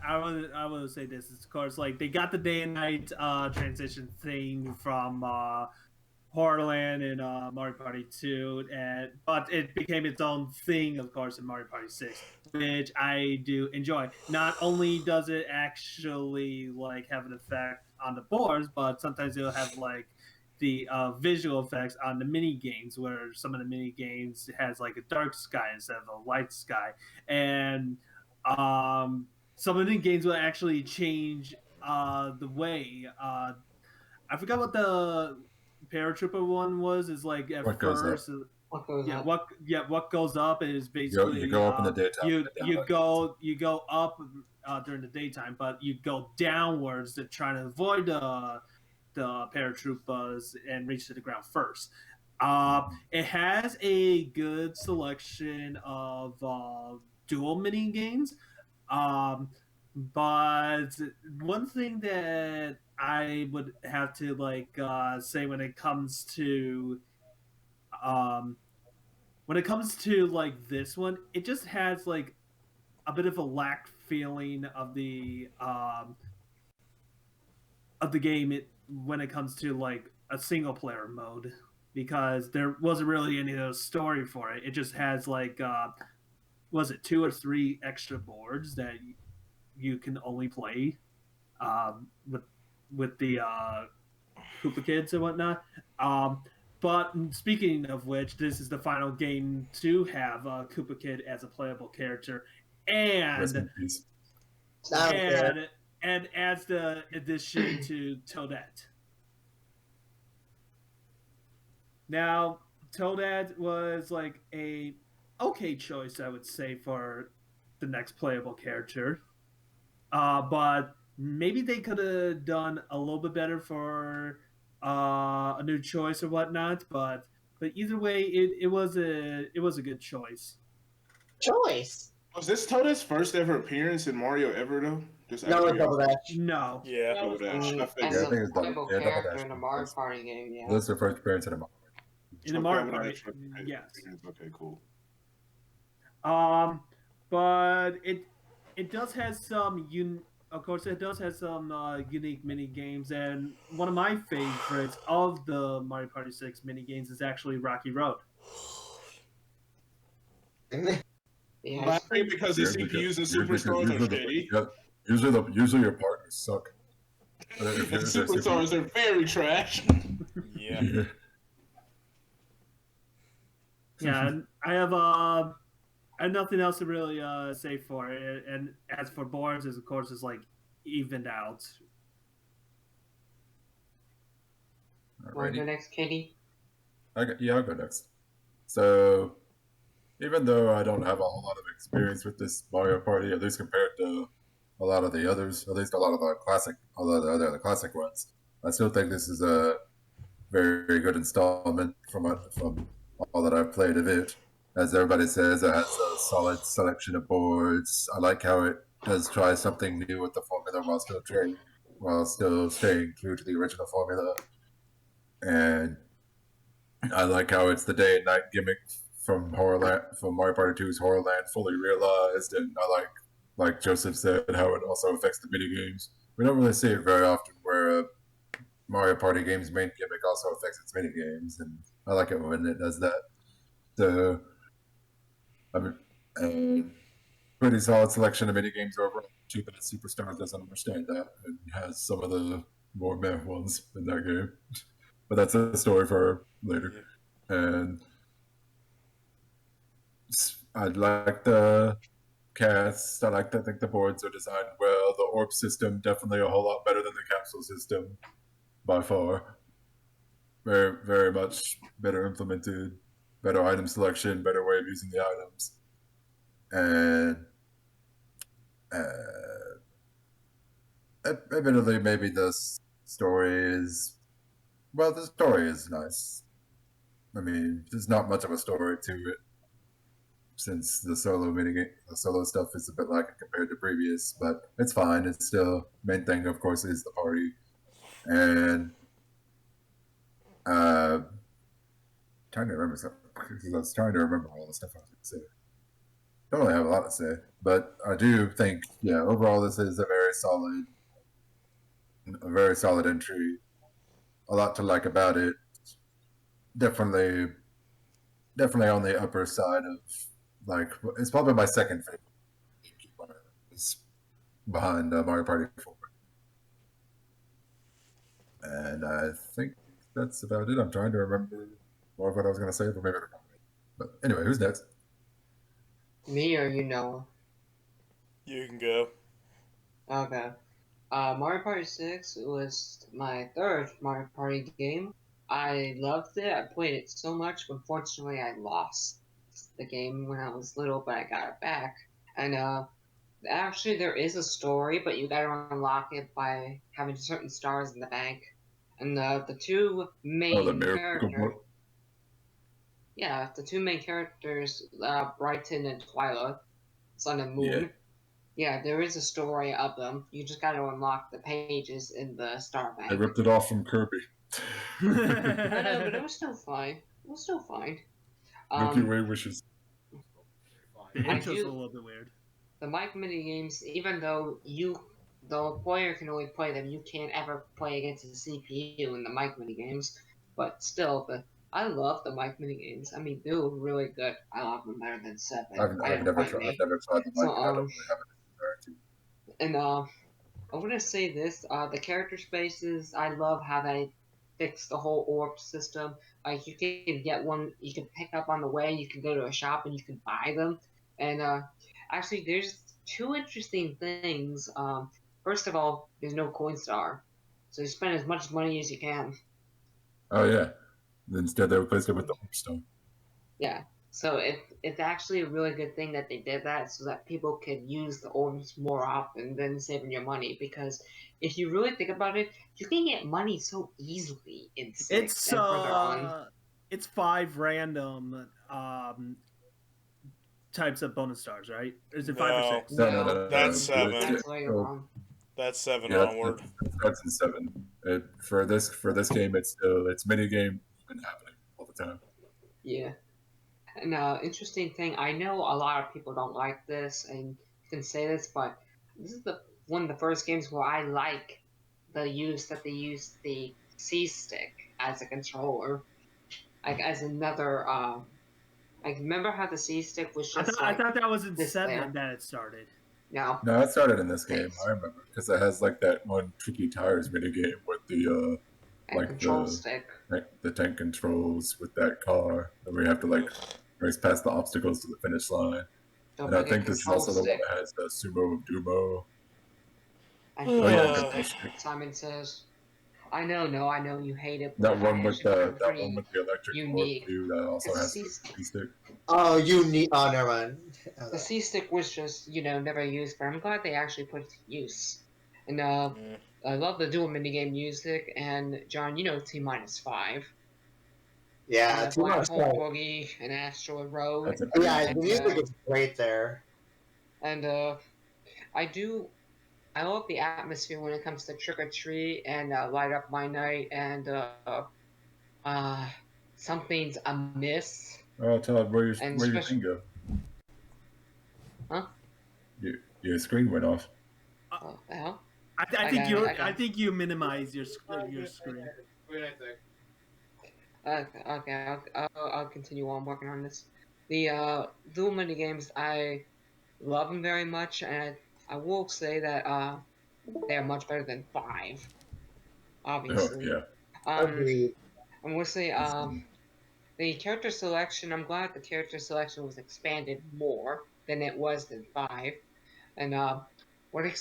I would say this is, of course, like they got the day and night transition thing from Horrorland and Mario Party 2, but it became its own thing, of course, in Mario Party 6, which I do enjoy. Not only does it actually like have an effect on the boards, but sometimes it'll have like the visual effects on the mini games, where some of the mini games has like a dark sky instead of a light sky, and some of the games will actually change the way. I forgot what the paratrooper one was. Is like at What goes first, What goes up? what goes up is basically You go up in the daytime. you go up during the daytime, but you go downwards to try to avoid the paratroopers and reach to the ground first. It has a good selection of dual mini games. But one thing that I would have to say when it comes to like this one, it just has like a bit of a lack feeling of the game when it comes to like a single player mode, because there wasn't really any of those story for it. It just has like was it 2 or 3 extra boards that you can only play with the Koopa Kids and whatnot. But speaking of which, this is the final game to have Koopa Kid as a playable character, and as the addition to Toadette. Now, Toadette was like a okay choice, I would say, for the next playable character. But maybe they could have done a little bit better for a new choice or whatnot. But either way, it was a good choice. Was this Toadette's first ever appearance in Mario ever though? Just No, after it's Double Dash. No. Yeah. Double Dash. I As figured. I think a it's playable Double character Dash. in a Mario Party game, yeah. This is their first appearance in a Mario. In the Mario Party, yes. Okay, cool. But it does have some of course it does have some unique mini games, and one of my favorites of the Mario Party 6 mini games is actually Rocky Road. Yeah, Laughing because the CPUs and superstars are shitty. Usually your partners suck. The superstars are very trash. Yeah. Yeah, and I have nothing else to really say for it. And as for boards, of course, it's like evened out. want to go next, Katie? I'll go next. So, even though I don't have a whole lot of experience with this Mario Party, at least compared to a lot of the others, at least a lot of the other classic ones, I still think this is a very, very good installment from all that I've played of it. As everybody says, it has a solid selection of boards. I like how it does try something new with the formula while still staying true to the original formula. And I like how it's the day and night gimmick from Mario Party 2's Horrorland fully realized, and I like Joseph said, how it also affects the mini games. We don't really see it very often where Mario Party game's main gimmick also affects its mini games, and I like it when it does that. So, I mean, and pretty solid selection of mini games overall. Cheap and Superstar doesn't understand that, and has some of the more meh ones in that game. But that's a story for later. And I like the cast. I think the boards are designed well. The orb system definitely a whole lot better than the capsule system, by far. Very, very much better implemented, better item selection, better way of using the items, and admittedly, maybe the story is nice. I mean, there's not much of a story to it, since the solo stuff is a bit lacking compared to previous, but it's fine. It's still main thing, of course, is the party, and trying to remember something because I was trying to remember all the stuff I was going to say. Don't really have a lot to say, but I do think, yeah, overall this is a very solid entry. A lot to like about it. Definitely on the upper side of, like, it's probably my second favorite. It's behind Mario Party 4. And I think that's about it. I'm trying to remember more of what I was going to say, but maybe. But anyway, who's next? Me or you, Noah? You can go. Okay. Mario Party 6 was my third Mario Party game. I loved it. I played it so much. Unfortunately, I lost the game when I was little, but I got it back. And actually, there is a story, but you gotta unlock it by having certain stars in the bank. And the two main characters. Yeah, the two main characters, Brighton and Twilight, Sun and Moon. Yeah, there is a story of them. You just got to unlock the pages in the Star Bank. I ripped it off from Kirby. I know, but it was still fine. It was still fine. Milky Way wishes. The intro's a little bit weird. The mic mini games, even though the player can only play them, you can't ever play against the CPU in the mic mini games. But still, I love the mic mini games. I mean, they were really good. I love them better than 7. I've never tried the mic. So, I don't really have it. And I'm gonna say this: the character spaces. I love how they fix the whole orb system. Like you can get one, you can pick up on the way. You can go to a shop and you can buy them. And actually, there's two interesting things. First of all, there's no coin star, so you spend as much money as you can. Oh yeah. Instead, they replaced it with the orb star. Yeah. So it's actually a really good thing that they did that, so that people could use the orbs more often than saving your money. Because if you really think about it, you can get money so easily in 6 and further on. It's 5 random types of bonus stars, right? Or is it 5 or 6? No. That's 7. That's later on. That's 7 Yeah, onward. That's in 7. For this game, it's mini game been happening all the time. Yeah. And interesting thing, I know a lot of people don't like this, and you can say this, but this is one of the first games where I like they use the C stick as a controller, like as another. Like remember how the C stick was just. I thought that was in 7 that it started. No, it started in this game. I remember because it has like that one tricky tires mini game with the like control stick, the tank controls with that car, and we have to like race past the obstacles to the finish line. And I think this is also the one that has the Sumo of Dumo. Simon says, "I know you hate it." That one with the electric unique. Too, that also has the C stick. Oh, unique. Oh, never mind. The C stick was just never used, but I'm glad they actually put it to use. And I love the dual minigame music. And John, T-5. Yeah, Black Hole Boogie and Asteroid Road. Yeah, the music is great there. And I love the atmosphere when it comes to trick or treat and light up my night and uh, something's amiss Oh, Todd, and where your especially thing go? huh? Your screen went off. Oh, the hell? I I think got it. you I got I it. think you minimize your screen. Okay. I'll continue on working on this. The dual mini games I love them very much, and I will say that they are much better than 5, Oh obviously. yeah. Um, Agreed. I'm gonna say Easily. the character selection. I'm glad the character selection was expanded more than it was in 5. And what I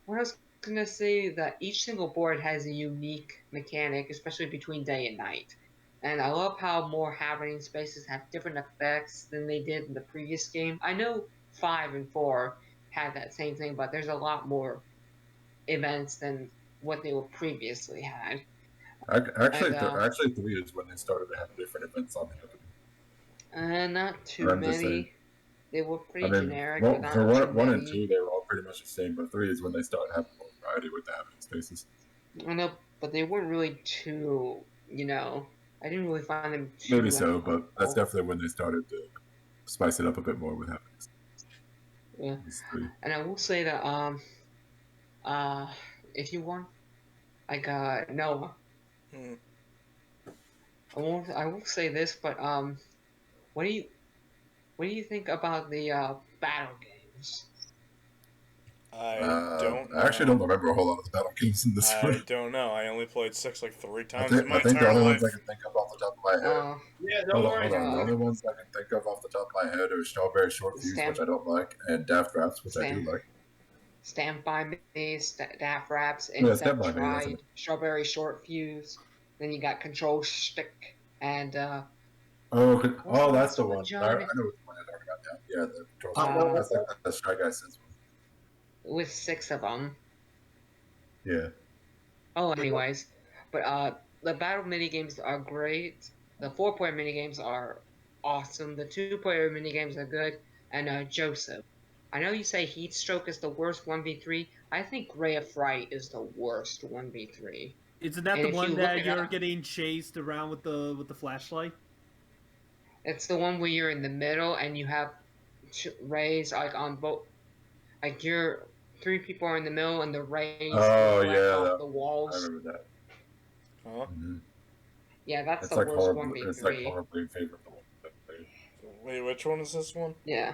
was gonna say that each single board has a unique mechanic, especially between day and night. And I love how more happening spaces have different effects than they did in the previous game. I know 5 and 4 had that same thing, but there's a lot more events than what they were previously had. And Actually, 3 is when they started to have different events on happening. not too I'm just saying. many. They were I pretty mean, generic, but well, for not too one and many. 2, they were all pretty much the same, but 3 is when they started having more variety with the happening spaces. I know, but they weren't really too, I didn't really find them Maybe too so, but that's helpful. definitely when they started to spice it up a bit more with happenings. Yeah. These 3. And I will say that, uh, if you want, like, Noah, Hmm. I will say this, but, what do you, what do you think about the, battle games? I don't I actually know. don't remember a whole lot of the battle games in this one. I don't know. I only played 6 like 3 times in I my think the entire only ones I life. can think of off the top of my head. Yeah, don't worry. Hold on. The only ones I can think of off the top of my head are Strawberry Short Fuse, Stand, which I don't like, and Daft Raps, which I do stand, like. Stand by Me, Daft Raps, Yeah, Step by Me, that's Tried, it. Strawberry Short Fuse. Then you got Control Stick, and, what was the That's last the one, one. I John? know which one you're talking about now. Yeah, the control I stick. know That's like the Shy Guy Sense one. With 6 of them. Yeah. Oh, anyways, but the battle mini games are great. The 4-player mini games are awesome. The 2-player mini games are good. And Joseph, I know you say Heat Stroke is the worst 1v3. I think Ray of Fright is the worst 1v3. Isn't that And the if you one look that it you're up, getting chased around with the flashlight? it's the one where you're in the middle and you have rays like on both. Like you're 3 people are in the middle and the rays Oh reflect yeah, off the I walls. remember that. Huh? Mm-hmm. Yeah, that's It's the like worst horrible. It's like 1v3. horribly favorable. Wait, which one is this one? Yeah.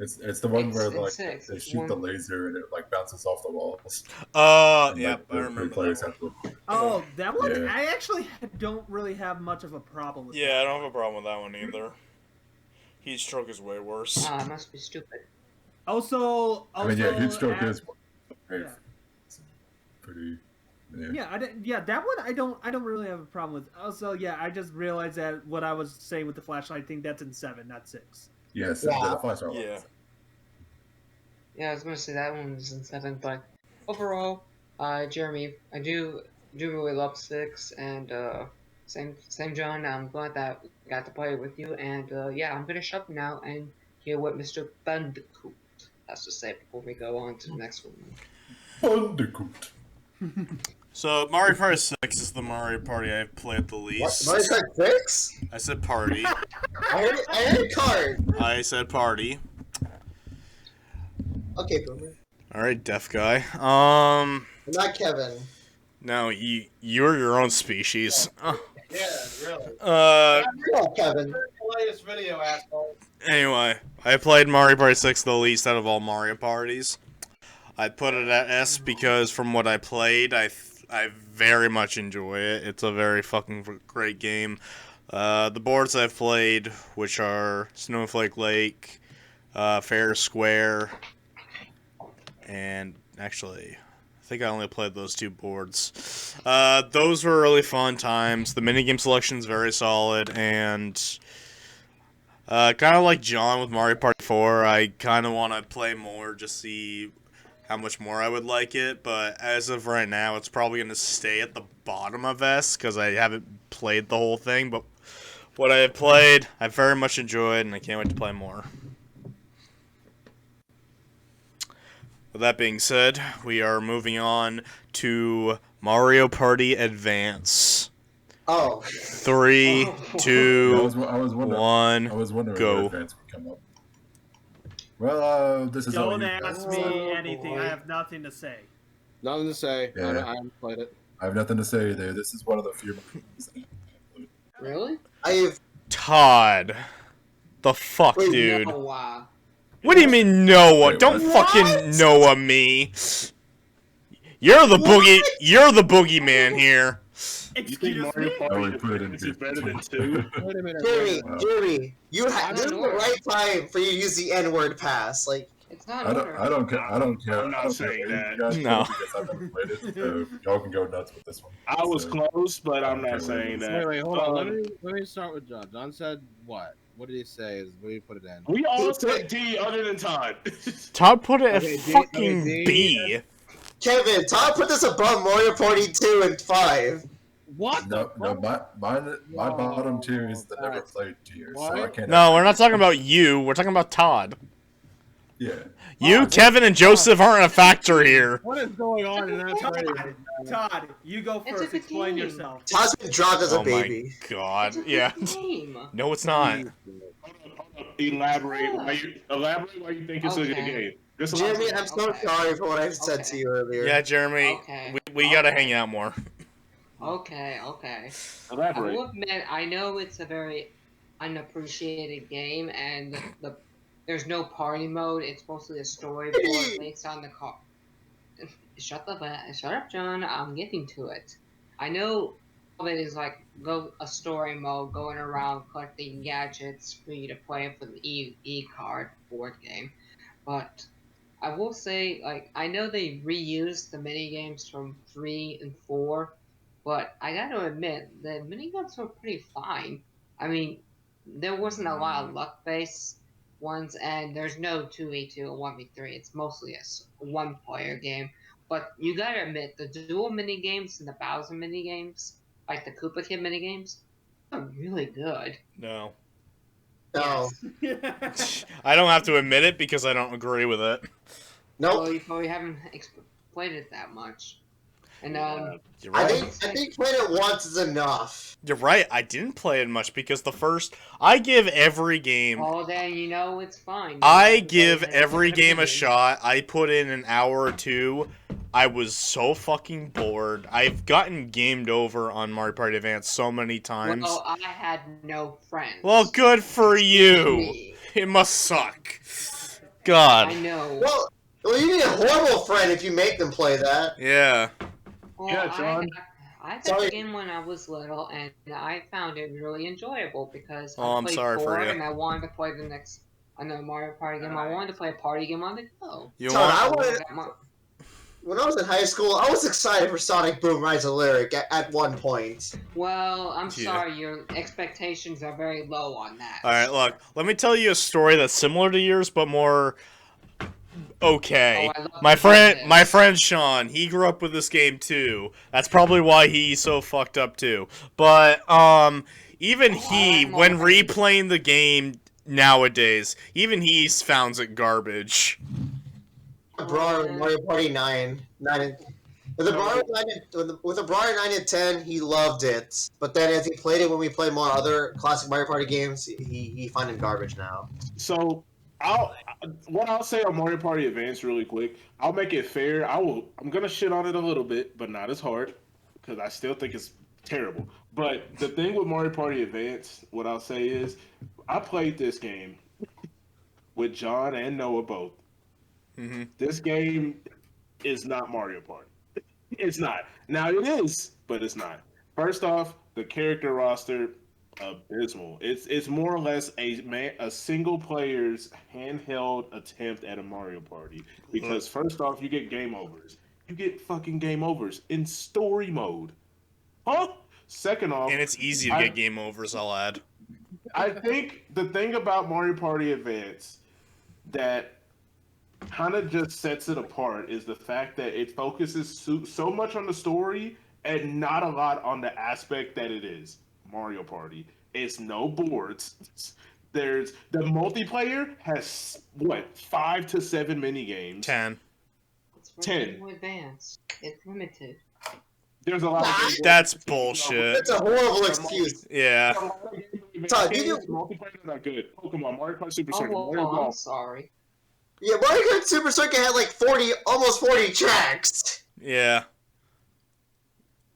It's the one It's where in like 6. they It's shoot the one. laser and it like bounces off the walls and like Yep, I the 3 remember that players one. have to. Oh, that one Yeah. I actually don't really have much of a problem with. Yeah, I don't have a problem with that one either. Heat Stroke is way worse. Ah, it must be stupid. Also, I mean, yeah, Heat Stroke at- is very yeah. pretty. Yeah, that one I don't really have a problem with. Also, yeah, I just realized that what I was saying with the flashlight thing, that's in 7, not 6. Yes, Yeah. the flashlight. Yeah. Yeah, I was gonna say that one was in 7, but overall, Jeremy, I do really love 6, and same John. I'm glad that we got to play with you, and yeah, I'm gonna shut now and hear what Mr. Bandicoot has to say before we go on to the next one. Bandicoot. So Mario Party 6 is the Mario Party I've played the What? least. Mario Kart 6? I said party. I heard card. I said party. Okay, Boomer. Alright, deaf guy. I'm not Kevin. No, you're your own species. Yeah, really. I'm not Kevin. The latest video, asshole. Anyway, I played Mario Party 6 the least out of all Mario parties. I put it at S because from what I played, I very much enjoy it. It's a very fucking great game. The boards I've played, which are Snowflake Lake, Fair Square, and actually, I think I only played those 2 boards. Those were really fun times. The minigame selection's very solid, and kind of like John with Mario Party 4, I kind of want to play more, just see how much more I would like it, but as of right now, it's probably going to stay at the bottom of S, because I haven't played the whole thing, but what I have played, I very much enjoyed, and I can't wait to play more. With that being said, we are moving on to Mario Party Advance. Oh. 3, Oh. 2, Yeah, I was wondering. 1, I was wondering go. where Advance would come up. Well, this is all Don't you ask guys. me Oh, anything. boy. I have nothing to say. Nothing to say. Yeah. I haven't played it. I have nothing to say there. This is one of the few movies that I include. Really? I've Todd. The fuck, Wait, dude. No, What do you mean Noah? Wait, Don't what? fucking Noah me. You're the boogie. You're the boogeyman here. You think Excuse Mario me? Oh, Party we put it in Advance is better than 2? Wait a minute. Jeremy, Wow. Jeremy, I this is don't the know. right time for you to use the N-word pass. Like, it's not I order. don't care. I don't care. I'm not I don't care saying where that. you guys put No. it because I've never played it. So y'all can go nuts with this one. I was So, close, but I'm Okay, not saying that. Wait, hold on. Um, Let me start with John. John said what? What did he say? What did he put it in? we all said D other than Todd. Todd put it at Okay, D- fucking okay, D. B. Kevin, Todd put this above Mario Party 2 and 5. What? no, the no, fuck? my bottom tier is the never that's- played tier. what? So I can't. No, we're not talking about you. We're talking about Todd. Yeah. You, Kevin, and Joseph aren't a factor here. What is going on in that Todd, Todd, you go It's a first. good Explain game. yourself. Todd's been dropped as Oh a baby. my god. It's a good Yeah. game. No, it's not. Hold up. Elaborate why you think it's a good Okay. game. Just Jeremy, elaborate. I'm so Okay. sorry for what I said Okay. to you earlier. Yeah, Jeremy, Okay. we gotta Okay. hang out more. Okay. I Elaborate. will admit, I know it's a very unappreciated game, and there's no party mode. It's mostly a storyboard based on the car. Shut up, John. I'm getting to it. I know all of it is like a story mode, going around collecting gadgets for you to play for the e-card board game, but I will say, like, I know they reused the mini games from 3 and 4, but I gotta admit, the mini games were pretty fine. I mean, there wasn't a lot of luck-based ones, and there's no 2v2 and 1v3. It's mostly a one-player game. But you gotta admit, the dual mini games and the Bowser mini games, like the Koopa Kid mini games, are really good. No. No. Yes. I don't have to admit it because I don't agree with it. Nope. Well, you probably haven't played it that much. And You're I right. think playing it once is enough. You're right. I didn't play it much because I give every game. oh, then you know it's fine. You I have to give play it every as an game a opinion. shot. I put in an hour or two. I was so fucking bored. I've gotten gamed over on Mario Party Advance so many times. Well, I had no friends. Well, good for you. Me. It must suck. I God. know. Well, you need a horrible friend if you make them play that. Yeah. Well, Yeah, John. I got Sorry. the game when I was little, and I found it really enjoyable because Oh, I I'm played sorry for 4, you. and I wanted to play the next another Mario Party game. I wanted to play a party game on the go. You Todd, want? I wanted, when I was in high school, I was excited for Sonic Boom Rise of Lyric at one point. Well, I'm Yeah. sorry, your expectations are very low on that. All right, look. Let me tell you a story that's similar to yours, but more okay. Oh, I love My to hear this. my friend Sean, he grew up with this game too. That's probably why he's so fucked up too. But even he, I'm when already- replaying the game nowadays, even he founds it garbage. Brawler Mario Party 9. With the Brawler 9 and 10, he loved it. But then as he played it when we played more other classic Mario Party games, he find it garbage now. So what I'll say on Mario Party Advance really quick, I'll make it fair. I'm gonna shit on it a little bit, but not as hard because I still think it's terrible. But the thing with Mario Party Advance, what I'll say is, I played this game with John and Noah both. Mm-hmm. This game is not Mario Party. It's not. Now it is, but it's not. First off, the character roster, abysmal. It's more or less a single player's handheld attempt at a Mario Party. Because first off, you get game overs. You get fucking game overs in story mode. Huh? Second off, And it's easy to get game overs, I'll add. I think the thing about Mario Party Advance that kind of just sets it apart is the fact that it focuses so much on the story and not a lot on the aspect that it is Mario Party. It's no boards. There's the multiplayer has what 5 to 7 mini games. 10. 10. Game Boy Advance. It's limited. There's a lot of games. That's bullshit. That's a horrible excuse. Yeah. Todd, you multiplayer are not good. Pokemon, Mario Kart Super Oh, Circuit, well, Mario I'm Golf. sorry. Yeah, Mario Kart Super Circuit had like 40, almost 40 tracks. Yeah.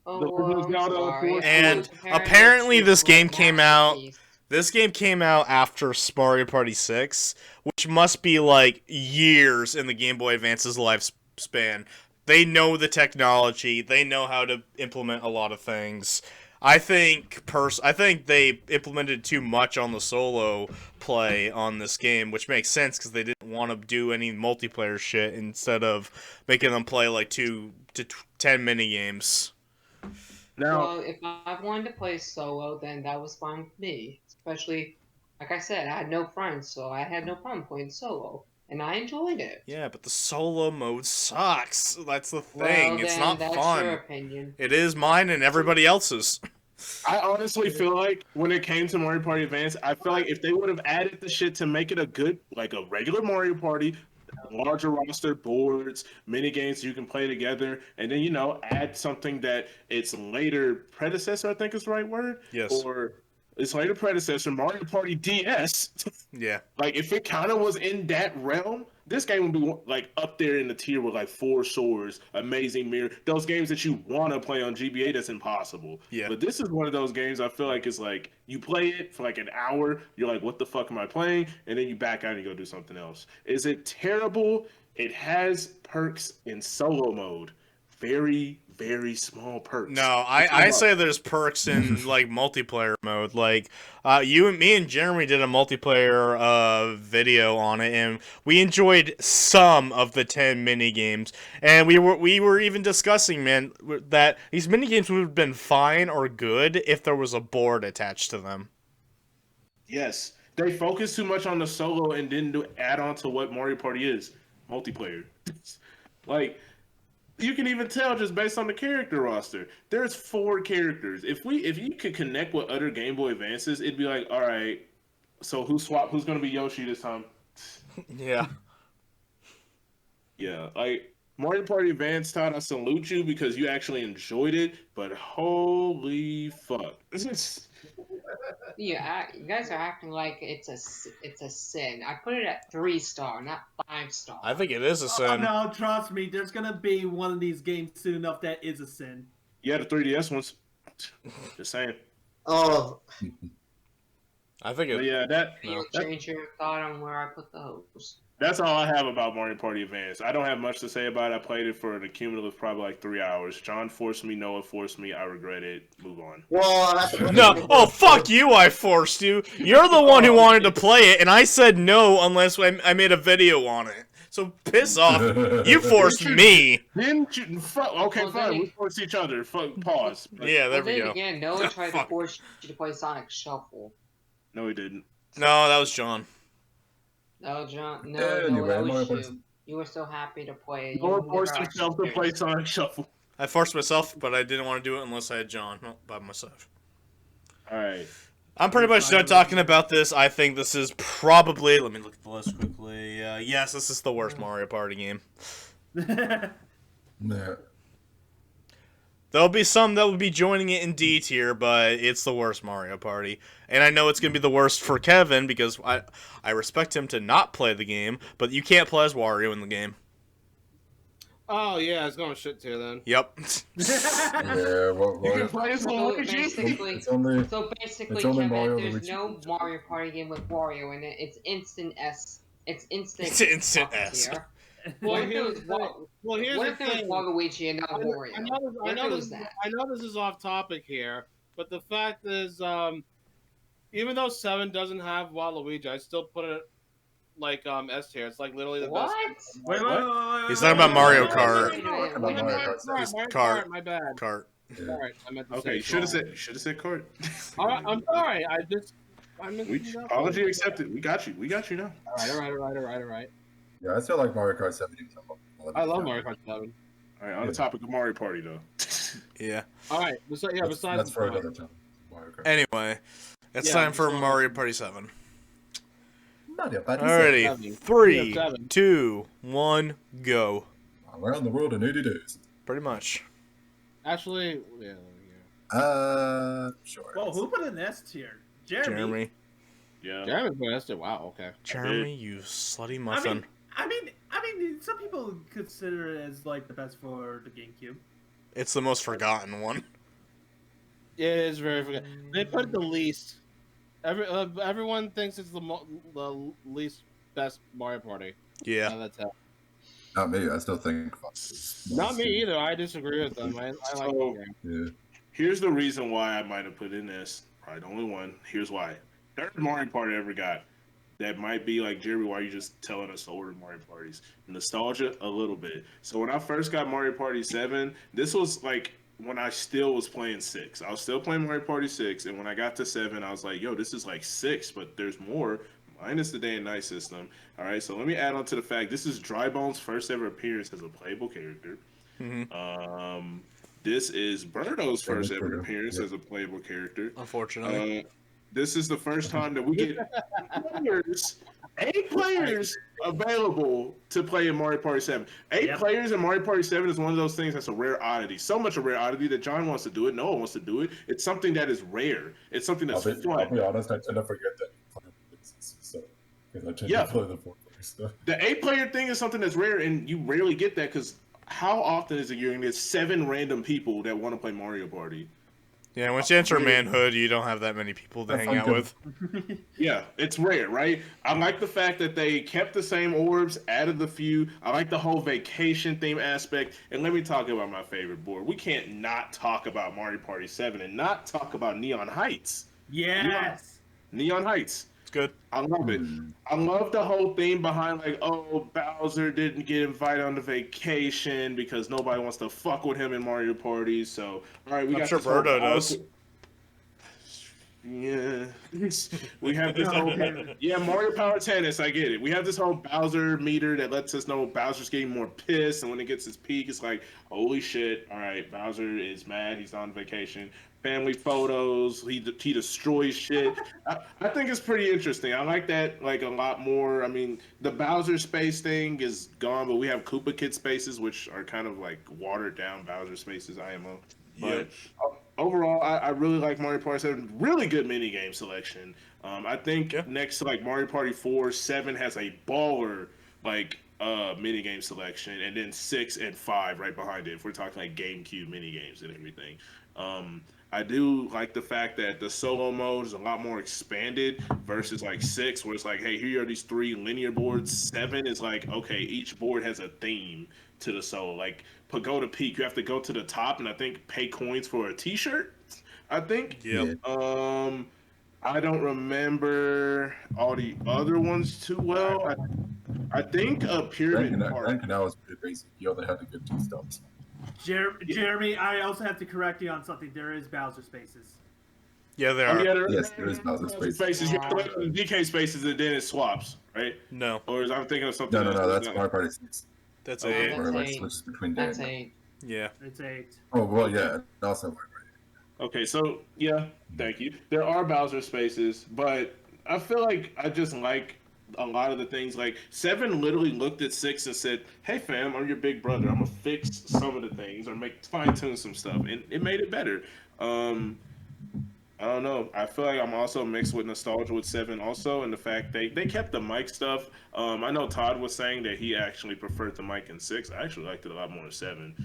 Oh, The well, Legend of I'm Zelda, of sorry. course. And I was comparing it apparently to, this like, game came out. Masterpiece. This game came out after Mario Party 6, which must be like years in the Game Boy Advance's lifespan. They know the technology. They know how to implement a lot of things. I think they implemented too much on the solo play on this game, which makes sense because they didn't want to do any multiplayer shit instead of making them play like 2 to 10 mini games. Now, Well, if I wanted to play solo, then that was fine with me. Especially, like I said, I had no friends, so I had no problem playing solo. And I enjoyed it. Yeah, but the solo mode sucks. That's the thing. Well, It's then not that's fun. your opinion. It is mine and everybody else's. I honestly feel like when it came to Mario Party Advance, I feel like if they would have added the shit to make it a good, like a regular Mario Party, larger roster, boards, mini games you can play together, and then, you know, add something that its later predecessor, I think is the right word? Yes. Or its later predecessor, Mario Party DS. Yeah. Like, if it kind of was in that realm, this game would be like up there in the tier with like Four Swords, Amazing Mirror, those games that you want to play on GBA that's impossible. Yeah. But this is one of those games I feel like it's like you play it for like an hour, you're like, what the fuck am I playing? And then you back out and you go do something else. Is it terrible? It has perks in solo mode. Very, very small perks. No, I say there's perks in like multiplayer mode. Like me and Jeremy did a multiplayer video on it, and we enjoyed some of the 10 mini games. And we were even discussing, man, that these mini games would have been fine or good if there was a board attached to them. Yes. They focused too much on the solo and didn't add on to what Mario Party is. Multiplayer. Like, you can even tell just based on the character roster. There's 4 characters. If you could connect with other Game Boy Advances, it'd be like, all right, so who's gonna be Yoshi this time? Yeah. Yeah, like Mario Party Advance, Todd, I salute you because you actually enjoyed it, but holy fuck. You guys are acting like it's a sin. I put it at 3-star, not 5-star. I think it is a Oh, sin. no, trust me. There's gonna be one of these games soon enough that is a sin. Yeah, the 3DS ones. Just saying. Oh, I think But it. yeah, You change your thought on where I put those. that's all I have about Mario Party Advance. I don't have much to say about it. I played it for an accumulative probably like 3 hours. John forced me, Noah forced me. I regret it. Move on. well, I- No, oh fuck you! I forced you. You're the one who wanted to play it, and I said no unless I made a video on it. So piss off. You forced me. Didn't you? Okay, Well, fine. then- We forced each other. Pause. Yeah, there Well, we then go. again, Noah tried to Fuck. force you to play Sonic Shuffle. No, he didn't. No, that was John. No, John. No, Yeah, no, anyway, that Mario was Party- you. You were so happy to play. Noah You forced never himself to actually play played. Sonic Shuffle. I forced myself, but I didn't want to do it unless I had John by myself. All right. I'm pretty much done talking about this. I think this is probably. Let me look at the list quickly. Yes, this is the worst Mario Party game. Yeah. There'll be some that will be joining it in D tier, but it's the worst Mario Party. And I know it's going to be the worst for Kevin because I respect him to not play the game, but you can't play as Wario in the game. Oh yeah, it's going shit tier then. Yep. Yeah, well, You can Mario, play as So Luigi. basically, it's only it's only Kevin, Mario, there's Luigi, no and Mario Party game with Wario in it. It's instant S. It's instant. It's instant top S. tier. Well, What if it here's was the Wa- thing. Well, here's What the if it was thing. Waluigi and not Wario? I know, What if it was that? I know this is off topic here, but the fact is, even though 7 doesn't have Waluigi, I still put it like S tier. It's like literally the What? best. Wait, He's talking about Mario Kart. Wait, Talking about wait, Mario wait. Kart seven. Mario Kart. Kart, my bad. Cart. Sorry, I meant to Okay, say you Kart. should have said court. All right, I'm sorry. I missed Apology accepted. We got you. We got you now. All right. Yeah, I still like Mario Kart 7. even though I love Mario Kart 7. All right, on the topic of Mario Party though. Yeah. All right, besides That's for the another time. Mario Kart. Anyway, it's Yeah, time for so- Mario Party 7. Mario Party Alrighty. Seven. 3, Yeah, 7. 2, 1, go. Around the world in 80 days. Pretty much. Actually, yeah. Sure. Well, who put an S tier? Jeremy. Yeah. Jeremy put it. Wow. Okay. Jeremy, you slutty muffin. I mean, some people consider it as like the best for the GameCube. It's the most forgotten one. It is very forgotten. They put the least. Everyone thinks it's the least best Mario Party. Yeah. That's it. Not me. I still think. Not me either. I disagree with them. I like the game. Yeah. Here's the reason why I might have put in this. Probably the only one. Here's why. Third Mario Party I ever got. That might be like, Jeremy, why are you just telling us to order Mario Parties? Nostalgia, a little bit. So when I first got Mario Party 7, this was like when I still was playing 6. I was still playing Mario Party 6, and when I got to 7, I was like, yo, this is like 6, but there's more. Minus the day and night system. All right, so let me add on to the fact this is Drybone's first ever appearance as a playable character. Mm-hmm. This is Birdo's first ever appearance as a playable character. Unfortunately. This is the first time that we get eight players available to play in Mario Party 7. Eight players in Mario Party 7 is one of those things that's a rare oddity. So much a rare oddity that John wants to do it. Noah wants to do it. It's something that is rare. It's something that's fun. I'll be honest, I tend to forget that. Because I tend to play the 4-player stuff. The 8-player thing is something that's rare, and you rarely get that because how often is it you're going to get 7 random people that want to play Mario Party? Yeah, once you enter manhood, you don't have that many people to hang out with. Yeah, it's rare, right? I like the fact that they kept the same orbs, added the few. I like the whole vacation theme aspect. And let me talk about my favorite board. We can't not talk about Mario Party 7 and not talk about Neon Heights. Yes! Neon Heights. It's good. I love it. I love the whole theme behind like, oh, Bowser didn't get invited on the vacation because nobody wants to fuck with him in Mario Party. So, all right, we got sure this whole Birdo does. Yeah, we have this whole Mario Power Tennis. I get it. We have this whole Bowser meter that lets us know Bowser's getting more pissed, and when it gets his peak, it's like, holy shit! All right, Bowser is mad. He's on vacation. Family photos. He destroys shit. I think it's pretty interesting. I like that like a lot more. I mean, the Bowser space thing is gone, but we have Koopa Kid spaces, which are kind of like watered down Bowser spaces. IMO, but. Overall, I really like Mario Party 7. Really good minigame selection. I think next to like Mario Party 4, 7 has a baller like minigame selection, and then 6 and 5 right behind it. If we're talking like GameCube minigames and everything. I do like the fact that the solo mode is a lot more expanded versus like 6, where it's like, hey, here are these 3 linear boards. 7 is like, okay, each board has a theme to the solo. Like Pagoda Peak, you have to go to the top and I think pay coins for a T-shirt. I think. Yep. I don't remember all the other ones too well. I think Pyramid Park. Grand Canal was pretty basic. You only had to get 2 stops. Jeremy, I also have to correct you on something. There is Bowser spaces. Yeah, there are. Yes, there is Bowser spaces. You have to wait for the DK spaces and then it swaps, right? No. Or is I'm thinking of something else. No, that's Mario Party 6. That's Okay. 8. Where it like switches between day That's and night. 8. Yeah. It's 8. Oh, well, yeah. Also Mario Party. Okay, so yeah, thank you. There are Bowser spaces, but I feel like I just like a lot of the things. Like 7 literally looked at 6 and said, "Hey fam, I'm your big brother. I'm gonna fix some of the things or fine tune some stuff," and it made it better. I don't know. I feel like I'm also mixed with nostalgia with 7 also, and the fact they kept the mic stuff. I know Todd was saying that he actually preferred the mic in 6. I actually liked it a lot more in 7.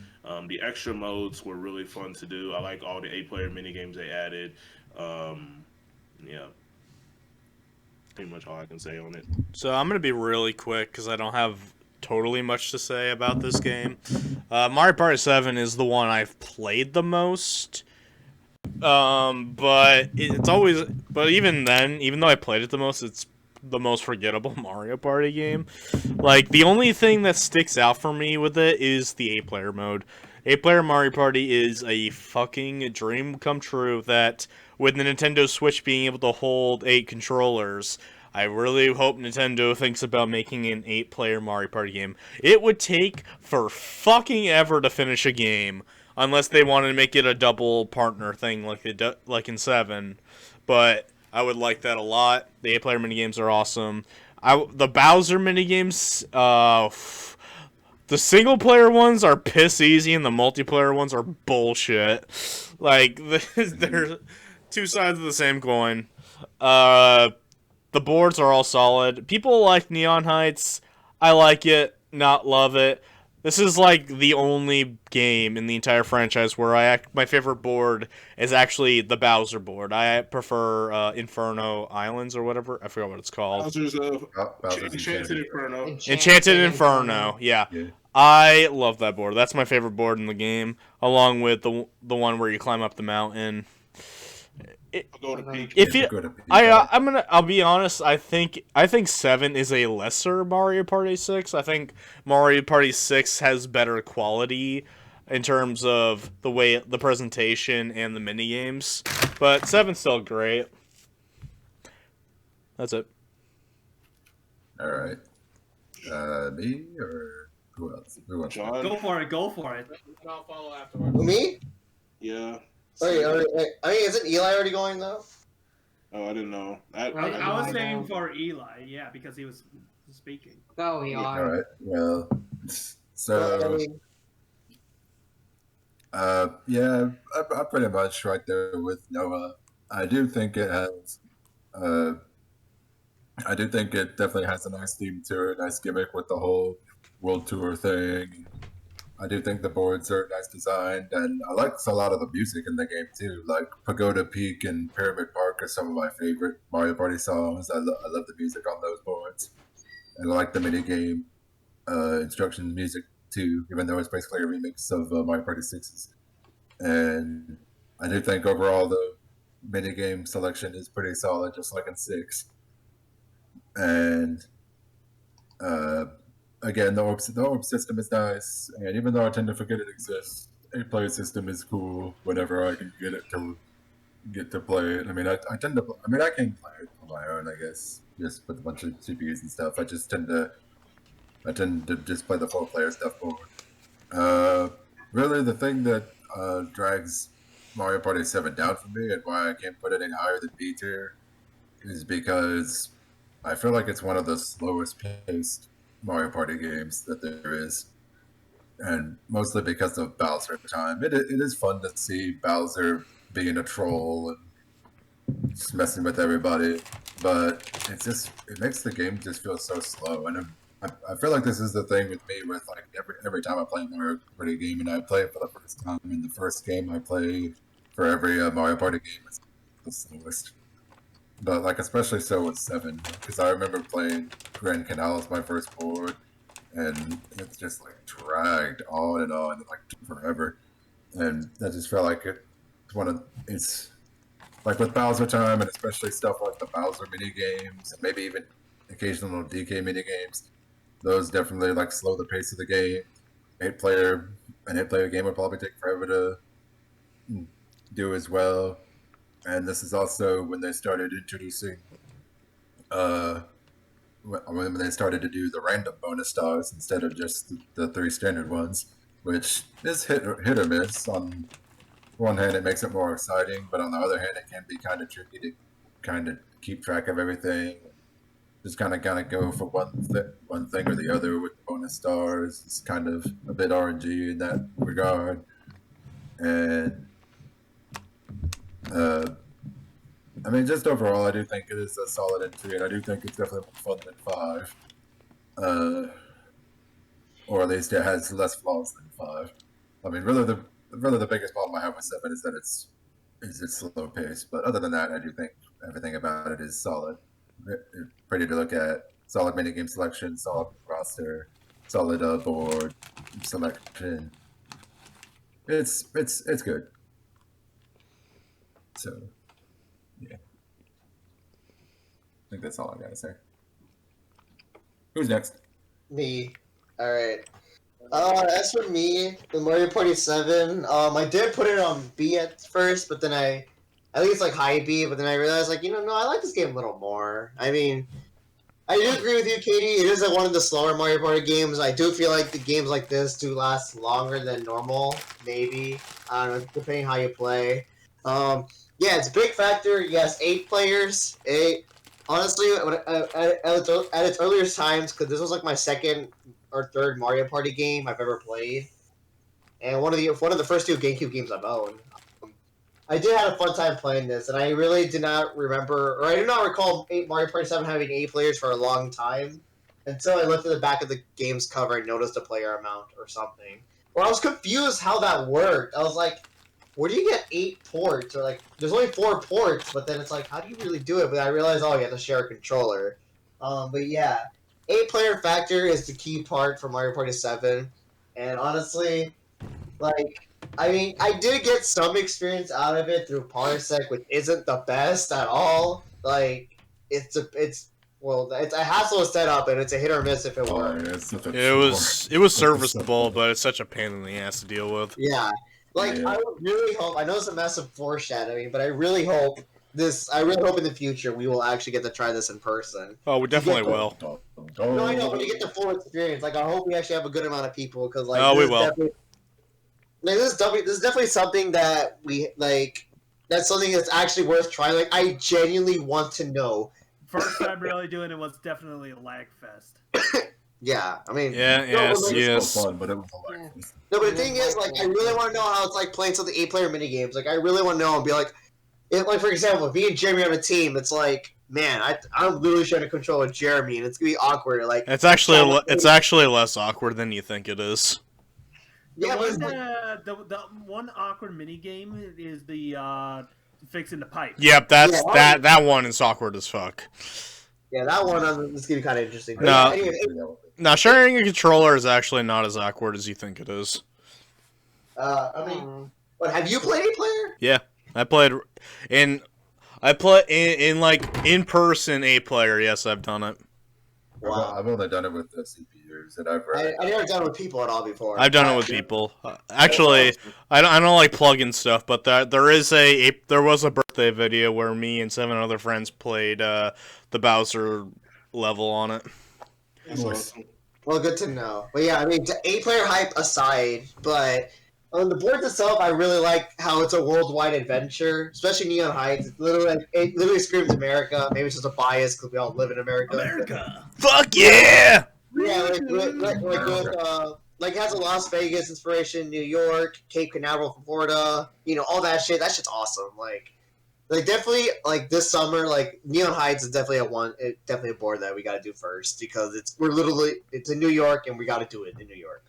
The extra modes were really fun to do. I like all the 8-player mini games they added. Yeah. Pretty much all I can say on it. So I'm going to be really quick because I don't have totally much to say about this game. Mario Party 7 is the one I've played the most. But even then, even though I played it the most, it's the most forgettable Mario Party game. Like, the only thing that sticks out for me with it is the 8-player mode. 8-player Mario Party is a fucking dream come true that, with the Nintendo Switch being able to hold 8 controllers, I really hope Nintendo thinks about making an 8-player Mario Party game. It would take for fucking ever to finish a game, unless they wanted to make it a double partner thing like in 7. But I would like that a lot. The 8-player minigames are awesome. The Bowser minigames, The single player ones are piss easy, and the multiplayer ones are bullshit. Like they're two sides of the same coin. The boards are all solid. People like Neon Heights. I like it, not love it. This is like the only game in the entire franchise where my favorite board is actually the Bowser board. I prefer Inferno Islands or whatever. I forgot what it's called. Bowser's Bowser's Enchanted Inferno. Enchanted Inferno. Yeah. I love that board. That's my favorite board in the game, along with the one where you climb up the mountain. Go to peak. If you, I'll be honest. I think 7 is a lesser Mario Party 6. I think Mario Party 6 has better quality in terms of the presentation and the mini games, but 7's still great. That's it. All right. Me or who else? Who wants? John? Go for it. Go for it. I'll follow afterwards. Who, me? Yeah. Wait, I mean, isn't Eli already going though? Oh, I didn't know. I was saying for Eli, yeah, because he was speaking. Go, Eli. All right. Well, so I mean, yeah, I'm pretty much right there with Noah. I do think it has. I do think it definitely has a nice theme to it, nice gimmick with the whole world tour thing. I do think the boards are nice designed, and I like a lot of the music in the game too. Like Pagoda Peak and Pyramid Park are some of my favorite Mario Party songs. I love the music on those boards, and I like the mini game instructions music too, even though it's basically a remix of Mario Party 6's. And I do think overall the mini game selection is pretty solid, just like in 6. And again, the orb system is nice, and even though I tend to forget it exists, a player system is cool whenever I can get to play it. I mean, I can play it on my own, I guess, just with a bunch of CPUs and stuff. I tend to just play the 4-player stuff more. Really, the thing that drags Mario Party 7 down for me, and why I can't put it any higher than B tier, is because I feel like it's one of the slowest paced Mario Party games that there is, and mostly because of Bowser time. It is fun to see Bowser being a troll and just messing with everybody, but it makes the game just feel so slow. And I feel like this is the thing with me with like every time I play a Mario Party game and I play it for the first time, and the first game I play for every Mario Party game is the slowest. But like especially so with 7, because I remember playing Grand Canal as my first board, and it's just like dragged on and like forever, and I just felt like it's like with Bowser time, and especially stuff like the Bowser mini games, and maybe even occasional DK mini games. Those definitely like slow the pace of the game. An 8-player game would probably take forever to do as well. And this is also when they started introducing, when they started to do the random bonus stars instead of just the 3 standard ones, which is hit or miss. On one hand, it makes it more exciting, but on the other hand, it can be kind of tricky to kind of keep track of everything. Just kind of go for one thing or the other with bonus stars. It's kind of a bit RNG in that regard, and. I mean, just overall, I do think it is a solid entry, and I do think it's definitely more fun than 5. Or at least it has less flaws than 5. I mean, really the biggest problem I have with 7 is that it's slow pace. But other than that, I do think everything about it is solid. Pretty to look at. Solid minigame selection, solid roster, solid board selection. It's good. So, yeah. I think that's all I gotta say. Who's next? me. All right. As for me, the Mario Party 7, I did put it on B at first, but then at least like high B, but then I realized like, no, I like this game a little more. I mean, I do agree with you, Katie. It is like one of the slower Mario Party games. I do feel like the games like this do last longer than normal, maybe. I don't know, depending how you play. Yeah, it's a big factor. Yes, 8 players. 8. Honestly, at its earlier times, because this was like my second or third Mario Party game I've ever played, and one of the first two GameCube games I've owned. I did have a fun time playing this, and I really did not remember, or I do not recall Mario Party 7 having 8 players for a long time, until I looked at the back of the game's cover and noticed a player amount or something. Or I was confused how that worked. I was like, where do you get 8 ports? Or like, there's only 4 ports, but then it's like, how do you really do it? But I realized, oh, you have to share a controller. But yeah, 8 player factor is the key part for Mario Party 7, and honestly, like, I mean, I did get some experience out of it through Parsec, which isn't the best at all. Like, it's a hassle to set up, and it's a hit or miss if it Oh, works. yeah, it's such a It was chore. serviceable, but it's such a pain in the ass to deal with. Yeah, like Yeah. I would really hope. I know it's a massive foreshadowing, but I really hope this. I really hope in the future we will actually get to try this in person. Oh, we definitely the- will. No, I know, but to get the full experience, like I hope we actually have a good amount of people because like Oh, we this is will. definitely- Like this is definitely something that we like. That's something that's actually worth trying. Like I genuinely want to know. First time really doing it was definitely a lag fest. Yeah, I mean, Yeah, no, yes, but, like, It was yes. still fun, but it was Yeah. hilarious. No, but the thing is, like, I really want to know how it's like playing some of the 8 player mini games. Like, I really want to know and be like, like for example, if me and Jeremy are on a team, it's like, man, I'm literally trying to control Jeremy, and it's gonna be awkward. Like, It's actually less awkward than you think it is. yeah, but it's The one awkward mini game is the fixing the pipe. Yep, that's Yeah. that one is awkward as fuck. yeah, that one is gonna be kind of interesting. But No. yeah, anyway, Now, sharing a controller is actually not as awkward as you think it is. I mean, what have you played 8 player? I played in like in person 8 player. Yes, I've done it. Wow. I've only done it with the CPUs, and I've read I never done it with people at all before. I've done it with people. Actually, I don't like plugging stuff, but there was a birthday video where me and 7 other friends played the Bowser level on it. That's awesome. Well, good to know. But yeah, I mean, 8 player hype aside, but on the boards itself, I really like how it's a worldwide adventure, especially Neon Heights. It literally screams America. Maybe it's just a bias because we all live in America. America. Fuck yeah! Yeah, like it has a Las Vegas inspiration, New York, Cape Canaveral, Florida. You know, all that shit. That shit's awesome. Like definitely, like this summer, like Neon Heights is definitely definitely a board that we got to do first because it's in New York and we got to do it in New York.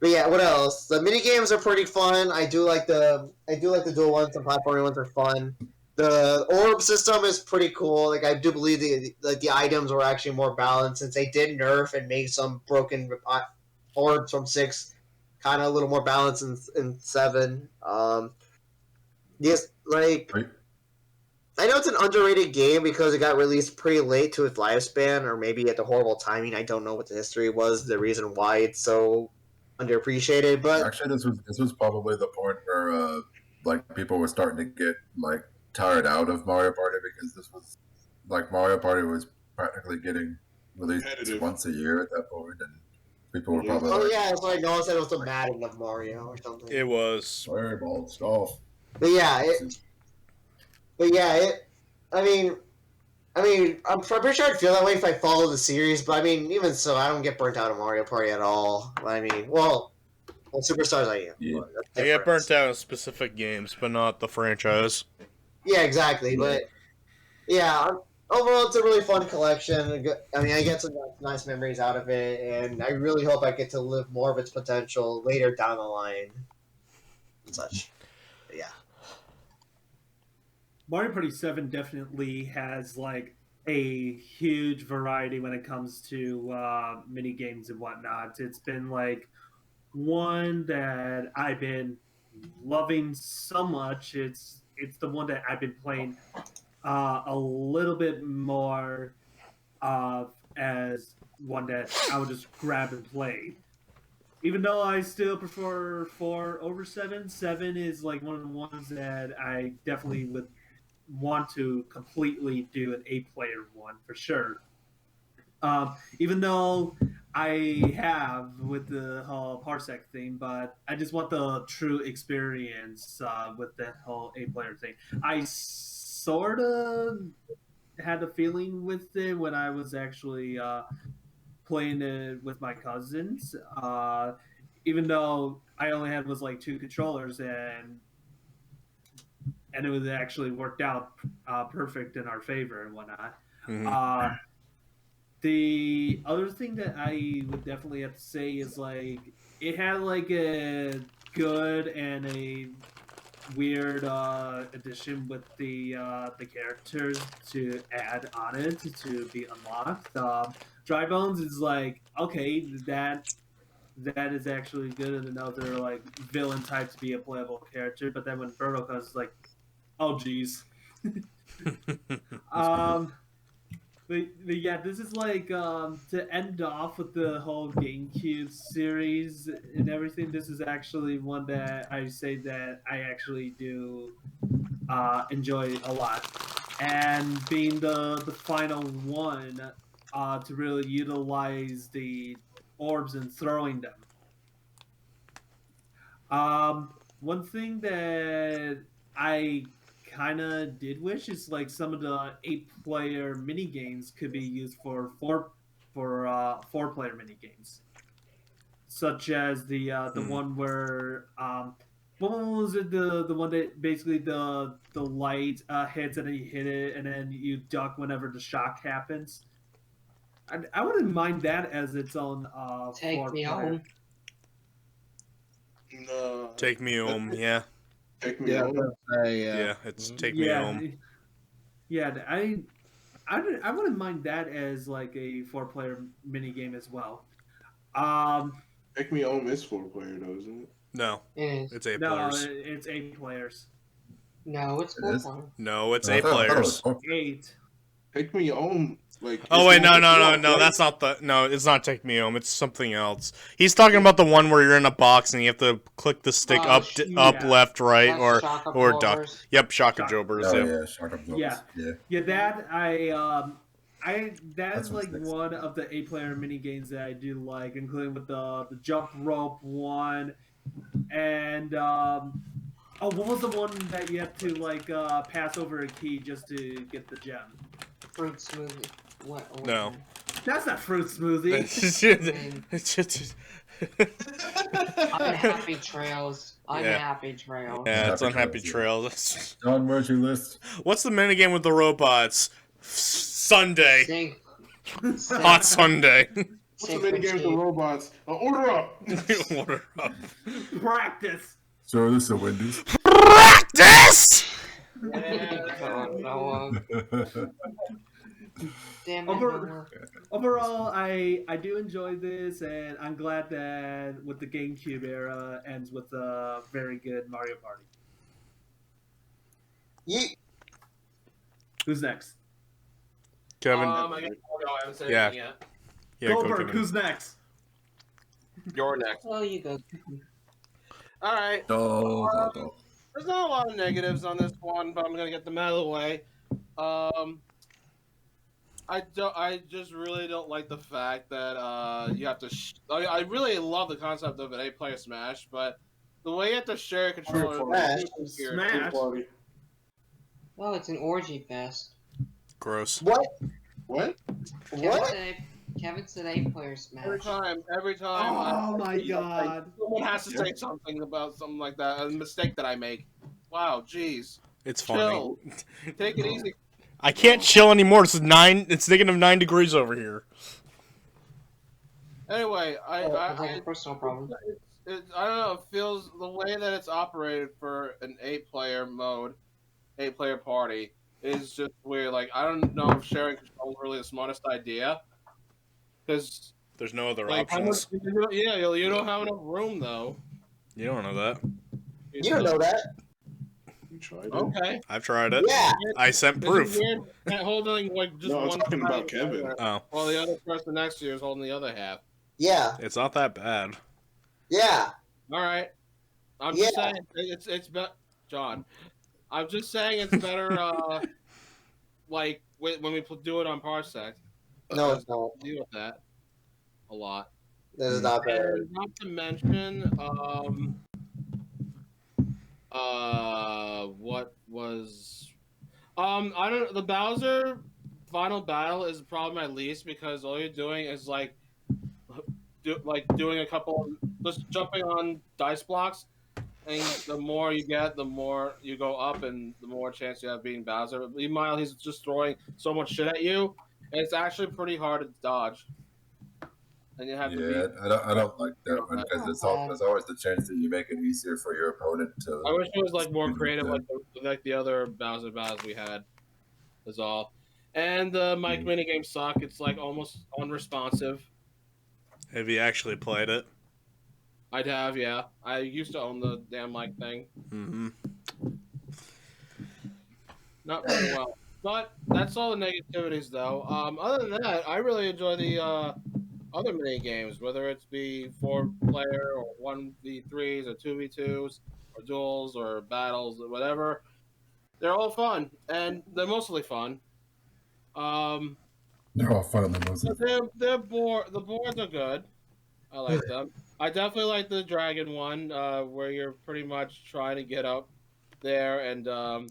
But yeah, what else? The mini games are pretty fun. I do like the dual ones. The platforming ones are fun. The orb system is pretty cool. Like I do believe the items were actually more balanced since they did nerf and make some broken orbs from 6 kind of a little more balanced in 7. Yes, like I know it's an underrated game because it got released pretty late to its lifespan, or maybe at the horrible timing. I don't know what the history was, the reason why it's so underappreciated. But Actually, this was probably the point where like people were starting to get like tired out of Mario Party because this was like Mario Party was practically getting released Competitive. once a year at that point, and people were Mhm. probably oh like, yeah, it's like no one said it was the Madden of Mario or something. It was. "Fireball stuff." But yeah, I mean, I'm pretty sure I'd feel that way if I followed the series. But I mean, even so, I don't get burnt out of Mario Party at all. I mean, well, Superstars I am. Yeah. but that's I get different. burnt out in specific games, but not the franchise. Yeah, exactly. Yeah. But yeah, overall, it's a really fun collection. I mean, I get some nice memories out of it, and I really hope I get to live more of its potential later down the line. And such. But yeah. Mario Party 7 definitely has like a huge variety when it comes to mini games and whatnot. It's been like one that I've been loving so much. It's the one that I've been playing a little bit more as one that I would just grab and play. Even though I still prefer 4 over 7, 7 is like one of the ones that I definitely would want to completely do an 8 player one for sure. Even though I have with the whole Parsec thing, but I just want the true experience with that whole 8 player thing. I sort of had a feeling with it when I was actually playing it with my cousins. Even though I only had was like 2 controllers, and it was actually worked out perfect in our favor and whatnot. Mhm. The other thing that I would definitely have to say is like it had like a good and a weird addition with the characters to add on it to be unlocked. Dry Bones is like okay that is actually good and another like villain type to be a playable character, but then when Birdo comes, it's like oh geez. um but yeah, this is like to end off with the whole GameCube series and everything. This is actually one that I say that I actually do enjoy a lot, and being the final one to really utilize the orbs and throwing them. One thing that I kind of did wish is like some of the 8-player mini games could be used for 4-player mini games, such as the one where what one was it the one that basically the light hits and then you hit it and then you duck whenever the shock happens. I wouldn't mind that as its own Take me 4-player. home. No. Take me home. Yeah. Take me Yeah, home. Yeah. It's take me Yeah, home. yeah. I wouldn't mind that as like a 4-player mini game as well. Take me home is 4-player though, isn't it? No, It is. it's 8 No, players. it's 8 players. No, it's It 4 is? player. No, it's I 8 thought it was players. 8. Take me home. Like. Oh it's wait, no, not no, no, walk, no. right? That's not the. No, it's not Take Me Home. It's something else. He's talking about the one where you're in a box and you have to click the stick up, up, yeah. left, right, That's Shock or duck. Absorbers. Yep, Shock Shock- Absorbers. Oh Yep. yeah, Shark of Blocks. Yeah. Yeah. Yeah, that that That's is like what's next. one of the 8-player mini games that I do like, including with the jump rope one, and oh, what was the one that you have to like pass over a key just to get the gem? Fruit smoothie. What No. That's not fruit smoothie. It's just. Unhappy Trails. Unhappy Trails. Yeah, it's Unhappy Unhappy Trails, Trails. John, where's your list? What's the minigame with the robots? Sunday. Sing. Hot Sunday. What's the minigame with the robots? Order up. Order up. Practice. So this is a Wendy's. Practice! Damn it. Overall, I do enjoy this, and I'm glad that with the GameCube era ends with a very good Mario Party. Who's next? Kevin. I guess I'll go. I haven't said Yeah. anything yet. Yeah, go, Goldberg, Kevin. who's next? You're next. Oh, you go. All right. There's not a lot of negatives on this one, but I'm gonna get them out of the way. I just really don't like the fact that you have to. I really love the concept of an 8-player Smash, but the way you have to share a controller Smash. is weird. Smash. Oh, it's an orgy fest. Gross. What? What? What? Kevin said 8-player Smash. Every time. Oh my god. Someone has to say something about something like that. A mistake that I make. Wow, jeez. It's funny. Chill. Take it easy. I can't chill anymore. It's -9 degrees over here. Anyway, It's like a personal problem. I don't know. It feels the way that it's operated for an 8-player mode, 8-player party is just weird. Like I don't know if sharing control is really the smartest idea, because There's no other like options. you don't have enough room though. You don't know that. You don't know that. You tried it. Okay. I've tried it. Yeah. I sent This proof. is weird. That holding like just No, I'm one talking side about of the Kevin. other, Oh, while the other person next to you is holding the other half. Yeah. it's not that bad. Yeah. All right. I'm just saying it's better, John. I'm just saying it's better. Like when we do it on Parsec. No, it's not. Deal with that a lot. This is not better. And not to mention, what was, I don't. The Bowser final battle is probably my least because all you're doing is like doing a couple, just jumping on dice blocks, and the more you get, the more you go up, and the more chance you have being Bowser. Meanwhile, he's just throwing so much shit at you, and it's actually pretty hard to dodge. And you have to be. I don't like that one because there's always the chance that you make it easier for your opponent to. I wish it was like more creative, like the other Bowser battles we had. Is all. And the mic minigames suck. It's like almost unresponsive. Have you actually played it? I'd have, yeah. I used to own the damn mic thing. Mm-hmm. Not very well. But that's all the negativities, though. Other than that, I really enjoy the other mini games, whether it's be 4-player or 1v3s or 2v2s or duels or battles or whatever. They're all fun, and they're mostly fun. They're all fun. They're board. The boards are good. I like them. I definitely like the dragon one, where you're pretty much trying to get up there and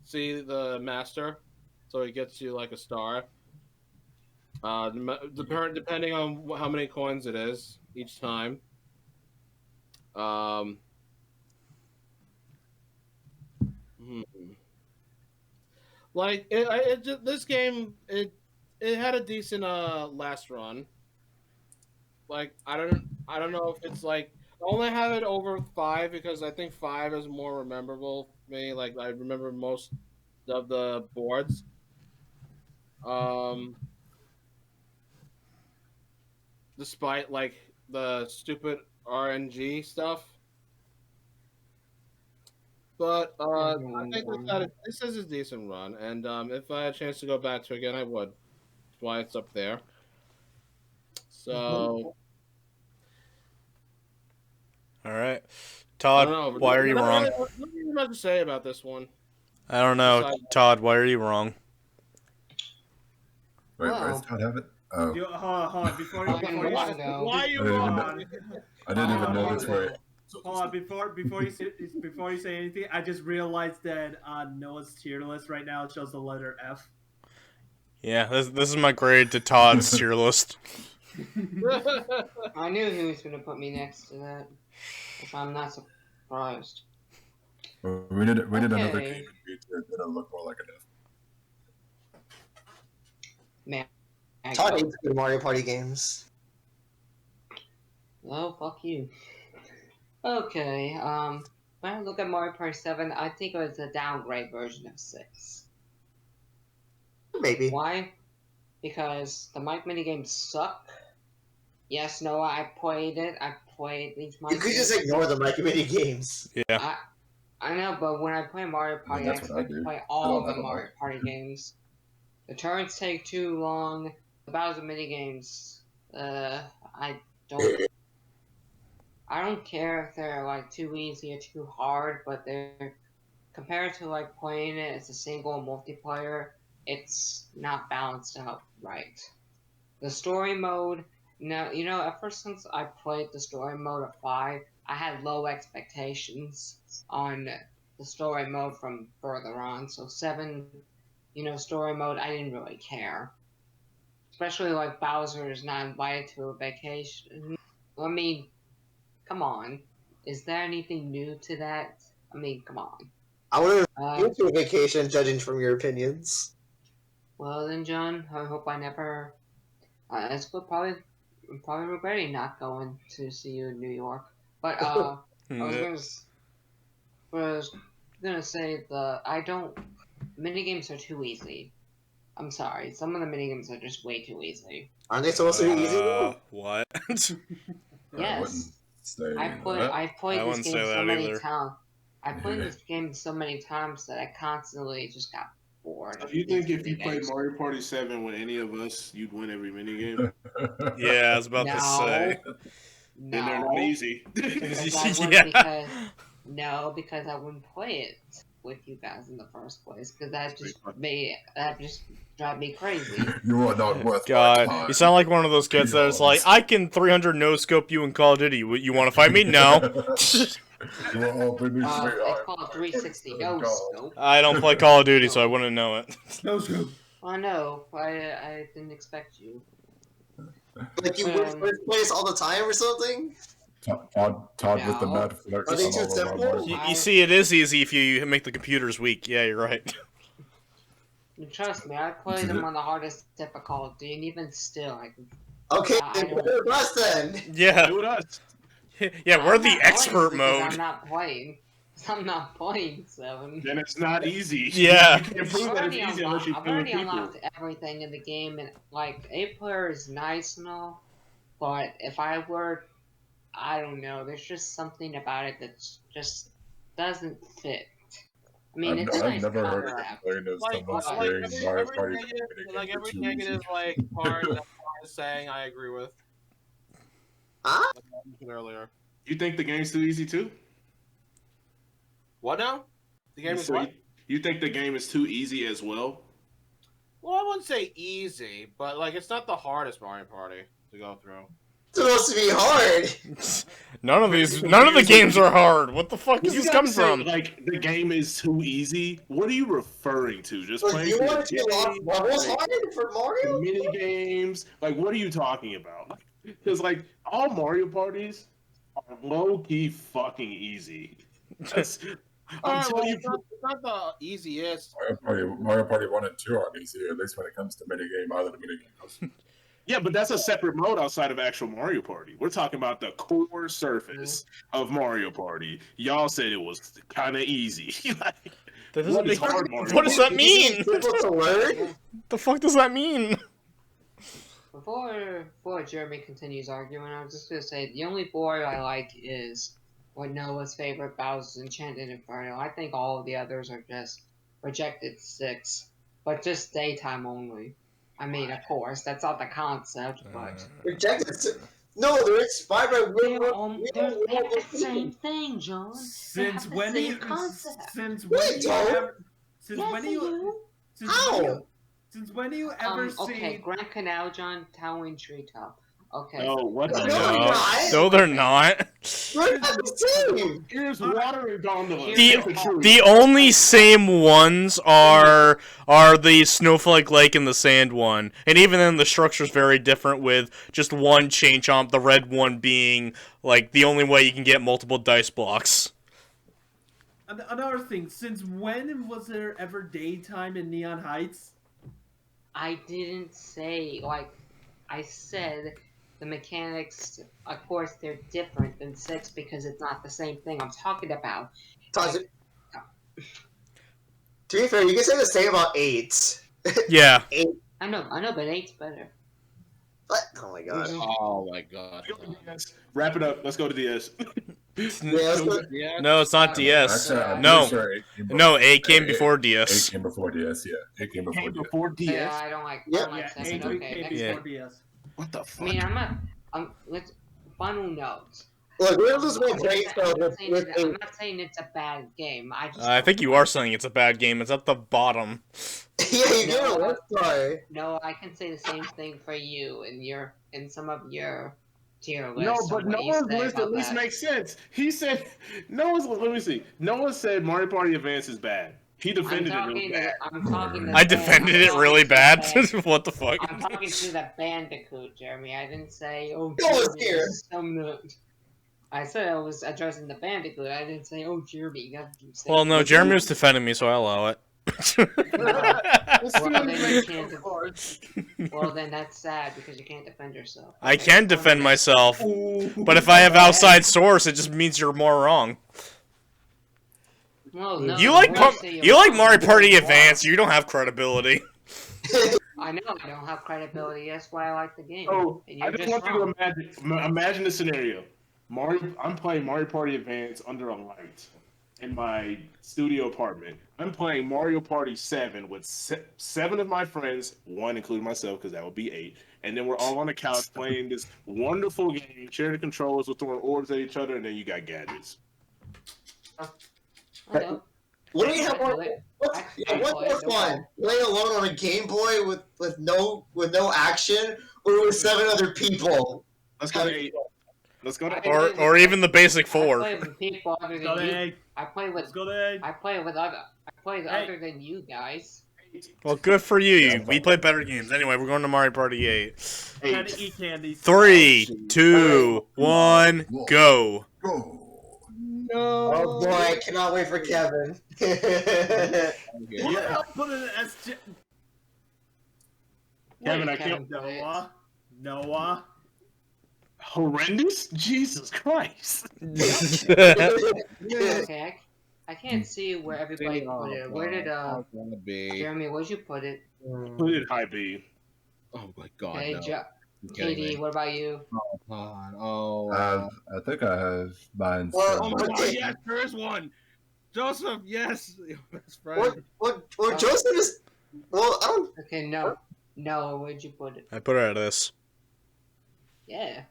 see the master, so he gets you like a star. Depending on how many coins it is each time. Like this game, it had a decent last run. Like I don't know if it's like I only have it over 5 because I think 5 is more memorable for me. Like I remember most of the boards. Despite like the stupid RNG stuff. But I think this is a decent run, and if I had a chance to go back to it again, I would. That's why it's up there. So, all right, Todd. Why are you wrong? What do you have to say about this one? I don't know, Todd. Why are you wrong? Wait, where does Todd have it? Oh, Hold on, before you why are you wrong? I didn't even notice where. Hold on, before you say anything, I just realized that on Noah's tier list right now it shows the letter F. Yeah, this is my grade to Todd's tier list. I knew he was going to put me next to that, which I'm not surprised. Well, we did another game and B tier didn't look more like an F. Man, Todd hates good Mario Party games. Oh, fuck you. Okay, when I look at Mario Party 7, I think it was a downgrade version of 6. Maybe. Why? Because the mic minigames suck. Yes, Noah, I played it. I played these mic You could just ignore the mic mini games. Yeah. I know, but when I play Mario Party, I expect to play all the Mario Party games. The turns take too long. The Bowser minigames, I don't care if they're like too easy or too hard, but they're compared to like playing it as a single multiplayer, it's not balanced out right. The story mode, ever since I played the story mode of 5, I had low expectations on the story mode from further on. So 7, story mode, I didn't really care. Especially like Bowser is not invited to a vacation. I mean, come on. Is there anything new to that? I mean, come on. I would have been to a vacation, judging from your opinions. Well then, John, I hope I never. I'm probably regretting not going to see you in New York. But I was gonna say minigames are too easy. I'm sorry, some of the minigames are just way too easy. Aren't they supposed to be easy? What? Yes. I played this game so many times. I played this game so many times that I constantly just got bored. Do you think if you played Mario Party 7 with any of us, you'd win every minigame? Yeah, I was about to say. No. Then they're not easy. Because I wouldn't play it with you guys in the first place, because that just drive me crazy. You are not worth God, my time. you sound like one of those kids that is like, I can 300 no scope you in Call of Duty. You want to fight me? No. You are all beneath me. It's called 360 no scope. I don't play Call of Duty, so I wouldn't know it. No scope. I know. I didn't expect you. Like you win first place all the time or something? Todd with the No. mad flex Are they on too all of our simple? Mario You see, it is easy if you make the computers weak. Yeah, you're right. Trust me, I play them on the hardest difficulty, and even still, Okay, I then don't- play with us then. Yeah, Do it us. yeah, we're I'm the not playing expert because mode. I'm not playing. I'm not playing 7. Then it's not easy. Yeah. You can't prove that it's easy unless you I've play with already people. unlocked everything in the game, and like 8-player is nice and all, but if I were, I don't know, there's just something about it that just doesn't fit. I mean, it's a I've nice never heard it concept. complained as Like, someone like saying Mario every Party negative, like minigames are every too negative easy. like part that I was saying, I agree with. Huh? Like I mentioned earlier. You think the game's too easy too? What now? The game is So what? you think the game is too easy as well? Well, I wouldn't say easy, but like it's not the hardest Mario Party to go through. It's supposed to be hard. None of the games are hard. What the fuck is You this guys coming say, from? like the game is too easy. What are you referring to? Just Like, playing you through want it to be the lost game? levels Like, hard for Mario? mini games? Like, what are you talking about? Because like all Mario parties are low key fucking easy. That's, Alright, until well, you it's not the easiest. Mario Party 1 and 2 aren't easy, at least when it comes to minigame, either the minigame. Yeah, but that's a separate mode outside of actual Mario Party. We're talking about the core surface of Mario Party. Y'all said it was kind of easy. Like, That doesn't what is make- hard Mario what does Party? that mean? Simple to learn? The fuck does that mean? Before Jeremy continues arguing, I was just gonna say the only boy I like is Noah's favorite, Bowser's Enchanted Inferno. I think all of the others are just rejected 6, but just daytime only. I mean, of course, that's not the concept, but Rejected. No, they're inspired by they're Will. the same thing, John. Since They have the when do same you? concept. Since Wait, when do you don't. ever? Since Yes, when do they you? do. Since How? when do you? Since when do you ever Okay, see? Grand Canal, John, Towering Treetop. Okay. No, what? No, the they're hell? not. No, they're not. They're not the same. Here's water and gondola. The- Here's the truth. The only same ones are the Snowflake Lake and the Sand one, and even then the structure's very different. With just one chain chomp, the red one being like the only way you can get multiple dice blocks. Another thing. Since when was there ever daytime in Neon Heights? I didn't say, I said the mechanics, of course, they're different than 6 because it's not the same thing I'm talking about. Todd, to be fair, you can say the same about 8. Yeah. I know, but 8's better. But, oh my god. Oh my god. Wrap it up. Let's go to DS. Yeah, let's go. Yeah. No, it's not DS. Actually, I'm No. pretty sure 8 came No, before- 8 came eight- before 8 DS. came before DS, yeah. 8 came before Came DS. before DS. Yeah, I don't like, Yeah, I don't like 7. Eight Okay, came next Yeah. before DS. What the I fuck? mean, let's, final notes. Look, we're just going to brainstorm I'm with I'm not saying it's a bad game. I think you are saying it's a bad game. It's at the bottom. Yeah, you gave it a 1 star. No, I can say the same thing for you and some of your tier lists. No, of but what you Noah's say list at about least that. makes sense. He said Noah's. Let me see. Noah said Mario Party Advance is bad. He defended it real bad. I'm talking to I the defended band- it really bad. I'm talking What the fuck? I'm talking to the Bandicoot, Jeremy. I didn't say, oh, Go with Jeremy, here. some note. I said I was addressing the Bandicoot. I didn't say, oh, Jeremy, you got to say. Well, no, Jeremy was defending me, so I allow it. Well, then you can't. Of course. Well, then that's sad because you can't defend yourself. I can defend myself, but if I have outside source, it just means you're more wrong. Well, no, You like I say you're you like wrong. Mario Party You're Advance. You don't have credibility. wrong. I know I don't have credibility. That's why I like the game. So And I you're just just want you wrong. to imagine the scenario. I'm playing Mario Party Advance under a light in my studio apartment. I'm playing Mario Party 7 with 7 of my friends, 1 including myself, because that would be 8. And then we're all on the couch playing this wonderful game, sharing the controllers, we're throwing orbs at each other, and then you got gadgets. I know. What do you have I more? play it. What's, I yeah, what's play it, more no fun? Playing alone on a Game Boy with no action, or with 7 other people? Let's go to 8. Let's go to 8. Or even the basic I 4. play with people other Let's go than to you. A. I play Let's with go to A. I play with other Hey. other than you guys. Well, good for you. We play better games. Anyway, we're going to Mario Party 8. Had to eat candies. 3, 2, 1, go. Go. No. Oh boy, I cannot wait for Kevin. What the hell put an SJ? Kevin, I Kevin, can't. Noah. Horrendous? Jesus Christ. Okay, I can't see where everybody put it. Where did Jeremy? Where'd you put it? Put it high B. Oh my god. Okay, No. Katie, what about you? Oh god. Oh. I think I have mine. Well, Oh my god, okay. yes, there is one. Joseph, yes, your best friend. What Joseph is? Well, I don't. Okay, no, where'd you put it? I put it at this. Yeah.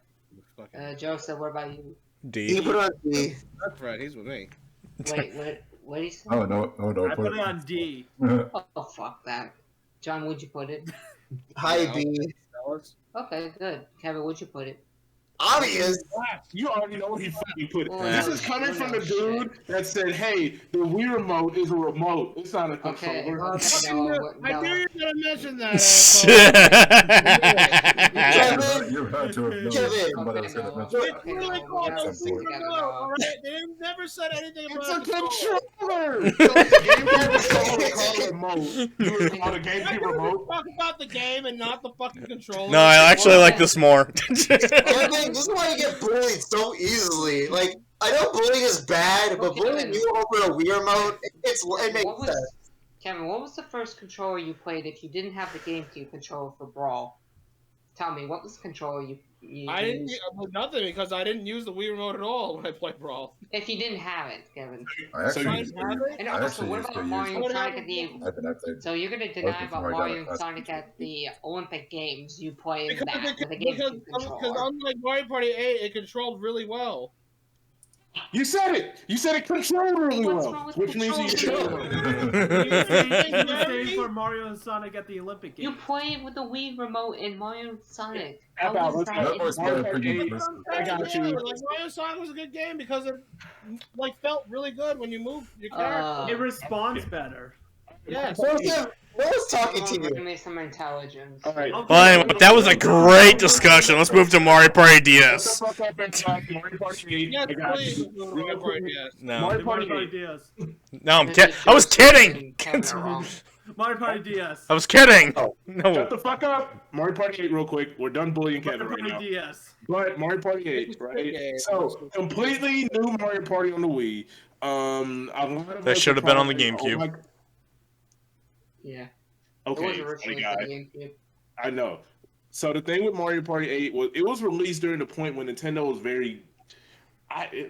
Joseph, what about you? D. He put it on D. That's right, he's with me. Wait, what did he say? Oh no! I put it on D. Oh, fuck that. John, where'd you put it? High B. Okay, good. Kevin, where'd you put it? Obvious. You already know where he fucking put it. Oh, This no. is coming from the Oh, no, dude that said, "Hey, the Wii remote is a remote. It's not a Okay, controller." I knew you were gonna mention that. Kevin. You had to have known Kevin. somebody was gonna mention Okay, that. It's really cool. At No some point. Alright, they never said anything It's about a control. controller. The GameCube controller called a remote. You would call it a I GameCube can remote. talk about the game and not the fucking controller. No, I actually like this more. Kevin, this is why you get bullied so easily. Like, I know bullying is bad, but Okay, bullying you over a Wii remote, it What makes was, sense. Kevin, what was the first controller you played if you didn't have the GameCube controller for Brawl? Tell me, what was the controller you I didn't used? nothing because I didn't use the Wii remote at all when I played Brawl. If you didn't have it, Kevin. I actually So used to use- And I also, actually what used to about use Mario it. and Sonic at the... I played So you're gonna deny about before I got Mario a and classic Sonic at the Olympic Games, you played Because, that with a because GameCube controller. unlike Mario Party 8, it controlled really well. You said it. You said it controlled really What's well, wrong with which means you control? should. Same for Mario and Sonic at the Olympic You Games. played with the Wii remote in Mario and Sonic. Tap How out, was let's that? go. That was my Mario opinion. Party 8. I got you. Like Mario Sonic was a good game because it felt really good when you moved your character. It responds better. Yes. Joseph, no one's talking to Give you. me some intelligence. All right. Well, anyway, that was a great discussion. Let's move to Mario Party DS. Shut the fuck up and talk. Mario Party 8. Yes, I got please. you. Mario Party, yes. No, Mario Mario Party Party 8. DS. no, I was kidding. Kevin are wrong. Mario Party DS. I was kidding. Oh. No. Shut the fuck up. Mario Party 8 real quick. We're done bullying Kevin Mario right Party now. DS. But Mario Party 8, right? So, completely new Mario Party on the Wii. A lot of That us should have are been on the probably, GameCube. Yeah. Okay, It was funny originally guy. for the GameCube. I know. So the thing with Mario Party 8 was it was released during the point when Nintendo was very.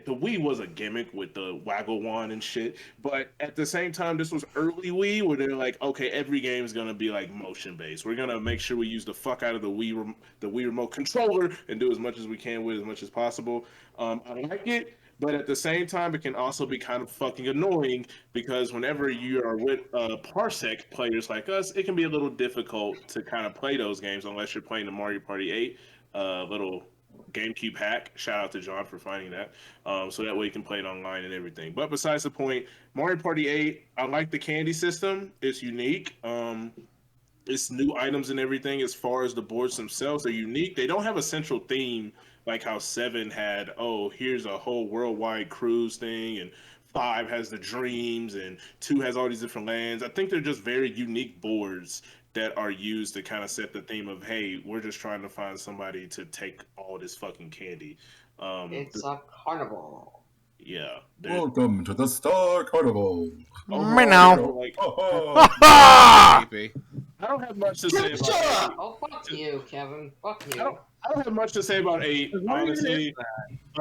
The Wii was a gimmick with the waggle wand and shit, but at the same time, this was early Wii where they're like, okay, every game is gonna be like motion based. We're gonna make sure we use the fuck out of the Wii remote controller and do as much as we can with as much as possible. I like it, but at the same time, it can also be kind of fucking annoying because whenever you are with Parsec players like us, it can be a little difficult to kind of play those games unless you're playing the Mario Party 8 little GameCube hack. Shout out to John for finding that. So that way you can play it online and everything. But besides the point, Mario Party 8, I like the candy system. It's unique. It's new items and everything as far as the boards themselves are unique. They don't have a central theme like how 7 had, oh, here's a whole worldwide cruise thing, and 5 has the dreams, and 2 has all these different lands. I think they're just very unique boards that are used to kind of set the theme of, hey, we're just trying to find somebody to take all this fucking candy. It's a carnival. Yeah. Welcome to the Star Carnival. Right now. Like, Oh, Ah! Creepy. I don't have much to say Shut about up! Oh, fuck you, Kevin. Fuck you. I don't have much to say about 8, honestly,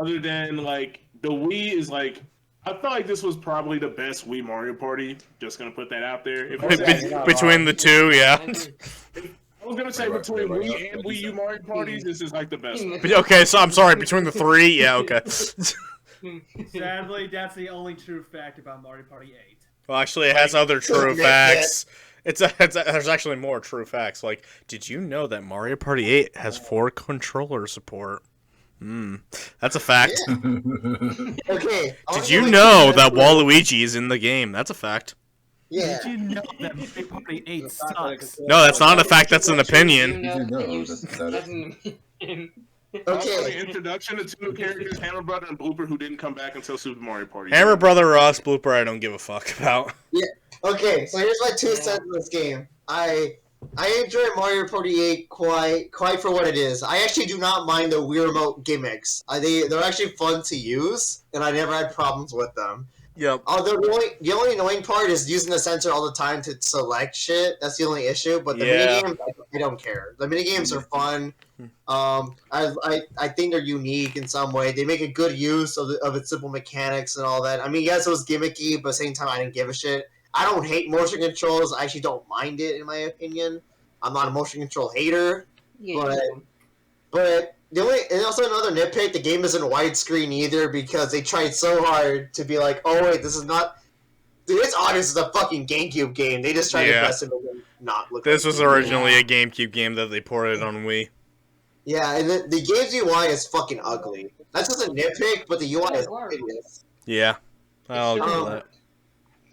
other than like the Wii is like, I felt like this was probably the best Wii Mario Party. Just gonna put that out there. If I said- Between the two, yeah. I was gonna say between Wii and Wii U Mario parties, this is like the best one. But, okay, so I'm sorry. Between the three, yeah, okay. Sadly, that's the only true fact about Mario Party 8. Well, actually, it has other true facts. There's actually more true facts. Like, did you know that Mario Party 8 has 4 controller support? That's a fact. Okay. Did you know that Waluigi is in the game? That's a fact. Yeah. Did you know that Mario Party 8 sucks? No, that's not a fact. That's an opinion. Did you know That's an opinion. Okay. The introduction of two new characters, Hammer Brother and Blooper, who didn't come back until Super Mario Party. Hammer Brother Ross Blooper, I don't give a fuck about. Okay, so here's my 2 cents on this game. I enjoy Mario Party 8 quite for what it is. I actually do not mind the Wii Remote gimmicks. They're actually fun to use, and I never had problems with them. Yep. Although the only annoying part is using the sensor all the time to select shit. That's the only issue. But the minigames, I don't care. The minigames are fun. I think they're unique in some way. They make a good use of its simple mechanics and all that. I mean, yes, it was gimmicky, but at the same time, I didn't give a shit. I don't hate motion controls. I actually don't mind it, in my opinion. I'm not a motion control hater. But the only, and also another nitpick, the game isn't widescreen either because they tried so hard to be like, oh wait, this is not. Dude, it's obvious it's a fucking GameCube game. They just tried to best it and not look. This like was originally a GameCube game that they ported on Wii. Yeah, and the game's UI is fucking ugly. That's just a nitpick, but the UI is hideous. Yeah, I'll give that.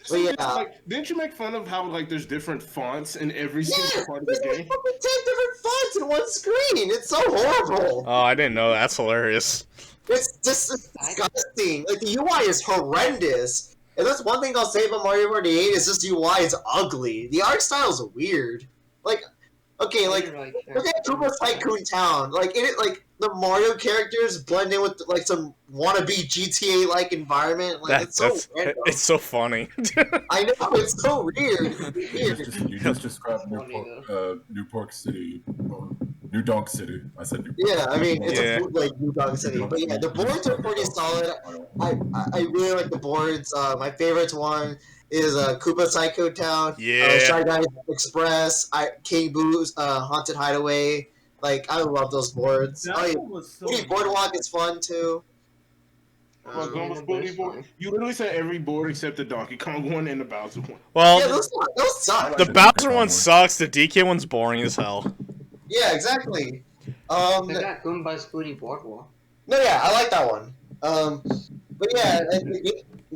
But yeah. Didn't you make fun of how like there's different fonts in every single part of there's the like game? fucking 10 different fonts in one screen. It's so horrible. Oh, I didn't know. That's hilarious. It's just disgusting. Like, the UI is horrendous. And that's one thing I'll say about Mario Party 8 is this UI is ugly. The art style is weird. Like, okay, like, look at Koopa's Tycoon Town. Like, in it, like, the Mario characters blend in with, like, some wannabe GTA-like environment. Like, it's so random. It's so funny. I know, it's so weird. You just described New Pork City, or New Donk City. I said New Pork. Yeah, I mean, it's a bootleg New Donk City. But yeah, the boards are pretty solid. I really like the boards. My favorite one is Koopa Psycho Town, Shy Guys Express, King Boo's Haunted Hideaway. Like, I love those boards. Boardwalk is fun too. You literally said every board except the Donkey Kong one and the Bowser one. Well, yeah, those suck. The Bowser one sucks. The DK one's boring as hell. Yeah, exactly. They got Goomba's Booty Boardwalk. No, yeah, I like that one. But yeah,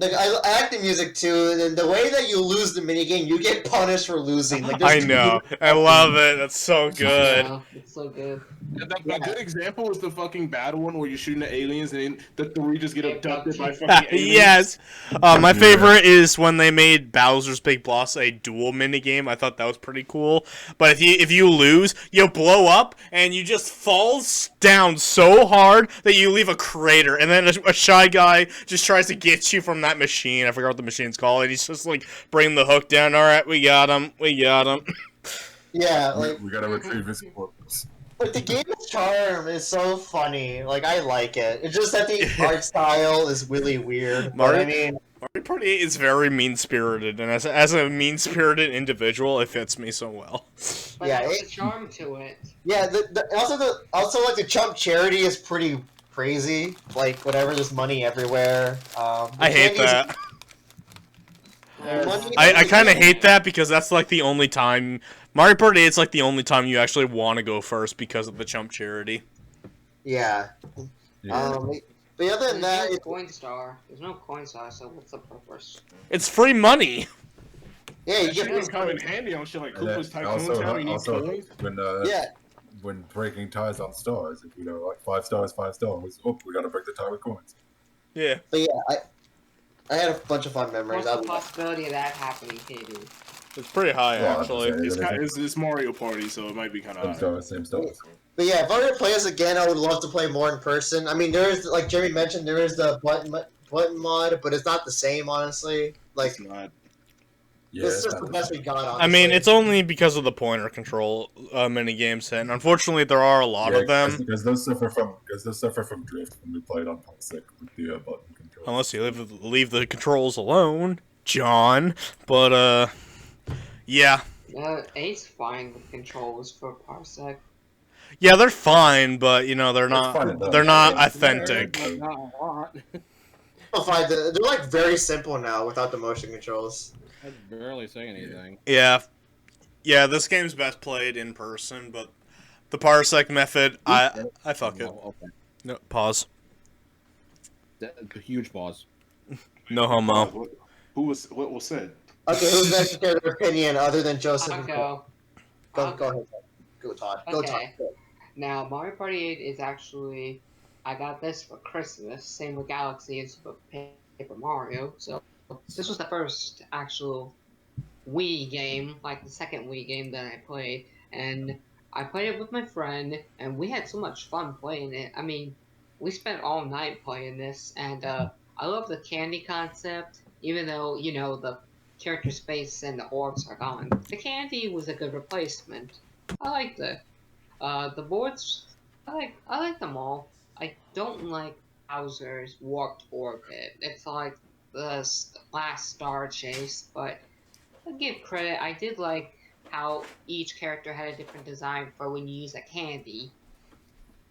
I like the music too, and the way that you lose the minigame, you get punished for losing. Like, I know. I love it. That's so good. Yeah, it's so good. A good example is the fucking battle one where you're shooting the aliens and then the three just get abducted by fucking aliens. Yes. My favorite is when they made Bowser's Big Boss a dual minigame. I thought that was pretty cool. But if you lose, you blow up and you just fall down so hard that you leave a crater. And then a shy guy just tries to get you from that machine. I forgot what the machine's called. And he's just like, bring the hook down. All right, we got him. We got him. Yeah, like, we gotta retrieve his corpse. Like, the game's charm is so funny. Like, I like it. It's just that the art style is really weird. Mario Party 8 is very mean-spirited, and as a mean-spirited individual, it fits me so well. But yeah, there's a charm to it. Yeah, also like the Chump charity is pretty crazy. Like, whatever, there's money everywhere. I hate that. I kind of hate that because that's like the only time Mario Party 8's like the only time you actually want to go first because of the Chump charity. Yeah. But other than that, There's no coin star. There's no coin star, so what's the purpose? It's free money. Yeah, you That get shit would come in handy on shit like Koopa's Tycoon Town. You need coins. When breaking ties on stars, if like 5 stars, 5 stars. Oh, we gotta break the tie with coins. Yeah. But yeah, I had a bunch of fun memories. What's the possibility of that happening, Katie? It's pretty high, actually. It's Mario Party, so it might be kind of high. Same stars. But yeah, if I were to play this again, I would love to play more in person. I mean, there is, like Jeremy mentioned, there is the button mod, but it's not the same, honestly. Like, It's not. Yeah, it's just the best we got, honestly. I mean, it's only because of the pointer control minigames, and unfortunately, there are a lot of them. Because those suffer from drift when we played on PlayStation with the button control. Unless you leave the controls alone, John. But yeah. 8's fine with controls for Parsec. Yeah, they're fine, but they're not authentic. They're like very simple now without the motion controls. I barely say anything. Yeah, this game's best played in person, but the Parsec method, I fuck it. Okay. No, pause. Huge pause. No homo. What was said? Okay, who's next to share their opinion other than Joseph? I'll and go. Go, I'll go ahead. Go, Todd. Go, Todd. Okay. Now, Mario Party 8 is actually, I got this for Christmas, same with Galaxy and Super Paper Mario. So, this was the first actual Wii game, like the second Wii game that I played. And I played it with my friend, and we had so much fun playing it. I mean, we spent all night playing this, and I love the candy concept, even though, you know, the character space and the orbs are gone. The candy was a good replacement. I liked it. The boards, I like them all. I don't like Bowser's warped orbit. It's like the last Star Chase, but I give credit. I did like how each character had a different design for when you use a candy.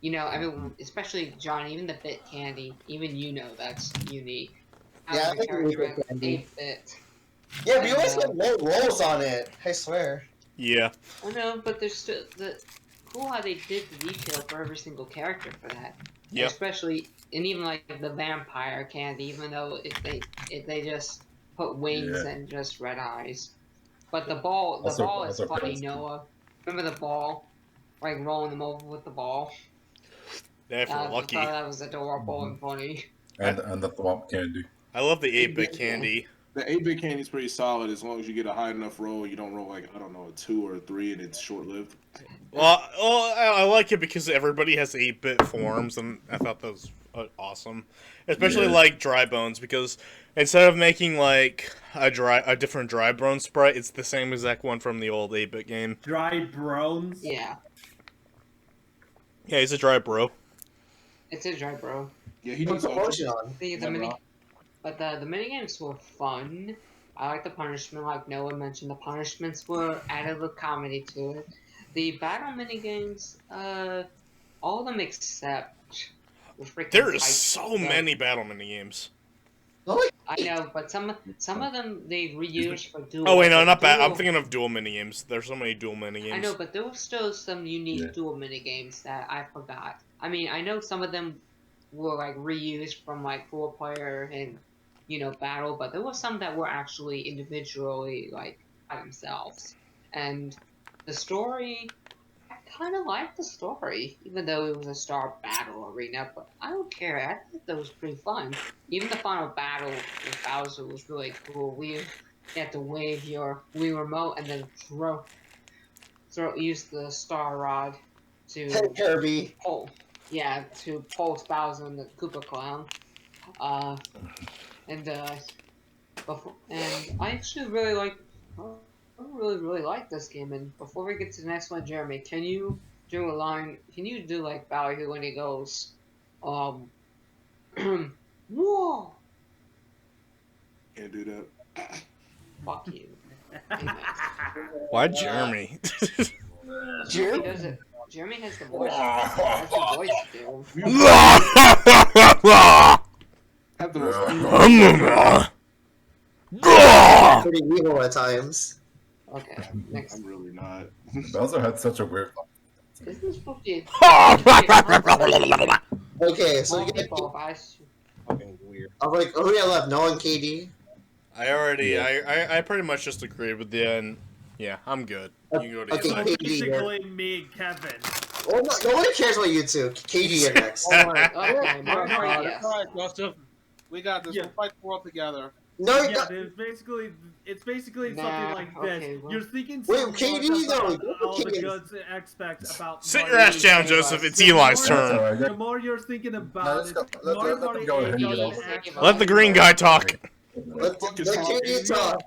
You know, everyone, especially John, even the bit candy, even you know that's unique. How Yeah, I every think we character get has candy. 8-bit. Yeah, but you And, always get low rolls on it. I swear. Yeah. I know, but there's still cool how they did the detail for every single character for that. Yep. Especially, and even like the vampire candy, even though they just put wings Yeah. and just red eyes. But the ball is Also funny, Prince. Noah. Remember the ball? Like rolling them over with the ball? If you're I lucky. thought that was adorable and funny. And the Thwomp candy. I love the 8-bit Yeah. candy. The 8-bit candy is pretty solid as long as you get a high enough roll. You don't roll like, I don't know, a 2 or a 3 and it's short lived. Well, I like it because everybody has 8-bit forms, and I thought that was awesome. Especially Yeah. like Dry Bones, because instead of making like a different Dry Bone sprite, it's the same exact one from the old 8-bit game. Dry Brones. Yeah, Yeah, he's a dry bro. it's a dry bro. Yeah, he Put does the potion on. The mini, but the mini games were fun. I like the punishment, like Noah mentioned. The punishments were added with comedy to it. The battle mini games, all of them except the freaking. There is fight so stuff. many battle mini games. I know, but some of them they reused for dual. Oh wait, no, not bad. dual. I'm thinking of dual mini games. There's so many dual mini games. I know, but there were still some unique Yeah. dual mini games that I forgot. I mean, I know some of them were like reused from like 4-player and battle, but there were some that were actually individually like by themselves. And the story, I kind of liked the story, even though it was a star battle arena. But I don't care. I think that was pretty fun. Even the final battle with Bowser was really cool. You had to wave your Wii remote and then use the star rod Hey, to Kirby. pull. Yeah, to pulse Bowser and the Koopa Clown. And I actually really like. I really like this game. And before we get to the next one, Jeremy, can you do a line? Can you do like Bowser when he goes, whoa, Can't do that. fuck you. Why Jeremy? Jeremy does it. Jeremy has the voice. That's the voice to do. Have the most. Pretty evil at times. Okay, next. I'm really not. Bowser had such a weird. Isn't this supposed to be? Okay, so you get. Fucking weird. I'm like, who do we have left? Noah and KD. I pretty much just agreed with you, and yeah, I'm good. You can go to Okay, your side. KD. Basically, me and Kevin. Well, nobody cares about you two. KD are next. Alright, okay, Mario All Party, right, yes. all right, Joseph. We got this. Yeah. We'll fight the world together. No, Yeah, it's basically something Nah, like okay, this. well- You're thinking Wait, so much KD though, about go all the KD. goods and aspects about. Sit Mario your ass down, Party. Joseph. It's The Eli's more- turn. The more you're thinking about let's it, go- let- Mario let them Party go 8 ahead, doesn't Eli's actually- Let the green guy talk. let Fuck is KD talk.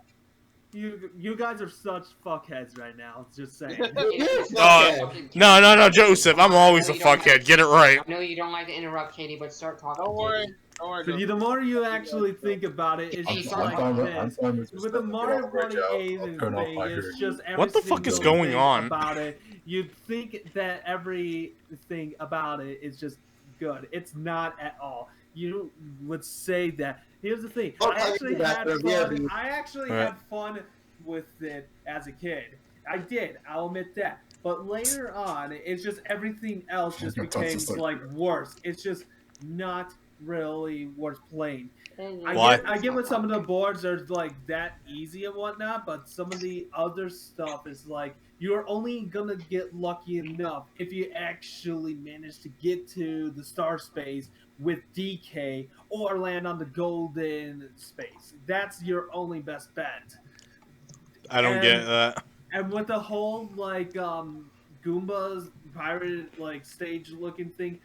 You guys are such fuckheads right now. Just saying. You're fuckhead. No, Joseph. I'm always a fuckhead. Get it right. I know you don't like to interrupt Katie, but start talking. Don't worry. Katie. Don't worry. But the more you actually think about it, it's I'm just fine like with- I'm this. fine with With the Mario Party 8 and turn off thing, my it's hearing. just every What the fuck is single going thing on? about it. You think that everything about it is just good. It's not at all. You would say that. Here's the thing. Oh, I actually I had agree with fun. you. I actually Right. had fun with it as a kid. I did. I'll admit that. But later on, it's just everything else just Your touch became is so like worse. It's just not really worth playing. Why? I get with some of the boards are like that easy and whatnot, but some of the other stuff is like you're only gonna get lucky enough if you actually manage to get to the star space with DK or land on the golden space. That's your only best bet. I don't get that. And with the whole like Goomba's pirate like stage looking thing,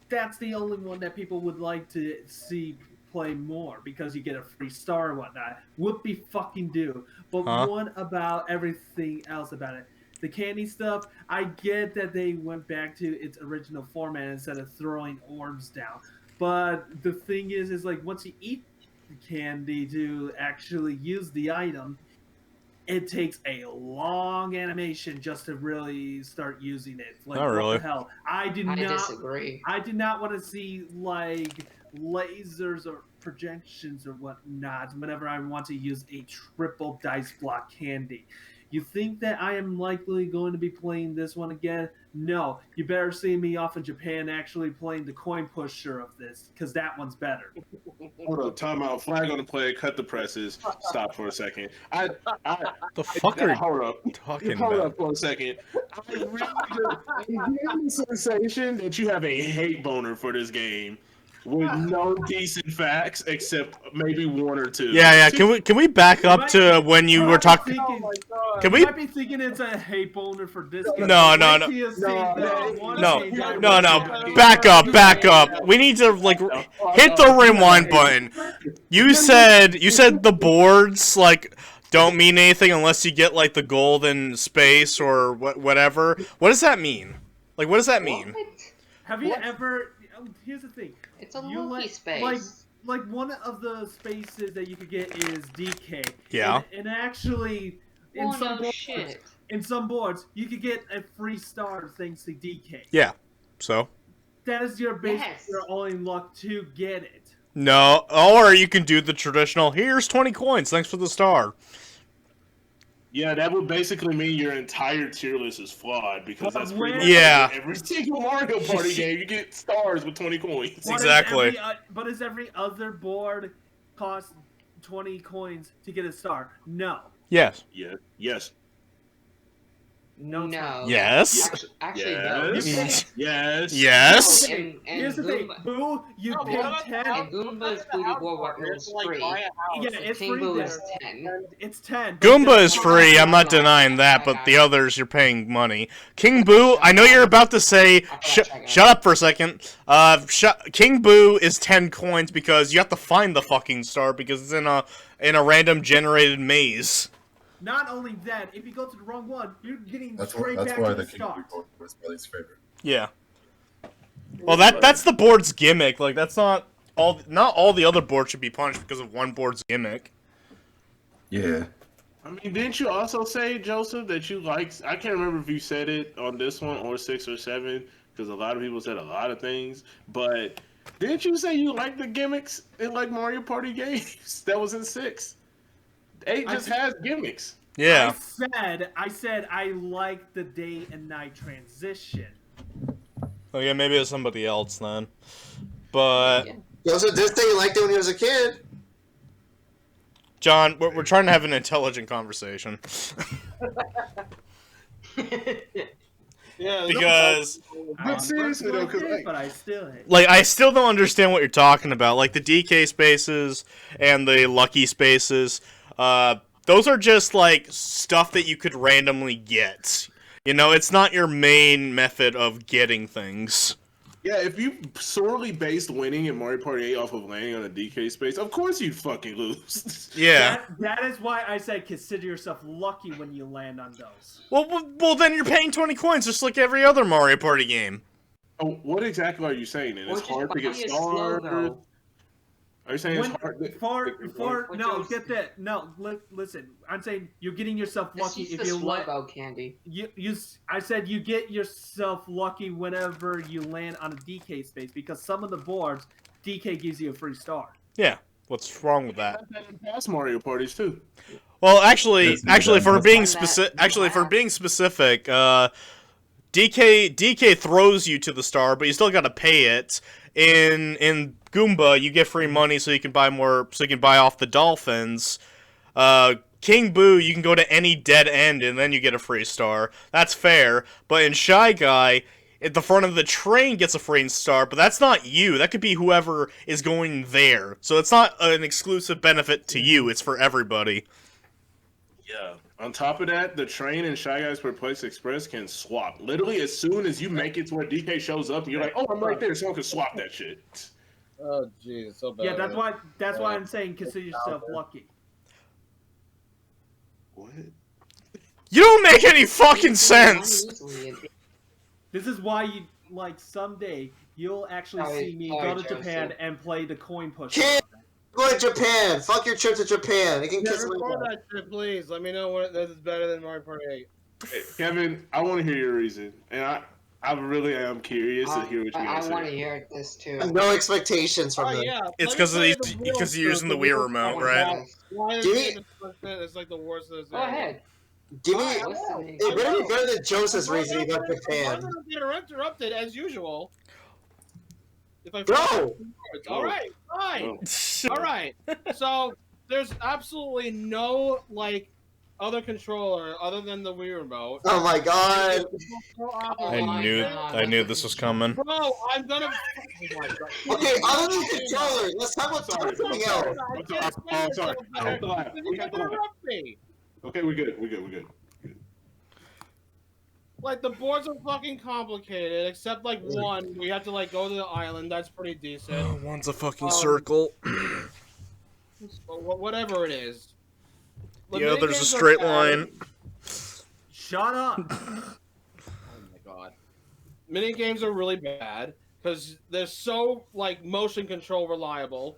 that's the only one that people would like to see play more because you get a free star and whatnot. Whoopie fucking do. But Huh? what about everything else about it? The candy stuff, I get that they went back to its original format instead of throwing orbs down. But the thing is like once you eat the candy to actually use the item, it takes a long animation just to really start using it. Like Not what really. the hell? I disagree. I do not want to see like lasers or projections or whatnot whenever I want to use a triple dice block candy. You think that I am likely going to be playing this one again? No. You better see me off in Japan actually playing the coin pusher of this, because that one's better. Hold up, time out. Flag on the play. Cut the presses. Stop for a second. The fuck are you hold up. talking Hold about? up for a second. I really get the sensation that you have a hate boner for this game with no decent facts except maybe one or two. Yeah. Can we back up to when you were talking? Can we? You might be thinking it's a hate boner for this. No. Back up. We need to like hit the rewind button. You said the boards like don't mean anything unless you get like the golden space or whatever. What does that mean? Like what does that mean? What? Have you ever? Here's the thing. It's a You lucky space. Like one of the spaces that you could get is DK. Yeah. And actually, in Oh, some no boards, shit. in some boards, you could get a free star thanks to DK. Yeah. So That is your basic, Yes. your only luck to get it. no, or you can do the traditional. Here's 20 coins. Thanks for the star. Yeah, that would basically mean your entire tier list is flawed because that's pretty much Yeah. every single Mario Party game you get stars with 20 coins. Exactly. But does every other board cost 20 coins to get a star? No. Yes. Yeah. Yes. No. No. Yes. Actually, no. Yes. Yes. Yes. And Here's the thing, Goomba, Boo, you No, pay what 10. and Goomba's Booty Board was free. Yeah, it's King free Boo there. is 10. It's 10. Goomba is free. I'm not denying that, but the others you're paying King Boo, I know you're about to say. Shut up for a second. King Boo is 10 coins because you have to find the fucking star because it's in a random generated maze. Not only that, if you go to the wrong one, you're getting That's straight why back to the the King start. board was my least favorite. Yeah. Well, that's the board's gimmick. Like that's not all the other boards should be punished because of one board's gimmick. Yeah. I mean, didn't you also say, Joseph, that you like? I can't remember if you said it on this one or 6 or 7, because a lot of people said a lot of things. But didn't you say you like the gimmicks in like Mario Party games? That was in 6. 8 just has gimmicks. Yeah. I said I like the day and night transition. Oh yeah, maybe it's somebody else then. But He also did say he liked it when he was a kid. John, we're trying to have an intelligent conversation. Yeah, Because But seriously though, because But I still hate. like I still don't understand what you're talking about. Like the DK spaces and the lucky spaces, those are just like stuff that you could randomly get. You know, it's not your main method of getting things. yeah, if you sorely based winning in Mario Party 8 off of landing on a DK space, of course you'd fucking lose. Yeah. That is why I said consider yourself lucky when you land on those. Well, then you're paying 20 coins just like every other Mario Party game. Oh, what exactly are you saying? Then it's Which is hard to get why it's slow, stars. though. Are you saying When, it's hard? for Which no, is- get that. No, listen. I'm saying you're getting yourself It's lucky just if the you slow land. go candy. I said you get yourself lucky whenever you land on a DK space because some of the boards DK gives you a free star. Yeah. What's wrong with that? Past Mario parties too. Well, actually, for being Find specific, that DK throws you to the star, but you still got to pay it. In Goomba, you get free money so you can buy more, so you can buy off the dolphins. King Boo, you can go to any dead end and then you get a free star. That's fair. But in Shy Guy, at the front of the train gets a free star, but that's not you. That could be whoever is going there. So it's not an exclusive benefit to you. It's for everybody. Yeah. On top of that, the train and Shy Guys per Place Express can swap. Literally, as soon as you make it to where DK shows up, and you're like, "Oh, I'm right there." Someone can swap that shit. Oh, jeez, so bad. Yeah, that's why I'm saying consider yourself lucky. What? You don't make any fucking sense! This is why you, like, someday you'll actually see me go to Japan and play the coin pusher. Kid, go to Japan. Fuck your trip to Japan. You can Yeah, kiss my record butt. that shit, please. Let me know what that is better than Mario Party 8. Hey, Kevin, I want to hear your reason, and I really am curious to hear what you guys I say. want to hear this too. No expectations from Oh them. yeah, It's let me tell you because the you're real using the truth, Wii the remote, real right? truth. Why is Give me- it it's like the worst of this Go ahead. Give me. Listening. It better be better than Joseph's I'm reasoning about gonna Japan. get interrupted as usual. If I Go! All right, fine. Oh. All right. So there's absolutely no like other controller other than the Wii remote. Oh my god. I knew this was coming. Bro, I'm gonna. Okay, other than controller, let's talk about something else. I'm sorry. You can interrupt me. Okay, we're good. We're good. Like the boards are fucking complicated, except like one where you have to like go to the island. That's pretty decent. One's a fucking circle. Whatever it is. The other's a straight line. Shut up. Oh my god. Mini games are really bad because they're so like motion control reliable.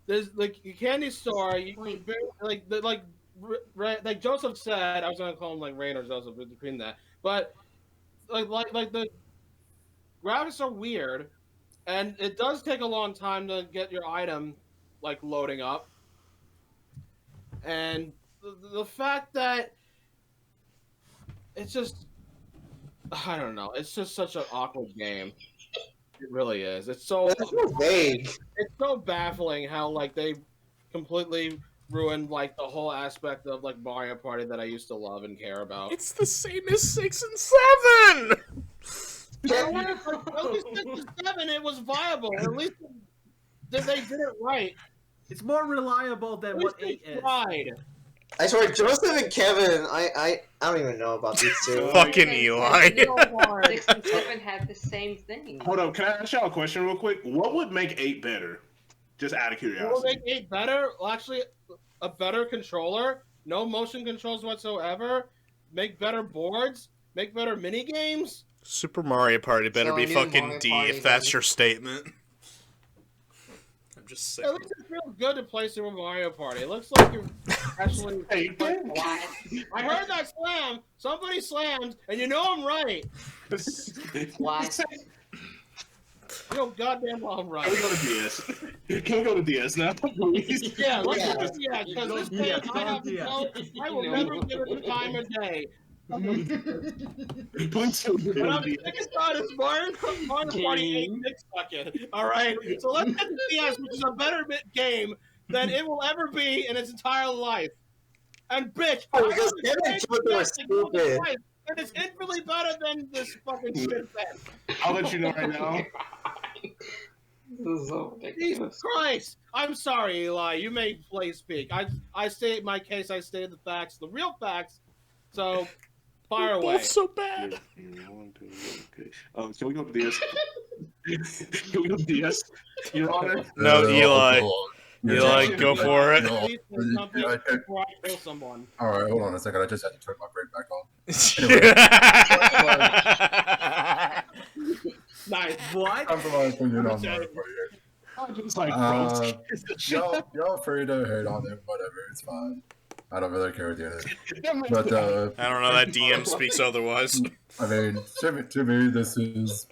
There's like your candy store, you can barely, like Joseph said, I was gonna call him like Rain or Joseph in between that, but like the graphics are weird, and it does take a long time to get your item like loading up, and the fact that it's just I don't know, it's just such an awkward game. It really is. It's so vague. It's so baffling how like they completely ruined like the whole aspect of like Mario Party that I used to love and care about. It's the same as 6 and 7. At least 6 and 7, it was viable. At least they did it right. It's more reliable than what 8 is. Tried. I swear, Joseph and Kevin, I don't even know about these two. Fucking Eli. 6 and 7 had the same thing. Hold up, can I ask y'all a question real quick? What would make 8 better? Just out of Will curiosity. make 8 better? Well, actually, a better controller, no motion controls whatsoever, make better boards, make better mini games. Super Mario Party better So be a new fucking Mario D Party if that's then. your statement. I'm just saying. At least it feels good to play Super Mario Party. It looks like you're actually. I heard that slam. Somebody slammed, and you know I'm right. What? You know goddamn well I'm right. Can we go to DS? Can we go to DS now, please? Yeah, let's Yeah. do yeah, because this game I will never give it the time of day. Please go to But I'm DS. sick and tired of Mario Party 8 dick sucking. Alright? So let's get the DS, which is a better game than it will ever be in its entire life. And bitch, Oh, because Kevin and Joseph are stupid. and it's infinitely better than this fucking shit then. I'll let you know right now. This is so ridiculous. Jesus Christ! I'm sorry, Eli. You may play speak. I state my case. I stated the facts, the real facts. So, fire away. Both so bad. Okay. Can we go to DS? Can we go to DS? Your Honor? No, Eli. Eli, go for it. Please say something Yeah, okay. before I kill someone. All right, hold on a second. I just had to turn my brain back on. Nice. What? I'm for my opinion on Mario Party. I'm just like, Y'all free to hate on it, whatever. It's fine. I don't really care at the end of it. But I don't know, that DM speaks otherwise. I mean, to me, this is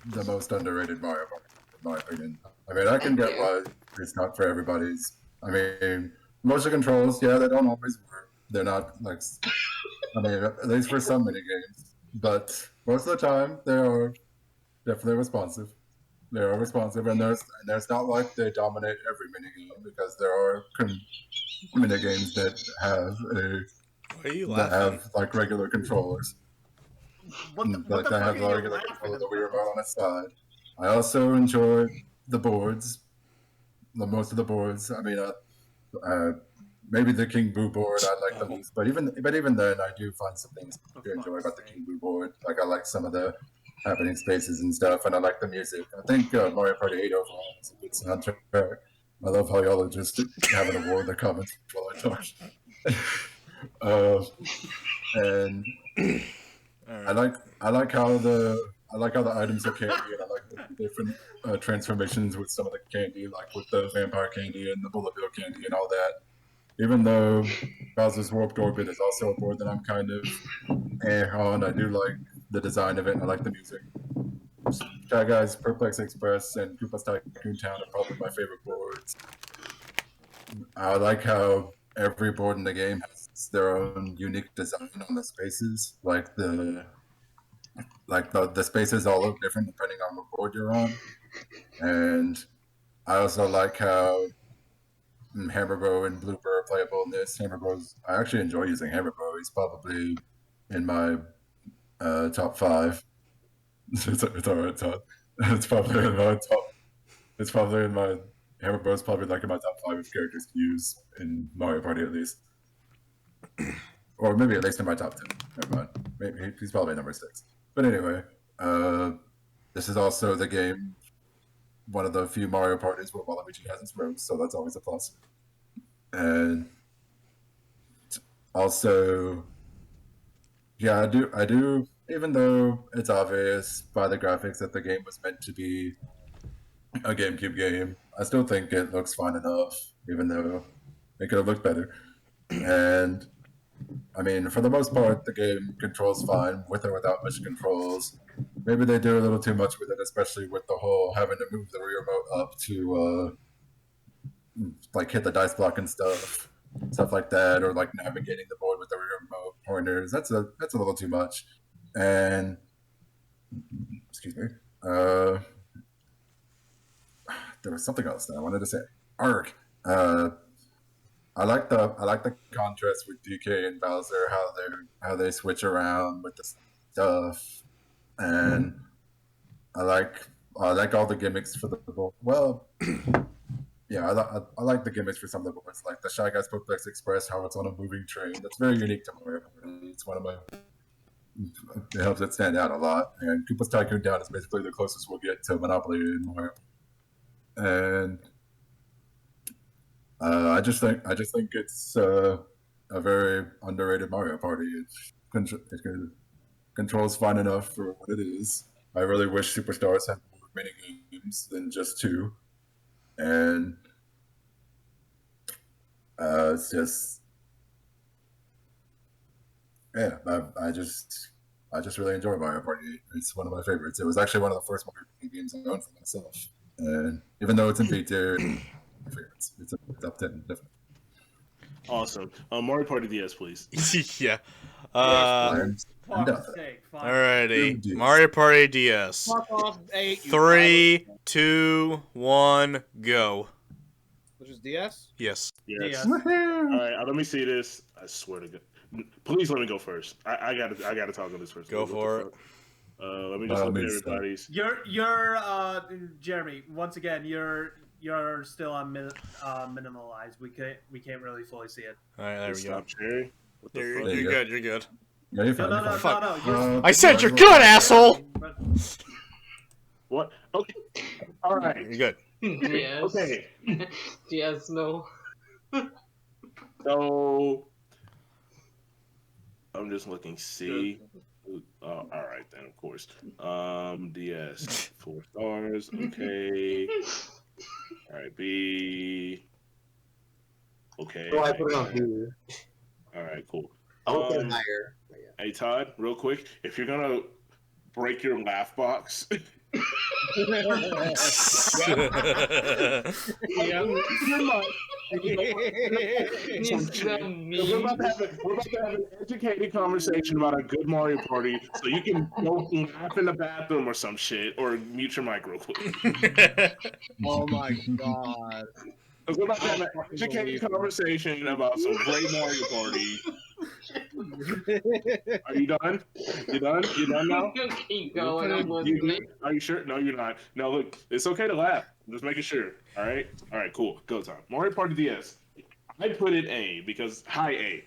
the most underrated Mario Party, in my opinion. I mean, I can get why it's not for everybody's. I mean, motion controls, yeah, they don't always work. They're not like, I mean, at least for some mini games. But most of the time, they are definitely responsive. They're responsive, and there's not like they dominate every minigame because there are minigames that have Why are you laughing? like regular controllers. What the Like that fuck have are you regular laughing controller, the Wii about? remote on its side. I also enjoy the boards, most of the boards. I mean, maybe the King Boo board I like the least, but even then, I do find some things to enjoy about the King Boo board. Like I like some of the happening spaces and stuff, and I like the music. I think Mario Party 8 overall is a good soundtrack. I love how y'all are just having a war in the comments while I talk. And I like how the items are candy, and I like the different transformations with some of the candy, like with the vampire candy and the bullet bill candy and all that. Even though Bowser's Warped Orbit is also a board that I'm kind of on, I do like the design of it, and I like the music. Shy Guys, Perplex Express, and Koopa's Tycoon Town are probably my favorite boards. I like how every board in the game has their own unique design on the spaces. Like the spaces all look different depending on what board you're on. And I also like how Hammer Bro and Blooper are playable in this. I actually enjoy using Hammer Bro. He's probably in my top 5. It's all right, Todd. It's probably in my top. It's probably in my Hammer Bros. Probably like in my top 5 of characters to use in Mario Party at least, or maybe at least in my top 10. Never mind. Maybe he's probably number 6. But anyway, this is also the game. One of the few Mario parties where Waluigi has his robes, so that's always a plus. And also, yeah, I do. Even though it's obvious by the graphics that the game was meant to be a GameCube game, I still think it looks fine enough, even though it could have looked better. And I mean, for the most part, the game controls fine with or without much controls. Maybe they do a little too much with it, especially with the whole having to move the remote up to like hit the dice block and stuff like that, or like navigating the board with the remote pointers. That's a little too much. And excuse me, there was something else that I wanted to say. Arg. I like the contrast with DK and Bowser, how they switch around with the stuff, and I like all the gimmicks for the board. Well, yeah, I like the gimmicks for some of the boards, like the Shy Guys Perplex Express, how it's on a moving train. That's very unique to Mario. It's one of my it helps it stand out a lot. And Koopa's Tycoon Town is basically the closest we'll get to Monopoly in Mario. And I just think it's a very underrated Mario Party. It controls fine enough for what it is. I really wish Superstars had more mini games than just 2, and it's just yeah. I just really enjoy Mario Party. It's one of my favorites. It was actually one of the first Mario Party games I owned for myself, and even though it's in B tier, it's a top 10 definitely. Awesome. Mario Party DS, please. Yeah. Fuck's sake, fine. Alrighty. Mario Party DS. Fuck off, 8. 3, 2, 1, go. Which is DS? Yes. Yes. DS. All right. Let me see this. I swear to God. Please let me go first. I gotta talk on this first. Go for it. Let me just look at everybody's. You're Jeremy. Once again, you're still on minimalized. We can't really fully see it. All right, there we go. Stop sharing. What the fuck? You're good. You're good. Yeah, you're fine, No. you're fine. You're I said you're good, asshole. What? Okay. All right. You're good. Yes. Okay. Yes, no. So I'm just looking C. All right then, of course. DS 4 stars. Okay. All right, B. Okay. So I put it on B. All right, cool. I would put it higher. Hey Todd, real quick, if you're gonna break your laugh box, Yep. Needs the We're about, meme. we're about to have an educated conversation about a good Mario Party, so you can go laugh in the bathroom or some shit, or mute your mic real quick. Oh my god. We're about to have I an fucking educated believe you. conversation about some great Mario Party. Are you done? You done? You done now? Keep going. I'm You listening. good? Are you sure? No, you're not. No, look, it's okay to laugh. I'm just making sure. All right? All right, cool. Go time. Mario Party DS. I put it A because high A.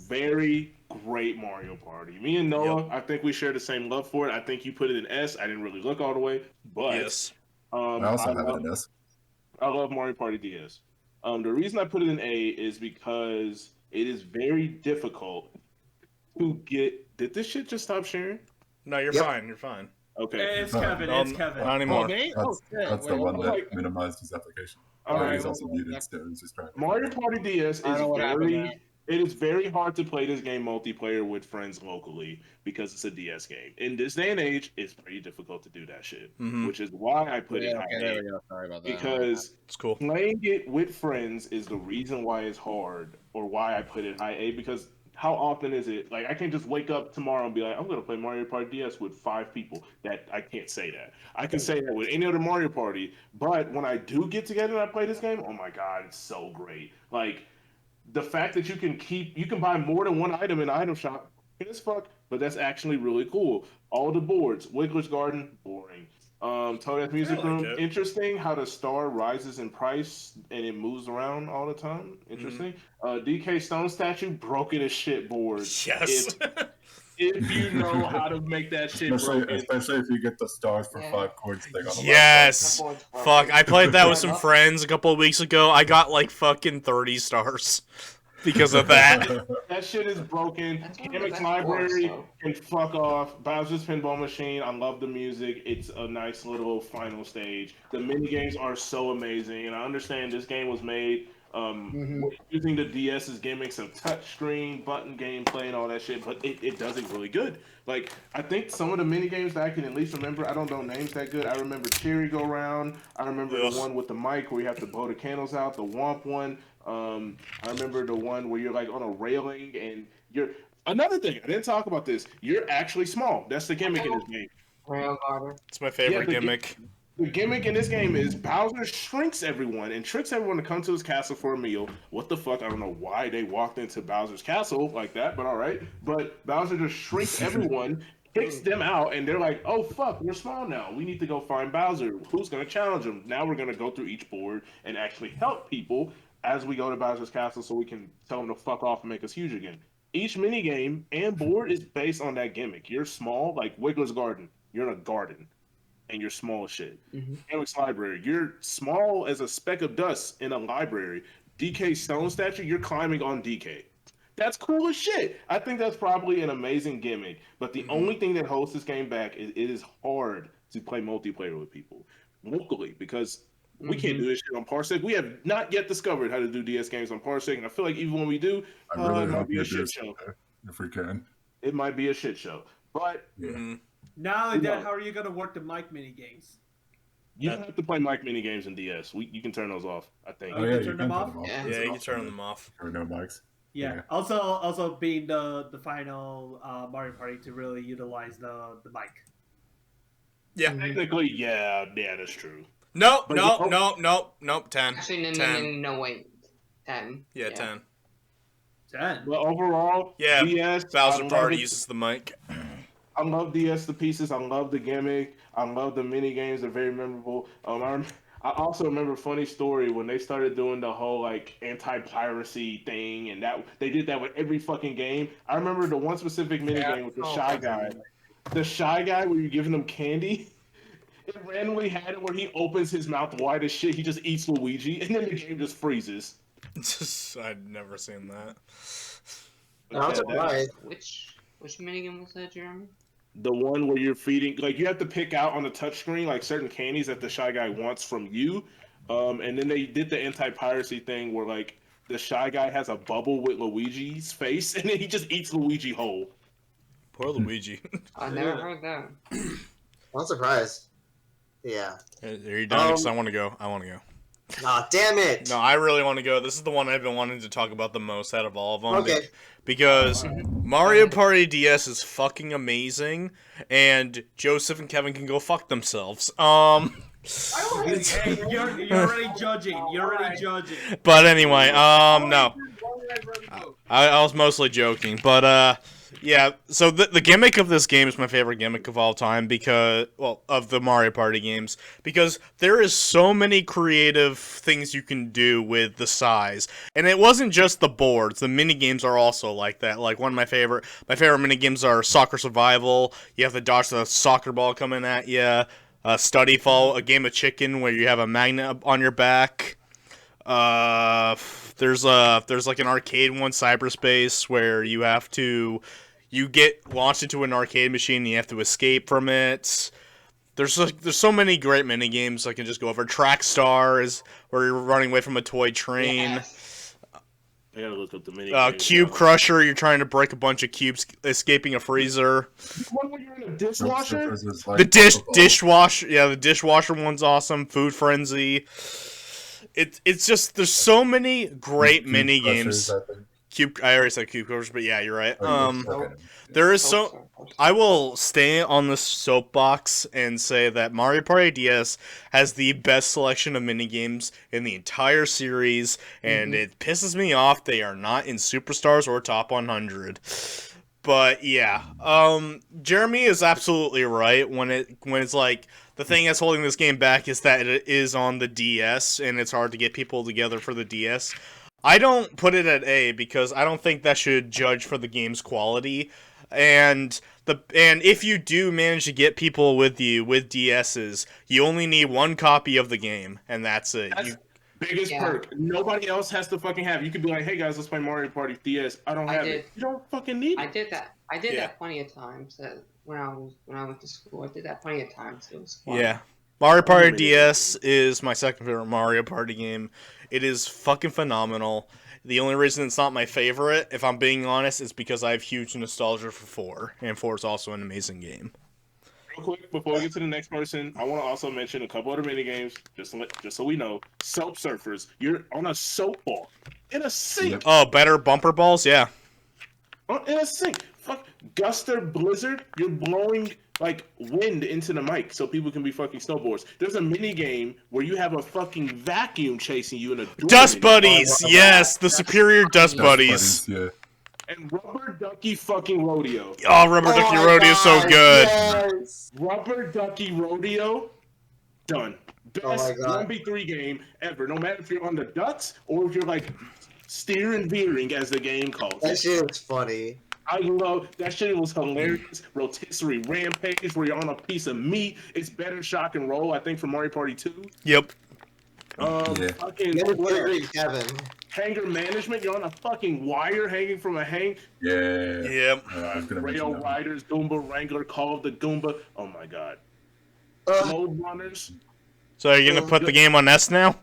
Very great Mario Party. Me and Noah, I think we share the same love for it. I think you put it in S. I didn't really look all the way, but Yes. I also have it in this. I love Mario Party DS. The reason I put it in A is because it is very difficult to get. Did this shit just stop sharing? No, you're Yep. fine. You're fine. Okay. It's Kevin. No, It's Kevin. Not Oh, anymore. me? Oh, shit. That's the Wait, one hold on. that minimized his application. All Oh, right. he's also muted still. He's just trying. Mario Party DS I is know what happened now. it is very hard to play this game multiplayer with friends locally because it's a DS game. In this day and age, it's pretty difficult to do that shit, Mhm. which is why I put it Yeah, high okay, there A. we go. Sorry about that. Because It's cool. playing it with friends is the reason why it's hard or why I put it high A because how often is it like I can't just wake up tomorrow and be like I'm gonna play Mario Party DS with 5 people. That I can't say that. I can say that with any other Mario Party, but when I do get together and I play this game, oh my god, it's so great. Like the fact that you can buy more than one item in the item shop as fuck, but that's actually really cool. All the boards, Wiggler's Garden, boring. Toad's Music like Room, it. interesting how the star rises in price and it moves around all the time. Interesting. DK Stone statue, broken as shit board. Yes. If you know how to make that shit broken. Especially if you get the stars for Yeah. 5 coins thing on the Yes. That board's Fuck. broken. I played that with Yeah, some no. friends a couple of weeks ago. I got like fucking 30 stars because of that. website. That shit is broken. That's one of the Hammock's best Library boards, can fuck off. Bowser's Pinball Machine. I love the music. It's a nice little final stage. The mini games are so amazing, and I understand this game was made using the DS's gimmicks of touchscreen, button gameplay, and all that shit, but it does it really good. Like I think some of the mini games that I can at least remember, I don't know names that good. I remember Cherry Go Round. I remember Ugh. the one with the mic where you have to blow the candles out. The Womp one. I remember the one where you're like on a railing and you're. Another thing I didn't talk about this. You're actually small. That's the gimmick in this game. Rail Garden. It's my favorite the gi- gimmick. The gimmick in this game is Bowser shrinks everyone and tricks everyone to come to his castle for a meal. What the fuck? I don't know why they walked into Bowser's castle like that, but all right. But Bowser just shrinks everyone, kicks them out, and they're like, "Oh fuck, we're small now. We need to go find Bowser. Who's gonna challenge him?" Now we're gonna go through each board and actually help people as we go to Bowser's castle, so we can tell them to fuck off and make us huge again. Each mini game and board is based on that gimmick. You're small, like Wiggler's Garden. You're in a garden and you're small as shit. Hammock's Library, you're small as a speck of dust in a library. DK Stone statue, you're climbing on DK. That's cool as shit. I think that's probably an amazing gimmick. But the only thing that holds this game back is it is hard to play multiplayer with people locally because we can't do this shit on Parsec. We have not yet discovered how to do DS games on Parsec, and I feel like even when we do, I really it might hope be you a do shit show. if we can. It might be a shit show. But Yeah. Not only that, No. how are you gonna work the mic mini games? you don't have to play mic mini games in DS. You can turn those off, I think. Oh yeah, you turn can them turn off? them off. Yeah. That's Yeah, you can awesome. turn them off. Or no mics. Yeah. Yeah. Also being the final Mario Party to really utilize the mic. Yeah. Technically, yeah, that's true. Nope, But nope, you know- nope, 10. Actually, no, 10. no, wait. 10. Yeah, 10. 10. But overall, Yeah, DS, Bowser I love Party it. uses the mic. I love DS the pieces. I love the gimmick. I love the mini games. They're very memorable. I also remember a funny story when they started doing the whole like anti-piracy thing, and that they did that with every fucking game. I remember the one specific mini game with the shy guy. The shy guy where you're giving him candy. It randomly had it where he opens his mouth wide as shit. He just eats Luigi, and then the game just freezes. I'd never seen that. No, I'm Yeah, surprised. Which minigame was that, Jeremy? the one where you're feeding, like you have to pick out on the touchscreen like certain candies that the shy guy wants from you, and then they did the anti-piracy thing where like the shy guy has a bubble with Luigi's face, and then he just eats Luigi whole. Poor Luigi. I never heard that. I'm surprised. Yeah. Are you done? Because I want to go. Ah, damn it. No, I really want to go. This is the one I've been wanting to talk about the most out of all of them. Okay. Because Mario Party DS is fucking amazing, and Joseph and Kevin can go fuck themselves. Hey, you're already judging. You're already judging. But anyway, no. I was mostly joking, but yeah. So the gimmick of this game is my favorite gimmick of all time because, well, of the Mario Party games, because there is so many creative things you can do with the size, and it wasn't just the boards. The mini games are also like that. Like one of my favorite mini games are Soccer Survival. You have to dodge the soccer ball coming at you. Study Fall, a game of chicken where you have a magnet on your back. There's like an arcade one, Cyberspace, where you get launched into an arcade machine and you have to escape from it. There's so many great mini games I can just go over. Track Star is where you're running away from a toy train. Yes. I gotta look up the mini. Cube Crusher, you're trying to break a bunch of cubes, escaping a freezer. One where you're in a dishwasher. The dishwasher, yeah, the dishwasher one's awesome. Food Frenzy. It's just there's so many great mini games. I already said Cube Crushers, but yeah, you're right. There is I will stay on this soapbox and say that Mario Party DS has the best selection of mini games in the entire series, and it pisses me off they are not in Superstars or Top 100. But yeah, Jeremy is absolutely right when it's like the thing that's holding this game back is that it is on the DS and it's hard to get people together for the DS. I don't put it at A because I don't think that should judge for the game's quality. And if you do manage to get people with you with DSs, you only need one copy of the game, and that's it. Biggest perk. Nobody else has to fucking have. You could be like, hey guys, let's play Mario Party DS. I don't have it. You don't fucking need it. I did that. I did that plenty of times. When I went to school, I did that plenty of times. It was fun. Yeah. Mario Party DS is my second favorite Mario Party game. It is fucking phenomenal. The only reason it's not my favorite, if I'm being honest, is because I have huge nostalgia for 4, and 4 is also an amazing game. Real quick, before we get to the next person, I want to also mention a couple other mini games, just so we know. Soap surfers. You're on a soap ball in a sink. Oh, better bumper balls, yeah. In a sink. Fuck Guster Blizzard. You're blowing like wind into the mic so people can be fucking snowboards. There's a mini game where you have a fucking vacuum chasing you in a Dust Buddies. Yes, the superior Dust Buddies. Yeah. And Rubber Ducky fucking Rodeo. Oh, Rubber Ducky Rodeo is so good. Yes. Rubber Ducky Rodeo, done. Best 1v3 game ever. No matter if you're on the ducks or if you're like steering veering, as the game calls That it. shit was funny. I love that shit. Was hilarious. Rotisserie Rampage, where you're on a piece of meat. It's better shock and roll, I think, for Mario Party 2. Yep. Fucking Kevin. hanger management. You're on a fucking wire hanging from a hang. Yeah. Yep. Rail Riders, Goomba Wrangler, Call of the Goomba. Oh my god. Load runners. So you're gonna put the game on S now?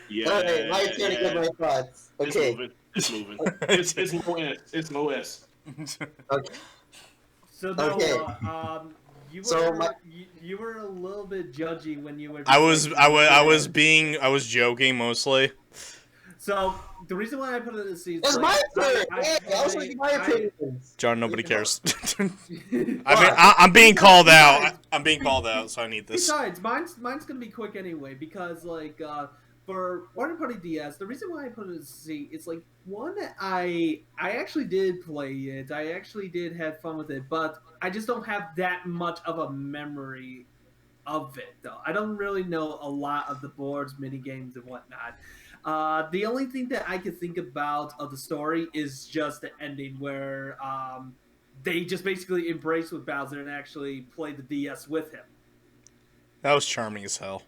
Yeah. Okay, my turn to get my thoughts. Okay. It's moving. It's low S. It's low S. Okay. So now, Okay. you were a little bit judgy when you were. I was joking mostly. So the reason why I put it in C is It's my turn. I was looking my opinions. John, nobody cares. I'm being called out. I'm being called out, so I need this. Besides, mine's gonna be quick anyway because for Mario Party DS, the reason why I put it in C is like one, I actually did play it. I actually did have fun with it, but I just don't have that much of a memory of it though. I don't really know a lot of the boards, mini games, and whatnot. The only thing that I can think about of the story is just the ending where they just basically embrace with Bowser and actually play the DS with him. That was charming as hell.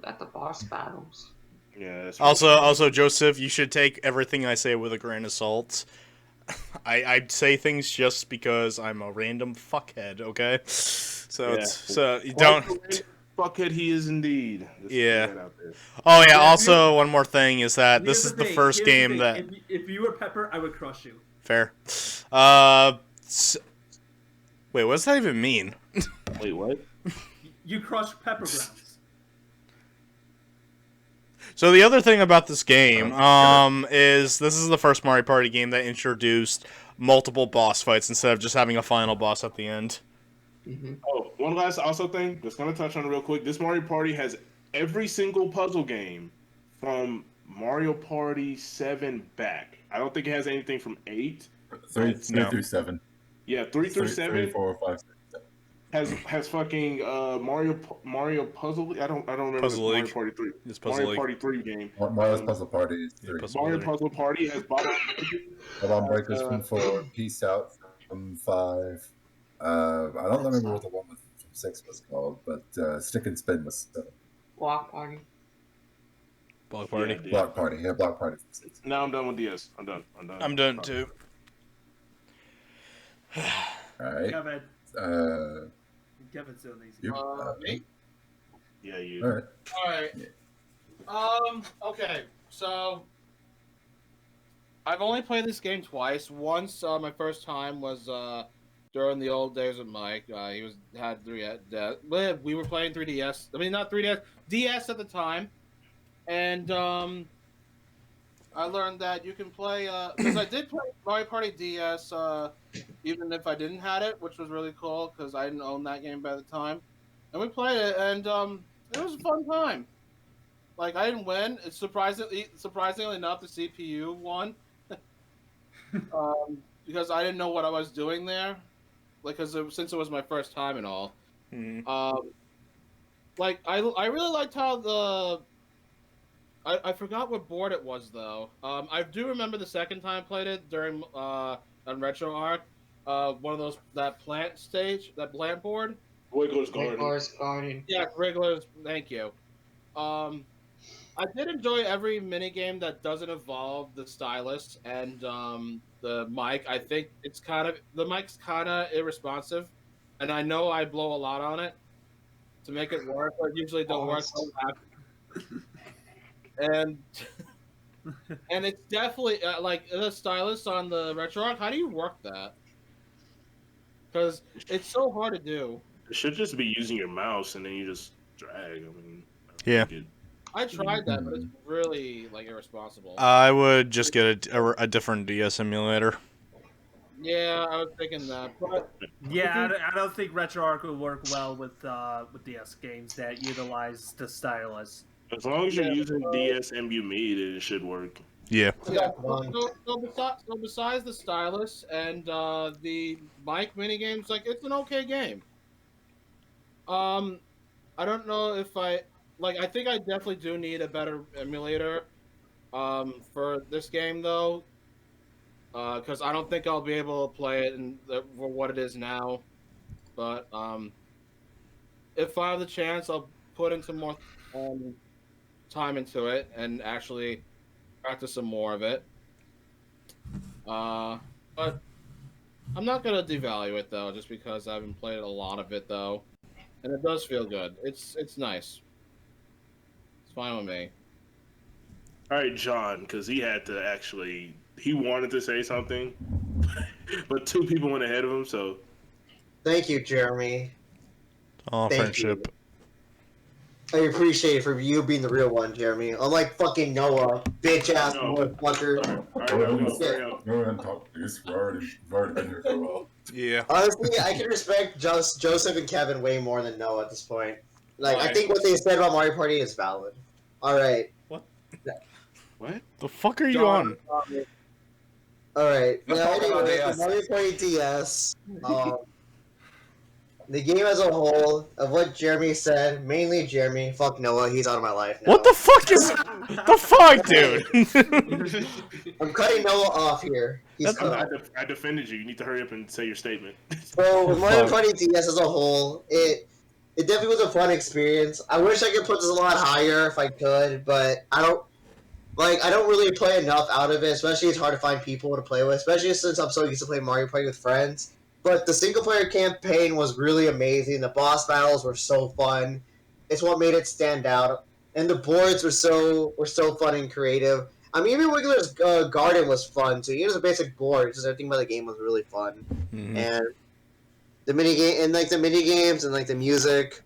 At the boss battles. Yeah. That's Also, Joseph, you should take everything I say with a grain of salt. I say things just because I'm a random fuckhead, okay? So you don't. Fuckhead, he is indeed. Yeah. Oh yeah. Also, one more thing is that this is the first game that. If you were Pepper, I would crush you. Fair. Wait, what does that even mean? Wait, what? You crush pepper grounds. So the other thing about this game is this is the first Mario Party game that introduced multiple boss fights instead of just having a final boss at the end. Oh, one last also thing, just gonna touch on it real quick. This Mario Party has every single puzzle game from Mario Party 7 back. I don't think it has anything from 8. Three No. through 7. Yeah, 3 through 7 3, 4, 5, 6, 7. has fucking Mario Puzzle. I don't remember Puzzle Mario League. Party 3. It's Puzzle Mario League. Party 3 game. Mario's Puzzle Party is 3. Puzzle Mario League. Puzzle Party has Bob. Bomb Breakers from 4. Peace Out from 5. I don't remember what the one from 6 was called, but Stick and Spin was 7. Block Party. Block Party. Yeah, Block Party. Yeah, Block Party from 6. Now I'm done with DS. I'm done. I'm done too. Alright. Kevin. Uh, Kevin's doing these. you, Me? Yeah, you. Alright. All right. Okay. So I've only played this game twice. Once, my first time was during the old days with Mike. He had 3DS. We were playing 3DS. I mean, not 3DS, DS at the time, and I learned that you can play because I did play Mario Party DS even if I didn't have it, which was really cool because I didn't own that game by the time. And we played it, and it was a fun time. Like, I didn't win. It's surprisingly enough, the CPU won. Because I didn't know what I was doing there. Like, since it was my first time and all. Mm-hmm. Like, I really liked how I forgot what board it was, though. I do remember the second time I played it during on RetroArch. One of those, that plant board. Wiggler's Garden. Wiggler's Garden. Yeah, Wriggler's. Thank you. I did enjoy every minigame that doesn't involve the stylus and the mic. I think the mic's kind of irresponsive, and I know I blow a lot on it to make it work, but usually don't work. And and it's definitely like the stylus on the RetroArch. How do you work that? Because it's so hard to do. It should just be using your mouse and then you just drag. I mean, Yeah. I tried that, but it's really like irresponsible. I would just get a different DS emulator. Yeah, I was thinking that, but Yeah, I don't think RetroArch will work well with DS games that utilize the stylus. As long as you're using DS MU-ME, then it should work. Yeah. yeah. So besides the stylus and the mic minigames, like it's an okay game. I don't know if I think I definitely do need a better emulator for this game though, because I don't think I'll be able to play it for what it is now. But if I have the chance, I'll put in some more time into it and actually practice some more of it. But I'm not gonna devalue it though, just because I haven't played a lot of it though, and it does feel good. It's nice. It's fine with me. All right, John, because he wanted to say something, but two people went ahead of him, so. Thank you, Jeremy. Oh, Thank friendship. I appreciate it for you being the real one, Jeremy. Unlike fucking Noah, bitch ass No. motherfucker. All right, go. Go ahead and talk, please. We've already been here for a while. Yeah. Honestly, I can respect Joseph and Kevin way more than Noah at this point. Like, I Why? think what they said about Mario Party is valid. Alright. What? The fuck are you on? Alright. Let's Now, talk about anyway, DS. Mario Party DS. The game as a whole, of what Jeremy said, mainly Jeremy, fuck Noah, he's out of my life now. What the fuck is the fuck, dude? I'm cutting Noah off here. He's cut off. I defended you. You need to hurry up and say your statement. So with Mario Fuck. Party DS as a whole, it definitely was a fun experience. I wish I could put this a lot higher if I could, but I don't really play enough out of it, especially it's hard to find people to play with, especially since I'm so used to playing Mario Party with friends. But the single player campaign was really amazing. The boss battles were so fun. It's what made it stand out. And the boards were so fun and creative. I mean, even Wiggler's Garden was fun too. It was a basic board, just everything about the game was really fun. Mhm. And the mini game and like the mini games and like the music.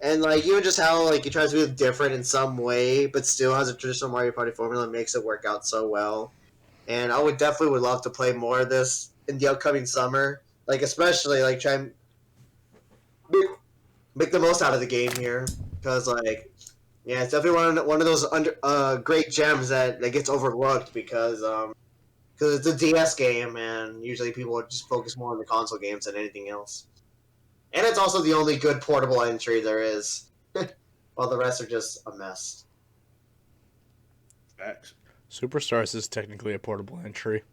And like even just how like he tries to be different in some way, but still has a traditional Mario Party formula and makes it work out so well. And I would definitely would love to play more of this in the upcoming summer. Like especially like try and make the most out of the game here because like yeah, it's definitely one of those great gems that gets overlooked because it's a DS game and usually people just focus more on the console games than anything else. And it's also the only good portable entry there is. While the rest are just a mess. Facts. Superstars is technically a portable entry.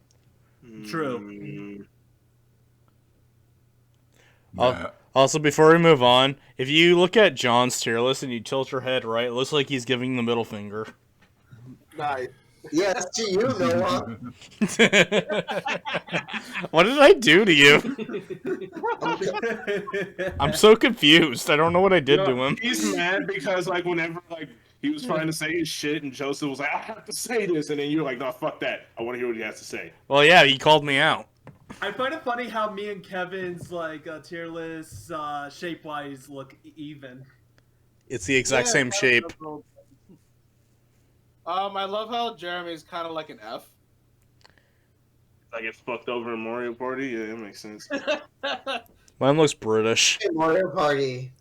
True. Nah. Also, before we move on, if you look at John's tier list and you tilt your head right, it looks like he's giving the middle finger. Nice. Yeah, that's to you, Noah. What did I do to you? I'm so confused. I don't know what I did to him. He's mad because like whenever like he was trying to say his shit and Joseph was like, I have to say this, and then you're like, no, fuck that. I want to hear what he has to say. Well, yeah, he called me out. I find it funny how me and Kevin's like tier lists shape-wise look even. It's the exact same shape. I love how Jeremy's kind of like an F. I get fucked over in Mario Party. Yeah, that makes sense. Mine looks British. Mario Party.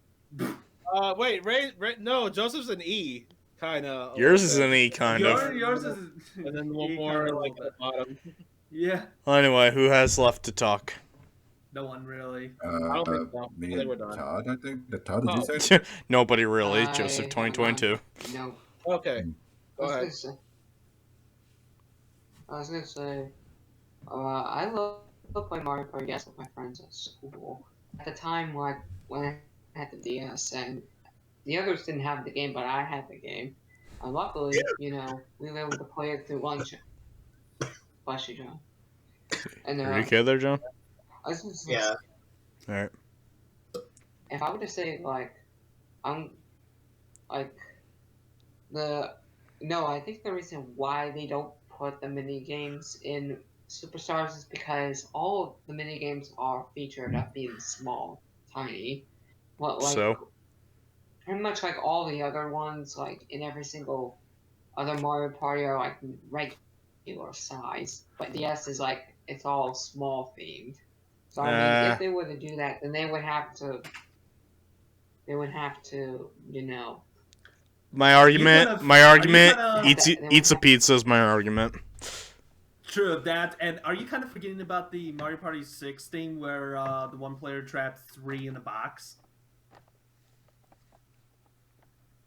Wait, no, Joseph's an E, kind of. Yours is an E, kind of. Yours is. And then one more like at the bottom. Yeah. Well, anyway, who has left to talk? No one really. I don't think so. I Me think and we're done. Todd, I think. Todd, did you say? Nobody really. Joseph 2022. No. Okay, go ahead. I was gonna say, I love playing Mario Party DS with my friends at school. At the time, like when I had the DS, and the others didn't have the game, but I had the game. And luckily, we were able to play it through lunch. Bless you, John. And Are you okay there, John? I was gonna say, Yeah. All right. if I were to say I'm like I think the reason why they don't put the mini games in Superstars is because all of the mini games are featured as being small, tiny. But So? pretty much like all the other ones, like in every single other Mario Party are like regular size. But the S is like it's all small themed. So I mean, if they were to do that, then they would have to. My argument kinda- eats a pizza is my argument. True that, and are you kind of forgetting about the Mario Party 6 thing where the one player trapped 3 in a box?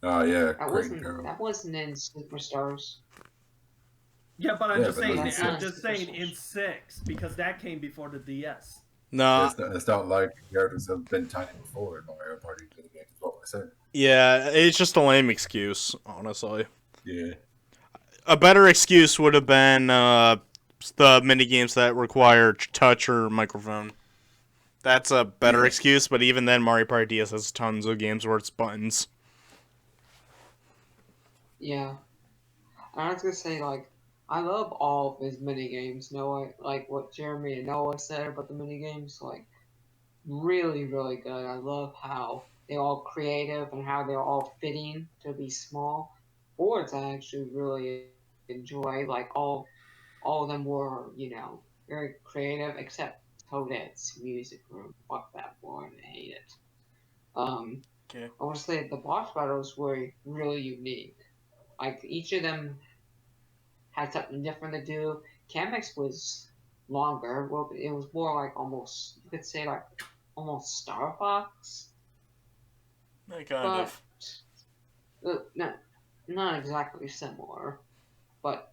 Oh, yeah, That Crane Girl. wasn't in Superstars. Yeah, but I'm Yeah, just but saying. not in I'm six. just saying in 6 because that came before the DS. No, It's not like characters have been tiny before in Mario Party video games, is what we're saying. yeah, it's just a lame excuse, honestly. Yeah. A better excuse would have been the mini games that require touch or microphone. That's a better excuse, but even then, Mario Party DS has tons of games where it's buttons. Yeah. And I was gonna say, I love all of his mini games. Noah, like what Jeremy and Noah said about the mini games, really, really good. I love how they're all creative and how they're all fitting to be small. Boards I actually really enjoy. Like all of them were, very creative, except Toadette's music room. Fuck that board, I hate it. Okay. I want to say the boss battles were really unique. Like each of them had something different to do. Camex was longer. Well, it was more like almost, you could say almost Star Fox. Kind But of. not exactly similar. But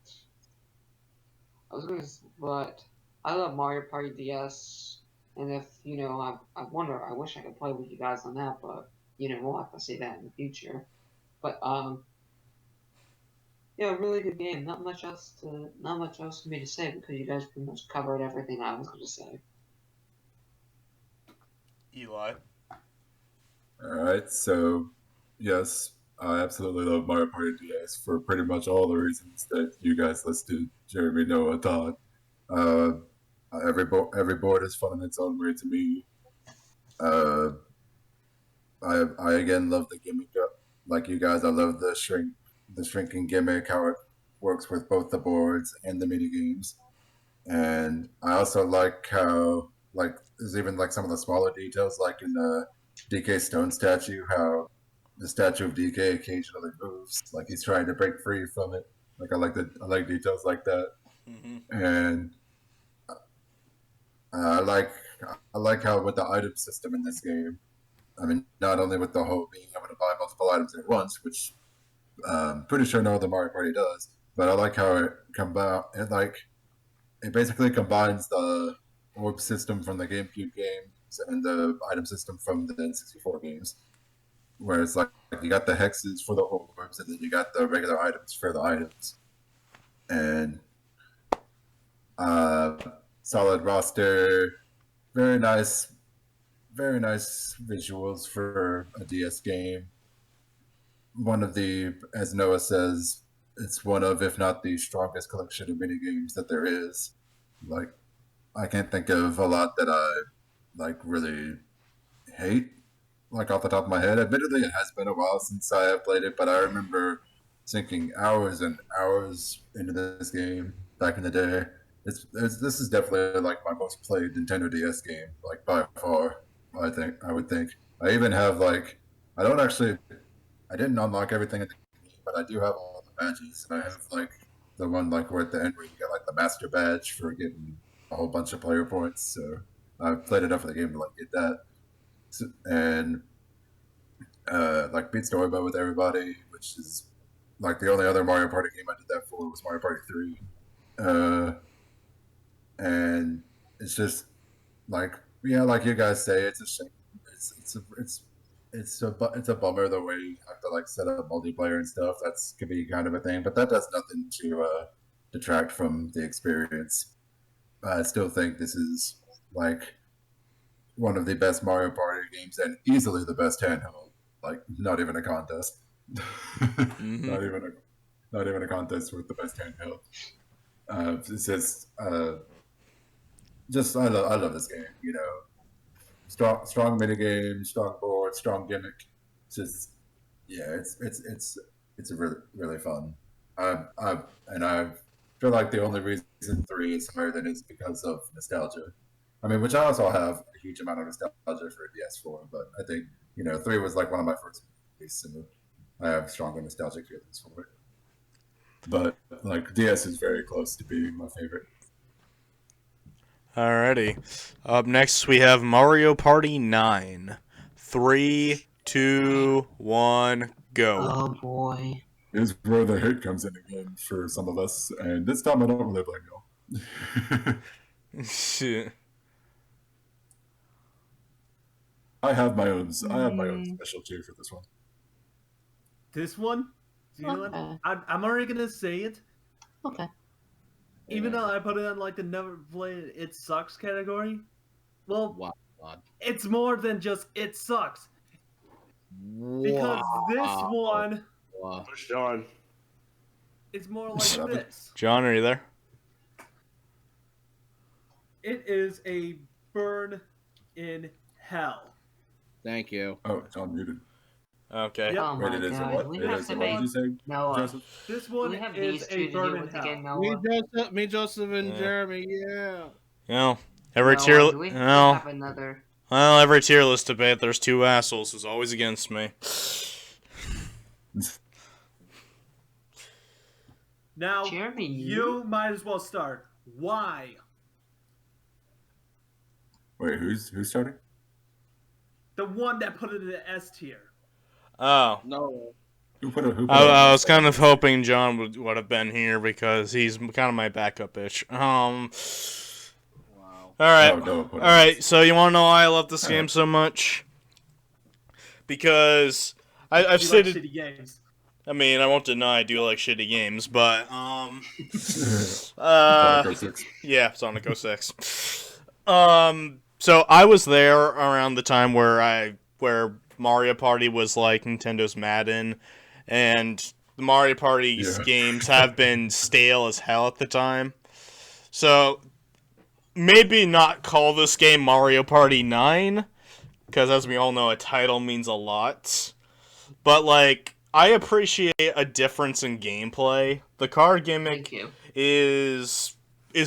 but I love Mario Party DS, and if I wonder, I wish I could play with you guys on that, but we'll have to see that in the future. But yeah, really good game. Not much else for me to say because you guys pretty much covered everything I was going to say. Eli. Alright, so, yes, I absolutely love Mario Party DS for pretty much all the reasons that you guys listed, Jeremy, Noah, Todd. Every board is fun in its own way to me. Uh, I again love the gimmick. Like you guys, I love the shrinking gimmick, how it works with both the boards and the mini games. And I also like how like there's even like some of the smaller details, like in the DK Stone statue, how the statue of DK occasionally moves, like he's trying to break free from it. Like I like details like that, Mm-hmm. and I like I like how with the item system in this game. I mean, not only with the whole being able to buy multiple items at once, which pretty sure no other Mario Party does, but I like how it basically combines the orb system from the GameCube games and the item system from the N64 games. Where it's like you got the hexes for the orbs, and then you got the regular items for the items. And uh, solid roster, very nice, very nice visuals for a DS game. One of the, as Noah says, it's one of, if not the strongest collection of mini games that there is. Like, I can't think of a lot that I like really hate, like off the top of my head. Admittedly, it has been a while since I have played it, but I remember sinking hours and hours into this game back in the day. This is definitely like my most played Nintendo DS game, like by far. I would think. I even have like I don't actually I didn't unlock everything in the game, but I do have all the badges, and I have like the one like where at the end where you get like the master badge for getting a whole bunch of player points. So I played enough of the game to like get that, and like beat story mode with everybody, which is like the only other Mario Party game I did that for was Mario Party 3. And it's just like yeah, like you guys say, it's a shame. It's a bummer the way you have to like set up multiplayer and stuff. That's could be kind of a thing, but that does nothing to detract from the experience. I still think this is like one of the best Mario Party games and easily the best handheld. Like not even a contest. Mm-hmm. Not even a contest with the best handheld. It's just I love this game. You know, strong mini game, strong board, strong gimmick. It's just yeah, it's a really fun. I feel like the only reason 3 is higher than it is because of nostalgia. I mean, which I also have a huge amount of nostalgia for DS4, but I think 3 was like one of my first movies, so I have stronger nostalgic feelings for it. But like DS is very close to being my favorite. Alrighty. Up next, we have Mario Party 9. 3, 2, 1, go. Oh boy. Here's where the hate comes in again for some of us, and this time I don't really blame y'all. Shit. I have my own special tier for this one. This one? You know what? Okay. I'm already gonna say it. Okay. Even though I put it on like the never played it sucks category. Well, Wow. it's more than just it sucks. Because this one Wow. Push John. is more like this. John, are you there? It is a burn in hell. Thank you. Oh, it's on muted. Okay. Yep. Oh my Wait, it is a god. what? We It have is to a what did make you say, Noah. Joseph? This We one have is these two a to deal burn in with again, hell. Noah. Me, Joseph, and Yeah. Jeremy. Yeah. You know, every Noah, tier. do we have another? Well, every tier list debate, there's two assholes who's always against me. Now, Jeremy, you might as well start. Why? Wait, who's starting? The one that put it in the S tier. Oh. No. Who put it? I was kind of hoping John would have been here because he's kind of my backup bitch. Wow. Alright. No, put it Alright, so you want to know why I love this game so much? Because I've You like stated. shitty games. I mean, I won't deny I do like shitty games, but Sonic 06. yeah, Sonic 06. So I was there around the time where Mario Party was like Nintendo's Madden, and the Mario Party games have been stale as hell at the time. So maybe not call this game Mario Party 9, because as we all know, a title means a lot. But like, I appreciate a difference in gameplay. The card Thank gimmick you. is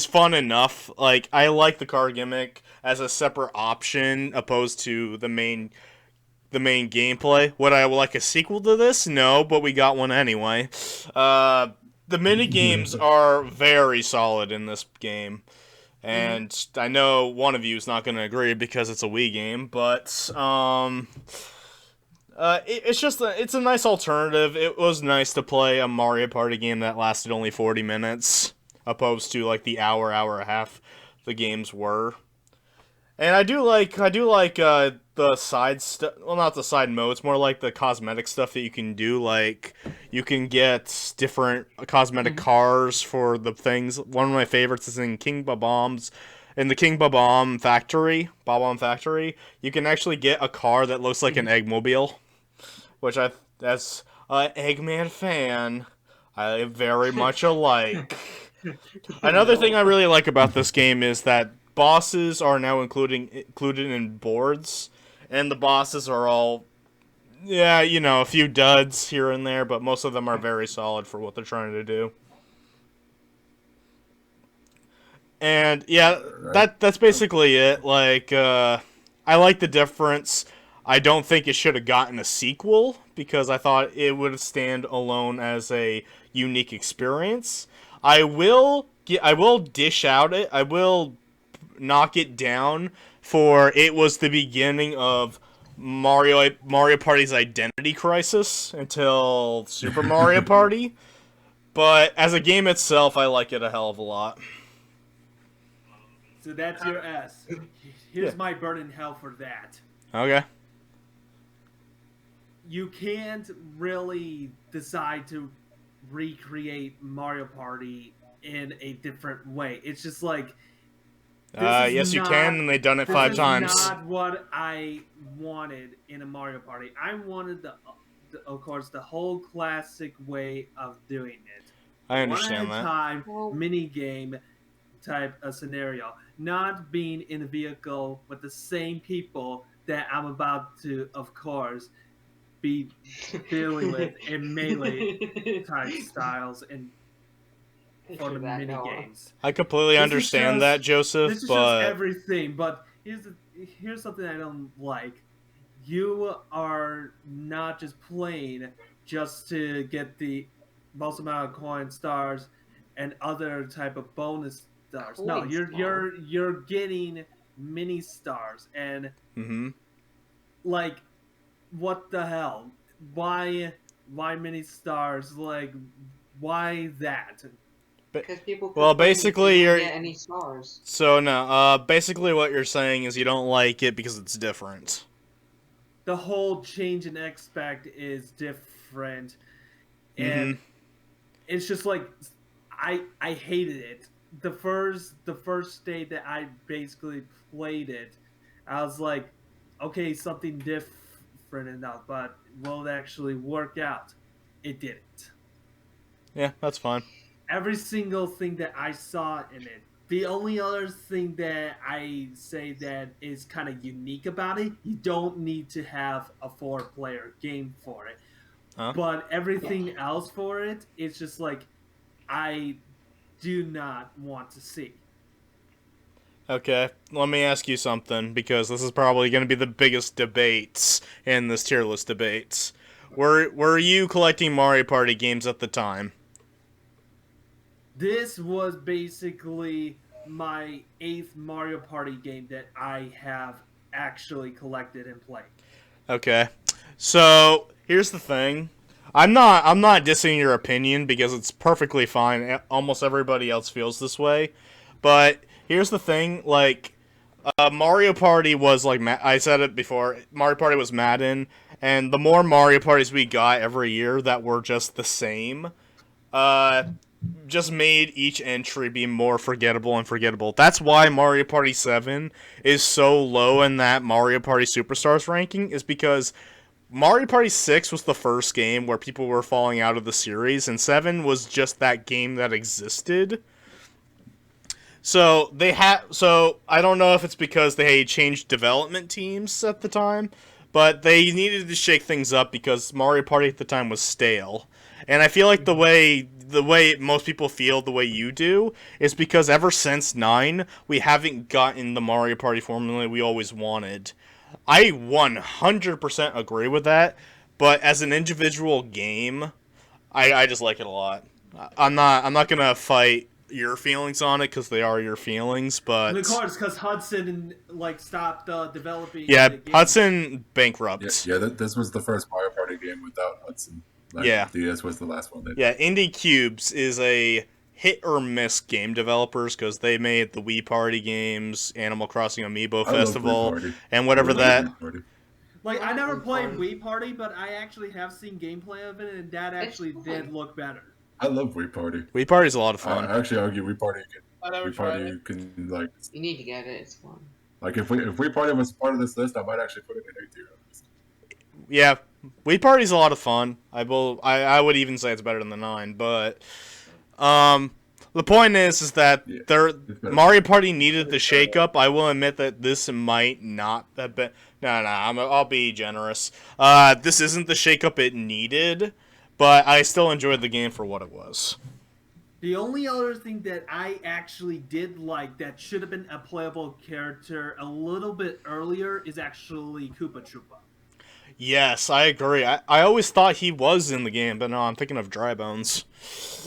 fun enough. Like, I like the card gimmick as a separate option opposed to the main gameplay. Would I like a sequel to this? No, but we got one anyway. The mini games are very solid in this game. And I know one of you is not going to agree because it's a Wii game, but it's just it's a nice alternative. It was nice to play a Mario Party game that lasted only 40 minutes, opposed to like the hour and a half the games were. And I do like the side stuff. Well, not the side modes, more like the cosmetic stuff that you can do. Like you can get different cosmetic cars for the things. One of my favorites is in King Bob-omb's. In the King Bob-omb factory, you can actually get a car that looks like an Eggmobile, which as an Eggman fan, I very much alike. Another thing I really like about this game is that bosses are now included in boards, and the bosses are all, a few duds here and there, but most of them are very solid for what they're trying to do. And that's basically it. Like, I like the difference. I don't think it should have gotten a sequel because I thought it would stand alone as a unique experience. I will dish out it. I will knock it down for it was the beginning of Mario Party's identity crisis until Super Mario Party. But as a game itself, I like it a hell of a lot. So that's your S. Here's my burden in hell for that. Okay. You can't really decide to recreate Mario Party in a different way. It's just like yes, you can, and they've done it 5 times. This is not what I wanted in a Mario Party. I wanted of course, the whole classic way of doing it. I understand One at a that. time, mini game type of scenario. Not being in a vehicle with the same people that I'm about to, of course, be dealing with in melee type styles and for the mini games. I completely understand that, Joseph. This is but just everything. But here's something I don't like. You are not just playing just to get the most amount of coin stars and other type of bonus stars. No, you're getting mini stars and like what the hell? Why mini stars? Like why that? Because people basically you're get any stars. So no, basically what you're saying is you don't like it because it's different. The whole change and expect is different, and it's just like I hated it. The first day that I basically played it, I was like, okay, something different enough, but will it actually work out? It didn't. Yeah, that's fine. Every single thing that I saw in it. The only other thing that I say that is kind of unique about it, you don't need to have a 4-player game for it. Huh? But everything else for it, it's just like, I do not want to see. Okay, let me ask you something, because this is probably going to be the biggest debates in this tier list debates. Were you collecting Mario Party games at the time? This was basically my 8th Mario Party game that I have actually collected and played. Okay. So, here's the thing. I'm not dissing your opinion because it's perfectly fine. Almost everybody else feels this way. But here's the thing, like Mario Party was like I said it before, Mario Party was Madden, and the more Mario Parties we got every year that were just the same, just made each entry be more forgettable and forgettable. That's why Mario Party 7 is so low in that Mario Party Superstars ranking, is because Mario Party 6 was the first game where people were falling out of the series, and 7 was just that game that existed. So they have. So I don't know if it's because they changed development teams at the time, but they needed to shake things up because Mario Party at the time was stale. And I feel like the way most people feel the way you do is because ever since 9, we haven't gotten the Mario Party formula we always wanted. I 100% agree with that, but as an individual game, I just like it a lot. I'm not gonna fight your feelings on it because they are your feelings, And but of course, because Hudson like stopped developing yeah, the game. Hudson Yeah, bankrupt. this was the first Mario Party game without Hudson. Like, Yeah. DS was the last one. Yeah, Indie Cubes is a hit or miss game developers because they made the Wii Party games, Animal Crossing Amiibo I love Wii Festival, Party. and whatever I love that. Wii Party. Like I Yeah, never Wii played Party. Wii Party, but I actually have seen gameplay of it, and that It's actually fun. did look better. I love Wii Party. Wii Party's a lot of fun. I actually argue Wii Party I never tried it. can like You need to get it. It's fun. if Wii Party was part of this list, I might actually put it in A tier. Yeah, Wii Party's a lot of fun. I would even say it's better than the 9, but the point is that Yeah, there it's better. Mario Party needed the shakeup. I will admit that this might not have been. No, I'll be generous. This isn't the shakeup it needed, but I still enjoyed the game for what it was. The only other thing that I actually did like that should have been a playable character a little bit earlier is actually Koopa Troopa. Yes, I agree. I always thought he was in the game, but no, I'm thinking of Dry Bones.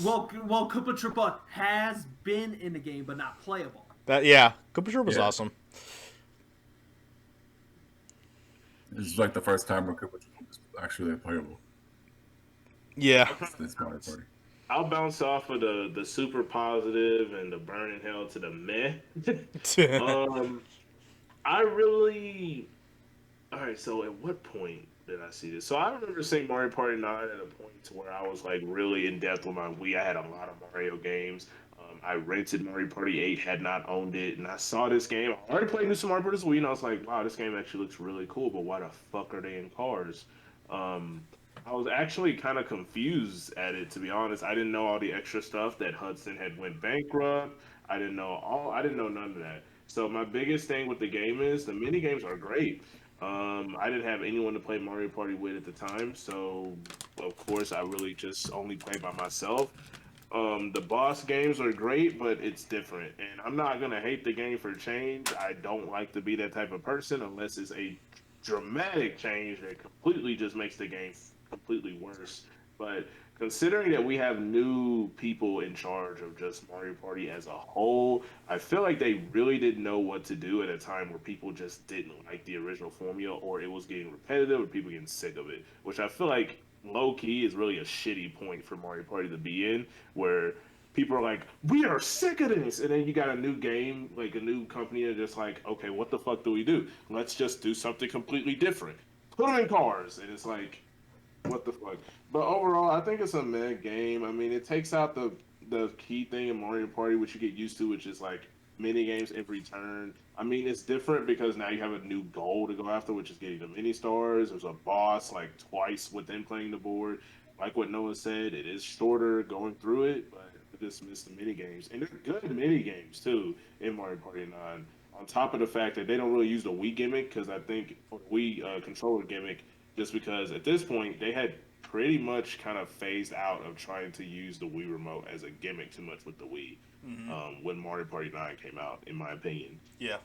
Well, Koopa Troopa has been in the game, but not playable. Koopa Troopa's Yeah. awesome. This is like the first time where Koopa Troopa was actually playable. Yeah. This Mario Party. I'll bounce off of the super positive and the burning hell to the meh. I really. All right, so at what point did I see this? So I remember seeing Mario Party 9 at a point to where I was like really in depth with my Wii. I had a lot of Mario games. I rented Mario Party 8, had not owned it, and I saw this game. I already played New Super Mario Bros. Wii, and I was like, wow, this game actually looks really cool, but why the fuck are they in cars? I was actually kind of confused at it, to be honest. I didn't know all the extra stuff that Hudson had went bankrupt. I didn't know none of that. So my biggest thing with the game is the mini games are great. I didn't have anyone to play Mario Party with at the time, so of course I really just only played by myself. The boss games are great, but it's different, and I'm not gonna hate the game for change. I don't like to be that type of person unless it's a dramatic change that completely just makes the game completely worse. But considering that we have new people in charge of just Mario Party as a whole, I feel like they really didn't know what to do at a time where people just didn't like the original formula, or it was getting repetitive, or people getting sick of it. Which I feel like low key is really a shitty point for Mario Party to be in, where people are like, "We are sick of this," and then you got a new game, like a new company, and just like, "Okay, what the fuck do we do? Let's just do something completely different. Put them in cars," and it's like, what the fuck? But overall, I think it's a meh game. I mean, it takes out the key thing in Mario Party, which you get used to, which is like mini games every turn. I mean, it's different because now you have a new goal to go after, which is getting the mini stars. There's a boss like twice within playing the board. Like what Noah said, it is shorter going through it, but I just miss the mini games, and they're good mini games too in Mario Party 9. On top of the fact that they don't really use the Wii gimmick, because I think for the Wii controller gimmick, just because at this point they had pretty much kind of phased out of trying to use the Wii remote as a gimmick too much with the Wii when Mario Party 9 came out, in my opinion. Yeah.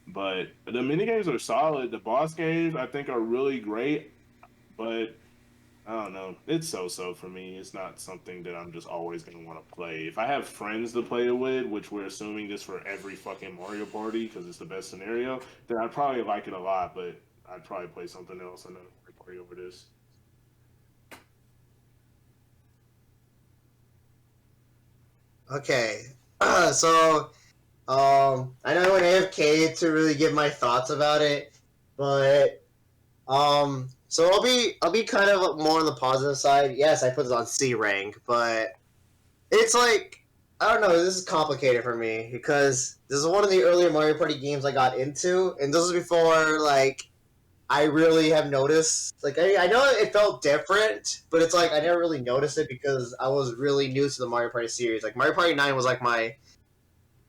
But the mini games are solid. The boss games I think are really great, but I don't know. It's so for me. It's not something that I'm just always going to want to play. If I have friends to play it with, which we're assuming this for every fucking Mario Party because it's the best scenario, then I'd probably like it a lot, but I'd probably play something else another Mario Party over this. Okay. So, I know I went AFK to really give my thoughts about it, but so I'll be kind of more on the positive side. Yes, I put this on C rank, but it's like, I don't know. This is complicated for me because this is one of the earlier Mario Party games I got into, and this was before like I really have noticed. Like I know it felt different, but it's like I never really noticed it because I was really new to the Mario Party series. Like Mario Party 9 was like my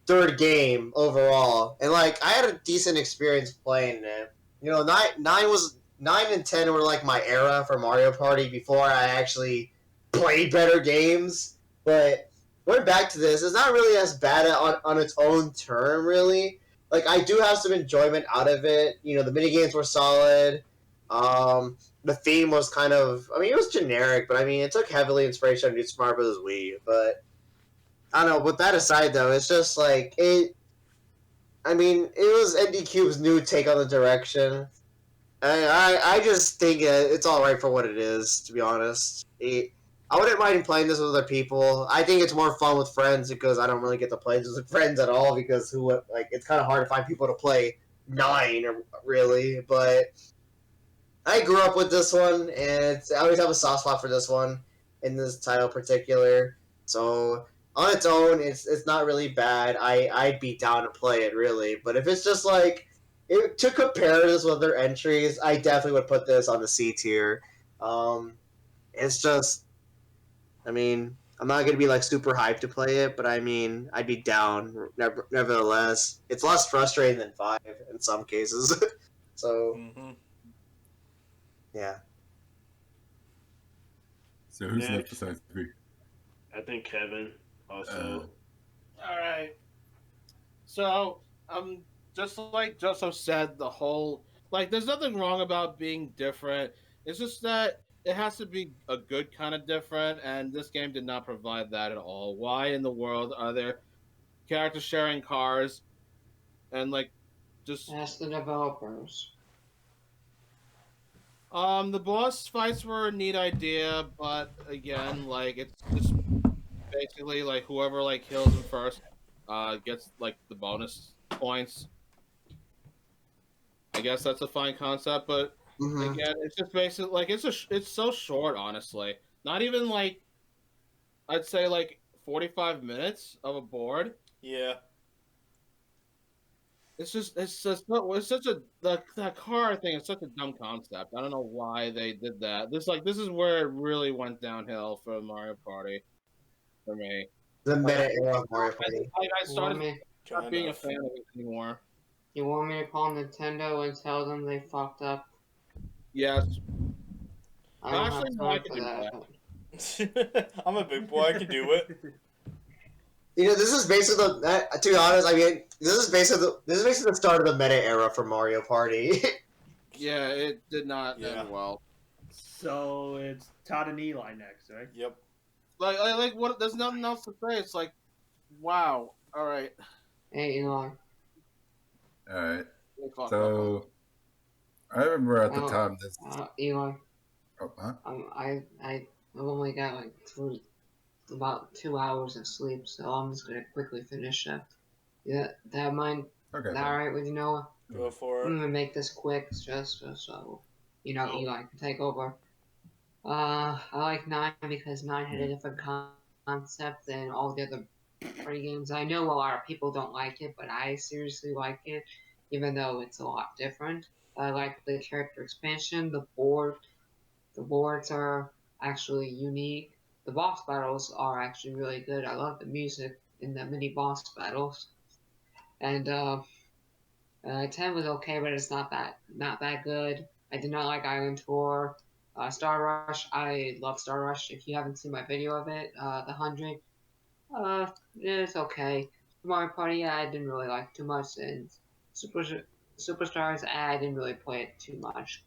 third game overall, and like I had a decent experience playing it. You know, nine and 10 were like my era for Mario Party before I actually played better games. But going back to this, it's not really as bad on its own term, really. Like I do have some enjoyment out of it. You know, the mini games were solid. The theme was kind of, I mean, it was generic, but I mean, it took heavily inspiration from New Super Mario Bros. Wii. But I don't know. With that aside, though, it's just like it. I mean, it was ND new take on the direction. I just think it's all right for what it is. To be honest, I wouldn't mind playing this with other people. I think it's more fun with friends because I don't really get to play this with friends at all because it's kind of hard to find people to play 9 really. But I grew up with this one, and I always have a soft spot for this one in this title in particular. So on its own, it's not really bad. I'd be down to play it really, but if it's just like to compare this with other entries, I definitely would put this on the C tier. It's just, I mean, I'm not gonna be like super hyped to play it, but I mean, I'd be down. Nevertheless, it's less frustrating than 5 in some cases. So yeah. So who's Next. next besides me? I think Kevin also. All right. So, just like Joseph said, the whole there's nothing wrong about being different. It's just that it has to be a good kind of different, and this game did not provide that at all. Why in the world are there characters sharing cars and just Ask the developers. the boss fights were a neat idea, but again, it's just basically whoever kills him first gets the bonus points. I guess that's a fine concept, but again, it's just basically it's so short, honestly. Not even I'd say 45 minutes of a board. Yeah. It's such a that car thing is such a dumb concept. I don't know why they did that. This is where it really went downhill for Mario Party for me. The meta era of Mario Party. I started me, not being a fan of it anymore. you want me to call Nintendo and tell them they fucked up? Yes. I don't Actually, have no, I time can for do that. I'm a big boy. I can do it. You know, this is basically to be honest, I mean, this is basically the start of the meta era for Mario Party. Yeah, it did not end well. So it's Todd and Eli next, right? Yep. What? There's nothing else to say. It's wow. All right. Hey, Eli. Alright. So, I remember at the Oh, time this. Eli. Oh, huh? I've only got about 2 hours of sleep, so I'm just gonna quickly finish that. Yeah, that mind. Okay. Is that alright with you, Noah? Go for I'm it. gonna make this quick, just so Eli can take over. I like 9 because 9 had a different concept than all the other party games. I know a lot of people don't like it, but I seriously like it, even though it's a lot different. I like the character expansion. The boards are actually unique. The boss battles are actually really good. I love the music in the mini boss battles. And 10 was okay, but it's not that good. I did not like Island Tour. Star Rush, I love Star Rush. If you haven't seen my video of it, the 100, it's okay. Mario Party, I didn't really like too much, and Superstars, I didn't really play it too much.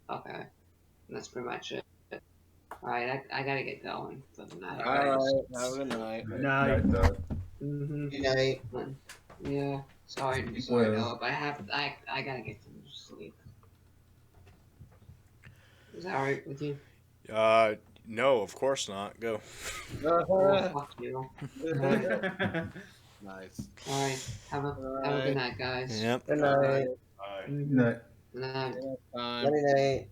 Okay, that's pretty much it. Alright, I gotta get going for the night. All right. Have a good night. Night. Doug. Good night. Yeah, sorry, Well- no, but I gotta get some sleep. Is that alright with you? No, of course not. Go. Oh, fuck you. Nice. Alright, have a good night, guys. Yep. Good night. Good night. Good night. Time. Good night.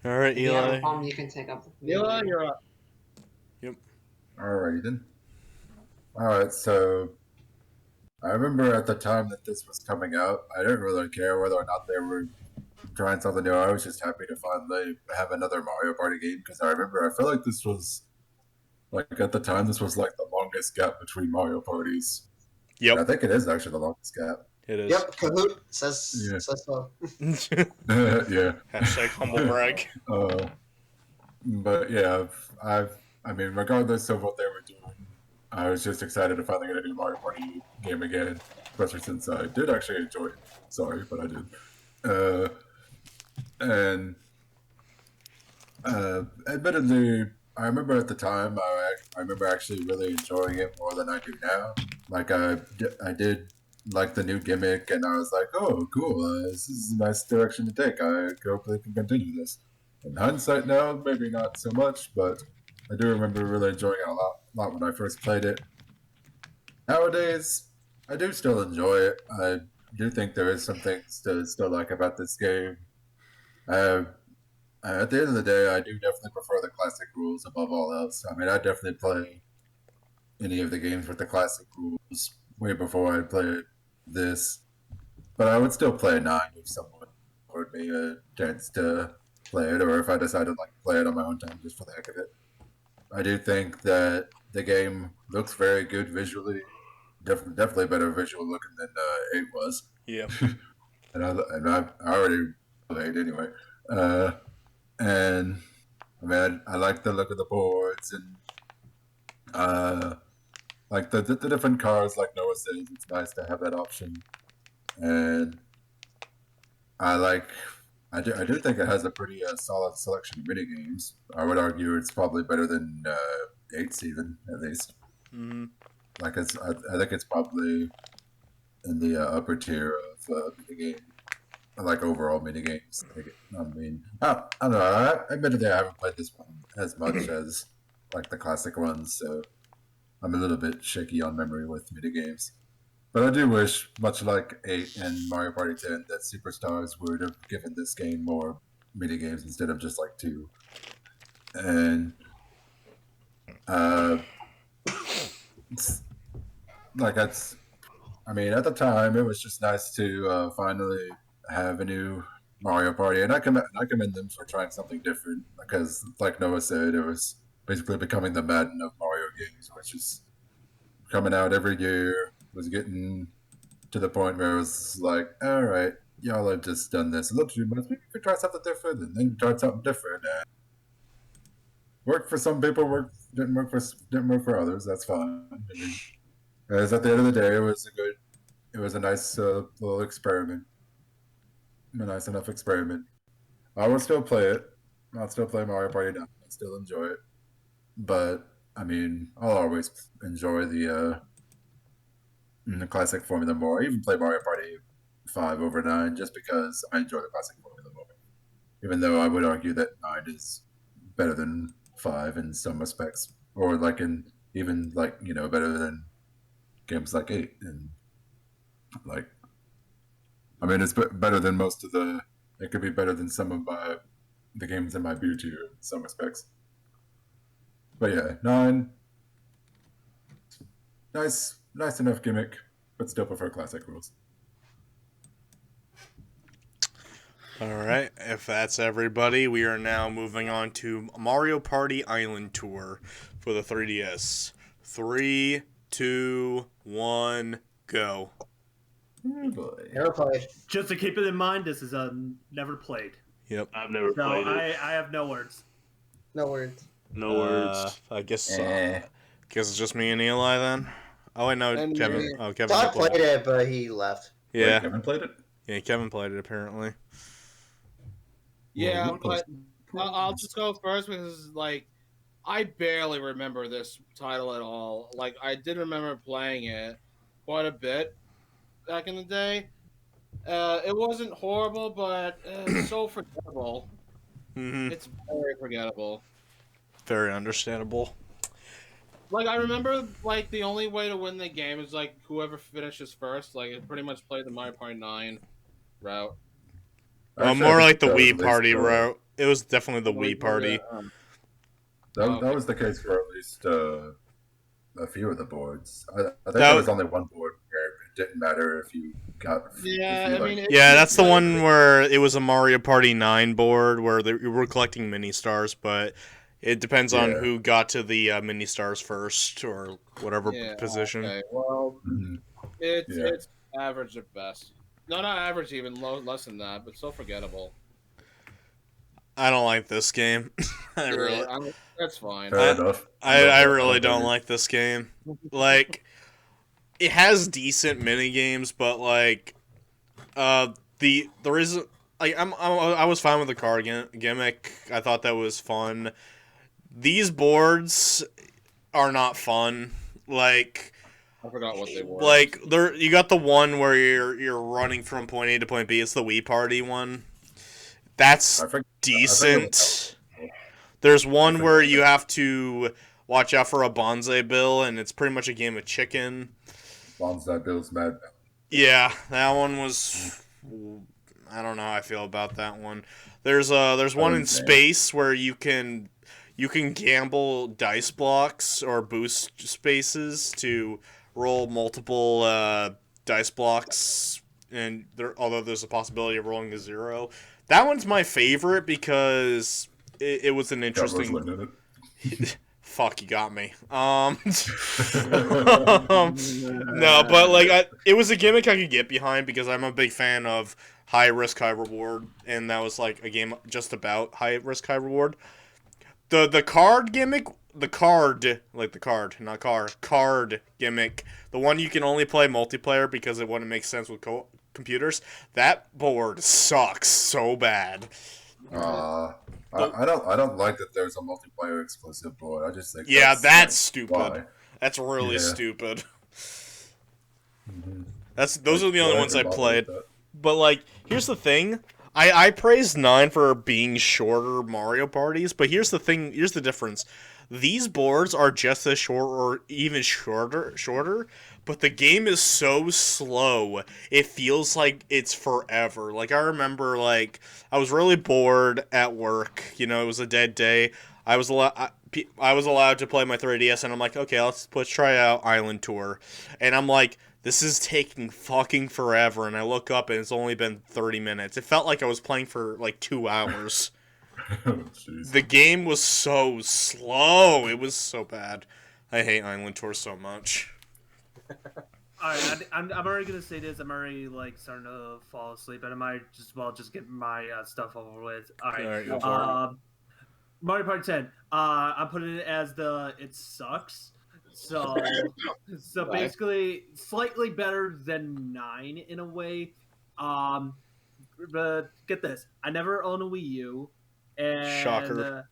All right, If you have a Eli. problem, you can take up the Eli, you're up. Alrighty then. Alright, so I remember at the time that this was coming out, I didn't really care whether or not they were trying something new. I was just happy to finally have another Mario Party game because I remember I felt like this was at the time this was the longest gap between Mario parties And I Yep, think it is actually the longest gap. it is. Yep, Kahoot says Yeah. says so. Yeah. Hashtag humble brag. But yeah, I mean, regardless of what they were doing, I was just excited to finally get a new Mario Party game again, especially since I did actually enjoy it. Sorry, but I did. Uh, and admittedly, I remember at the time, I remember actually really enjoying it more than I do now. Like I did like the new gimmick, and I was like, "Oh, cool! This is a nice direction to take. I hope they can continue this." In hindsight, now maybe not so much, but I do remember really enjoying it lot when I first played it. Nowadays, I do still enjoy it. I do think there is some things to still like about this game. Uh, at the end of the day, I do definitely prefer the classic rules above all else. I mean, I definitely play any of the games with the classic rules way before I play this, but I would still play 9 if someone offered me a chance to play it, or if I decided to like play it on my own time just for the heck of it. I do think that the game looks very good visually. Definitely better visual looking than 8 was. Yep. I already played anyway. Uh, and I mean, I like the look of the boards and like the different cars. Like Noah says, it's nice to have that option. And I do think it has a pretty solid selection of mini games. I would argue it's probably better than 8's even at least. Mm-hmm. Like I think it's probably in the upper tier of mini game, like overall mini games. I mean, I don't know. Admittedly, I haven't played this one as much as like the classic ones, so I'm a little bit shaky on memory with mini games. But I do wish, much like 8 and Mario Party 10, that Superstars would have given this game more mini games instead of just like 2. And like that's, I mean, at the time, it was just nice to finally have a new Mario Party, and I commend them for trying something different because, like Noah said, it was basically becoming the Madden of Mario games, which is coming out every year. Was getting to the point where it was like, all right, y'all have just done this a little too much. Maybe we could try something different, and then you tried something different. And worked for some people, didn't work for others. That's fine. I mean, as at the end of the day, it was a nice little experiment, a nice enough experiment. I will still play it. I'll still play Mario Party now. I still enjoy it, but I mean, I'll always enjoy the classic formula more. I even play Mario Party 5 over 9 just because I enjoy the classic formula more. Even though I would argue that 9 is better than 5 in some respects, or like in even like better than games like 8 and like I mean it's better than most of the. It could be better than some of the games in my B tier in some respects. But yeah, 9, nice enough gimmick, but still prefer classic rules. All right, if that's everybody, we are now moving on to Mario Party Island Tour for the 3DS. 3, 2, 1, go. Oh boy. Never played. Just to keep it in mind, this is never played. Yep. I've never So played it. I have no words. No words. No words. I guess Eh. guess it's just me and Eli then. Oh wait, no, And Kevin. me. Oh, Kevin. Todd played it, but he left. Wait, Yeah, Kevin played it. yeah, Kevin played it apparently. Yeah, Well, but I'll just go first because like I barely remember this title at all. Like I did remember playing it quite a bit back in the day. It wasn't horrible, but it's so forgettable. Mm-hmm. It's very forgettable. Very understandable. Like I remember, like the only way to win the game is like whoever finishes first. Like it pretty much played the Mario Party 9 route. Actually, More I like think the that was Wii at least, Party route. It was definitely the Wii Party. That was the case for at least a few of the boards. I think That- there was only one board where it didn't matter if you got. Yeah, if you, I like, mean, Yeah, that's the one where it was a Mario Party 9 board where you were collecting mini stars, but it depends on Yeah. who got to the mini stars first or whatever Yeah, position. okay. Well, Mhm. It's average at best. No, not average, even less than that, but still forgettable. I don't like this game. That's fine. Fair enough. I really don't like this game. Like, it has decent mini games, but like, there isn't. Like, I was fine with the card gimmick. I thought that was fun. These boards are not fun. Like, I forgot what they were. Like, you got the one where you're running from point A to point B. It's the Wii Party one. That's decent. There's one where you have to watch out for a bonsai bill, and it's pretty much a game of chicken. Bonsai Bill's mad. Yeah, that one was. I don't know how I feel about that one. There's one in space where you can gamble dice blocks or boost spaces to roll multiple dice blocks, and although there's a possibility of rolling a 0. That one's my favorite because it was an interesting. Fuck, you got me. No, but like it was a gimmick I could get behind because I'm a big fan of high risk, high reward, and that was like a game just about high risk, high reward. The card gimmick, card gimmick, the one you can only play multiplayer because it wouldn't make sense with computers. That board sucks so bad. I don't like that there's a multiplayer exclusive board. I just think that's stupid. Why? That's really stupid. Those are the only ones I played. But like, here's the thing. I praised 9 for being shorter Mario parties, but here's the thing. Here's the difference. These boards are just as short or even shorter, but the game is so slow. It feels like it's forever. Like, I remember, like, I was really bored at work. You know, it was a dead day. I was allowed to play my 3DS, and I'm like, okay, let's try out Island Tour. And I'm like, this is taking fucking forever, and I look up and it's only been 30 minutes. It felt like I was playing for like 2 hours. The game was so slow. It was so bad. I hate Island Tour so much. Alright, I'm already gonna say this. I'm already like starting to fall asleep, and I might just get my stuff over with. Alright, Mario Party 10. I'm putting it as it sucks. So basically, slightly better than 9 in a way. But get this, I never owned a Wii U, and shocker.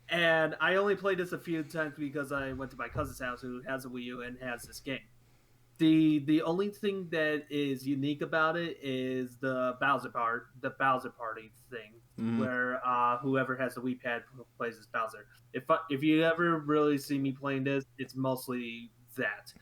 And I only played this a few times because I went to my cousin's house who has a Wii U and has this game. The only thing that is unique about it is the Bowser Party thing, where whoever has the Wii Pad plays as Bowser. If you ever really see me playing this, it's mostly that.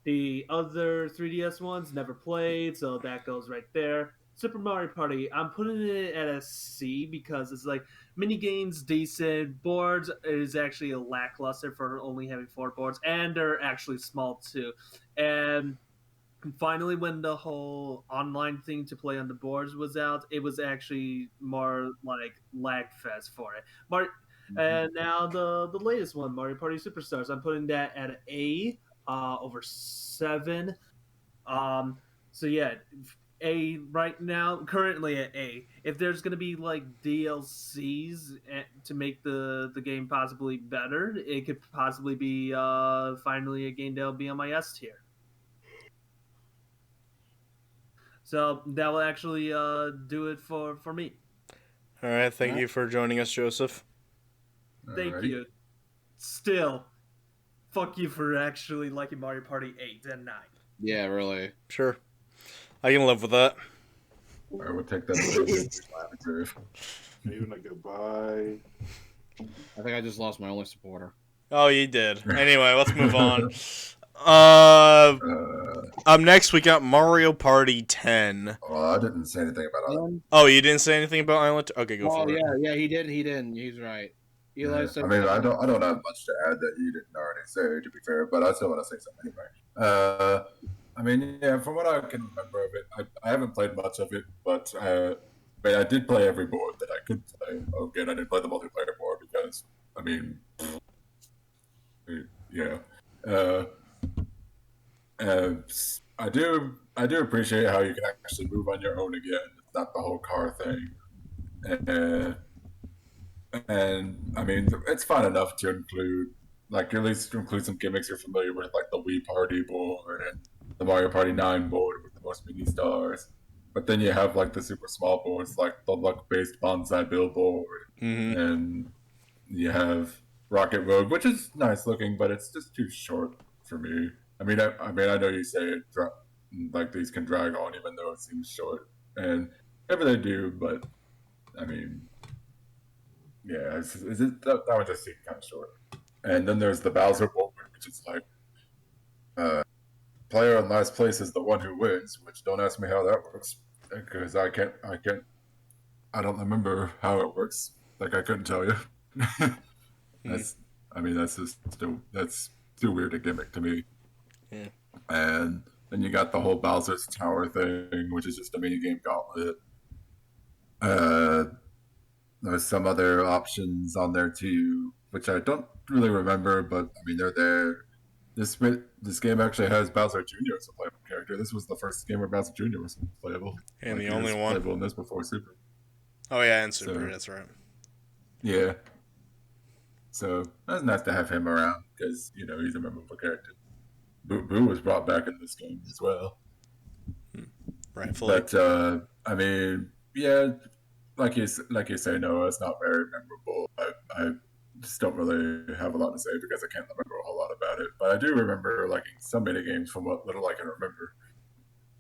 The other 3DS ones never played, so that goes right there. Super Mario Party, I'm putting it at a C because it's like mini games decent. Boards is actually a lackluster for only having 4 boards, and they're actually small too. And finally, when the whole online thing to play on the boards was out, it was actually more like lag fest for it. And now the latest one, Mario Party Superstars, I'm putting that at an A over 7. So yeah. A right now, currently at A. If there's gonna be like DLCs to make the game possibly better, it could possibly be finally a game that'll be on my S tier. So that will actually do it for me. All right, thank you for joining us, Joseph. Thank you. Still, fuck you for actually liking Mario Party 8 and 9. Yeah, really. Sure. I can live with that. I would take that. Even a goodbye. I think I just lost my only supporter. Oh, you did. Anyway, let's move on. Up next, we got Mario Party 10. Well, I didn't say anything about Island. Oh, you didn't say anything about Island? Okay, go for it. Yeah, he did. He didn't. He's right. Eli said I mean, I don't have much to add that you didn't already say, to be fair, but I still want to say something anyway. I mean, yeah, from what I can remember of it, I haven't played much of it, but I did play every board that I could play. Again, I didn't play the multiplayer board because, I mean, yeah. And I do appreciate how you can actually move on your own again. It's not the whole car thing. And, and I mean, it's fun enough to include, like, at least to include some gimmicks you're familiar with, like the Wii Party board and the Mario Party 9 board with the most mini stars. But then you have like the super small boards, like the luck-based bonsai billboard, and you have Rocket Road, which is nice looking, but it's just too short for me. I mean, I know you say like these can drag on, even though it seems short, and maybe they do, but I mean, yeah, that one just seemed kind of short. And then there's the Bowser board, which is like, player in last place is the one who wins. Which don't ask me how that works, because I don't remember how it works. Like I couldn't tell you. That's too weird a gimmick to me. Yeah. And then you got the whole Bowser's Tower thing, which is just a mini game gauntlet. There's some other options on there too, which I don't really remember, but I mean they're there. This game actually has Bowser Jr. as a playable character. This was the first game where Bowser Jr. was playable, and like, the only one playable in this before Super. Oh yeah, and Super. That's right. Yeah. So that's nice to have him around because he's a memorable character. Boo was brought back in this game as well. Rightfully. But I mean, yeah, like you say, Noah, it's not very memorable. I just don't really have a lot to say because I can't remember a whole lot about it. But I do remember liking some mini games from what little I can remember.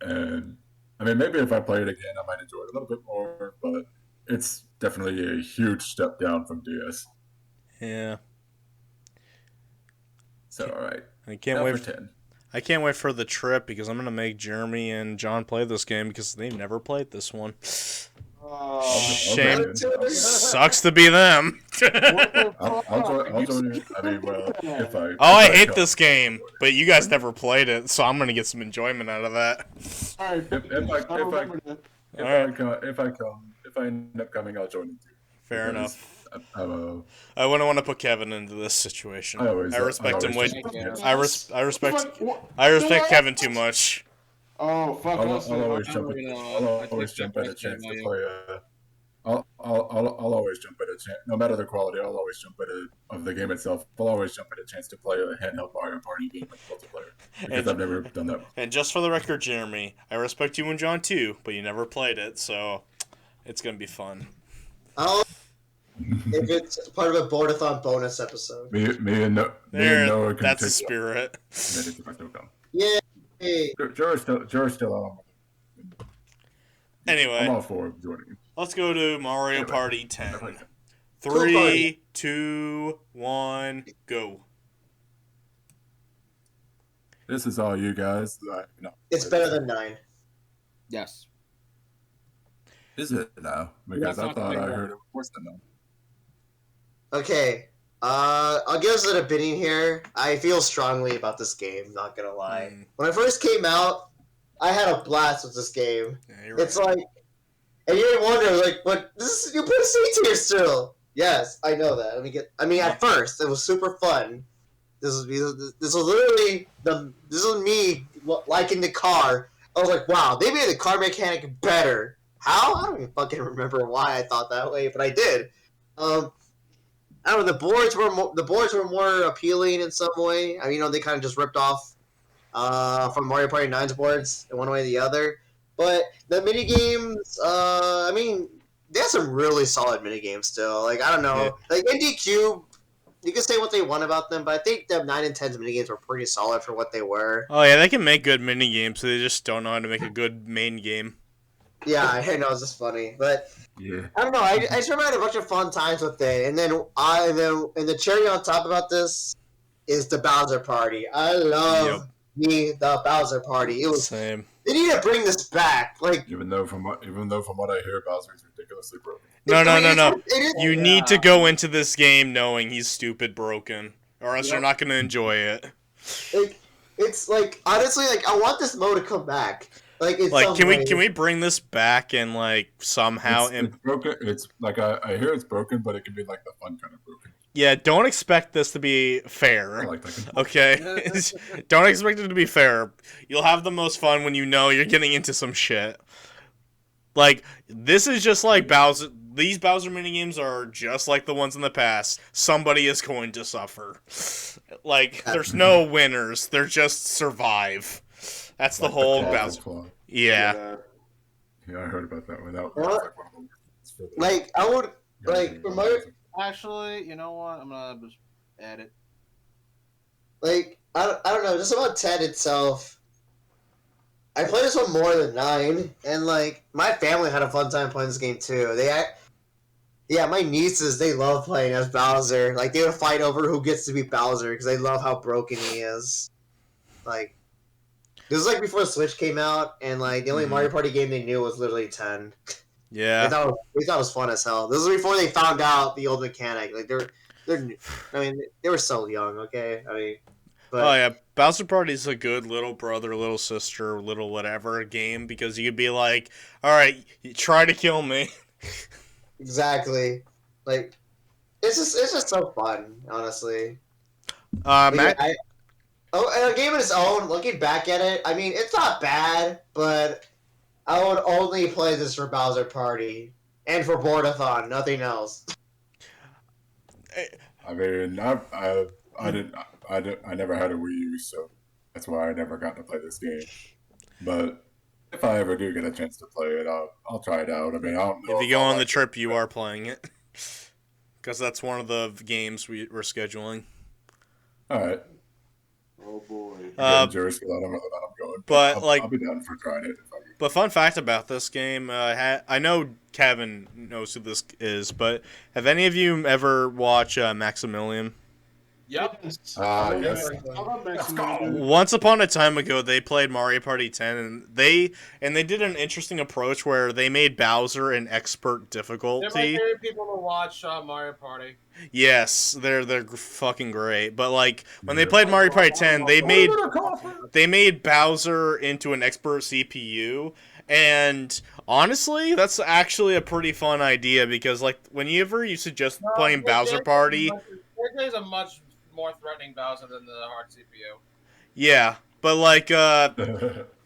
And I mean, maybe if I play it again, I might enjoy it a little bit more. But it's definitely a huge step down from DS. Yeah. So all right, I can't wait. I can't wait for the trip because I'm gonna make Jeremy and John play this game because they've never played this one. Shame. Sucks to be them. I'll join you. I mean, well, if I. I hate this game, but you guys never played it, so I'm gonna get some enjoyment out of that. If I end up coming, I'll join you too. Fair enough. I wouldn't want to put Kevin into this situation. I respect him way. I respect Kevin too much. Oh fuck! I'll always jump at a chance to play. I'll always jump at a chance, no matter the quality. I'll always jump of the game itself. I'll always jump at a chance to play a handheld Mario Party game like multiplayer because I've never done that. And just for the record, Jeremy, I respect you and John too, but you never played it, so it's gonna be fun. If it's part of a boardathon bonus episode. Me and Noah can that's the spirit. Yay! Joe's still on. Anyway, I'm all for joining. Let's go to Mario Party 10. 3, 2, 1, go. This is all you guys. It's better than 9. Yes. Is it now? Because I thought I heard it was worse than 9. Okay, I'll give us an opinion here. I feel strongly about this game, not gonna lie. When I first came out, I had a blast with this game. Yeah, it's right. Like, and you wonder, like, what, you put C tier still. Yes, I know that. At first, it was super fun. This was literally, this was me liking the car. I was like, wow, they made the car mechanic better. How? I don't even fucking remember why I thought that way, but I did. I don't know. The boards were more appealing in some way. I mean, they kind of just ripped off from Mario Party 9's boards in one way or the other. But the mini games, they have some really solid mini games still. Like, I don't know, like Indie Cube. You can say what they want about them, but I think the 9 and 10's mini games were pretty solid for what they were. Oh yeah, they can make good mini games, so they just don't know how to make a good main game. Yeah, I know, it's just funny, but yeah. I don't know. I just remember I had a bunch of fun times with it, and then the cherry on top about this is the Bowser Party. I love the Bowser Party. It was same. They need to bring this back, like even though from what I hear, Bowser is ridiculously broken. No. You need to go into this game knowing he's stupid broken, or else you're not going to enjoy it. It's like, honestly, like, I want this mode to come back. Like can we bring this back and somehow it's broken? It's like I hear it's broken, but it can be like the fun kind of broken. Yeah, don't expect this to be I fair. like that control. Okay? Don't expect it to be fair. You'll have the most fun when you know you're getting into some shit. Like, this is just like Bowser. These Bowser minigames are just like the ones in the past. Somebody is going to suffer. Like, there's no winners. They're just survive. That's the Like whole claw Bowser. claw. Yeah. Yeah, I heard about that one. That Well, was like one of the worst for the- Like I would Yeah, like for my Actually, you know what? I'm gonna just add it. like I don't know, just about 10 itself. I played this one more than 9, and like my family had a fun time playing this game too. Yeah, my nieces, they love playing as Bowser. Like they would fight over who gets to be Bowser because they love how broken he is. Like this was like before the Switch came out, and like the only Mhm. Mario Party game they knew was literally 10. Yeah. They thought it was fun as hell. This was before they found out the old mechanic. Like I mean, they were so young. Okay, I mean, but Oh yeah, Bowser Party's a good little brother, little sister, little whatever game because you could be like, all right, you try to kill me. exactly, like it's just so fun, honestly. Like, Matt, and a game of its own. Looking back at it, I mean, it's not bad, but I would only play this for Bowser Party and for Boardathon, nothing else. I mean, I never had a Wii U, so that's why I never got to play this game. But if I ever do get a chance to play it, I'll try it out. I mean, I don't know if you go I'll on the like trip, you are playing it because that's one of the games we're scheduling. All right. Oh boy. I'm curious because I don't know that I'm going. but, I'll be down for trying it. If I can. But fun fact about this game, I know Kevin knows who this is, but have any of you ever watched Maximilian? Yep. Yes. I love Maximilian. Once upon a time ago, they played Mario Party 10, and they did an interesting approach where they made Bowser an expert They're my difficulty. favorite people to watch Mario Party. Yes, they're fucking great. But like when they Yeah. played Mario Party 10, they made Bowser into an expert CPU, and honestly, that's actually a pretty fun idea because like whenever you suggest playing Bowser Party, JJ's a much more threatening Bowser than the hard CPU. yeah, but like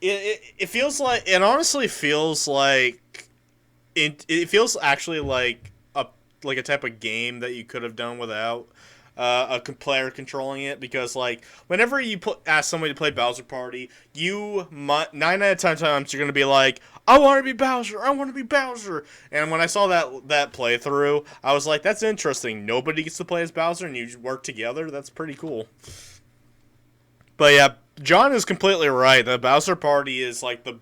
it feels like it honestly feels like it feels actually like a type of game that you could have done without player controlling it because like whenever you ask somebody to play Bowser Party, 9 out of 10 times you're gonna be like, I want to be Bowser, I want to be Bowser. And when I saw that playthrough, I was like, that's interesting. Nobody gets to play as Bowser, and you work together. That's pretty cool. But yeah, John is completely right. The Bowser Party is like the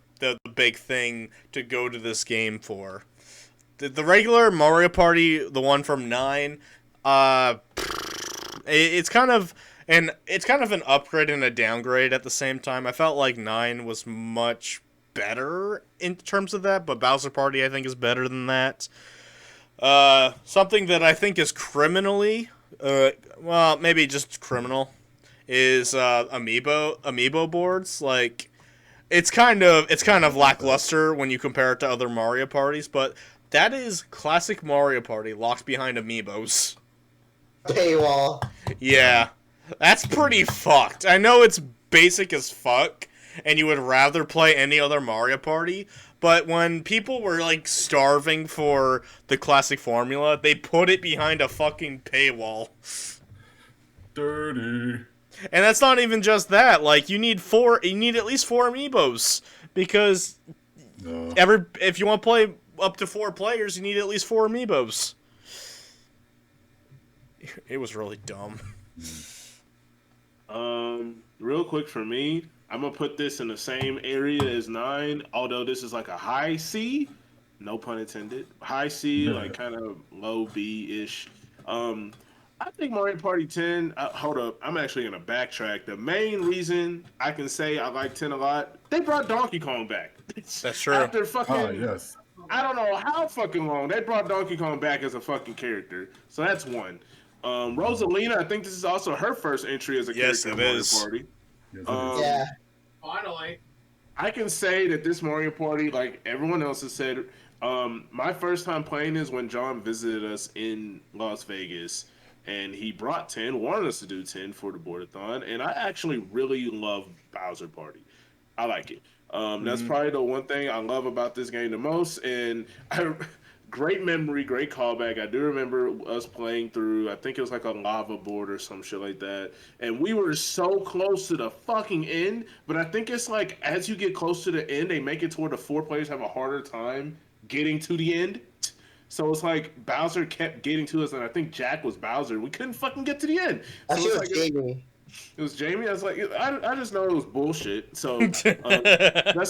big thing to go to this game for. The regular Mario Party, the one from 9, it's kind of an upgrade and a downgrade at the same time. I felt like 9 was much better in terms of that, but Bowser Party I think is better than that. Something that I think is criminally, well, maybe just criminal, is amiibo boards. Like it's kind of lackluster when you compare it to other Mario parties, but that is classic Mario Party locked behind amiibos. Paywall. Yeah, that's pretty fucked. I know it's basic as fuck, and you would rather play any other Mario Party, but when people were like starving for the classic formula, they put it behind a fucking paywall. Dirty. And that's not even just that. Like you need at least 4 amiibos because No. if you want to play up to 4 players, you need at least 4 amiibos. It was really dumb. Real quick for me, I'm gonna put this in the same area as 9. Although this is like a high C, no pun intended. High C, like kind of low B ish. I think Mario Party 10. Hold up, I'm actually gonna backtrack. The main reason I can say I like 10 a lot, they brought Donkey Kong back. That's true. After fucking, Ah, yes. I don't know how fucking long they brought Donkey Kong back as a fucking character. So that's one. Rosalina, I think this is also her first entry as a Yes, character it in Mario is. Party. Yes, it Um, is. Yeah. Finally. I can say that this Mario Party, like everyone else has said, my first time playing is when John visited us in Las Vegas. and he brought 10, wanted us to do 10 for the boardathon, and I actually really love Bowser Party. I like it. That's probably the one thing I love about this game the most, and great memory, great callback. I do remember us playing through, I think it was like a lava board or some shit like that, and we were so close to the fucking end, but I think it's like as you get close to the end, they make it to where the 4 players have a harder time getting to the end. So it's like Bowser kept getting to us, and I think Jack was Bowser. We couldn't fucking get to the end. So Actually, it's it was like Jamie. it was Jamie. I was like, I just know it was bullshit. So that's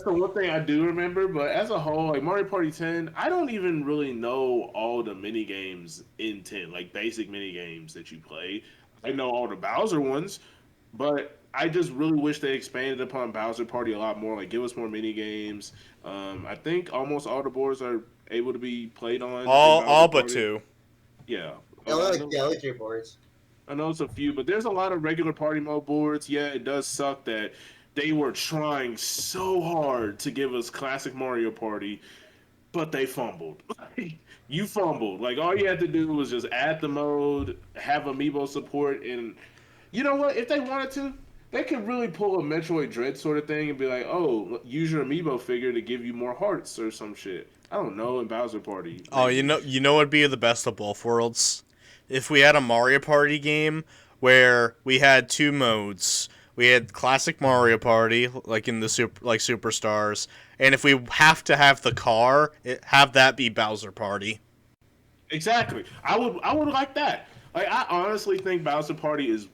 the one thing I do remember. But as a whole, like Mario Party 10, I don't even really know all the mini games in 10, like basic mini games that you play. I know all the Bowser ones, but I just really wish they expanded upon Bowser Party a lot more. Like, give us more mini games. I think almost all the boards are able to be played on in Bowser all but Party. 2. Yeah. I only like the other 3 boards. I know it's a few, but there's a lot of regular party mode boards. Yeah, it does suck that they were trying so hard to give us classic Mario Party, but they fumbled. You fumbled. Like all you had to do was just add the mode, have amiibo support, and you know what? If they wanted to, they could really pull a Metroid Dread sort of thing and be like, "Oh, use your amiibo figure to give you more hearts or some shit." I don't know in Bowser Party. Oh, Maybe. you know what'd be the best of both worlds? If we had a Mario Party game where we had 2 modes. We had classic Mario Party, like in the Superstars, and if we have to have the car, have that be Bowser Party. Exactly. I would like that. Like I honestly think Bowser Party is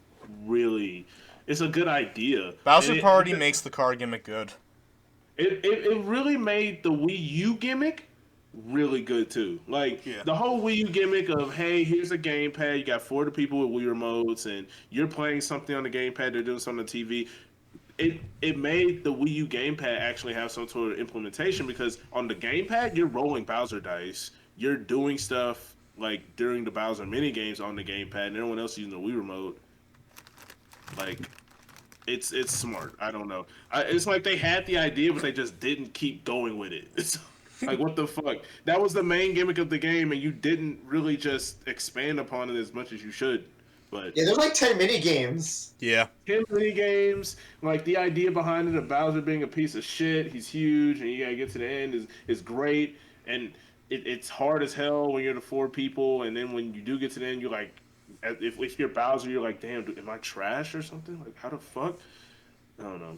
really it's a good idea. Bowser And Party makes the car gimmick good. it really made the Wii U gimmick really good too. Like Yeah. the whole Wii U gimmick of hey, here's a gamepad, you got 40 people with Wii remotes, and you're playing something on the gamepad, they're doing something on the TV. It made the Wii U gamepad actually have some sort of implementation because on the gamepad you're rolling Bowser dice, you're doing stuff like during the Bowser mini games on the gamepad, and everyone else using the Wii remote. Like it's smart. I don't know. It's like they had the idea, but they just didn't keep going with it. It's like what the fuck? That was the main gimmick of the game, and you didn't really just expand upon it as much as you should. But Yeah, there's like 10 mini games. Yeah. 10 mini games, like the idea behind it of Bowser being a piece of shit, he's huge, and you gotta get to the end is great, and it's hard as hell when you're the 4 people, and then when you do get to the end, you're like, if you're Bowser, you're like, damn, dude, am I trash or something? Like, how the fuck? I don't know,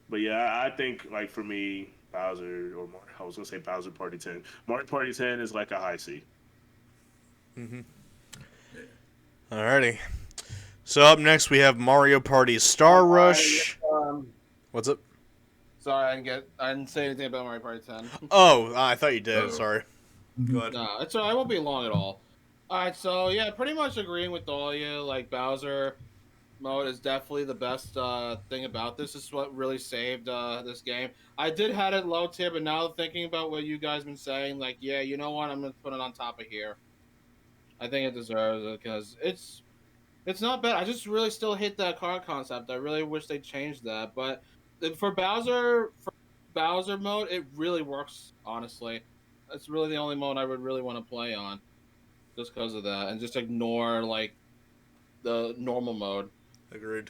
but yeah, I think like for me, Bowser or Mario, I was gonna say Bowser Party 10. Mario Party 10 is like a high C. Alrighty. So up next we have Mario Party Star Rush. What's up? Sorry, I didn't say anything about Mario Party 10. Oh, I thought you did. Sorry. Go ahead. No, it's I won't be long at all. All right, so yeah, pretty much agreeing with all you. Like Bowser mode is definitely the best thing about this. This is what really saved this game. I did had it low tier, but now thinking about what you guys been saying, like yeah, you know what, I'm gonna put it on top of here. I think it deserves it because it's not bad. I just really still hate that car concept. I really wish they changed that. But for Bowser mode, it really works. Honestly, that's really the only mode I would really want to play on, just because of that, and just ignore like the normal mode. Agreed.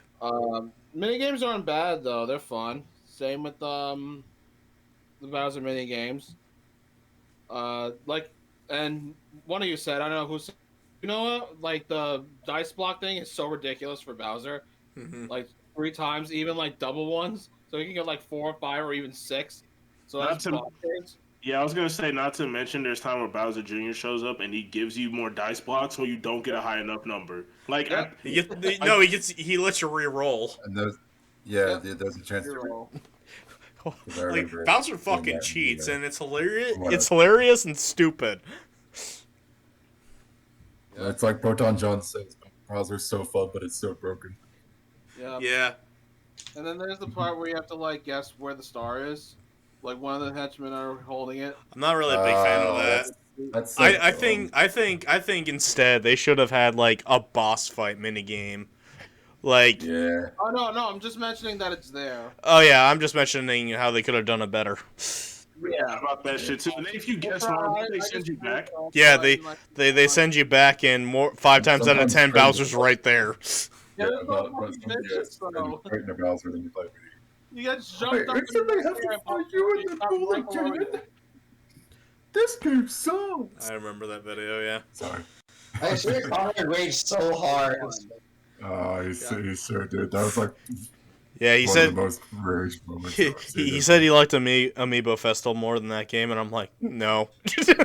Mini games aren't bad though; they're fun. Same with the Bowser mini games. Like, and one of you said, I don't know who said, you know what? Like the dice block thing is so ridiculous for Bowser. Like 3 times, even like double ones, so you can get like 4 or 5 or even 6. So that's block games. Yeah, I was gonna say not to mention there's time where Bowser Jr. shows up and he gives you more dice blocks when you don't get a high enough number. Like Yeah. He lets you re-roll. And there's a chance to Hero. Like Bowser fucking that, cheats, yeah. and it's hilarious. What It's a- hilarious and stupid. It's like Proton John says, Bowser's so fun, but it's so broken. Yeah. Yeah. And then there's the part where you have to like guess where the star is. Like one of the henchmen are holding it. I'm not really a big fan of that. That's so I dumb. think instead they should have had like a boss fight minigame. Like, Yeah. Oh no, I'm just mentioning that it's there. oh yeah, I'm just mentioning how they could have done it better. Yeah. about that shit too. And then if you guess wrong, they send you back. Yeah, they send you back, and 5 times out of Sometimes 10, crazy. Bowser's right there. Yeah, Yeah, that's but what some vicious, yes, and though. right in the Bowser, then you play video. You get I jumped up in instantly the have to air, fight you in the stop pool right below again. you. This game sucks. I remember that video. Yeah. Sorry. I swear Connor raged so hard. Oh, he sure did. That was like Yeah, he one of said the most rage moments he, I've seen. he said he liked Amiibo Festal more than that game, and I'm like, no. Yeah,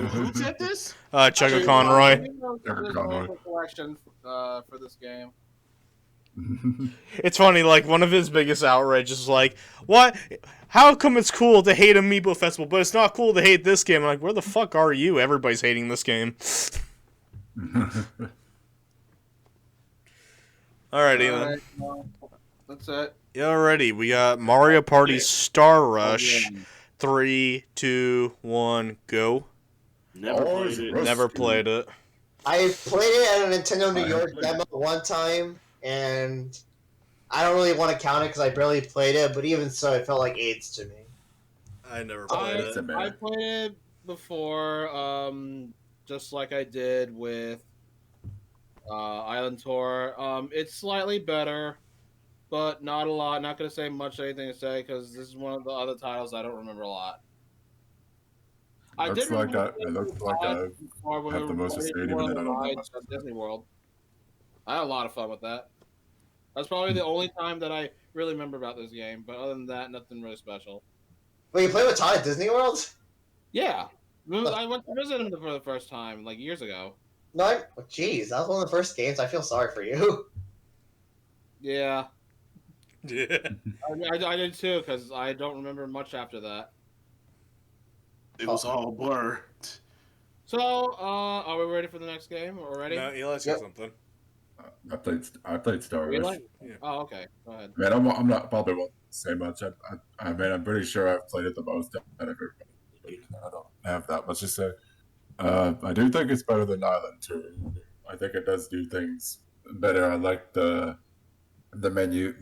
Who said this? Chugga Conroy. There's no collection for this game. It's funny, like, one of his biggest outrages is like, what? How come it's cool to hate Amiibo Festival, but it's not cool to hate this game? I'm like, where the fuck are you? Everybody's hating this game. Alrighty then. That's it. Yeah, alrighty. We got Mario Party Star Rush. 3, 2, 1, go. Never played it. Never played it. I played it at a Nintendo New York demo one time, and I don't really want to count it because I barely played it, but even so, it felt like AIDS to me. I never played it. I played it before, just like I did with Island Tour. It's slightly better, but not a lot. Not going to say much anything to say because this is one of the other titles I don't remember a lot. I did remember it looks like I have the most stadium and I don't have much. Disney World. I had a lot of fun with that. That's probably the only time that I really remember about this game. But other than that, nothing really special. Wait, you played with Todd at Disney World? Yeah, I went to visit him for the first time like years ago. No, jeez, that was one of the first games. I feel sorry for you. Yeah, Yeah. I did too because I don't remember much after that. It was all blur. So, are we ready for the next game? Already? No, Eli said Yep. something. I played Star Rush. Really? Yeah. Oh, okay. Go ahead. Man, I'm not probably won't say much. I mean, I'm pretty sure I've played it the most out of everybody. I don't have that much to say. I do think it's better than Island 2. I think it does do things better. I like the menu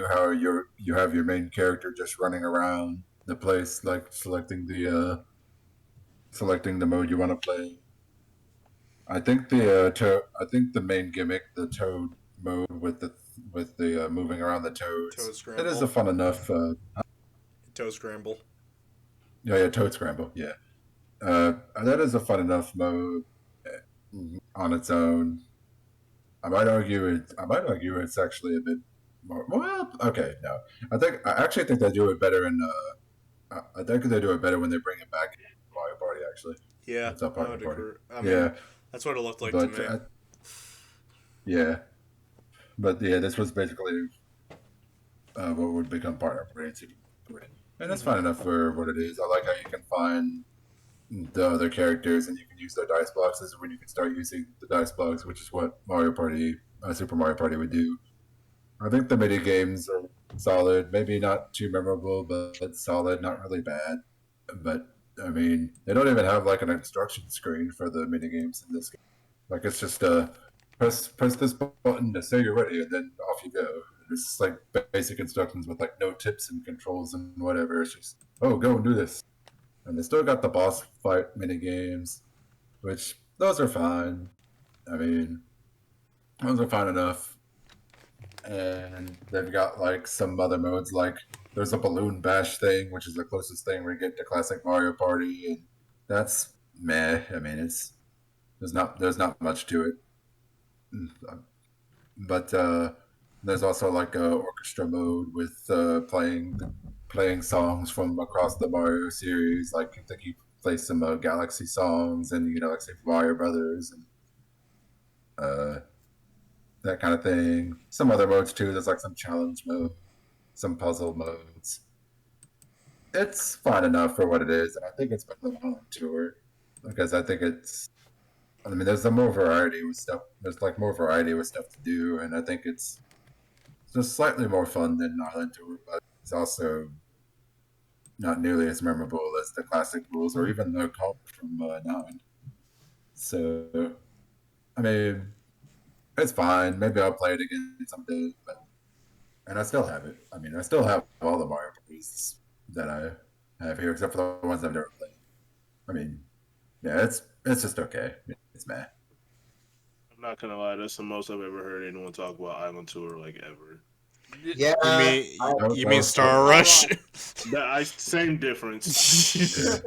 how you have your main character just running around the place, like selecting the mode you want to play. I think the main gimmick, the Toad mode with the moving around the toads, Toad Scramble. it is a fun enough. Toad Scramble. Yeah, Toad Scramble. Yeah, that is a fun enough mode on its own. I might argue it's actually a bit more. Well, okay, no. I actually think they do it better I think they do it better when they bring it back in Mario Party. Actually, Yeah, It's up I on would the party. agree. I mean, yeah, that's what it looked like but to me. yeah, but yeah, this was basically what would become part of Brain City, and that's fine enough for what it is. I like how you can find the other characters and you can use their dice blocks. This is when you can start using the dice blocks, which is what Super Mario Party would do. I think the mini games are solid, maybe not too memorable, but solid, not really bad. But I mean, they don't even have like an instruction screen for the mini games in this game. Like it's just press this button to say you're ready, and then off you go. It's just like basic instructions with like no tips and controls and whatever. It's just go and do this. And they still got the boss fight mini games, which those are fine. I mean, those are fine enough. And they've got like some other modes, like there's a balloon bash thing, which is the closest thing we get to classic Mario Party, and that's meh. I mean, there's not much to it. But there's also like a orchestra mode with playing songs from across the Mario series. Like I think you play some Galaxy songs and like Super Mario Brothers and that kind of thing. Some other modes too. There's like some challenge mode, some puzzle modes. It's fine enough for what it is, and I think it's better than Island Tour because I think it's. I mean, there's more variety with stuff. There's like more variety with stuff to do, and I think it's just slightly more fun than Island Tour, but it's also not nearly as memorable as the classic rules or even the comp from 9. So, I mean, it's fine. Maybe I'll play it again someday, and I still have it. I mean, I still have all the Mario parties that have here, except for the ones I've never played. I mean, yeah, it's just okay. It's meh. I'm not gonna lie, that's the most I've ever heard anyone talk about Island Tour like ever. Yeah, You mean That you that mean was Star fun. Rush? Same difference.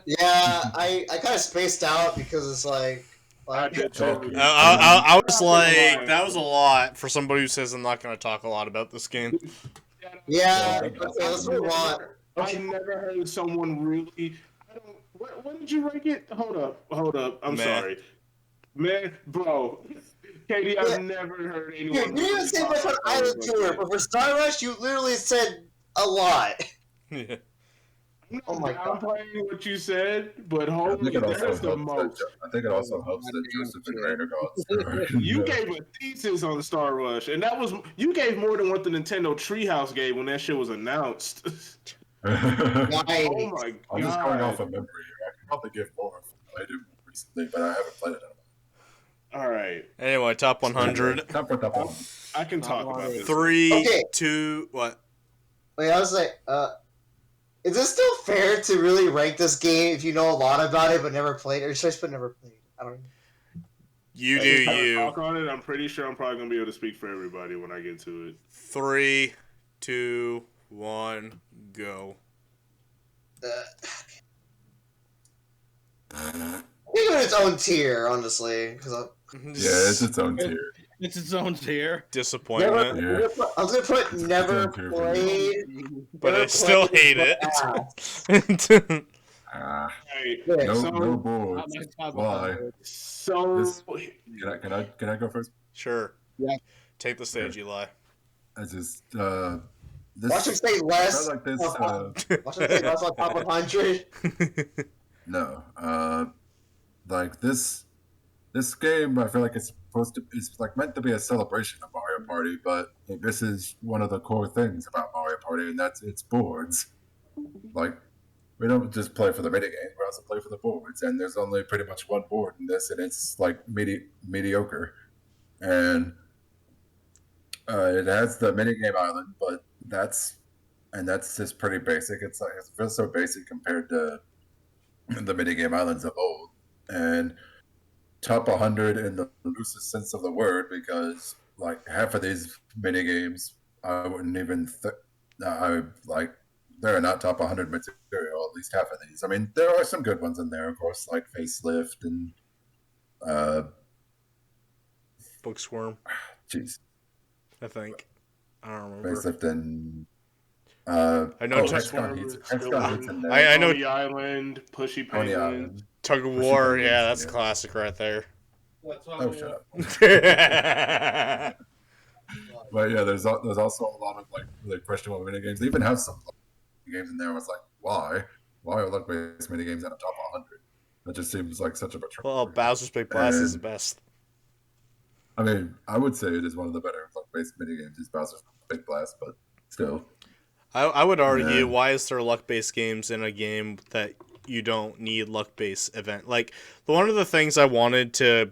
yeah. I kind of spaced out because it's I like did Talk too. you. I was I'm not gonna like, lie. that was a lot for somebody who says I'm not going to talk a lot about this game. yeah. Like, Okay, let's move on. I never heard someone really. I don't. What did you rank it? Hold up. I'm Meh. sorry, man, bro. Katie, Yeah. I've never heard You anyone. didn't even really say talk much on about Island Island Tour, like but for Star Rush, you literally said a lot. Yeah. I'm Oh my not God. downplaying what you said, but I think holy, it that also is the helps that most. I think it also helps that Joseph and Rainer got You gave a thesis on Star Rush, and that was you gave more than what the Nintendo Treehouse gave when that shit was announced. Nice. Oh my god! I'm just going off of memory here. I can probably give more if I played it recently, but I haven't played it in a All right, Anyway, top while. 100. Time for top 1. I can talk about this. 3, Okay. 2, what? Wait, I was like, is it still fair to really rank this game if you know a lot about it but never played it, or should I put never played? I don't know. You do If I you. talk on it, I'm pretty sure I'm probably gonna be able to speak for everybody when I get to it. 3, 2, 1, go. Give it its own tier, honestly, because Yeah, it's its own tier. It's its own tier. Disappointment. Yeah. I was gonna put never It's on tier for me. played, But never I still played, hate but it. Right. Yeah. No, So, no boards. Why? so This- Can I go first? Sure. Yeah. Take the stage, Okay. Eli. I just Watch him this say I less. felt like this Watch him say less on top 100. no like this game I feel like it's like meant to be a celebration of Mario Party, but this is one of the core things about Mario Party, and that's its boards. Like, we don't just play for the minigame, we also play for the boards, and there's only pretty much one board in this, and it's like mediocre. And it has the minigame island, but that's just pretty basic. It's like it feels so basic compared to the minigame islands of old. And top 100 in the loosest sense of the word, because like half of these minigames I wouldn't even I like they're not top 100 material, at least half of these. I mean, there are some good ones in there, of course, like Facelift and Booksworm, jeez, I think. I don't remember. Facelift and I know Hexagon Heats in there. I know Pony Island, Pushy Pony Penguin. Island. Tug of Pussy War. Penguins, Yeah, that's a yeah. classic right there. Oh, shut up. Yeah, But yeah, there's also a lot of like really questionable minigames. They even have some games in there. I was like, why are luck-based minigames in a top 100? That just seems like such a betrayal. well, Bowser's Big Blast is the And- best. I mean, I would say it is one of the better luck-based minigames. Is Bowser's Big Blast, but still, I would argue, Yeah. why is there luck-based games in a game that you don't need luck-based event? Like, one of the things I wanted to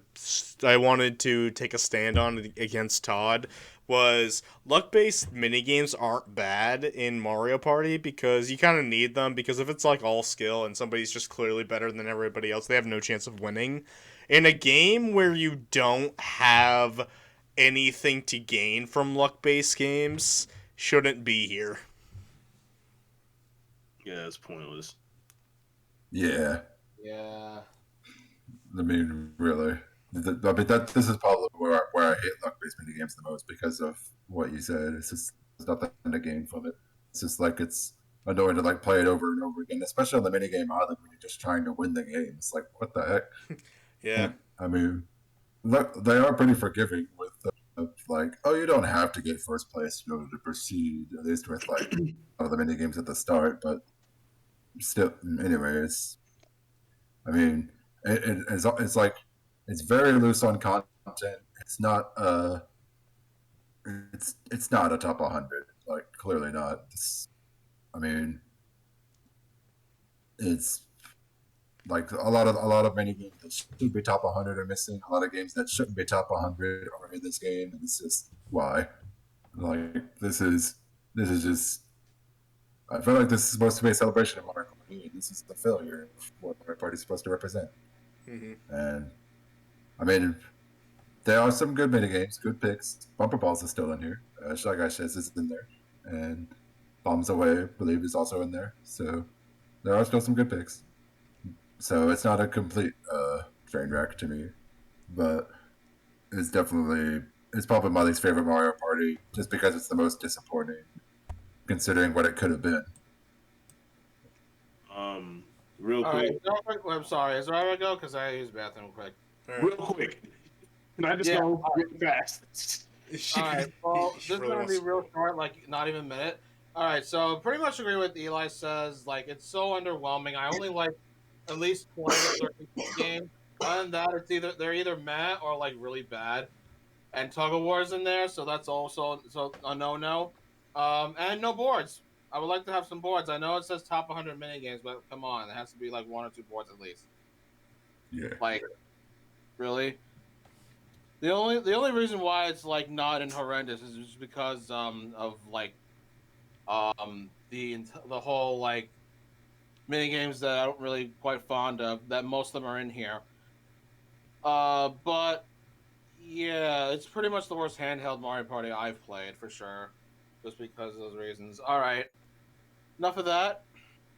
take a stand on against Todd was luck-based minigames aren't bad in Mario Party, because you kind of need them, because if it's like all skill and somebody's just clearly better than everybody else, they have no chance of winning. In a game where you don't have anything to gain from luck-based games, shouldn't be here. Yeah, it's pointless. yeah. Yeah. I mean, really, I mean this is probably where I hate luck-based minigames the most, because of what you said. It's just there's nothing to gain from it. It's just like it's annoying to like play it over and over again, especially on the minigame island when you're just trying to win the game. It's like, what the heck? Yeah. I mean, look, they are pretty forgiving with like, oh, you don't have to get first place in order to proceed, at least with like all the mini games at the start. But still, anyway, I mean, it's like it's very loose on content. It's not it's not a top 100. Like, clearly not. I mean, it's like a lot of mini games that should be top 100 are missing. A lot of games that shouldn't be top 100 are in this game, and it's just why. Like, this is just I feel like this is supposed to be a celebration of Mario Party, and this is the failure of what Mario Party is supposed to represent. Mm-hmm. And I mean, there are some good mini games, good picks. Bumper Balls is still in here. Shy Guy Shiz is in there, and Bombs Away, I believe, is also in there. So there are still some good picks. So it's not a complete train wreck to me, but it's probably my least favorite Mario Party, just because it's the most disappointing, considering what it could have been. Real All quick, right, I'm sorry. Is there ever go? Because I use the bathroom quick. real quick. Can I just go real fast? All right. Well, She this is really gonna wants be to real go. short, like not even a minute. All right. So pretty much agree with Eli says. Like it's so underwhelming. I only like at least 20 to 30 games. Other than that, they're either meh or like really bad. And Tug of War's in there, so that's also a no. And no boards. I would like to have some boards. I know it says top 100 mini games, but come on, it has to be like 1 or 2 boards at least. Yeah. Like, really? The only reason why it's like not in horrendous is just because of like the whole like mini games that I don't really quite fond of. That most of them are in here. But yeah, it's pretty much the worst handheld Mario Party I've played for sure, just because of those reasons. All right, enough of that.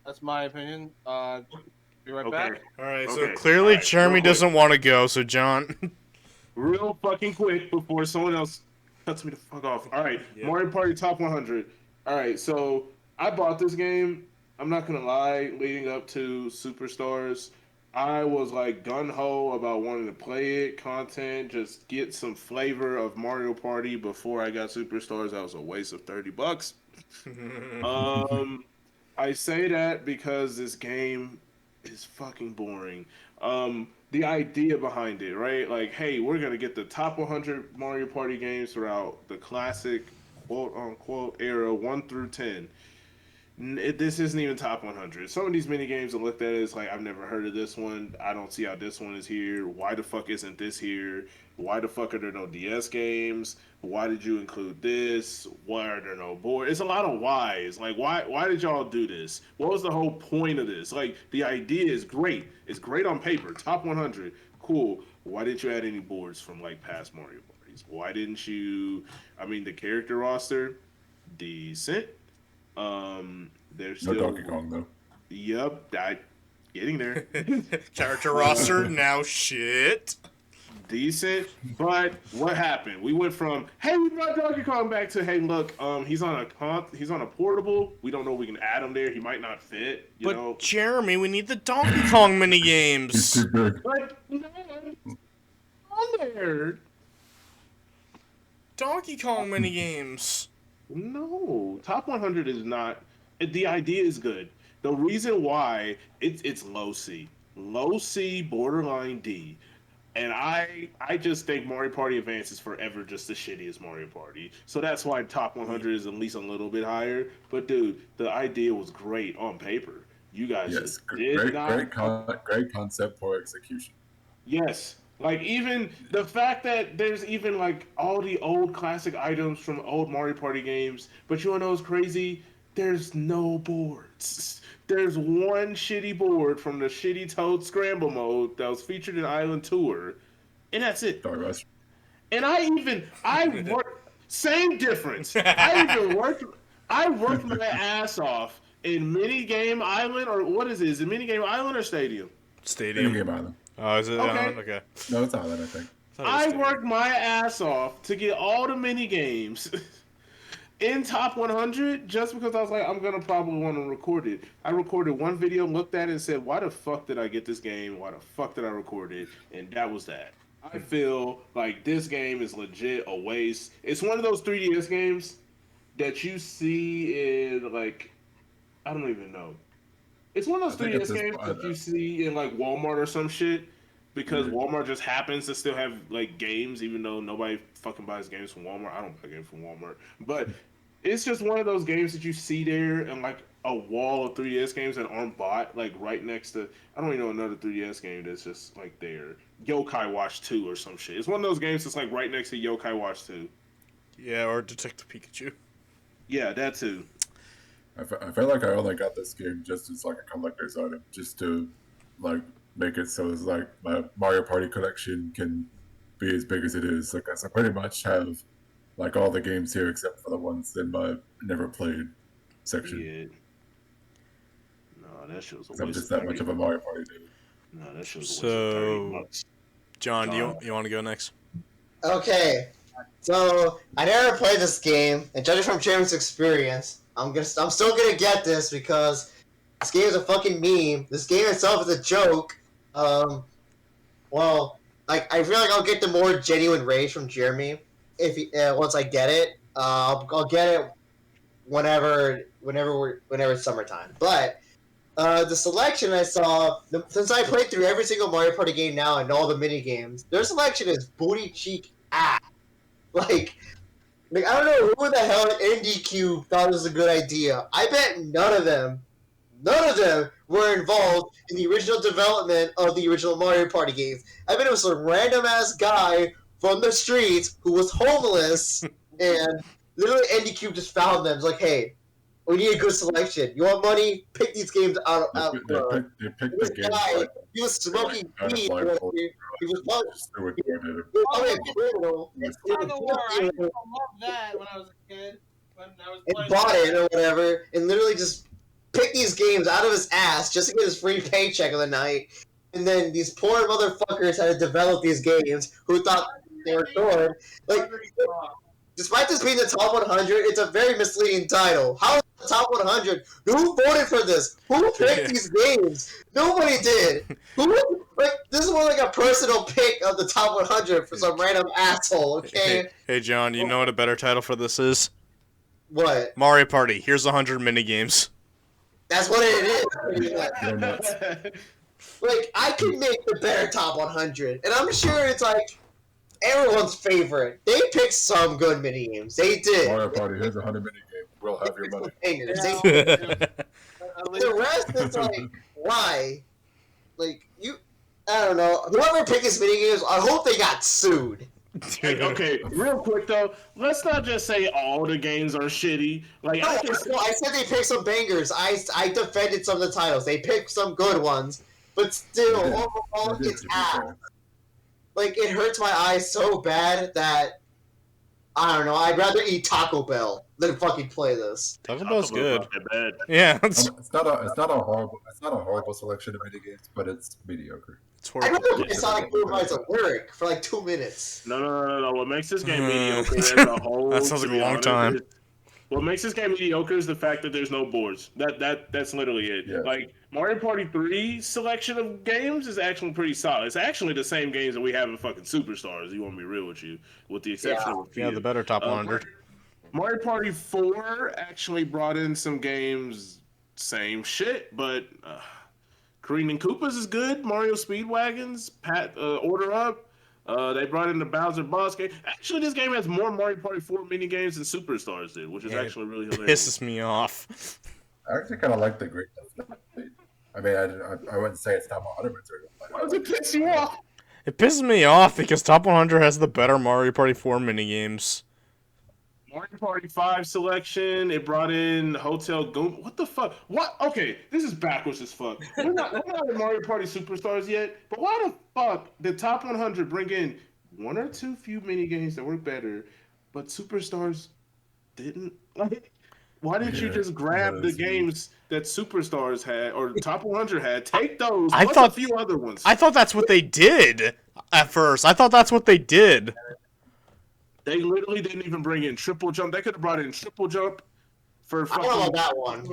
That's my opinion. Be right Okay. back. All right, so Okay. clearly All right. Jeremy Real quick. doesn't want to go. So John, Real fucking quick before someone else cuts me the fuck off. All right, Yep. Mario Party Top 100. All right, so I bought this game. I'm not gonna lie. Leading up to Superstars, I was like gun ho about wanting to play it, content, just get some flavor of Mario Party before I got Superstars. That was a waste of $30. Um, I say that because this game is fucking boring. The idea behind it, right? Like, hey, we're gonna get the top 100 Mario Party games throughout the classic quote unquote era 1 through 10. This isn't even top 100. Some of these mini games I looked at it, it's like I've never heard of this one. I don't see how this one is here. Why the fuck isn't this here? Why the fuck are there no DS games? Why did you include this? Why are there no board? It's a lot of whys. Like why did y'all do this? What was the whole point of this? Like the idea is great. It's great on paper. Top 100. Cool. Why didn't you add any boards from like past Mario parties? Why didn't you I mean the character roster decent. There's No still Donkey Kong though. Yep, getting there. character roster now shit. Decent, but what happened? We went from hey, we brought Donkey Kong back to hey, look, he's on a portable. We don't know if we can add him there. He might not fit, you But know. Jeremy, we need the Donkey Kong mini He's games. too big. But no, on there. Donkey Kong mini games. No, top 100 is not. The idea is good. The reason why it's low C, borderline D, and I just think Mario Party Advance is forever just the shittiest Mario Party. So that's why top 100 is at least a little bit higher. But dude, the idea was great on paper. You guys Yes, just did not. great concept, poor execution. Yes. Like even the fact that there's even like all the old classic items from old Mario Party games, but you wanna know what's crazy? There's no boards. There's one shitty board from the shitty Toad Scramble mode that was featured in Island Tour, and that's it. Star Rush. And I worked same difference. I worked my ass off in Mini Game Island or what is it? Is it Mini Game Island or Stadium? Stadium. Game Island. Oh, is it Okay. Island? Okay. No, it's Island, I think. I worked my ass off to get all the mini games in top 100 just because I was like, I'm gonna probably want to record it. I recorded one video, looked at it, and said, "Why the fuck did I get this game? Why the fuck did I record it?" And that was that. I feel like this game is legit a waste. It's one of those 3DS games that you see in like I don't even know. It's one of those I think 3DS at this games point, that you see in like Walmart or some shit because Yeah. Walmart just happens to still have like games, even though nobody fucking buys games from Walmart. I don't buy games from Walmart, but it's just one of those games that you see there and like a wall of 3DS games that aren't bought, like right next to. I don't even know another 3DS game that's just like there. Yokai Watch 2 or some shit. It's one of those games that's like right next to Yokai Watch 2. Yeah, or Detective Pikachu. Yeah, that too. I feel like I only got this game just as like a collector's item, just to like make it so it's like my Mario Party collection can be as big as it is. Like, I pretty much have like all the games here except for the ones in my never played section. Yeah. No, that shit was a 'Cause I'm waste just of that much 30. of a Mario Party dude. No, that shit was a waste of 30 bucks. John, do you want to go next? Okay, so I never played this game, and judging from Jeremy's experience, I'm still gonna get this because this game is a fucking meme. This game itself is a joke. Well, like I feel like I'll get the more genuine rage from Jeremy if once I get it. I'll get it whenever it's summertime. But the selection I saw, since I played through every single Mario Party game now and all the mini games, their selection is booty cheek ass. Like I don't know who the hell at NDQ thought it was a good idea. I bet none of them were involved in the original development of the original Mario Party games. I bet it was some random ass guy from the streets who was homeless and literally NDQ just found them. It's like, hey, we need a good selection. You want money? Pick these games out. They picked the game. Guy, he was smoking weed. He was probably a criminal. It's kind of war. I used to love that when I was a kid. When I was And playing bought it or whatever, and literally just picked these games out of his ass just to get his free paycheck of the night. And then these poor motherfuckers had to develop these games who thought they were good. Like, despite this being the top 100, it's a very misleading title. How is it the top 100? Who voted for this? Who picked these games? Nobody did. This is more like a personal pick of the top 100 for some random asshole. Okay. Hey, John, you know what a better title for this is? What? Mario Party. Here's 100 minigames. That's what it is. You're nuts. Like, I can make the better top 100, and I'm sure it's like everyone's favorite. They picked some good mini games. They did. Mario Party, here's 100 mini games. We'll have your money. The rest is like, why? Like, I don't know. Whoever picked these mini games, I hope they got sued. Okay, real quick though, let's not just say all the games are shitty. Like No, I said they picked some bangers. I defended some of the titles. They picked some good ones, but still, overall, it's ass. Like, it hurts my eyes so bad that I don't know. I'd rather eat Taco Bell than fucking play this. Taco Bell's good. Bad. Yeah, It's not a horrible selection of mini games, but it's mediocre. it's I'd horrible. rather play Sonic Boom as a lyric for like 2 minutes. No. What makes this game mediocre as a whole? That sounds to like a be long honest, time. What makes this game mediocre is the fact that there's no boards. That's literally it. Yeah. Like Mario Party 3 selection of games is actually pretty solid. It's actually the same games that we have in fucking Superstars. You want me real with you, with the exception of a few. Yeah, the better top 100. Mario Party 4 actually brought in some games, same shit, but Kareen and Koopas is good. Mario Speedwagons, Order Up. They brought in the Bowser Boss game. Actually, this game has more Mario Party 4 mini games than Superstars did, which is actually really hilarious. Pisses me off. I actually kind of like the Great Deflate. I mean, I wouldn't say it's top 100 material. Why does it piss you off? It pisses me off because top 100 has the better Mario Party 4 minigames. Mario Party 5 selection. It brought in Hotel Goom. What the fuck? What? Okay, this is backwards as fuck. We're not in Mario Party Superstars yet, but why the fuck did top 100 bring in one or two few mini games that work better, but Superstars didn't? Like, why didn't you just grab the games that Superstars had or top 100 had? Take those. I plus thought a few other ones. I thought that's what they did at first. I thought that's what they did. They literally didn't even bring in Triple Jump. They could have brought in Triple Jump for I fucking. don't know that one.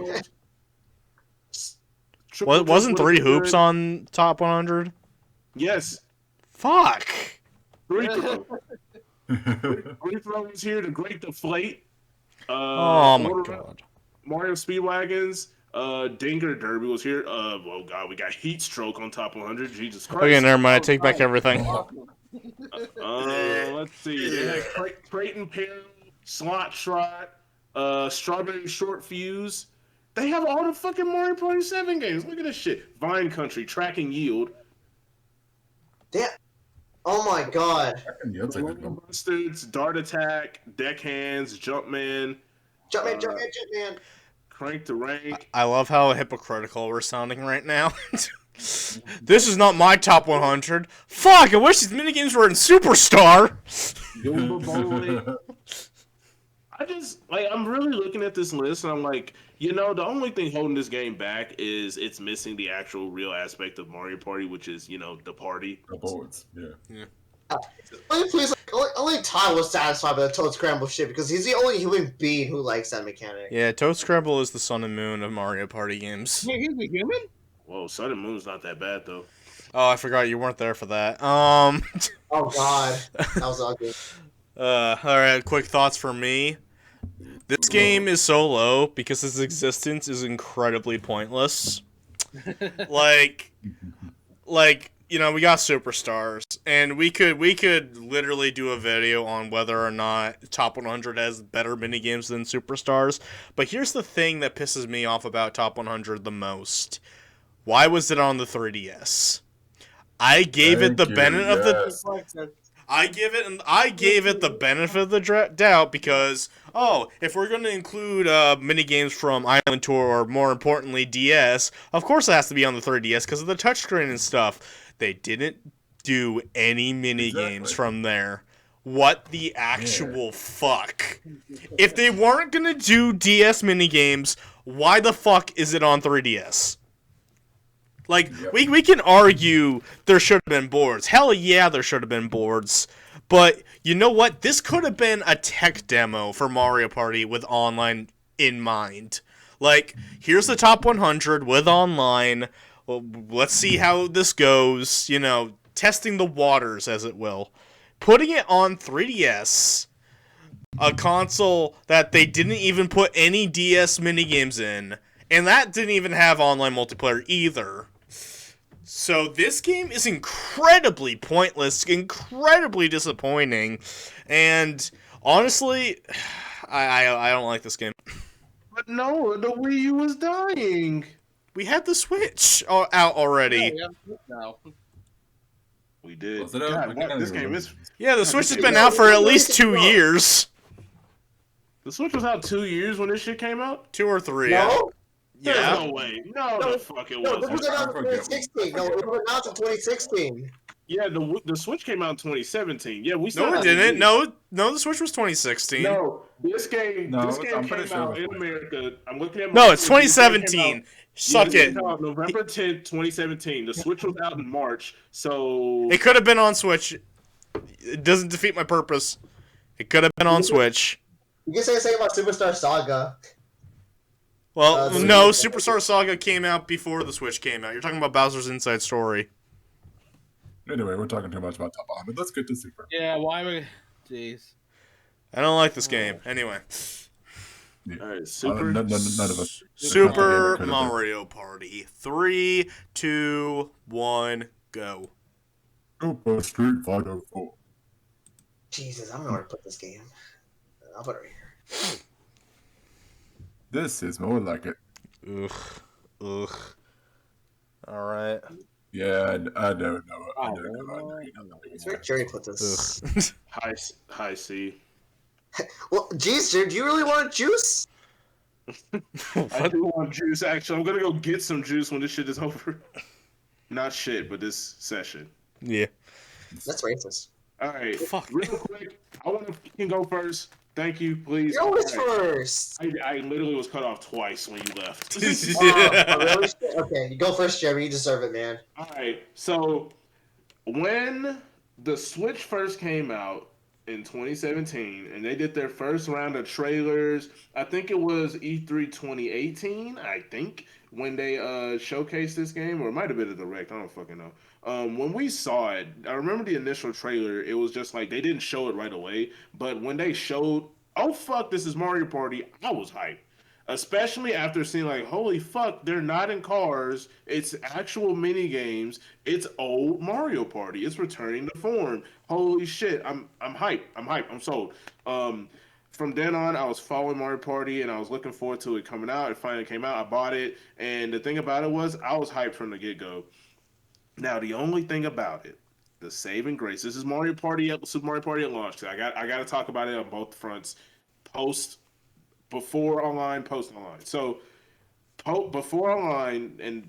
Wasn't Three Hoops on top 100? Yes. Fuck. Free throw. Free throw is here. The Great Deflate. Oh my god. Mario Speedwagons. Dinger Derby was here. Oh god, we got Heat Stroke on top 100. Jesus Christ. Okay, never mind. I take back everything. Let's see. They had Crate and Peril, Slot Trot, Strawberry Short Fuse. They have all the fucking Mario Party 7 games. Look at this shit. Vine Country, Tracking Yield. Oh my god. Bastards, Dart Attack, Deckhands, Jumpman. Jumpman. crank the rank. I love how hypocritical we're sounding right now. This is not my top 100. Fuck, I wish these minigames were in Superstar. Goomba Bowling. I'm really looking at this list and I'm like, the only thing holding this game back is it's missing the actual real aspect of Mario Party, which is, the party. The boards, yeah. Only Todd was satisfied with the Toad Scramble shit because he's the only human being who likes that mechanic. Yeah, Toad Scramble is the sun and moon of Mario Party games. Wait, he's a human? Whoa, Sun and Moon's not that bad though. Oh, I forgot you weren't there for that. Oh god, that was ugly. Alright, quick thoughts for me. This game is so low because its existence is incredibly pointless. like, we got Superstars, and we could literally do a video on whether or not Top 100 has better minigames than Superstars. But here's the thing that pisses me off about Top 100 the most. Why was it on the 3DS? I gave it the benefit of the... I gave it the benefit of the doubt because, if we're going to include minigames from Island Tour or, more importantly, DS, of course it has to be on the 3DS because of the touchscreen and stuff. They didn't do any minigames from there. What the actual fuck? If they weren't going to do DS minigames, why the fuck is it on 3DS? We can argue there should have been boards. Hell yeah, there should have been boards. But you know what? This could have been a tech demo for Mario Party with online in mind. Here's the top 100 with online. Well, let's see how this goes. Testing the waters, as it will. Putting it on 3DS, a console that they didn't even put any DS minigames in, and that didn't even have online multiplayer either. So this game is incredibly pointless, incredibly disappointing, and honestly, I don't like this game. But no, the Wii U was dying. We had the Switch out already. Yeah, we did. Was it out? God, this game is... Yeah, the Switch has been out for at least 2 years. The Switch was out 2 years when this shit came out? 2 or 3. No? Yeah. There's no way. No, the fuck it No, this wasn't. was announced in 2016. No, it was announced in 2016. Yeah, the Switch came out in 2017. Yeah, we No, it didn't. No, the Switch was 2016. No, this game I'm came pretty sure out it in was. America. I'm looking at No, it's 2017. Suck it. November 10th, 2017. The Switch was out in March, so It could have been on Switch. It doesn't defeat my purpose. It could have been on Switch. You can say the same about Superstar Saga. Well, no, Superstar Saga came out before the Switch came out. You're talking about Bowser's Inside Story. Anyway, we're talking too much about Top 100. Let's get to Super. Yeah, why would... Jeez. I don't like this game. Anyway. Yeah. all right, Super. None of us. Super Mario Party. 3, 2, 1, go. Super Street Fighter 4. Jesus, I don't know where to put this game. I'll put it right here. This is more like it. Ugh. Alright. Yeah, I don't know. Oh, It's very Jerry put this. Ugh. High C. Well, geez, Jerry, do you really want juice? I do want juice. Actually, I'm gonna go get some juice when this shit is over. Not shit, but this session. Yeah. That's racist. All right, Fuck. real quick. I want to go first. Thank you, please. You always All right. first. I literally was cut off twice when you left. Oh, really? Okay, you go first, Jerry. You deserve it, man. All right, so when the Switch first came out in 2017, and they did their first round of trailers, I think it was E3 2018, I think, when they showcased this game, or it might have been a direct, I don't fucking know. When we saw it, I remember the initial trailer, it was just like, they didn't show it right away, but when they showed, oh fuck, this is Mario Party, I was hyped. Especially after seeing like, holy fuck, they're not in cars. It's actual mini games. It's old Mario Party. It's returning to form. Holy shit, I'm hyped. I'm sold. From then on, I was following Mario Party and I was looking forward to it coming out. It finally came out. I bought it, and the thing about it was, I was hyped from the get go. Now, the only thing about it, the saving grace. This is Mario Party, Super Mario Party at launch. I got to talk about it on both fronts. Before online, post online. So before online, and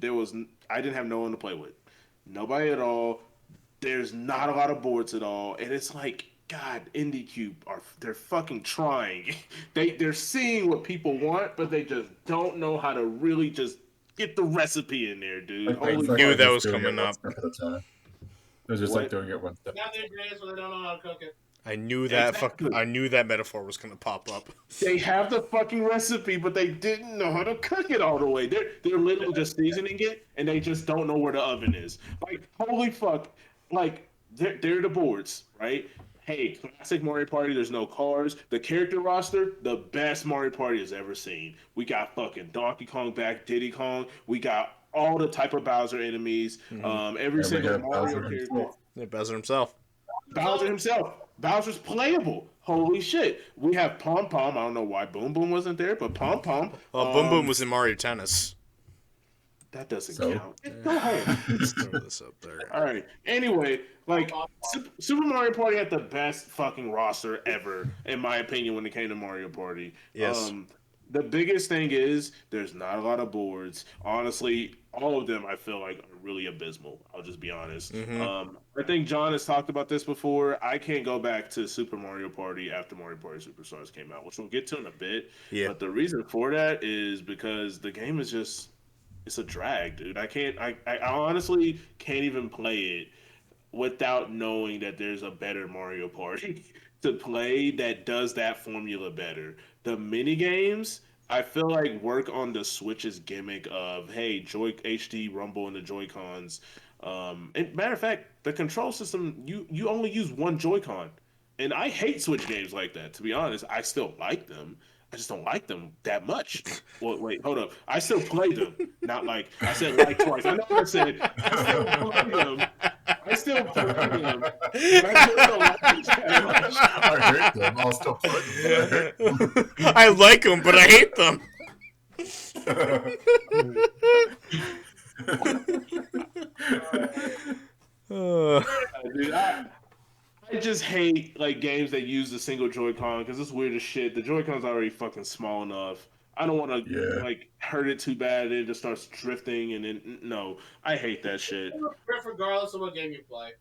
I didn't have no one to play with, nobody at all. There's not a lot of boards at all, and it's like, God, IndieCube they're fucking trying. They're seeing what people want, but they just don't know how to really just get the recipe in there, dude. Like, Holy Knew like that fuck! was just doing coming it one up. step at a time. They're just like What? doing it one step. Now they're days when they don't know how to cook it. I knew that Exactly. I knew that metaphor was gonna pop up. They have the fucking recipe, but they didn't know how to cook it all the way. They're literally just seasoning it, and they just don't know where the oven is. Like, holy fuck! Like, they're the boards, right? Hey, classic Mario Party. There's no cars. The character roster, the best Mario Party has ever seen. We got fucking Donkey Kong back, Diddy Kong. We got all the type of Bowser enemies. Every And we single have Mario Bowser character. himself. Yeah, Bowser himself. Bowser himself. Bowser's playable. Holy shit. We have Pom Pom. I don't know why Boom Boom wasn't there, but Pom Pom. Well, Boom Boom was in Mario Tennis. That doesn't So? count. Go home. Let's throw this up there. All right. Anyway, like Super Mario Party had the best fucking roster ever, in my opinion, when it came to Mario Party. Yes. The biggest thing is there's not a lot of boards. Honestly, all of them I feel like are really abysmal. I'll just be honest. I think John has talked about this before. I can't go back to Super Mario Party after Mario Party Superstars came out, which we'll get to in a bit. Yeah. But the reason for that is because the game is just it's a drag, dude. I honestly can't even play it without knowing that there's a better Mario Party to play that does that formula better. The mini games, I feel like work on the Switch's gimmick of hey, Joy HD Rumble and the Joy Cons. And matter of fact, the control system you only use one Joy-Con, and I hate Switch games like that. To be honest, I still like them. I just don't like them that much. Well, wait, hold up. I still play them. Not like I said like twice. I know what I said. I still play them. I still play them. But I just don't like them that much. I hate them. I'll still play them. I like them, but I hate them. Dude, I just hate like games that use the single Joy-Con because it's weird as shit. The Joy-Con's already fucking small enough. I don't want to like hurt it too bad and it just starts drifting and then no, I hate that shit. Regardless of what game you play.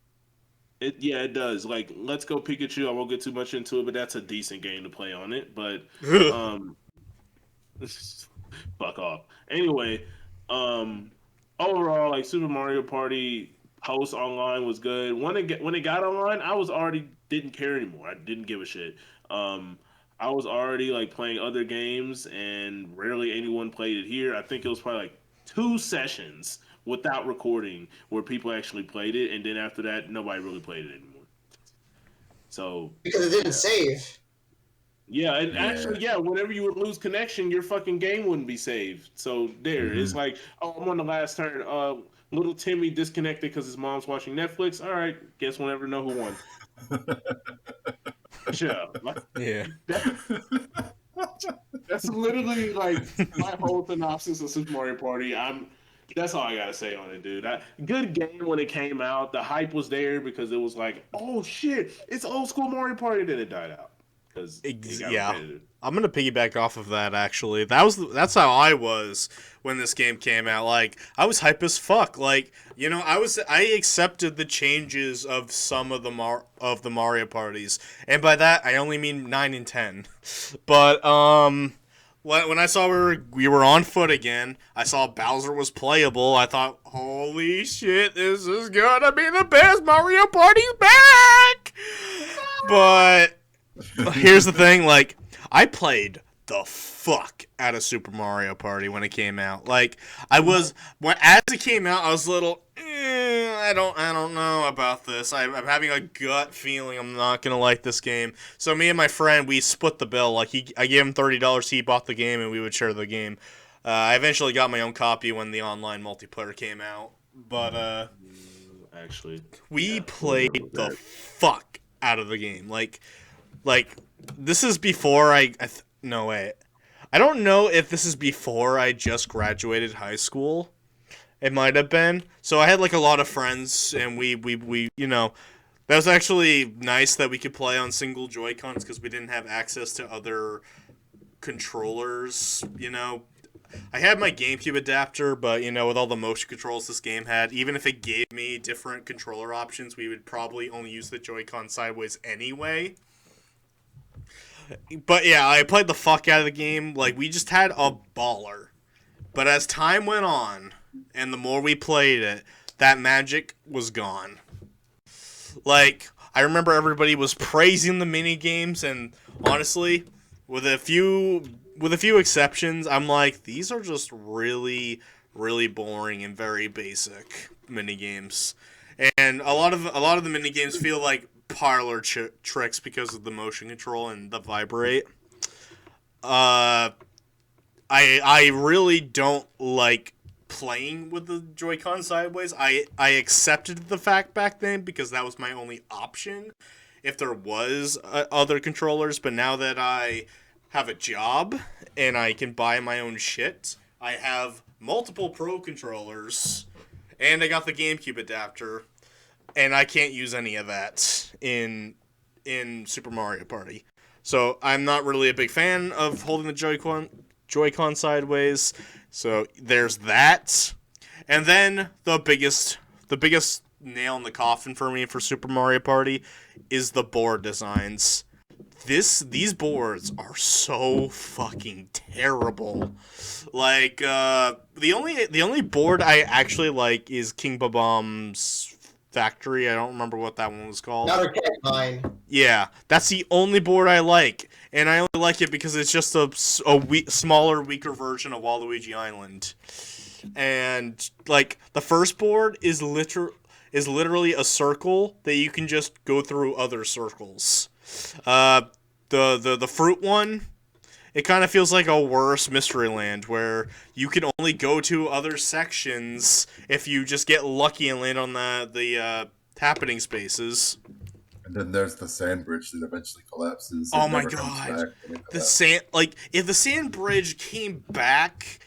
It does. Like Let's Go Pikachu, I won't get too much into it, but that's a decent game to play on it. But fuck off. Anyway, overall, like Super Mario Party post online was good. When it got online, I was already didn't care anymore. I didn't give a shit. I was already like playing other games, and rarely anyone played it here. I think it was probably like 2 sessions without recording where people actually played it, and then after that, nobody really played it anymore. So Because it didn't save. yeah, and actually, whenever you would lose connection, your fucking game wouldn't be saved. So it's like, oh, I'm on the last turn. Little Timmy disconnected because his mom's watching Netflix. All right, guess we'll never know who won. Yeah. That's literally like my whole synopsis of Super Mario Party. That's all I gotta say on it, dude. Good game when it came out. The hype was there because it was like, oh shit, it's old school Mario Party. Then it died out because repetitive. I'm gonna piggyback off of that. Actually, that's how I was when this game came out. Like, I was hype as fuck. Like, you know, I accepted the changes of some of the Mario parties, and by that I only mean 9 and 10. But when I saw we were on foot again, I saw Bowser was playable. I thought, holy shit, this is gonna be the best Mario Party's back. But here's the thing, like, I played the fuck out of Super Mario Party when it came out. Like, as it came out, I was a little, I don't know about this. I'm having a gut feeling I'm not gonna like this game. So me and my friend, we split the bill. Like, I gave him $30, he bought the game, and we would share the game. I eventually got my own copy when the online multiplayer came out. But Actually, we played the fuck out of the game. Like this is before no wait. I don't know if this is before I just graduated high school. It might have been. So I had like a lot of friends, and we you know, that was actually nice that we could play on single Joy-Cons because we didn't have access to other controllers, you know. had my GameCube adapter, but with all the motion controls this game had, even if it gave me different controller options, we would probably only use the Joy-Con sideways anyway. But yeah, I played the fuck out of the game. Like, we just had a baller. But as time went on, and the more we played it, that magic was gone. Like, I remember everybody was praising the mini games, and honestly, with a few exceptions, I'm like, these are just really, really boring and very basic mini games. And a lot of the mini games feel like parlor tricks because of the motion control and the vibrate. I really don't like playing with the Joy-Con sideways. I accepted the fact back then because that was my only option if there was other controllers, but now that I have a job and I can buy my own shit, I have multiple Pro controllers and I got the GameCube adapter, and I can't use any of that in Super Mario Party. So I'm not really a big fan of holding the Joy-Con sideways. So there's that. And then the biggest nail in the coffin for me for Super Mario Party is the board designs. These boards are so fucking terrible. Like the only board I actually like is King Bob-omb's Factory. I don't remember what that one was called. Another cat mine. Yeah, that's the only board I like, and I only like it because it's just a smaller, weaker version of Waluigi Island. And like the first board is literally a circle that you can just go through other circles. The fruit one, it kind of feels like a worse Mystery Land where you can only go to other sections if you just get lucky and land on the happening spaces. And then there's the sand bridge that eventually collapses. Oh my god. If the sand bridge came back,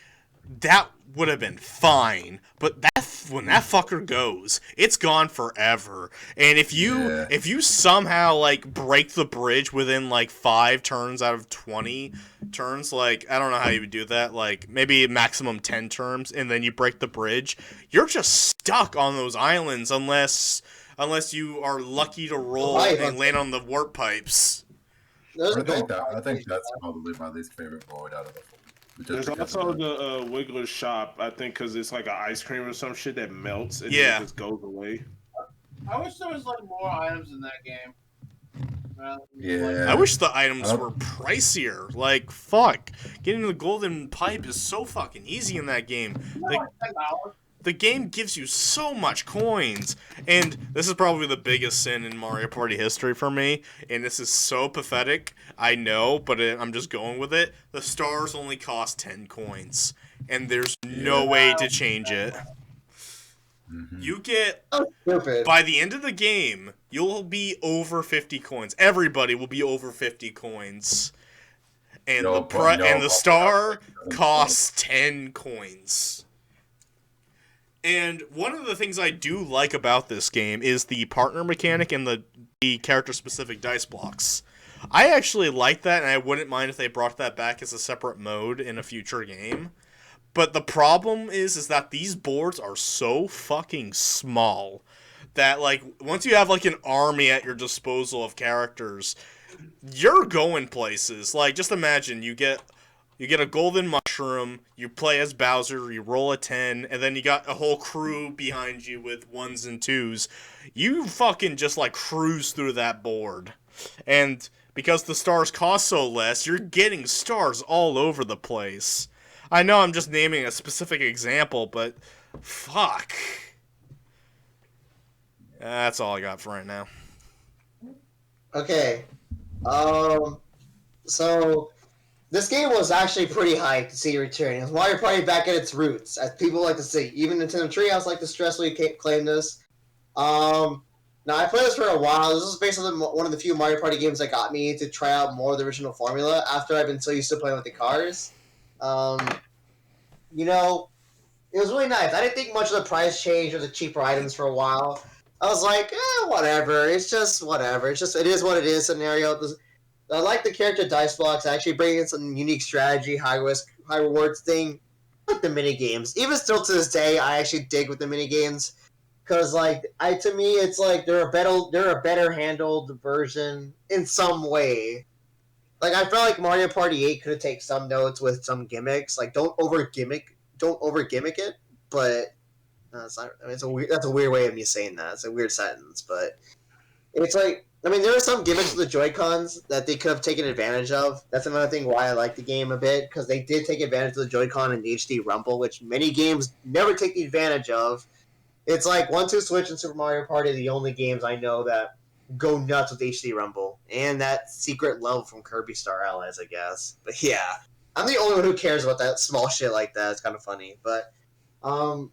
that would have been fine. But when that fucker goes, it's gone forever. And if you somehow like break the bridge within like 5 turns out of 20 turns, like I don't know how you would do that, like maybe maximum 10 turns, and then you break the bridge, you're just stuck on those islands unless you are lucky to roll and land on the warp pipes. I think that's probably my least favorite board out of the four. There's also the Wiggler shop, I think, because it's like an ice cream or some shit that melts and Yeah. it just goes away. I wish there was like more items in that game. Yeah. I wish the items were pricier. Like, fuck. Getting the golden pipe is so fucking easy in that game. The game gives you so much coins. And this is probably the biggest sin in Mario Party history for me. And this is so pathetic. I know, but I'm just going with it. The stars only cost 10 coins. And there's no way to change it. Mm-hmm. You get... Stupid. By the end of the game, you'll be over 50 coins. Everybody will be over 50 coins. And the star costs 10 coins. And one of the things I do like about this game is the partner mechanic and the character-specific dice blocks. I actually like that, and I wouldn't mind if they brought that back as a separate mode in a future game. But the problem is that these boards are so fucking small that, like, once you have, like, an army at your disposal of characters, you're going places. Like, just imagine you get a golden mushroom, you play as Bowser, you roll a 10, and then you got a whole crew behind you with 1s and 2s. You fucking just, like, cruise through that board. And because the stars cost so less, you're getting stars all over the place. I know I'm just naming a specific example, but fuck. That's all I got for right now. Okay. So this game was actually pretty hyped to see return. It was Mario Party back at its roots, as people like to say. Even Nintendo Treehouse like to stressfully claim this. Now I played this for a while. This is basically one of the few Mario Party games that got me to try out more of the original formula after I've been so used to playing with the cars. You know, it was really nice. I didn't think much of the price change or the cheaper items for a while. I was like, whatever. It's just whatever. It is what it is scenario. I like the character dice blocks. Actually bringing in some unique strategy, high risk, high rewards thing. like the mini games. Even still to this day, I actually dig with the mini games because to me it's like they're a better handled version in some way. Like I feel like Mario Party 8 could have taken some notes with some gimmicks. Like don't over gimmick it. But it's not, I mean, that's a weird way of me saying that. It's a weird sentence, but it's like there are some gimmicks with the Joy Cons that they could have taken advantage of. That's another thing why I like the game a bit because they did take advantage of the Joy Con in HD Rumble, which many games never take the advantage of. It's like 1-2 Switch and Super Mario Party are the only games I know that go nuts with HD Rumble and that secret level from Kirby Star Allies, I guess. But yeah, I'm the only one who cares about that small shit like that. It's kind of funny, um,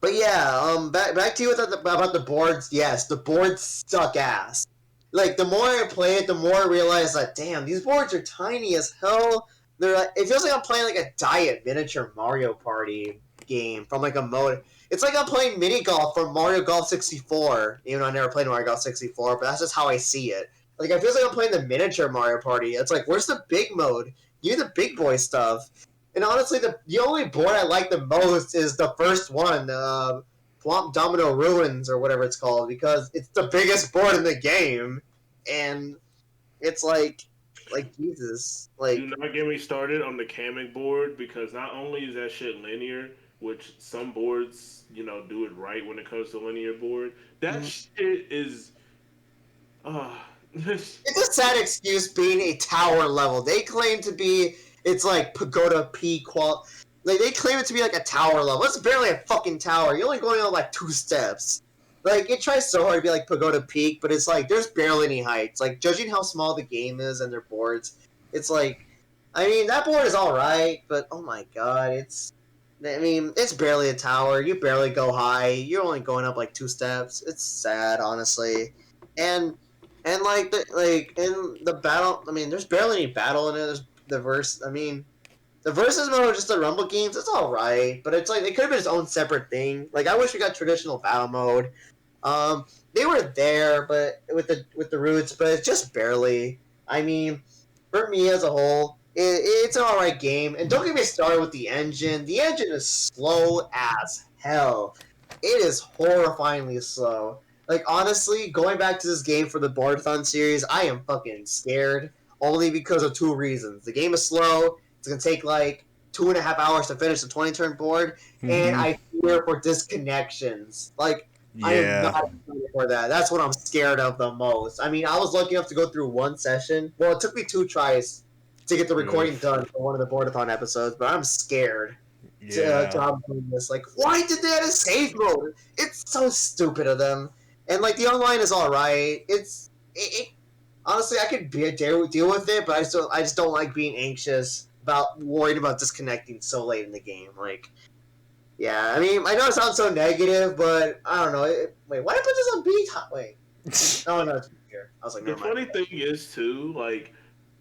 but yeah, back to you about the boards. Yes, the boards suck ass. Like the more I play it, the more I realize that damn, these boards are tiny as hell. They're like, it feels like I'm playing like a diet miniature Mario Party game from like a mode. It's like I'm playing mini golf from Mario Golf 64. Even though I never played Mario Golf 64, but that's just how I see it. Like it feels like I'm playing the miniature Mario Party. It's like where's the big mode? Give me the big boy stuff. And honestly, the only board I like the most is the first one, Swamp Domino Ruins or whatever it's called, because it's the biggest board in the game, and it's like Jesus, like Do not get me started on the Kamek board because not only is that shit linear, which some boards, do it right when it comes to linear board. That shit is, it's it's a sad excuse being a tower level. They claim to be it's like Pagoda P qual. Like they claim it to be like a tower level. It's barely a fucking tower. You're only going on like 2 steps. Like it tries so hard to be like Pagoda Peak, but it's like there's barely any heights. Like judging how small the game is and their boards, it's like, that board is all right, but oh my god, it's barely a tower. You barely go high. You're only going up like 2 steps. It's sad, honestly, and in the battle, there's barely any battle in it. There's the verse. The versus mode of just the Rumble games, it's alright, but it's like, it could have been its own separate thing. Like, I wish we got traditional battle mode. They were there, but with the roots, but it's just barely. For me as a whole, it's an alright game. And don't get me started with the engine. The engine is slow as hell. It is horrifyingly slow. Like, honestly, going back to this game for the Boardathon series, I am fucking scared. Only because of 2 reasons. The game is slow. It's going to take like 2.5 hours to finish the 20-turn board. And I fear for disconnections. Like, I am not excited for that. That's what I'm scared of the most. I was lucky enough to go through 1 session. Well, it took me 2 tries to get the recording done for one of the Boardathon episodes, but I'm scared to doing this. Like, why did they add a save mode? It's so stupid of them. And like the online is all right. Honestly, I could deal with it, but I just don't like being anxious worried about disconnecting so late in the game. Like, yeah, I know it sounds so negative, but I don't know. Wait, why did I put this on B top? Wait, oh no, it's here. I was like, the never mind. funny thing is too, like,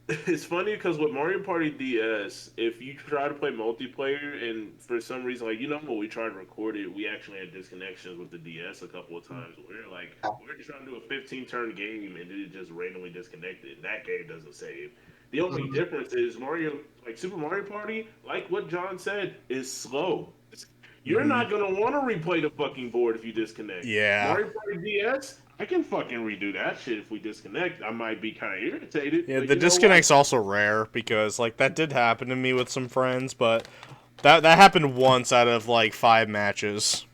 it's funny because with Mario Party DS, if you try to play multiplayer and for some reason, like, when we tried to record it, we actually had disconnections with the DS a couple of times. We're just trying to do a 15-turn game and it just randomly disconnected. That game doesn't save. The only difference is Super Mario Party, like what John said, is slow. You're not gonna want to replay the fucking board if you disconnect. Yeah. Mario Party DS, I can fucking redo that shit if we disconnect. I might be kind of irritated. Yeah, but the disconnect's also rare because like that did happen to me with some friends, but that happened once out of like 5 matches.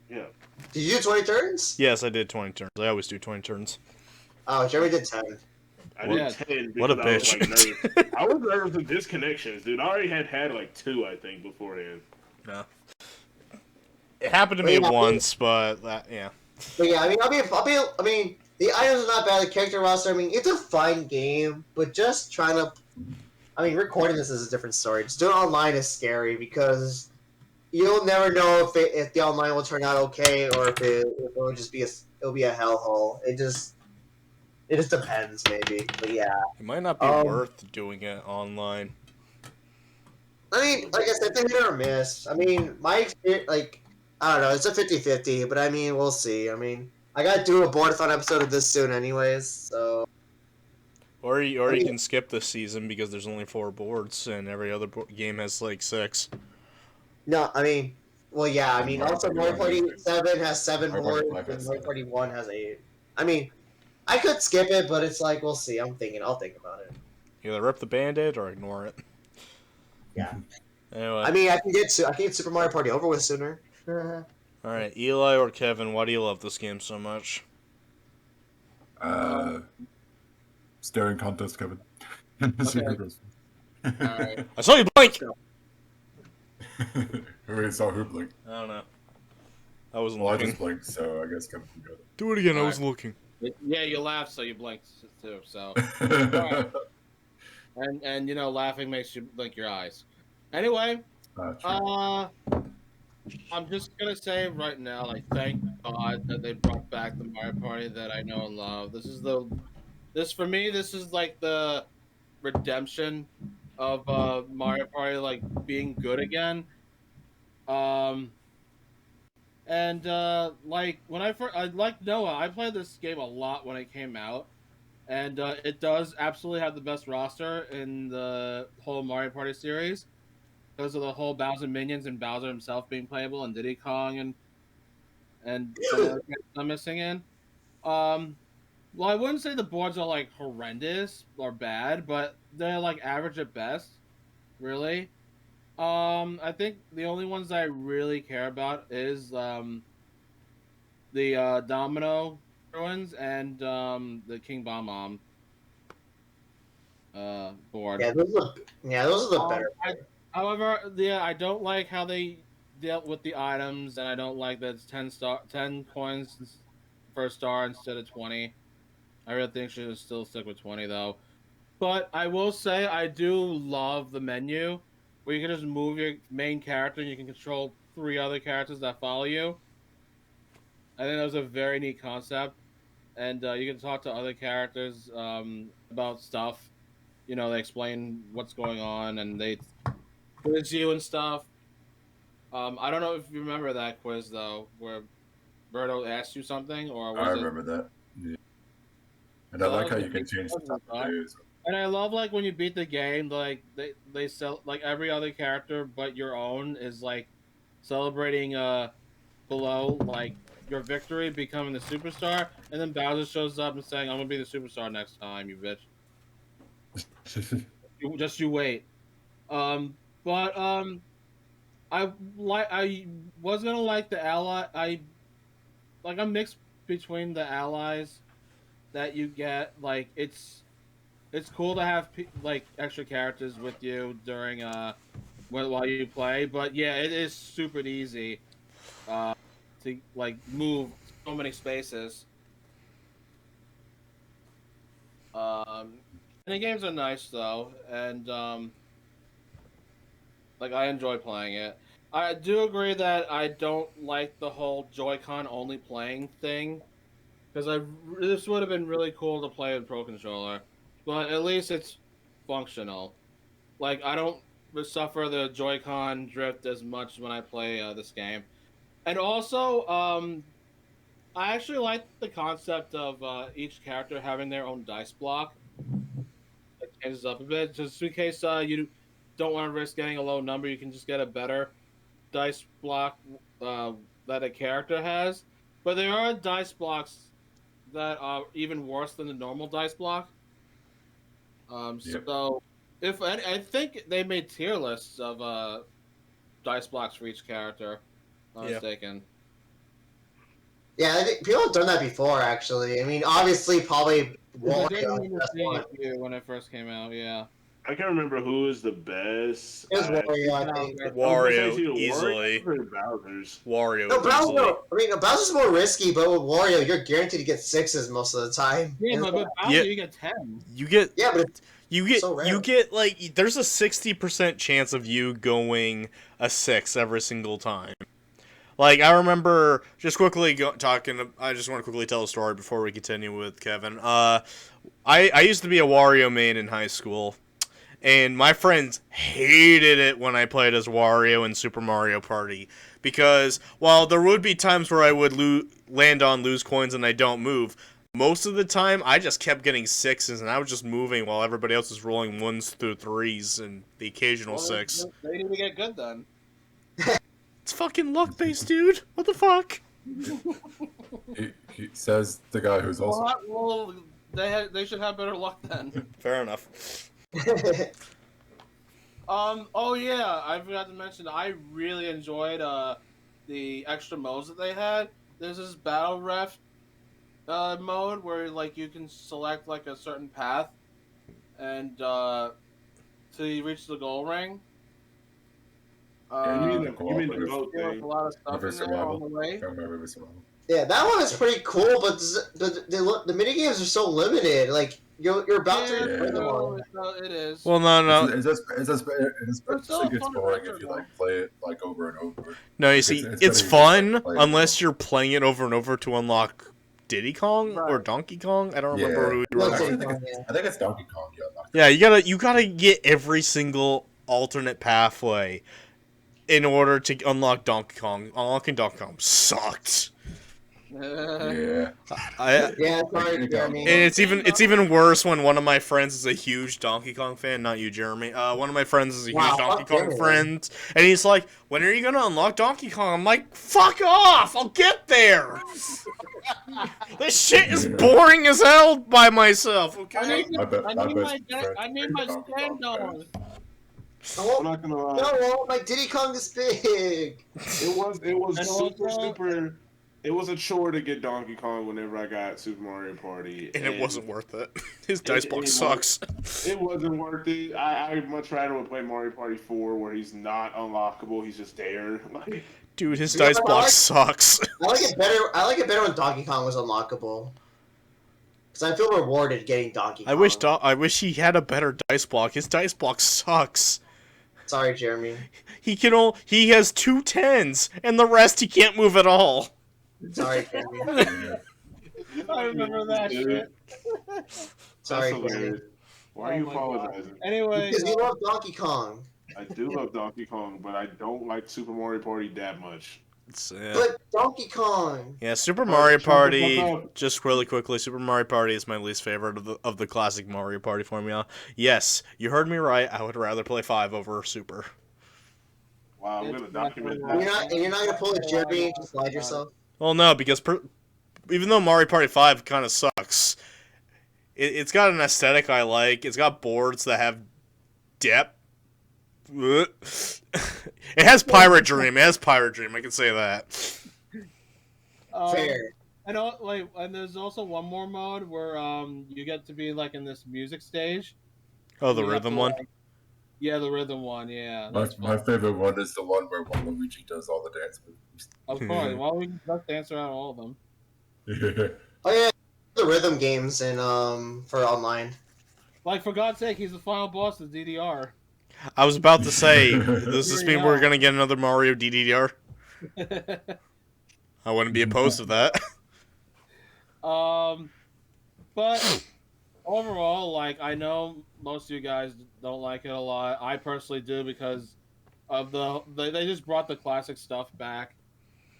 Yeah. Did you do 20 turns? Yes, I did 20 turns. I always do 20 turns. Oh, Jeremy did 10. I did 10 What a because bitch. I was nervous. I was nervous with disconnections, dude. I already had like 2, I think, beforehand. Yeah. It happened to me once, but yeah. But yeah, the items are not bad. The character roster, it's a fine game, but just trying to, recording this is a different story. Just doing it online is scary because you'll never know if the online will turn out okay or if it will just be it'll be a hellhole. It just depends, maybe. But yeah, It might not be worth doing it online. like I said, it's a hit or miss. My experience, I don't know, it's a 50-50, but we'll see. I gotta do a Boardathon episode of this soon anyways, so... Or you can skip this season because there's only 4 boards and every other game has like 6. No, I mean, well, yeah, I And mean, Mario also Party Mario 1 Party has 7 has 7 Mario Party boards, 5 and has Mario 7. Party 1 has 8. I mean, I could skip it, but it's like, we'll see. I'll think about it. Either rip the band-aid or ignore it. Yeah. Anyway. I mean, I can get Super Mario Party over with sooner. Alright, Eli or Kevin, why do you love this game so much? Staring contest, Kevin. Okay. Alright. I saw you blink! Who really saw who blink? I don't know. I wasn't Well, I looking. just blinked, so I guess Kevin can go. Do it again, I Alright. was looking. Yeah, you laughed, so you blinked too. So, There. and you know, laughing makes you blink your eyes. Anyway, True. I'm just gonna say right now, like, thank God that they brought back the Mario Party that I know and love. This for me, this is like the redemption of Mario Party, like being good again. Um, and like when I like Noah, I played this game a lot when it came out, and it does absolutely have the best roster in the whole Mario Party series because of the whole Bowser minions and Bowser himself being playable, and Diddy Kong and some other characters I'm missing in. Um, well, I wouldn't say the boards are like horrendous or bad, but they're like average at best, really. I think the only ones I really care about is the Domino Ruins and the King Bomb Bomb board. Yeah, those are the better. However, yeah, I don't like how they dealt with the items, and I don't like that it's 10 coins for a star instead of 20. I really think should still stick with 20 though. But I will say I do love the menu where you can just move your main character and you can control 3 other characters that follow you. I think that was a very neat concept, and you can talk to other characters about stuff. You know, they explain what's going on and they quiz you and stuff. I don't know if you remember that quiz though, where Berto asked you something, or was I it? remember that. Yeah. And I So that like was how the you can big change the puzzle, time of right? day as well. And I love like when you beat the game, like they sell like every other character but your own is like celebrating below like your victory, becoming the superstar, and then Bowser shows up and saying, "I'm gonna be the superstar next time, you bitch. You wait." Um, but I was gonna like the ally. I'm mixed between the allies that you get. Like it's cool to have like extra characters with you during while you play, but yeah, it is super easy to like move so many spaces. And the games are nice though, and like I enjoy playing it. I do agree that I don't like the whole Joy-Con only playing thing because this would have been really cool to play with Pro Controller, but at least it's functional. Like I don't suffer the Joy-Con drift as much when I play this game, and also I actually like the concept of each character having their own dice block. It changes up a bit, just in case you don't want to risk getting a low number. You can just get a better dice block uh, that a character has. But there are dice blocks that are even worse than the normal dice block. Yep. So if I think they made tier lists of dice blocks for each character. If I'm not mistaken. Yeah, I think people have done that before. Actually, I mean, obviously, probably I Wario did is the remember best seeing one. a few when it first came out. Yeah. I can't remember who is the best. It was I Wario, I think. Wario, either easily. Wario's or Bowser's. Wario, No, Bowser. easily. I mean, Bowser's more risky, but with Wario, you're guaranteed to get 6s most of the time. Yeah, And but with Bowser Yeah. you get 10. You get yeah, but it's so rare. you get like there's a 60% chance of you going a 6 every single time. Like I remember just quickly talking. I just want to quickly tell a story before we continue with Kevin. I used to be a Wario main in high school, and my friends hated it when I played as Wario in Super Mario Party because while there would be times where I would land on lose coins and I don't move, most of the time, I just kept getting 6s, and I was just moving while everybody else was rolling 1s through 3s and the occasional 6. They need to get good then. It's fucking luck based, dude. What the fuck? He says the guy who's also. Well, they should have better luck then. Fair enough. Oh yeah, I forgot to mention. I really enjoyed the extra modes that they had. There's this battle ref mode where like you can select like a certain path, and till you reach the goal ring. You mean the boat There's thing? a lot of stuff in there on the way. Yeah, that one is pretty cool, but the mini games are so limited. Like you're about to play them all. It is. Well, no. It's just still it gets fun boring adventure, if you like play it like over and over. No, you see, it's better fun just, like, play it unless you're playing it over and over to unlock Diddy Kong or Right. Donkey Kong. I don't remember who you Well, were. it's I like- think it's Donkey Kong. Yeah, you gotta get every single alternate pathway in order to unlock Donkey Kong. Unlocking Donkey Kong sucked. Yeah. Yeah, sorry, Jeremy. And it's even worse when one of my friends is a huge Donkey Kong fan. Not you, Jeremy. One of my friends is a huge Wow, Donkey fuck Kong Jeremy. friend, and he's like, "When are you gonna unlock Donkey Kong?" I'm like, "Fuck off! I'll get there." This shit is boring as hell by myself. I Okay. need My best my friend is stand on. I'm not gonna lie. No, my Diddy Kong is big. It was And super also- super. It was a chore to get Donkey Kong whenever I got Super Mario Party, And it wasn't worth it. His dice box sucks. It wasn't worth it. I much rather would play Mario Party 4 where he's not unlockable. He's just there. Like, Dude, his Yeah, dice but I box like- sucks. I like it better when Donkey Kong was unlockable. Because I feel rewarded getting Donkey Kong. I wish he had a better dice block. His dice block sucks. Sorry, Jeremy. He has 2 10s, and the rest he can't move at all. Sorry, Jeremy. I remember that shit. Sorry, that's Jeremy. hilarious. Why are Oh you my apologizing? Anyway, Because you love Donkey Kong. I do love Donkey Kong, but I don't like Super Mario Party that much. But Donkey Kong. Yeah, Super Mario shut the Party. fuck up. Just really quickly, Super Mario Party is my least favorite of the classic Mario Party formula. Yes, you heard me right. I would rather play 5 over Super. Wow, I'm gonna document And that. you're not gonna pull a Jeremy and just slide yourself. Well, no, because even though Mario Party 5 kind of sucks, it's got an aesthetic I like. It's got boards that have depth. It has Pirate Dream. I can say that. Fair. And there's also one more mode where you get to be like in this music stage. Oh, the You have rhythm to, one. like- yeah, the rhythm one. Yeah, My that's my fun. favorite one is the one where Waluigi does all the dance moves. Of course. Well, we can just answer out all of them. Oh yeah, the rhythm games and for online. Like for God's sake, he's the final boss of DDR. I was about to say, does this mean we're gonna get another Mario DDR? I wouldn't be opposed to that. But overall, like I know most of you guys don't like it a lot. I personally do because of they just brought the classic stuff back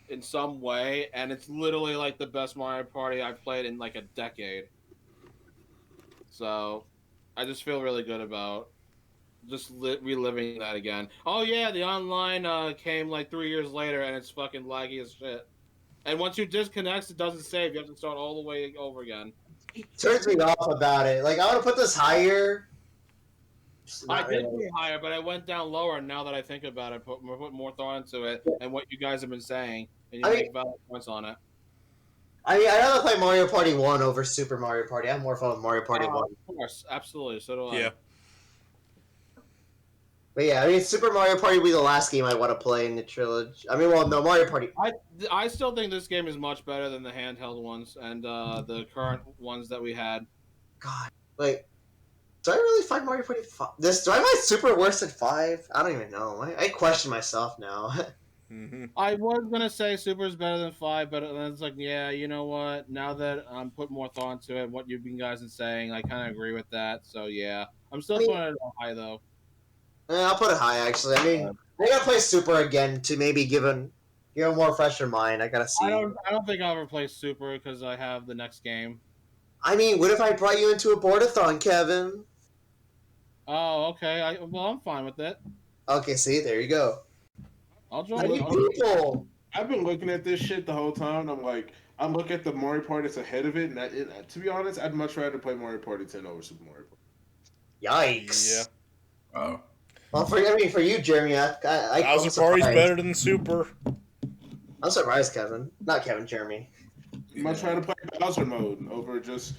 in some way, and it's literally like the best Mario Party I've played in like a decade. So I just feel really good about just reliving that again. Oh yeah, the online came like 3 years later, and it's fucking laggy as shit. And once you disconnect, it doesn't save. You have to start all the way over again. Turns me off about it. Like I want to put this higher. Just I not did really. go higher, but I went down lower. And now that I think about it, put more thought into it and what you guys have been saying, and you I make mean- valid points on it. I mean, I'd rather play Mario Party 1 over Super Mario Party. I have more fun with Mario Party 1. Of course, absolutely. So do I. Yeah. But yeah, I mean, Super Mario Party will be the last game I want to play in the trilogy. I mean, well, no, Mario Party. I still think this game is much better than the handheld ones and the current ones that we had. God, like, do I really find Mario Party 5? Do I find Super worse than 5? I don't even know. I question myself now. Mm-hmm. I was gonna say Super is better than 5, but then it's like, yeah, you know what? Now that I'm putting more thought into it, what you guys are saying, I kind of agree with that. So yeah, I'm still putting it on high though. I'll put it high, actually. I mean, I gotta play Super again to maybe give a more fresher mind. I gotta see. I don't think I'll ever play Super because I have the next game. I mean, what if I brought you into a boardathon, Kevin? Oh, okay. Well, I'm fine with that. Okay, see, there you go. I'll I join need you. people. I've been looking at this shit the whole time. And I'm like, I look at the Mario Party that's ahead of it, and to be honest, I'd much rather play Mario Party 10 over Super Mario Party. Yikes. Yeah. Oh. Well, for you, Jeremy, I'm Bowser Party's surprised. better than Super. I'm surprised, Kevin. Not Kevin, Jeremy. Much rather play Bowser mode over just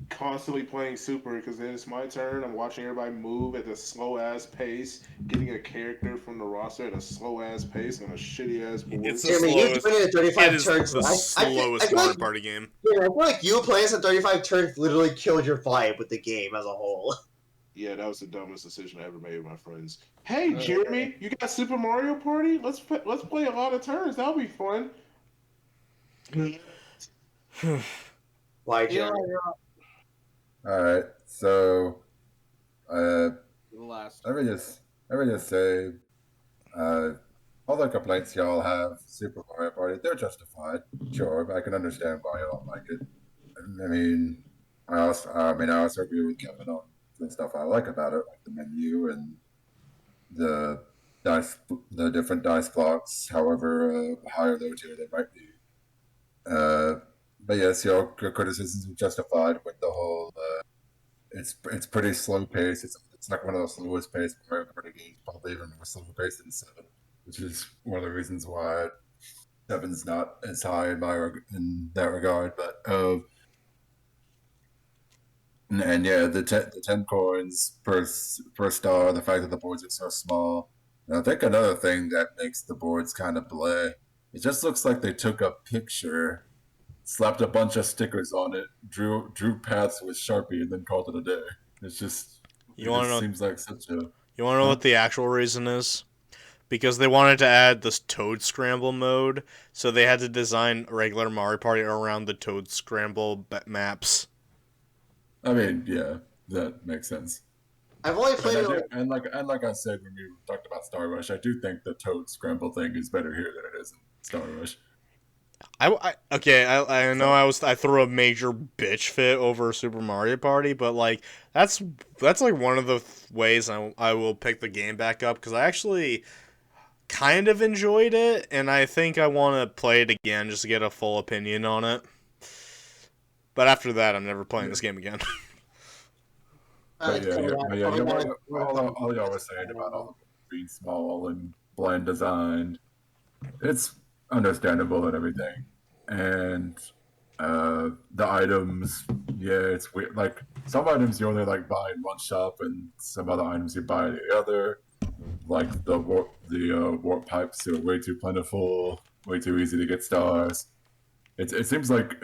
constantly playing Super, because then it's my turn. I'm watching everybody move at a slow ass pace, getting a character from the roster at a slow ass pace on a shitty ass board. It's the Jeremy, you slowest. playing at 35 It is turns. the slowest I feel Mario like, Party game. yeah, I feel like you playing at 35 turns literally killed your vibe with the game as a whole. Yeah, that was the dumbest decision I ever made with my friends. Hey, Jeremy, you got Super Mario Party? Let's play a lot of turns. That'll be fun. Why, Yeah, Jeremy? All right. So, uh, the last. let me just say, uh, all the complaints y'all have, Super Mario Party, they're justified. Sure, I can understand why you don't like it. I mean, I also agree with Kevin on the stuff I like about it, like the menu and the the different dice blocks, however high or low tier they might be. But yes, your criticisms are justified with the whole. It's pretty slow paced. It's like one of the slowest paced Mario Party games, probably even more slow paced than Seven, which is one of the reasons why Seven's not as high in that regard. But and yeah, the 10 coins per star, the fact that the boards are so small. And I think another thing that makes the boards kind of bleh, it just looks like they took a picture, slapped a bunch of stickers on it, drew paths with Sharpie, and then called it a day. It's just You want to know? seems like such a You want to know what the actual reason is? Because they wanted to add this Toad Scramble mode, so they had to design a regular Mario Party around the Toad Scramble maps. I mean, yeah, that makes sense. I've only And, played it. and like I said when we talked about Star Rush, I do think the Toad Scramble thing is better here than it is in Star Rush. I know I threw a major bitch fit over Super Mario Party, but like that's like one of the ways I will pick the game back up, because I actually kind of enjoyed it, and I think I want to play it again just to get a full opinion on it. But after that, I'm never playing this game again. But all y'all were saying about all the being small and bland designed, it's understandable and everything. And the items, yeah, it's weird. Like some items you only like buy in one shop, and some other items you buy in the other. Like the warp pipes are way too plentiful, way too easy to get stars. It seems like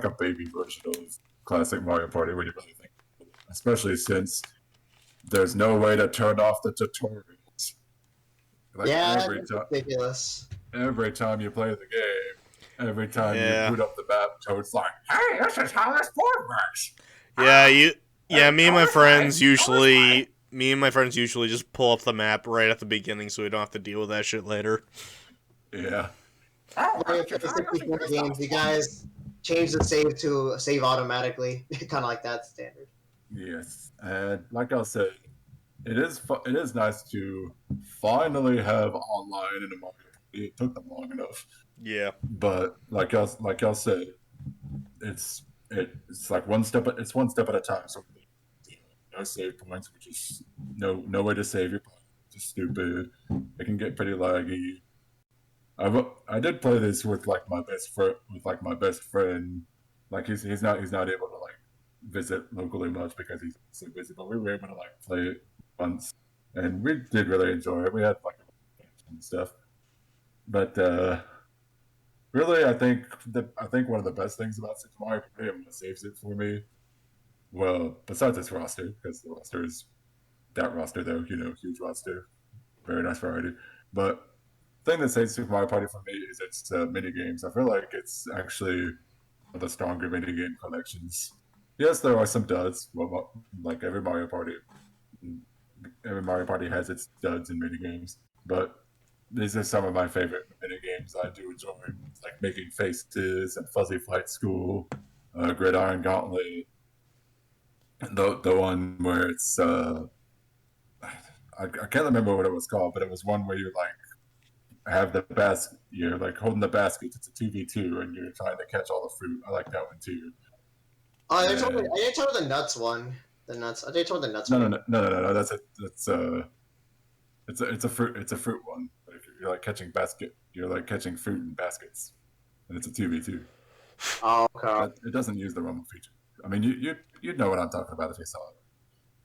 a baby version of classic Mario Party when you really think, especially since there's no way to turn off the tutorials. Like Yeah, it's ridiculous. every time you play the game, every time Yeah. you boot up the map, Toad's like, "Hey, this is how this board works." Me and my friends usually just pull up the map right at the beginning, so we don't have to deal with that shit later. Yeah. Mario 64 games, you guys change the save to save automatically, kind of like that standard. Yes, and like I said, it is nice to finally have online in a Mario Party. It took them long enough, Yeah. but like y'all said, it's like one step at a time. So no save points, which is no way to save your points. It's stupid. It can get pretty laggy. I did play this with my best friend. Like he's not able to like visit locally much because he's so busy. But we were able to like play it once, and we did really enjoy it. We had like and stuff. But really, I think one of the best things about Super Mario Party, and what saves it for me, well, besides its roster, because the roster is that roster though, huge roster, very nice variety. But the thing that saves Super Mario Party for me is its mini games. I feel like it's actually one of the stronger mini game collections. Yes, there are some duds. Well, like every Mario Party has its duds in mini games, but these are some of my favorite mini games I do enjoy, like Making Faces and Fuzzy Flight School, Gridiron Gauntlet. The one where it's I can't remember what it was called, but it was one where you like have the basket. You're like holding the basket. It's a 2v2, and you're trying to catch all the fruit. I like that one too. Oh, I And didn't tell the nuts one. The nuts. I didn't tell the nuts no, one. no, no, no, no, no. It's a fruit. It's a fruit one. Like, you're like catching basket. You're like catching fruit in baskets, and it's a 2v2. Oh, okay. It doesn't use the rumble feature. I mean, you'd know what I'm talking about if you saw it.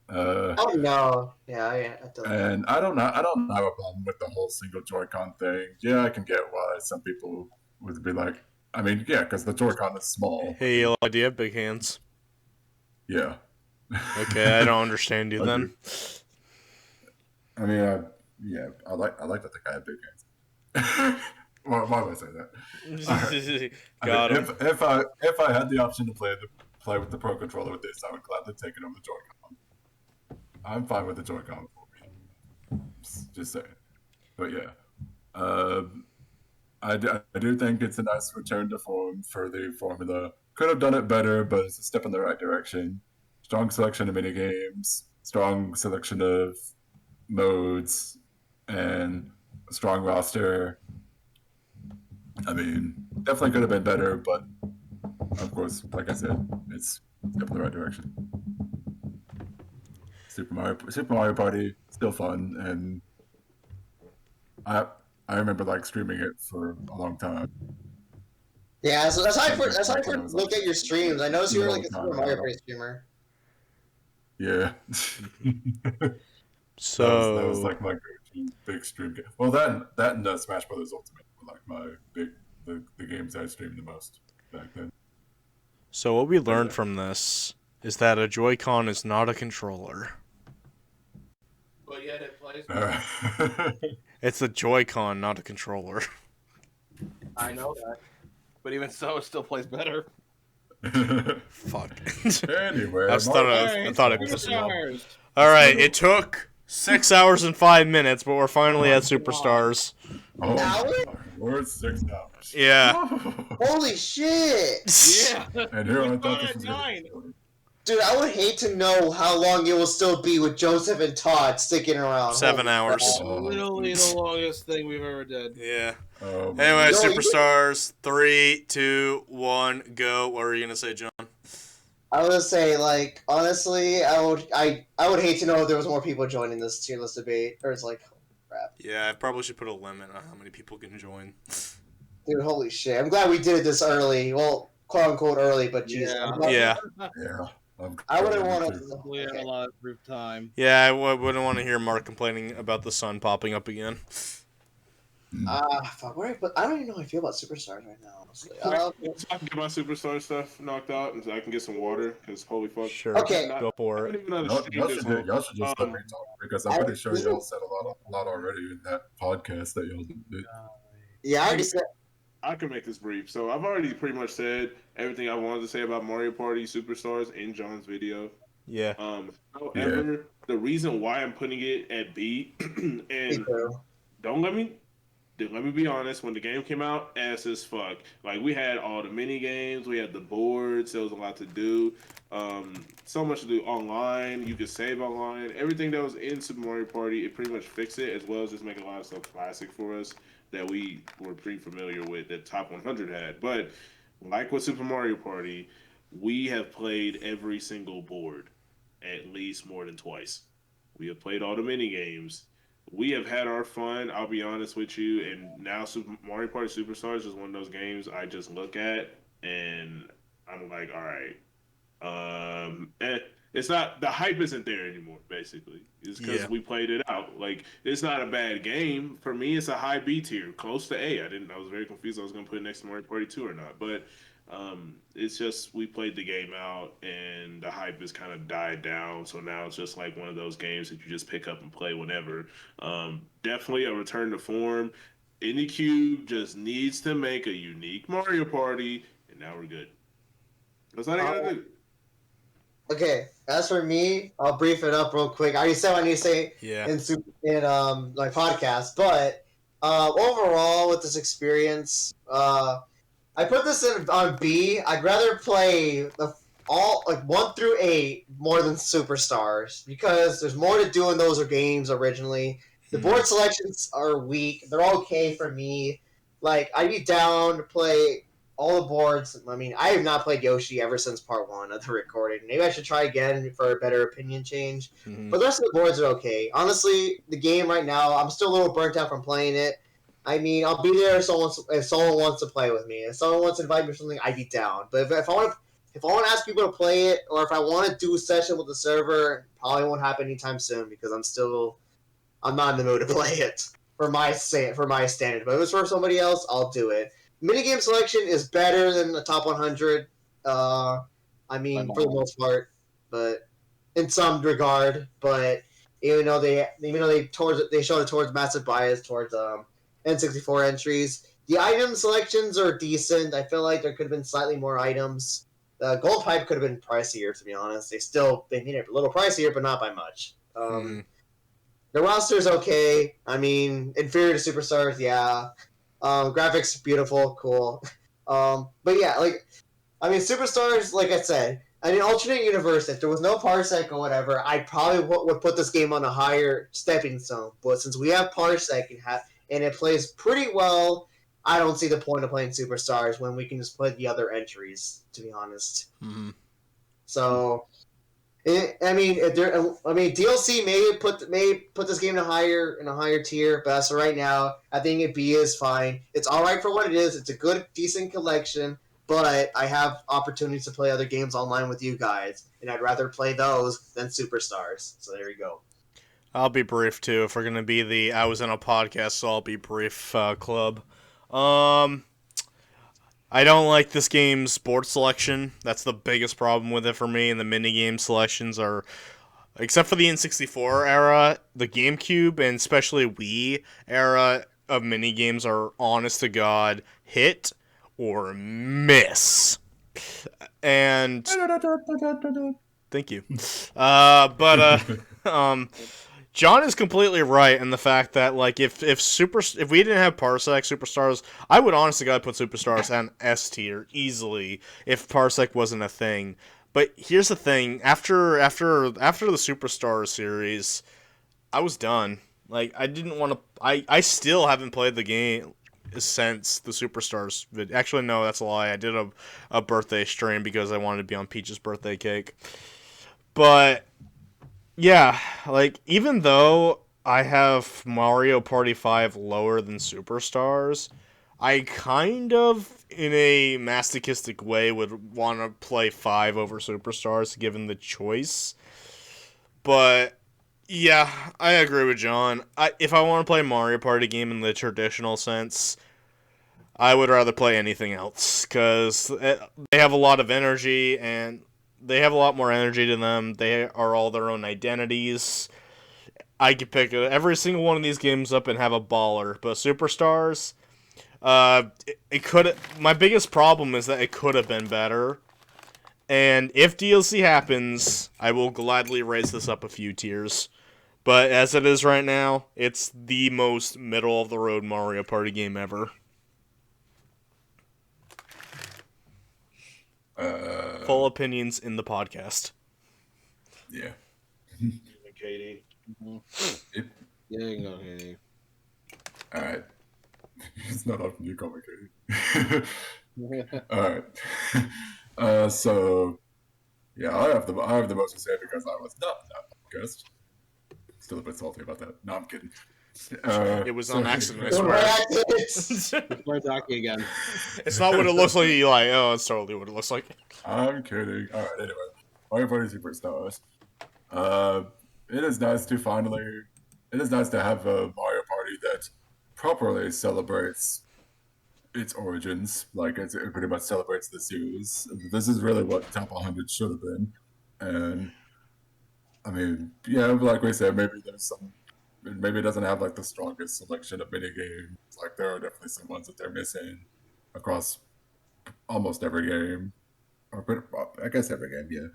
Oh no. Yeah, I don't. And I don't know. I don't have a problem with the whole single Joy-Con thing. Yeah, I can get why some people would be like. I mean, yeah, because the Joy-Con is small. Hey, Eli, do you have big hands? Yeah. Okay, I don't understand you I then. do. I mean, I like that the guy had big hands. Why would I say that? Got him. If I had the option to play with the Pro Controller with this, I would gladly take it over the Joy-Con. I'm fine with the Joy-Con for me. Just saying. But yeah, I do think it's a nice return to form for the formula. Could have done it better, but it's a step in the right direction. Strong selection of minigames, strong selection of modes, and a strong roster. I mean, definitely could have been better, but of course, like I said, it's a step in the right direction. Super Mario Party, still fun, and I remember like streaming it for a long time. Yeah, so that's how I first looked at your streams. I noticed you were like a Super Mario Party streamer. Yeah. So that was like my go-to big stream game. Well, that and Smash Brothers Ultimate were like my the games I streamed the most back then. So what we learned from this is that a Joy-Con is not a controller. But yet it plays. It's a Joy-Con, not a controller. I know that. But even so, it still plays better. Fuck. Anyway, I thought it Super pissed me off. Stars. All right, it took 6 hours and 5 minutes, but we're finally at Superstars. Oh, Hour? we're at 6 hours. Yeah. Holy shit! Yeah. And here I We thought started this at was 9. Dude, I would hate to know how long it will still be with Joseph and Todd sticking around. 7 Holy hours. crap. Literally the longest thing we've ever did. Yeah. Oh, Anyway, No, you- Superstars. 3, 2, 1, go. What were you gonna say, John? I would say, like, honestly, I would hate to know if there was more people joining this tier list debate. Or it's like, holy crap. Yeah, I probably should put a limit on how many people can join. Dude, holy shit. I'm glad we did it this early. Well, quote unquote early, but Jesus. Yeah. Yeah. yeah. I wouldn't want to. to. We had a lot of group time. Yeah, I wouldn't want to hear Mark complaining about the sun popping up again. Fuck. But I don't even know how I feel about Superstars right now, honestly. So I can get my superstar stuff knocked out, and so I can get some water. Because holy fuck, Sure. Okay. Go for it. Y'all should just let me talk because I'm pretty sure y'all said a lot already in that podcast that y'all did. Yeah, I already said. I can make this brief. So I've already pretty much said everything I wanted to say about Mario Party Superstars in John's video. Yeah. However, the reason why I'm putting it at B, and don't let me be honest, when the game came out, ass as fuck. Like, we had all the mini games, we had the boards, there was a lot to do. So much to do online, you could save online. Everything that was in Super Mario Party, it pretty much fixed it, as well as just making a lot of stuff classic for us that we were pretty familiar with that Top 100 had. But like with Super Mario Party, we have played every single board at least more than twice. We have played all the mini games. We have had our fun. I'll be honest with you. And now Super Mario Party Superstars is one of those games I just look at and I'm like, all right. It's not, the hype isn't there anymore. Basically, it's because we played it out. Like, it's not a bad game for me. It's a high B tier, close to A. I was very confused. I was going to put it next to Mario Party 2 or not, but it's just we played the game out and the hype has kind of died down. So now it's just like one of those games that you just pick up and play whenever. Definitely a return to form. Anycube just needs to make a unique Mario Party, and now we're good. That's all I gotta do. Okay, as for me, I'll brief it up real quick. I already said what I need to say Yeah. in my podcast, but overall with this experience, I put this on B. I'd rather play all like 1 through 8 more than Superstars because there's more to do in those games originally. The board selections are weak. They're okay for me. Like I'd be down to play all the boards. I mean, I have not played Yoshi ever since part 1 of the recording. Maybe I should try again for a better opinion change. But the rest of the boards are okay. Honestly, the game right now, I'm still a little burnt out from playing it. I mean, I'll be there if someone wants to play with me. If someone wants to invite me or something, I'd be down. But if I want to ask people to play it, or if I want to do a session with the server, probably won't happen anytime soon because I'm not in the mood to play it for my standard. But if it's for somebody else, I'll do it. Minigame selection is better than the top 100. I mean, for the most part, but in some regard. But even though they showed it towards massive bias towards N64 entries, the item selections are decent. I feel like there could have been slightly more items. The gold pipe could have been pricier, to be honest. They made it a little pricier, but not by much. The roster's okay. I mean, inferior to Superstars, yeah. Graphics beautiful, cool. But yeah, I mean, Superstars, like I said, in an alternate universe, if there was no Parsec or whatever, I probably would put this game on a higher stepping stone. But since we have Parsec and it plays pretty well, I don't see the point of playing Superstars when we can just play the other entries, to be honest. So, I mean, DLC may put this game in a higher tier, but as of right now, I think it B is fine. It's all right for what it is. It's a good, decent collection, but I have opportunities to play other games online with you guys, and I'd rather play those than Superstars. So there you go. I'll be brief too. If we're gonna be the I was in a podcast, so I'll be brief club. I don't like this game's board selection. That's the biggest problem with it for me. And the minigame selections are, except for the N64 era, the GameCube and especially Wii era of minigames are honest to God hit or miss. And thank you. John is completely right in the fact that like if we didn't have Parsec Superstars, I would honestly gotta put Superstars on S tier easily if Parsec wasn't a thing. But here's the thing: after the Superstars series, I was done. Like I didn't want to. I still haven't played the game since the Superstars. Actually, no, that's a lie. I did a birthday stream because I wanted to be on Peach's birthday cake. But yeah, like, even though I have Mario Party 5 lower than Superstars, I kind of, in a masochistic way, would want to play 5 over Superstars given the choice. But, yeah, I agree with John. If I want to play a Mario Party game in the traditional sense, I would rather play anything else, because they have a lot of energy, and they have a lot more energy to them. They are all their own identities. I could pick every single one of these games up and have a baller. But Superstars, it could. My biggest problem is that it could have been better. And if DLC happens, I will gladly raise this up a few tiers. But as it is right now, it's the most middle of the road Mario Party game ever. Full opinions in the podcast. Yeah. Katie. Yeah, you can go, Katie. Alright. It's not often you call me Katie. Alright. So yeah, I have the most to say because I was not in that podcast. Still a bit salty about that. No, I'm kidding. It was on accident, I swear. We're talking again. It's not what it looks like, Eli. Oh, it's totally what it looks like. I'm kidding. Alright, anyway. Mario Party Superstars. It is nice to have a Mario Party that properly celebrates its origins. Like, it pretty much celebrates the series. This is really what Top 100 should have been. And, I mean, yeah, like we said, maybe it doesn't have, like, the strongest selection of minigames. Like, there are definitely some ones that they're missing across almost every game. Or, I guess every game, yeah.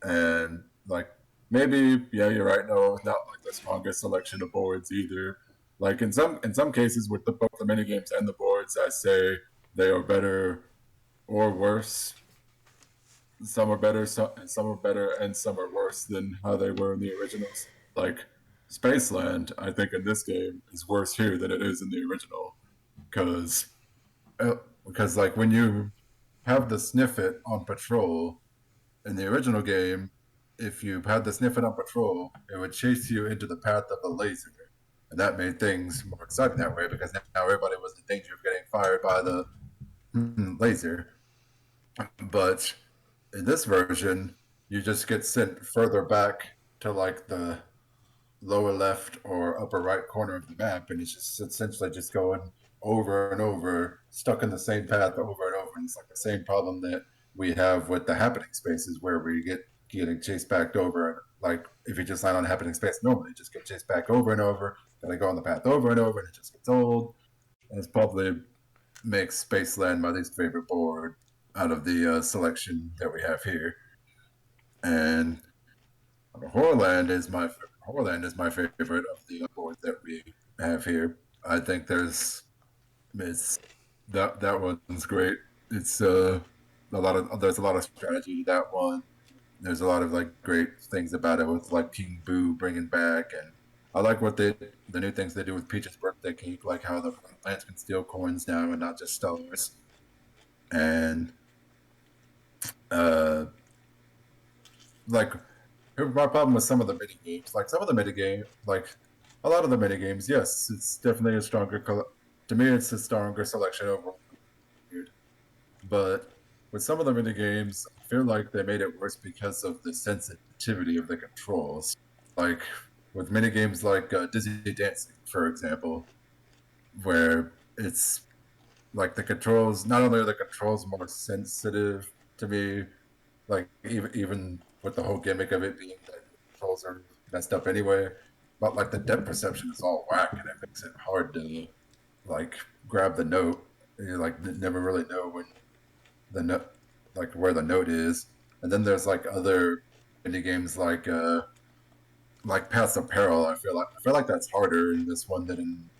And, like, maybe, yeah, you're right, no, not, like, the strongest selection of boards either. Like, in some cases, with both the minigames and the boards, I say they are better or worse some are better, some are better, and some are worse than how they were in the originals. Like Spaceland, I think in this game is worse here than it is in the original, because because like when you have the Sniffet on patrol in the original game, if you had the Sniffet on patrol, it would chase you into the path of the laser, and that made things more exciting that way because now everybody was in danger of getting fired by the laser. But in this version, you just get sent further back to like the lower left or upper right corner of the map, and it's just essentially just going over and over, stuck in the same path over and over. And it's like the same problem that we have with the happening spaces where we get getting chased back over. Like if you just land on a happening space normally, you just get chased back over and over, gotta go on the path over and over, and it just gets old. And it's probably makes Spaceland my least favorite board out of the selection that we have here. And Horrorland is my favorite of the boards that we have here. I think it's that one's great. It's there's a lot of strategy to that one. There's a lot of like great things about it with like King Boo bringing back, and I like the new things they do with Peach's birthday cake, like how the plants can steal coins now and not just stars. And like my problem with some of the mini games, like a lot of the mini games, yes, it's definitely a stronger. To me, it's a stronger selection overall. But with some of the mini games, I feel like they made it worse because of the sensitivity of the controls. Like with mini games like Dizzy Dancing, for example, where it's like the controls. Not only are the controls more sensitive to me, like even with the whole gimmick of it being that the controls are messed up anyway, but like the depth perception is all whack, and it makes it hard to like grab the note. You like never really know when the note, like where the note is. And then there's like other indie games like Paths of Peril. I feel like that's harder in this one than in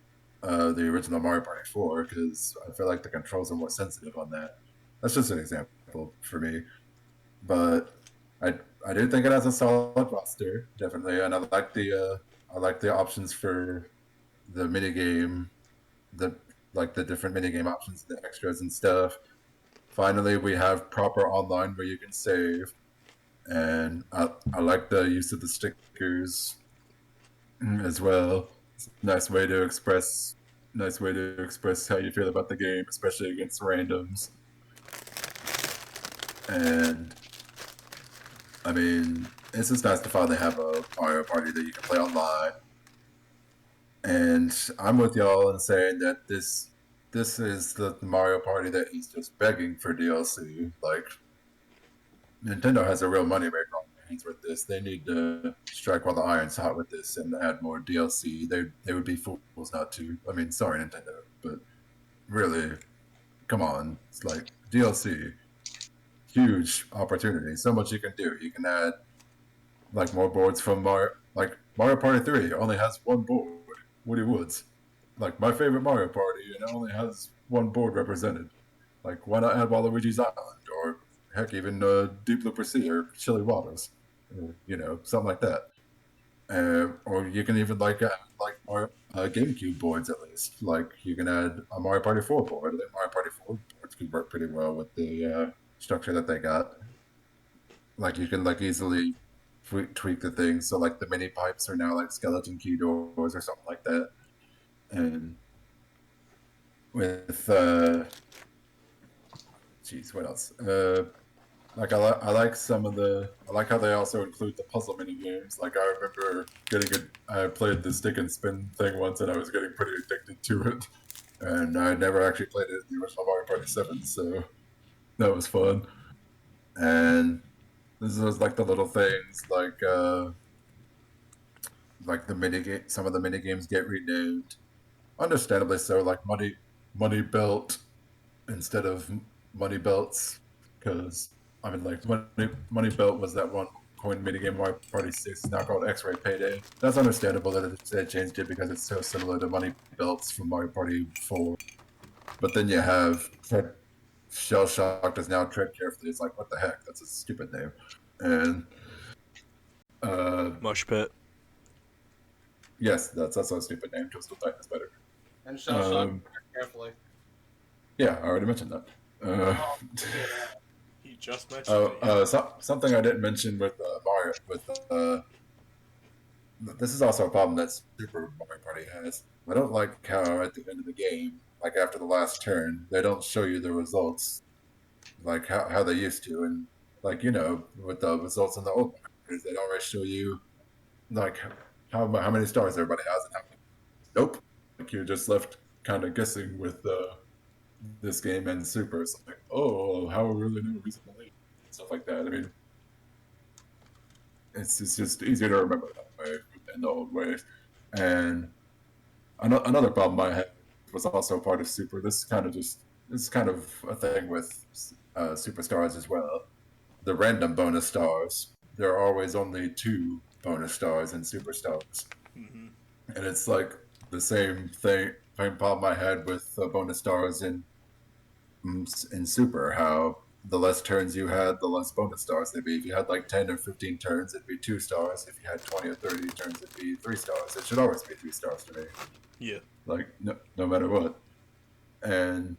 the original Mario Party 4 because I feel like the controls are more sensitive on that. That's just an example for me, but I do think it has a solid roster, definitely, and I like the options for the minigame, the different minigame options, the extras and stuff. Finally, we have proper online where you can save, and I like the use of the stickers as well. It's a nice way to express how you feel about the game, especially against randoms. And I mean, it's just nice to finally have a Mario Party that you can play online. And I'm with y'all in saying that this is the Mario Party that is just begging for DLC. Like Nintendo has a real moneymaker on their hands with this. They need to strike while the iron's hot with this and add more DLC. They would be fools not to. I mean, sorry Nintendo, but really, come on. It's like DLC, huge opportunity. So much you can do. You can add like more boards from Mario Party 3 only has one board, Woody Woods. Like my favorite Mario Party, and it only has one board represented. Like why not add Waluigi's Island or heck even Deep Blue Sea or Chili Waters, something like that. Or you can even add more GameCube boards at least. Like you can add a Mario Party 4 board. I think Mario Party 4 boards could work pretty well with the structure that they got. Like you can easily tweak the things. So like the mini pipes are now like skeleton key doors or something like that. And with what else? I like I like how they also include the puzzle mini games. Like I remember I played the stick and spin thing once, and I was getting pretty addicted to it. And I never actually played it in the original Mario Party 7, so that was fun. And this is like the little things, like some of the mini games get renamed, understandably so. Like money belt instead of money belts, because I mean, like money belt was that one coin minigame Mario Party 6 is now called X-Ray Payday. That's understandable that they changed it because it's so similar to money belts from Mario Party 4. But then you have Shell Shocked is now tread carefully. It's like, what the heck? That's a stupid name. And Mush Pit. yes, that's also a stupid name. Coastal Titan is better. And Shell Shock carefully. Yeah, I already mentioned that. He just mentioned it. Something I didn't mention with Mario this is also a problem that Super Mario Party has. I don't like how at the end of the game, like after the last turn, they don't show you the results like how they used to, and like with the results in the old Mario, they don't always show you like how many stars everybody has and how many. Nope, like you're just left kind of guessing with this game and Super. It's like, oh, how are we really know who's in the lead? Stuff like that. I mean, it's just easier to remember that way in the old ways. And another problem I had was also part of Super. This is kind of a thing with Superstars as well. The random bonus stars. There are always only 2 bonus stars in Superstars, and it's like the same problem I had with bonus stars in Super. How the less turns you had, the less bonus stars they'd be. If you had like 10 or 15 turns, it'd be 2 stars. If you had 20 or 30 turns, it'd be 3 stars. It should always be 3 stars to me. Yeah. Like no matter what. And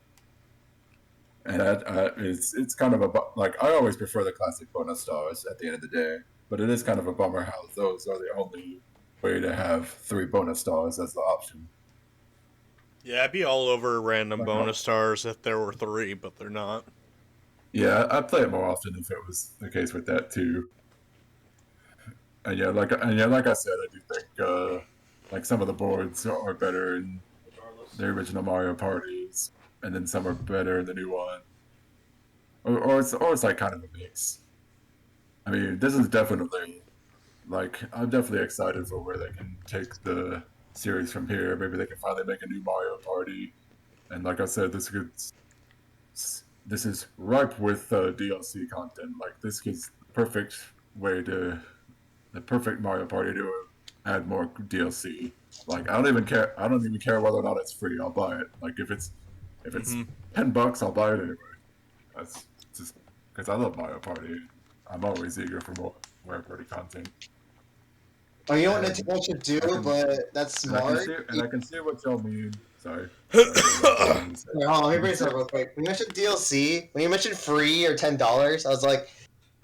it's kind of like I always prefer the classic bonus stars at the end of the day, but it is kind of a bummer how those are the only way to have 3 bonus stars as the option. Yeah, I'd be all over random bonus stars if there were 3, but they're not. Yeah, I'd play it more often if it was the case with that too. And like I said, I do think like some of the boards are better in the original Mario parties, and then some are better in the new one. Or it's like kind of a mix. I mean, this is definitely like I'm definitely excited for where they can take the series from here. Maybe they can finally make a new Mario Party, and like I said, this is ripe with DLC content. Like this is the perfect Mario Party to add more DLC. Like I don't even care whether or not it's free. I'll buy it. Like if it's $10, I'll buy it anyway. That's just because I love Mario Party. I'm always eager for more Mario Party content. Oh, you know what Nintendo should do, but that's smart. I can see what y'all mean. Sorry. No, let me bring this up real quick. When you mentioned DLC, when you mentioned free or $10, I was like,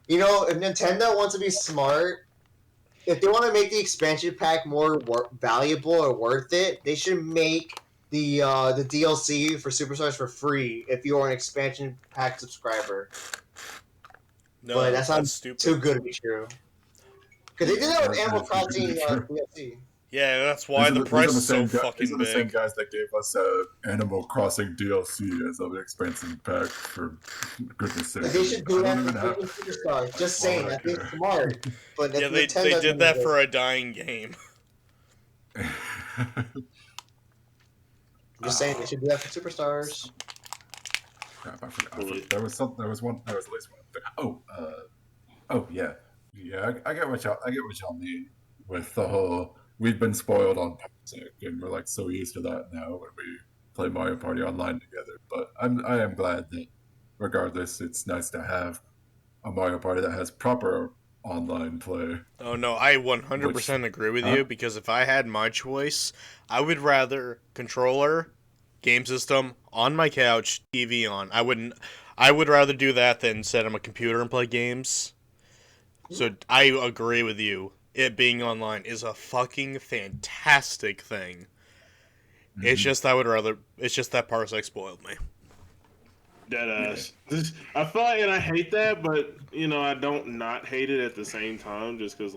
if Nintendo wants to be smart, if they want to make the expansion pack more valuable or worth it, they should make the DLC for Superstars for free if you are an expansion pack subscriber. No, but that's stupid. Too good to be true. Because they did that with Animal Crossing DLC. Yeah, that's why the price is so fucking big. These are the same guys that gave us Animal Crossing DLC as an expansion pack, for goodness sake. They should do that for Superstars. Just saying, I think it's smart. But yeah, they did that for a dying game. Just saying, they should do that for Superstars. Crap, I forgot. There was at least one. Oh, yeah. I get what y'all mean with the whole. We've been spoiled on Parsec, and we're like so used to that now when we play Mario Party online together. But I am glad that, regardless, it's nice to have a Mario Party that has proper online play. Oh no, I 100% agree with you, because if I had my choice, I would rather controller, game system, on my couch, TV on. I would rather do that than sit on my computer and play games. So I agree with you. It being online is a fucking fantastic thing. Mm-hmm. It's just that Parsec spoiled me. Deadass. I feel like, and I hate that, but I don't not hate it at the same time, just because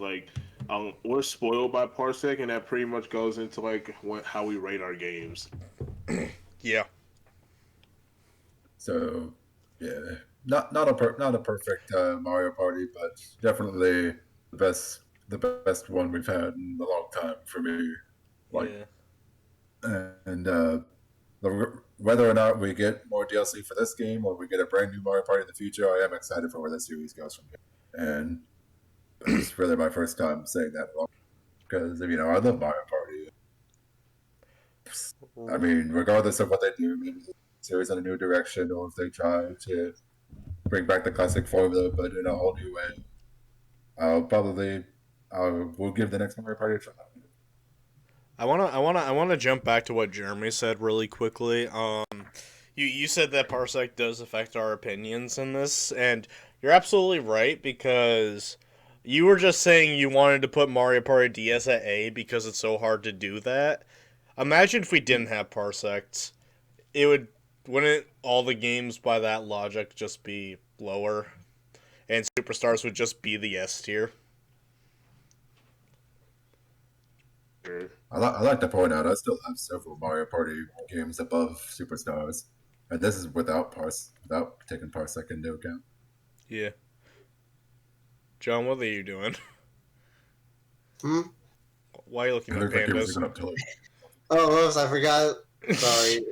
we're spoiled by Parsec, and that pretty much goes into how we rate our games. Yeah. So, yeah, not a perfect Mario Party, but definitely the best one we've had in a long time for me. And whether or not we get more DLC for this game or we get a brand new Mario Party in the future, I am excited for where the series goes from here. And it's really my first time saying that, because I love Mario Party. I mean, regardless of what they do, maybe series in a new direction, or if they try to bring back the classic formula, but in a whole new way. I'll probably we'll give the next Mario Party a try. I wanna jump back to what Jeremy said really quickly. You said that Parsec does affect our opinions in this, and you're absolutely right because you were just saying you wanted to put Mario Party DS at A because it's so hard to do that. Imagine if we didn't have Parsecs. It wouldn't all the games by that logic just be lower, and Superstars would just be the S tier. I like to point out I still have several Mario Party games above Superstars, and this is without taking Parsec into account. Yeah. John, what are you doing? Hmm? Why are you looking It at looks like you were pandas? looking up to like, Oh, whoops, I forgot. Sorry.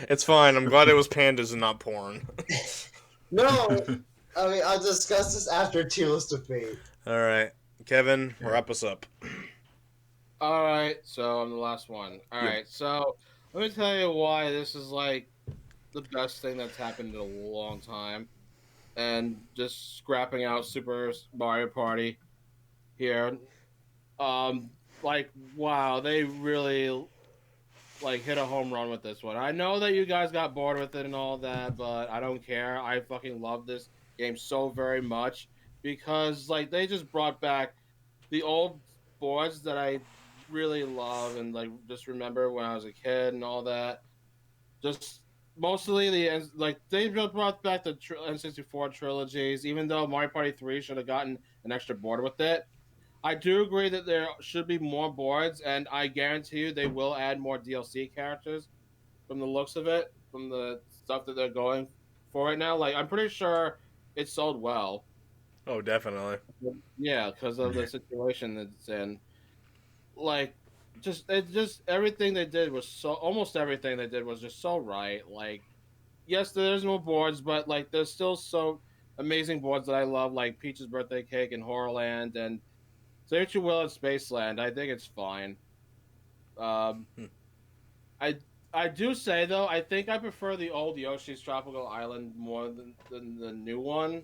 It's fine. I'm glad it was pandas and not porn. No, I mean, I'll discuss this after Tierlist debate. All right, Kevin, wrap us up. All right, so I'm the last one. All right, so let me tell you why this is like the best thing that's happened in a long time, and just scrapping out Super Mario Party here. Like wow, they really like hit a home run with this one. I know that you guys got bored with it and all that, but I don't care. I fucking love this game so very much because like they just brought back the old boards that I really love and like just remember when I was a kid and all that. Just mostly like they brought back the N64 trilogies, even though Mario Party 3 should have gotten an extra board with it. I do agree that there should be more boards, and I guarantee you they will add more DLC characters from the looks of it, from the stuff that they're going for right now. Like, I'm pretty sure it sold well. Oh, definitely. Yeah, because of the situation that it's in. Like, just everything they did was so, almost everything they did was just so right. Like, yes, there's no boards, but like, there's still so amazing boards that I love, like Peach's Birthday Cake and Horrorland and Say What You Will at Spaceland. I think it's fine. Um, I I do say though, I think I prefer the old Yoshi's Tropical Island more than the new one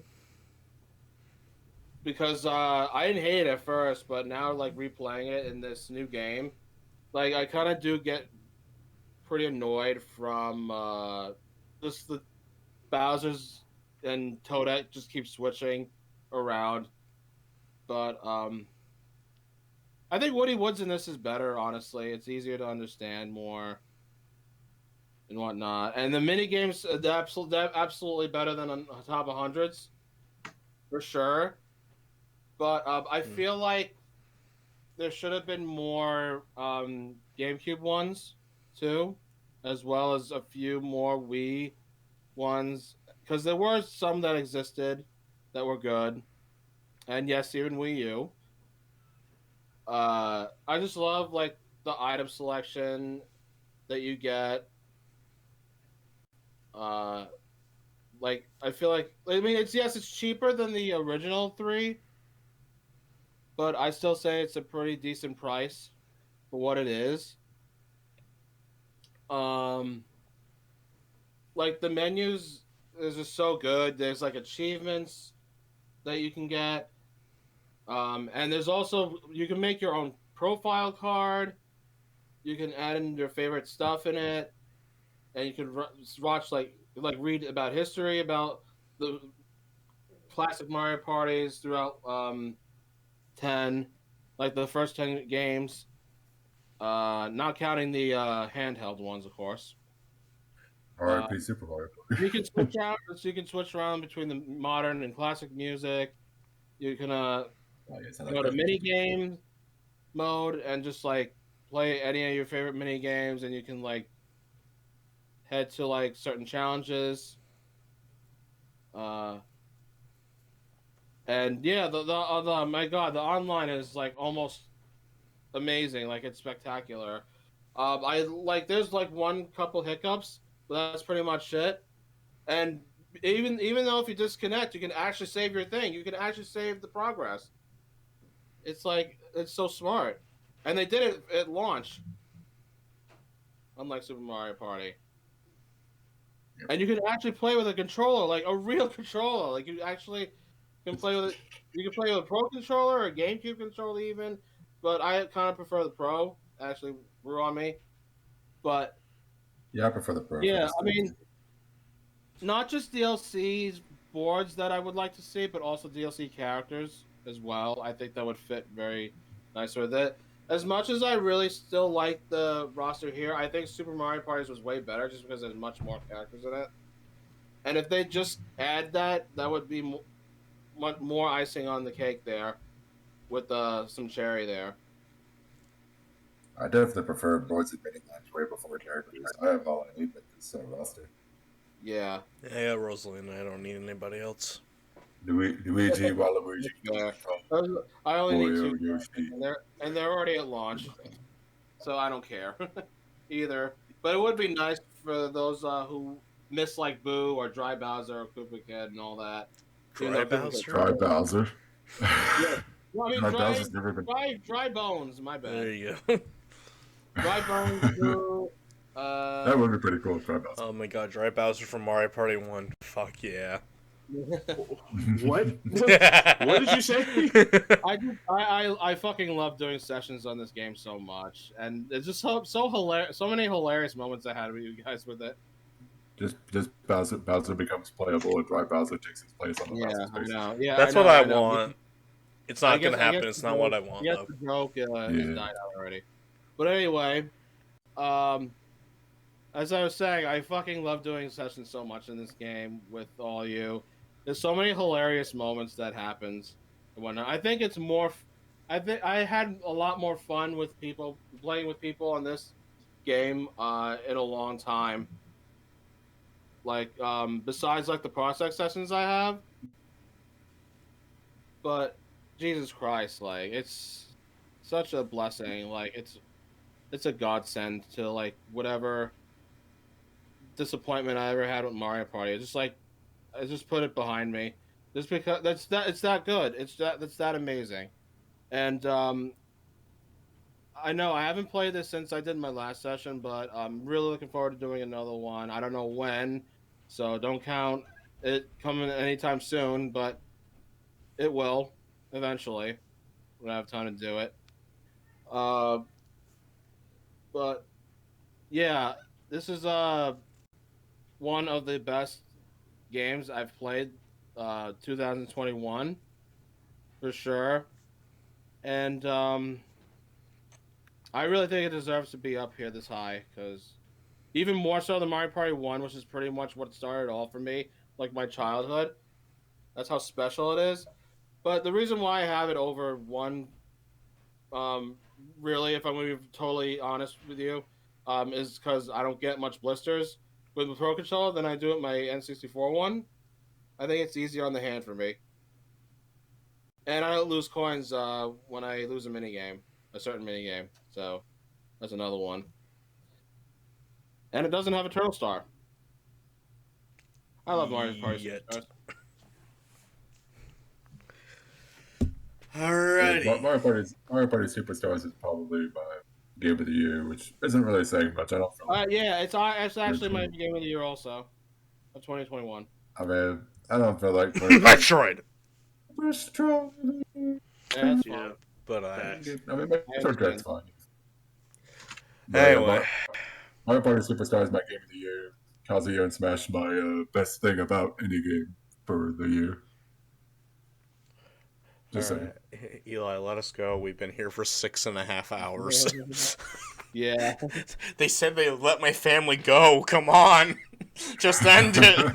because I didn't hate it at first, but now like replaying it in this new game, like I kind of do get pretty annoyed from just the Bowser's and Toadette just keep switching around. But I think Woody Woods in this is better. Honestly, it's easier to understand more and whatnot. And the mini games, they're absolutely better than on top of hundreds for sure. But I feel like there should have been more GameCube ones too, as well as a few more Wii ones, because there were some that existed that were good, and yes, even Wii U. I just love like the item selection that you get. Uh, like I feel like I mean it's yes it's cheaper than the original three, but I still say it's a pretty decent price for what it is. Um, like the menus is just so good. There's like achievements that you can get. And there's also you can make your own profile card. You can add in your favorite stuff in it, and you can watch like read about history about the classic Mario parties throughout 10, like the first 10 games, not counting the handheld ones, of course. R.I.P. Super Mario. You can switch out, so you can switch around between the modern and classic music. You can Oh, yes, I go like to that. mini game mode and just like play any of your favorite mini games, and you can like head to like certain challenges. Uh, and yeah, the my god, the online is like almost amazing. Like it's spectacular. I like there's like one couple hiccups, but that's pretty much it. And even though if you disconnect, you can actually save your thing. You can actually save the progress. It's like it's so smart, and they did it at launch, unlike Super Mario Party. And you can actually play with a controller, like a real controller. Like you actually can play with it. You can play with a Pro controller or a GameCube controller even, but I kind of prefer the Pro. Actually, grew on me. But Yeah, I prefer the Pro for yeah, this I thing. mean, not just DLCs boards that I would like to see, but also DLC characters as well. I think that would fit very nice with it. As much as I really still like the roster here, I think Super Mario Party was way better just because there's much more characters in it. And if they just add that, that would be much more icing on the cake there, with some cherry there. I definitely prefer boards and mini games way before characters. I have all I need with this roster. Yeah. Yeah, Rosalina. I don't need anybody else. Luigi, Waluigi, Yeah. Donkey I only need Kong, two, Wario, Yoshi. and they're already at launch, so I don't care either. But it would be nice for those who miss like Boo or Dry Bowser or Koopa Kid and all that. Even Dry though Koopa Bowser? Kid- Dry Bowser. Yeah. Well, I mean, Dry Bowser's never been. dry bones. My bad. There you go. Dry bones. Boo, That would be pretty cool, Dry Bowser. Oh my god, Dry Bowser from Mario Party 1. Fuck yeah. What? What did you say? I fucking love doing sessions on this game so much, and it's just so hilarious. So many hilarious moments I had with you guys with it. Just Bowser becomes playable and Dry Bowser takes his place on the Yeah, Bowser I space. know. Yeah, That's I know, what I know. want. It's not gonna happen. It's not what I want, Yes, though. the joke has Yeah. died out already. But anyway, as I was saying, I fucking love doing sessions so much in this game with all you. There's so many hilarious moments that happens and whatnot. I think it's more. I think I had a lot more fun with people playing with people on this game in a long time. Like besides like the prospect sessions I have, but Jesus Christ, like it's such a blessing. Like it's a godsend to like whatever disappointment I ever had with Mario Party. I just put it behind me, just because it's that good. That's that amazing, and I know I haven't played this since I did my last session, but I'm really looking forward to doing another one. I don't know when, so don't count it coming anytime soon, but it will eventually when I have time to do it. Uh, but yeah, this is one of the best games I've played 2021 for sure, and I really think it deserves to be up here this high because even more so than Mario Party 1, which is pretty much what started it all for me, like my childhood. That's how special it is. But the reason why I have it over 1, really, if I'm going to be totally honest with you, is because I don't get much blisters with the Pro Controller than I do with my N64 one. I think it's easier on the hand for me. And I don't lose coins when I lose a certain minigame. So that's another one. And it doesn't have a turtle star. I love Mario Party Yet. Superstars. Alrighty. Mario Party Superstars is probably my game of the year, which isn't really saying much. I don't feel like Yeah, it's actually my game of the year also of 2021. I mean, I don't feel like Metroid. Yeah, that's fine. Yeah, but Facts. I mean, Metroid's fine. But, Anyway. Mario Party Superstars is my game of the year. Kazuya and Smash my best thing about any game for the year. Just saying. Alright. Eli, let us go. We've been here for 6.5 hours. Yeah. They said they let my family go. Come on. Just end it.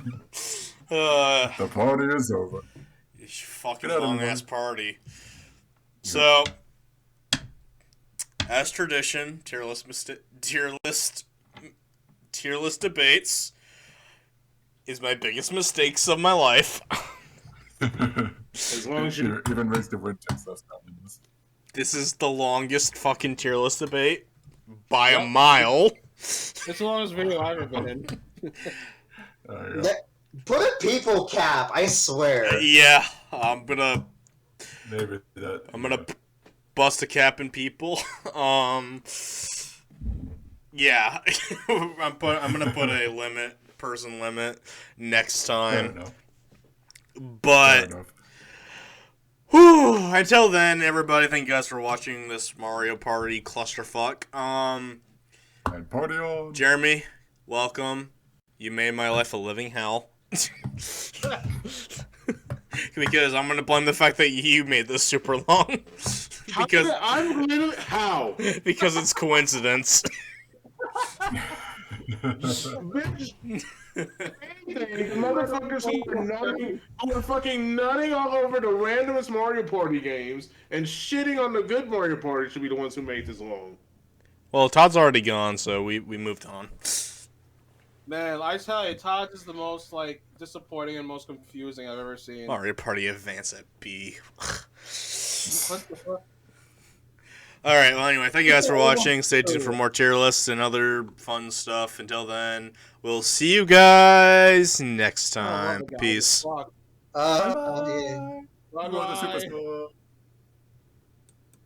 The party is over. Fucking Get out of long here. ass party. So, as tradition, tier list debates is my biggest mistakes of my life. As long as you- even raised the wind tips, that's not in this. This is the longest fucking tier list debate by a mile. It's the longest video I've ever been in. Yeah. Put a people cap, I swear. Yeah, I'm gonna Maybe that. bust a cap in people. Yeah, I'm gonna put a limit person limit next Fair time. enough. Fair But enough. whew, until then, everybody, thank you guys for watching this Mario Party clusterfuck. And party on. Jeremy, welcome. You made my life a living hell. Because I'm gonna blame the fact that you made this super long. because I'm literally how? because it's coincidence. Bitch, the motherfuckers who are fucking nutting all over the randomest Mario Party games and shitting on the good Mario Party should be the ones who made this long. Well, Todd's already gone, so we moved on. Man, I tell you, Todd is the most like disappointing and most confusing I've ever seen. Mario Party Advance at B. What the fuck? Alright, well, anyway, thank you guys for watching. Stay tuned for more tier lists and other fun stuff. Until then, we'll see you guys next time. Peace. Fuck. Yeah. Bye Go to bye. Superstore.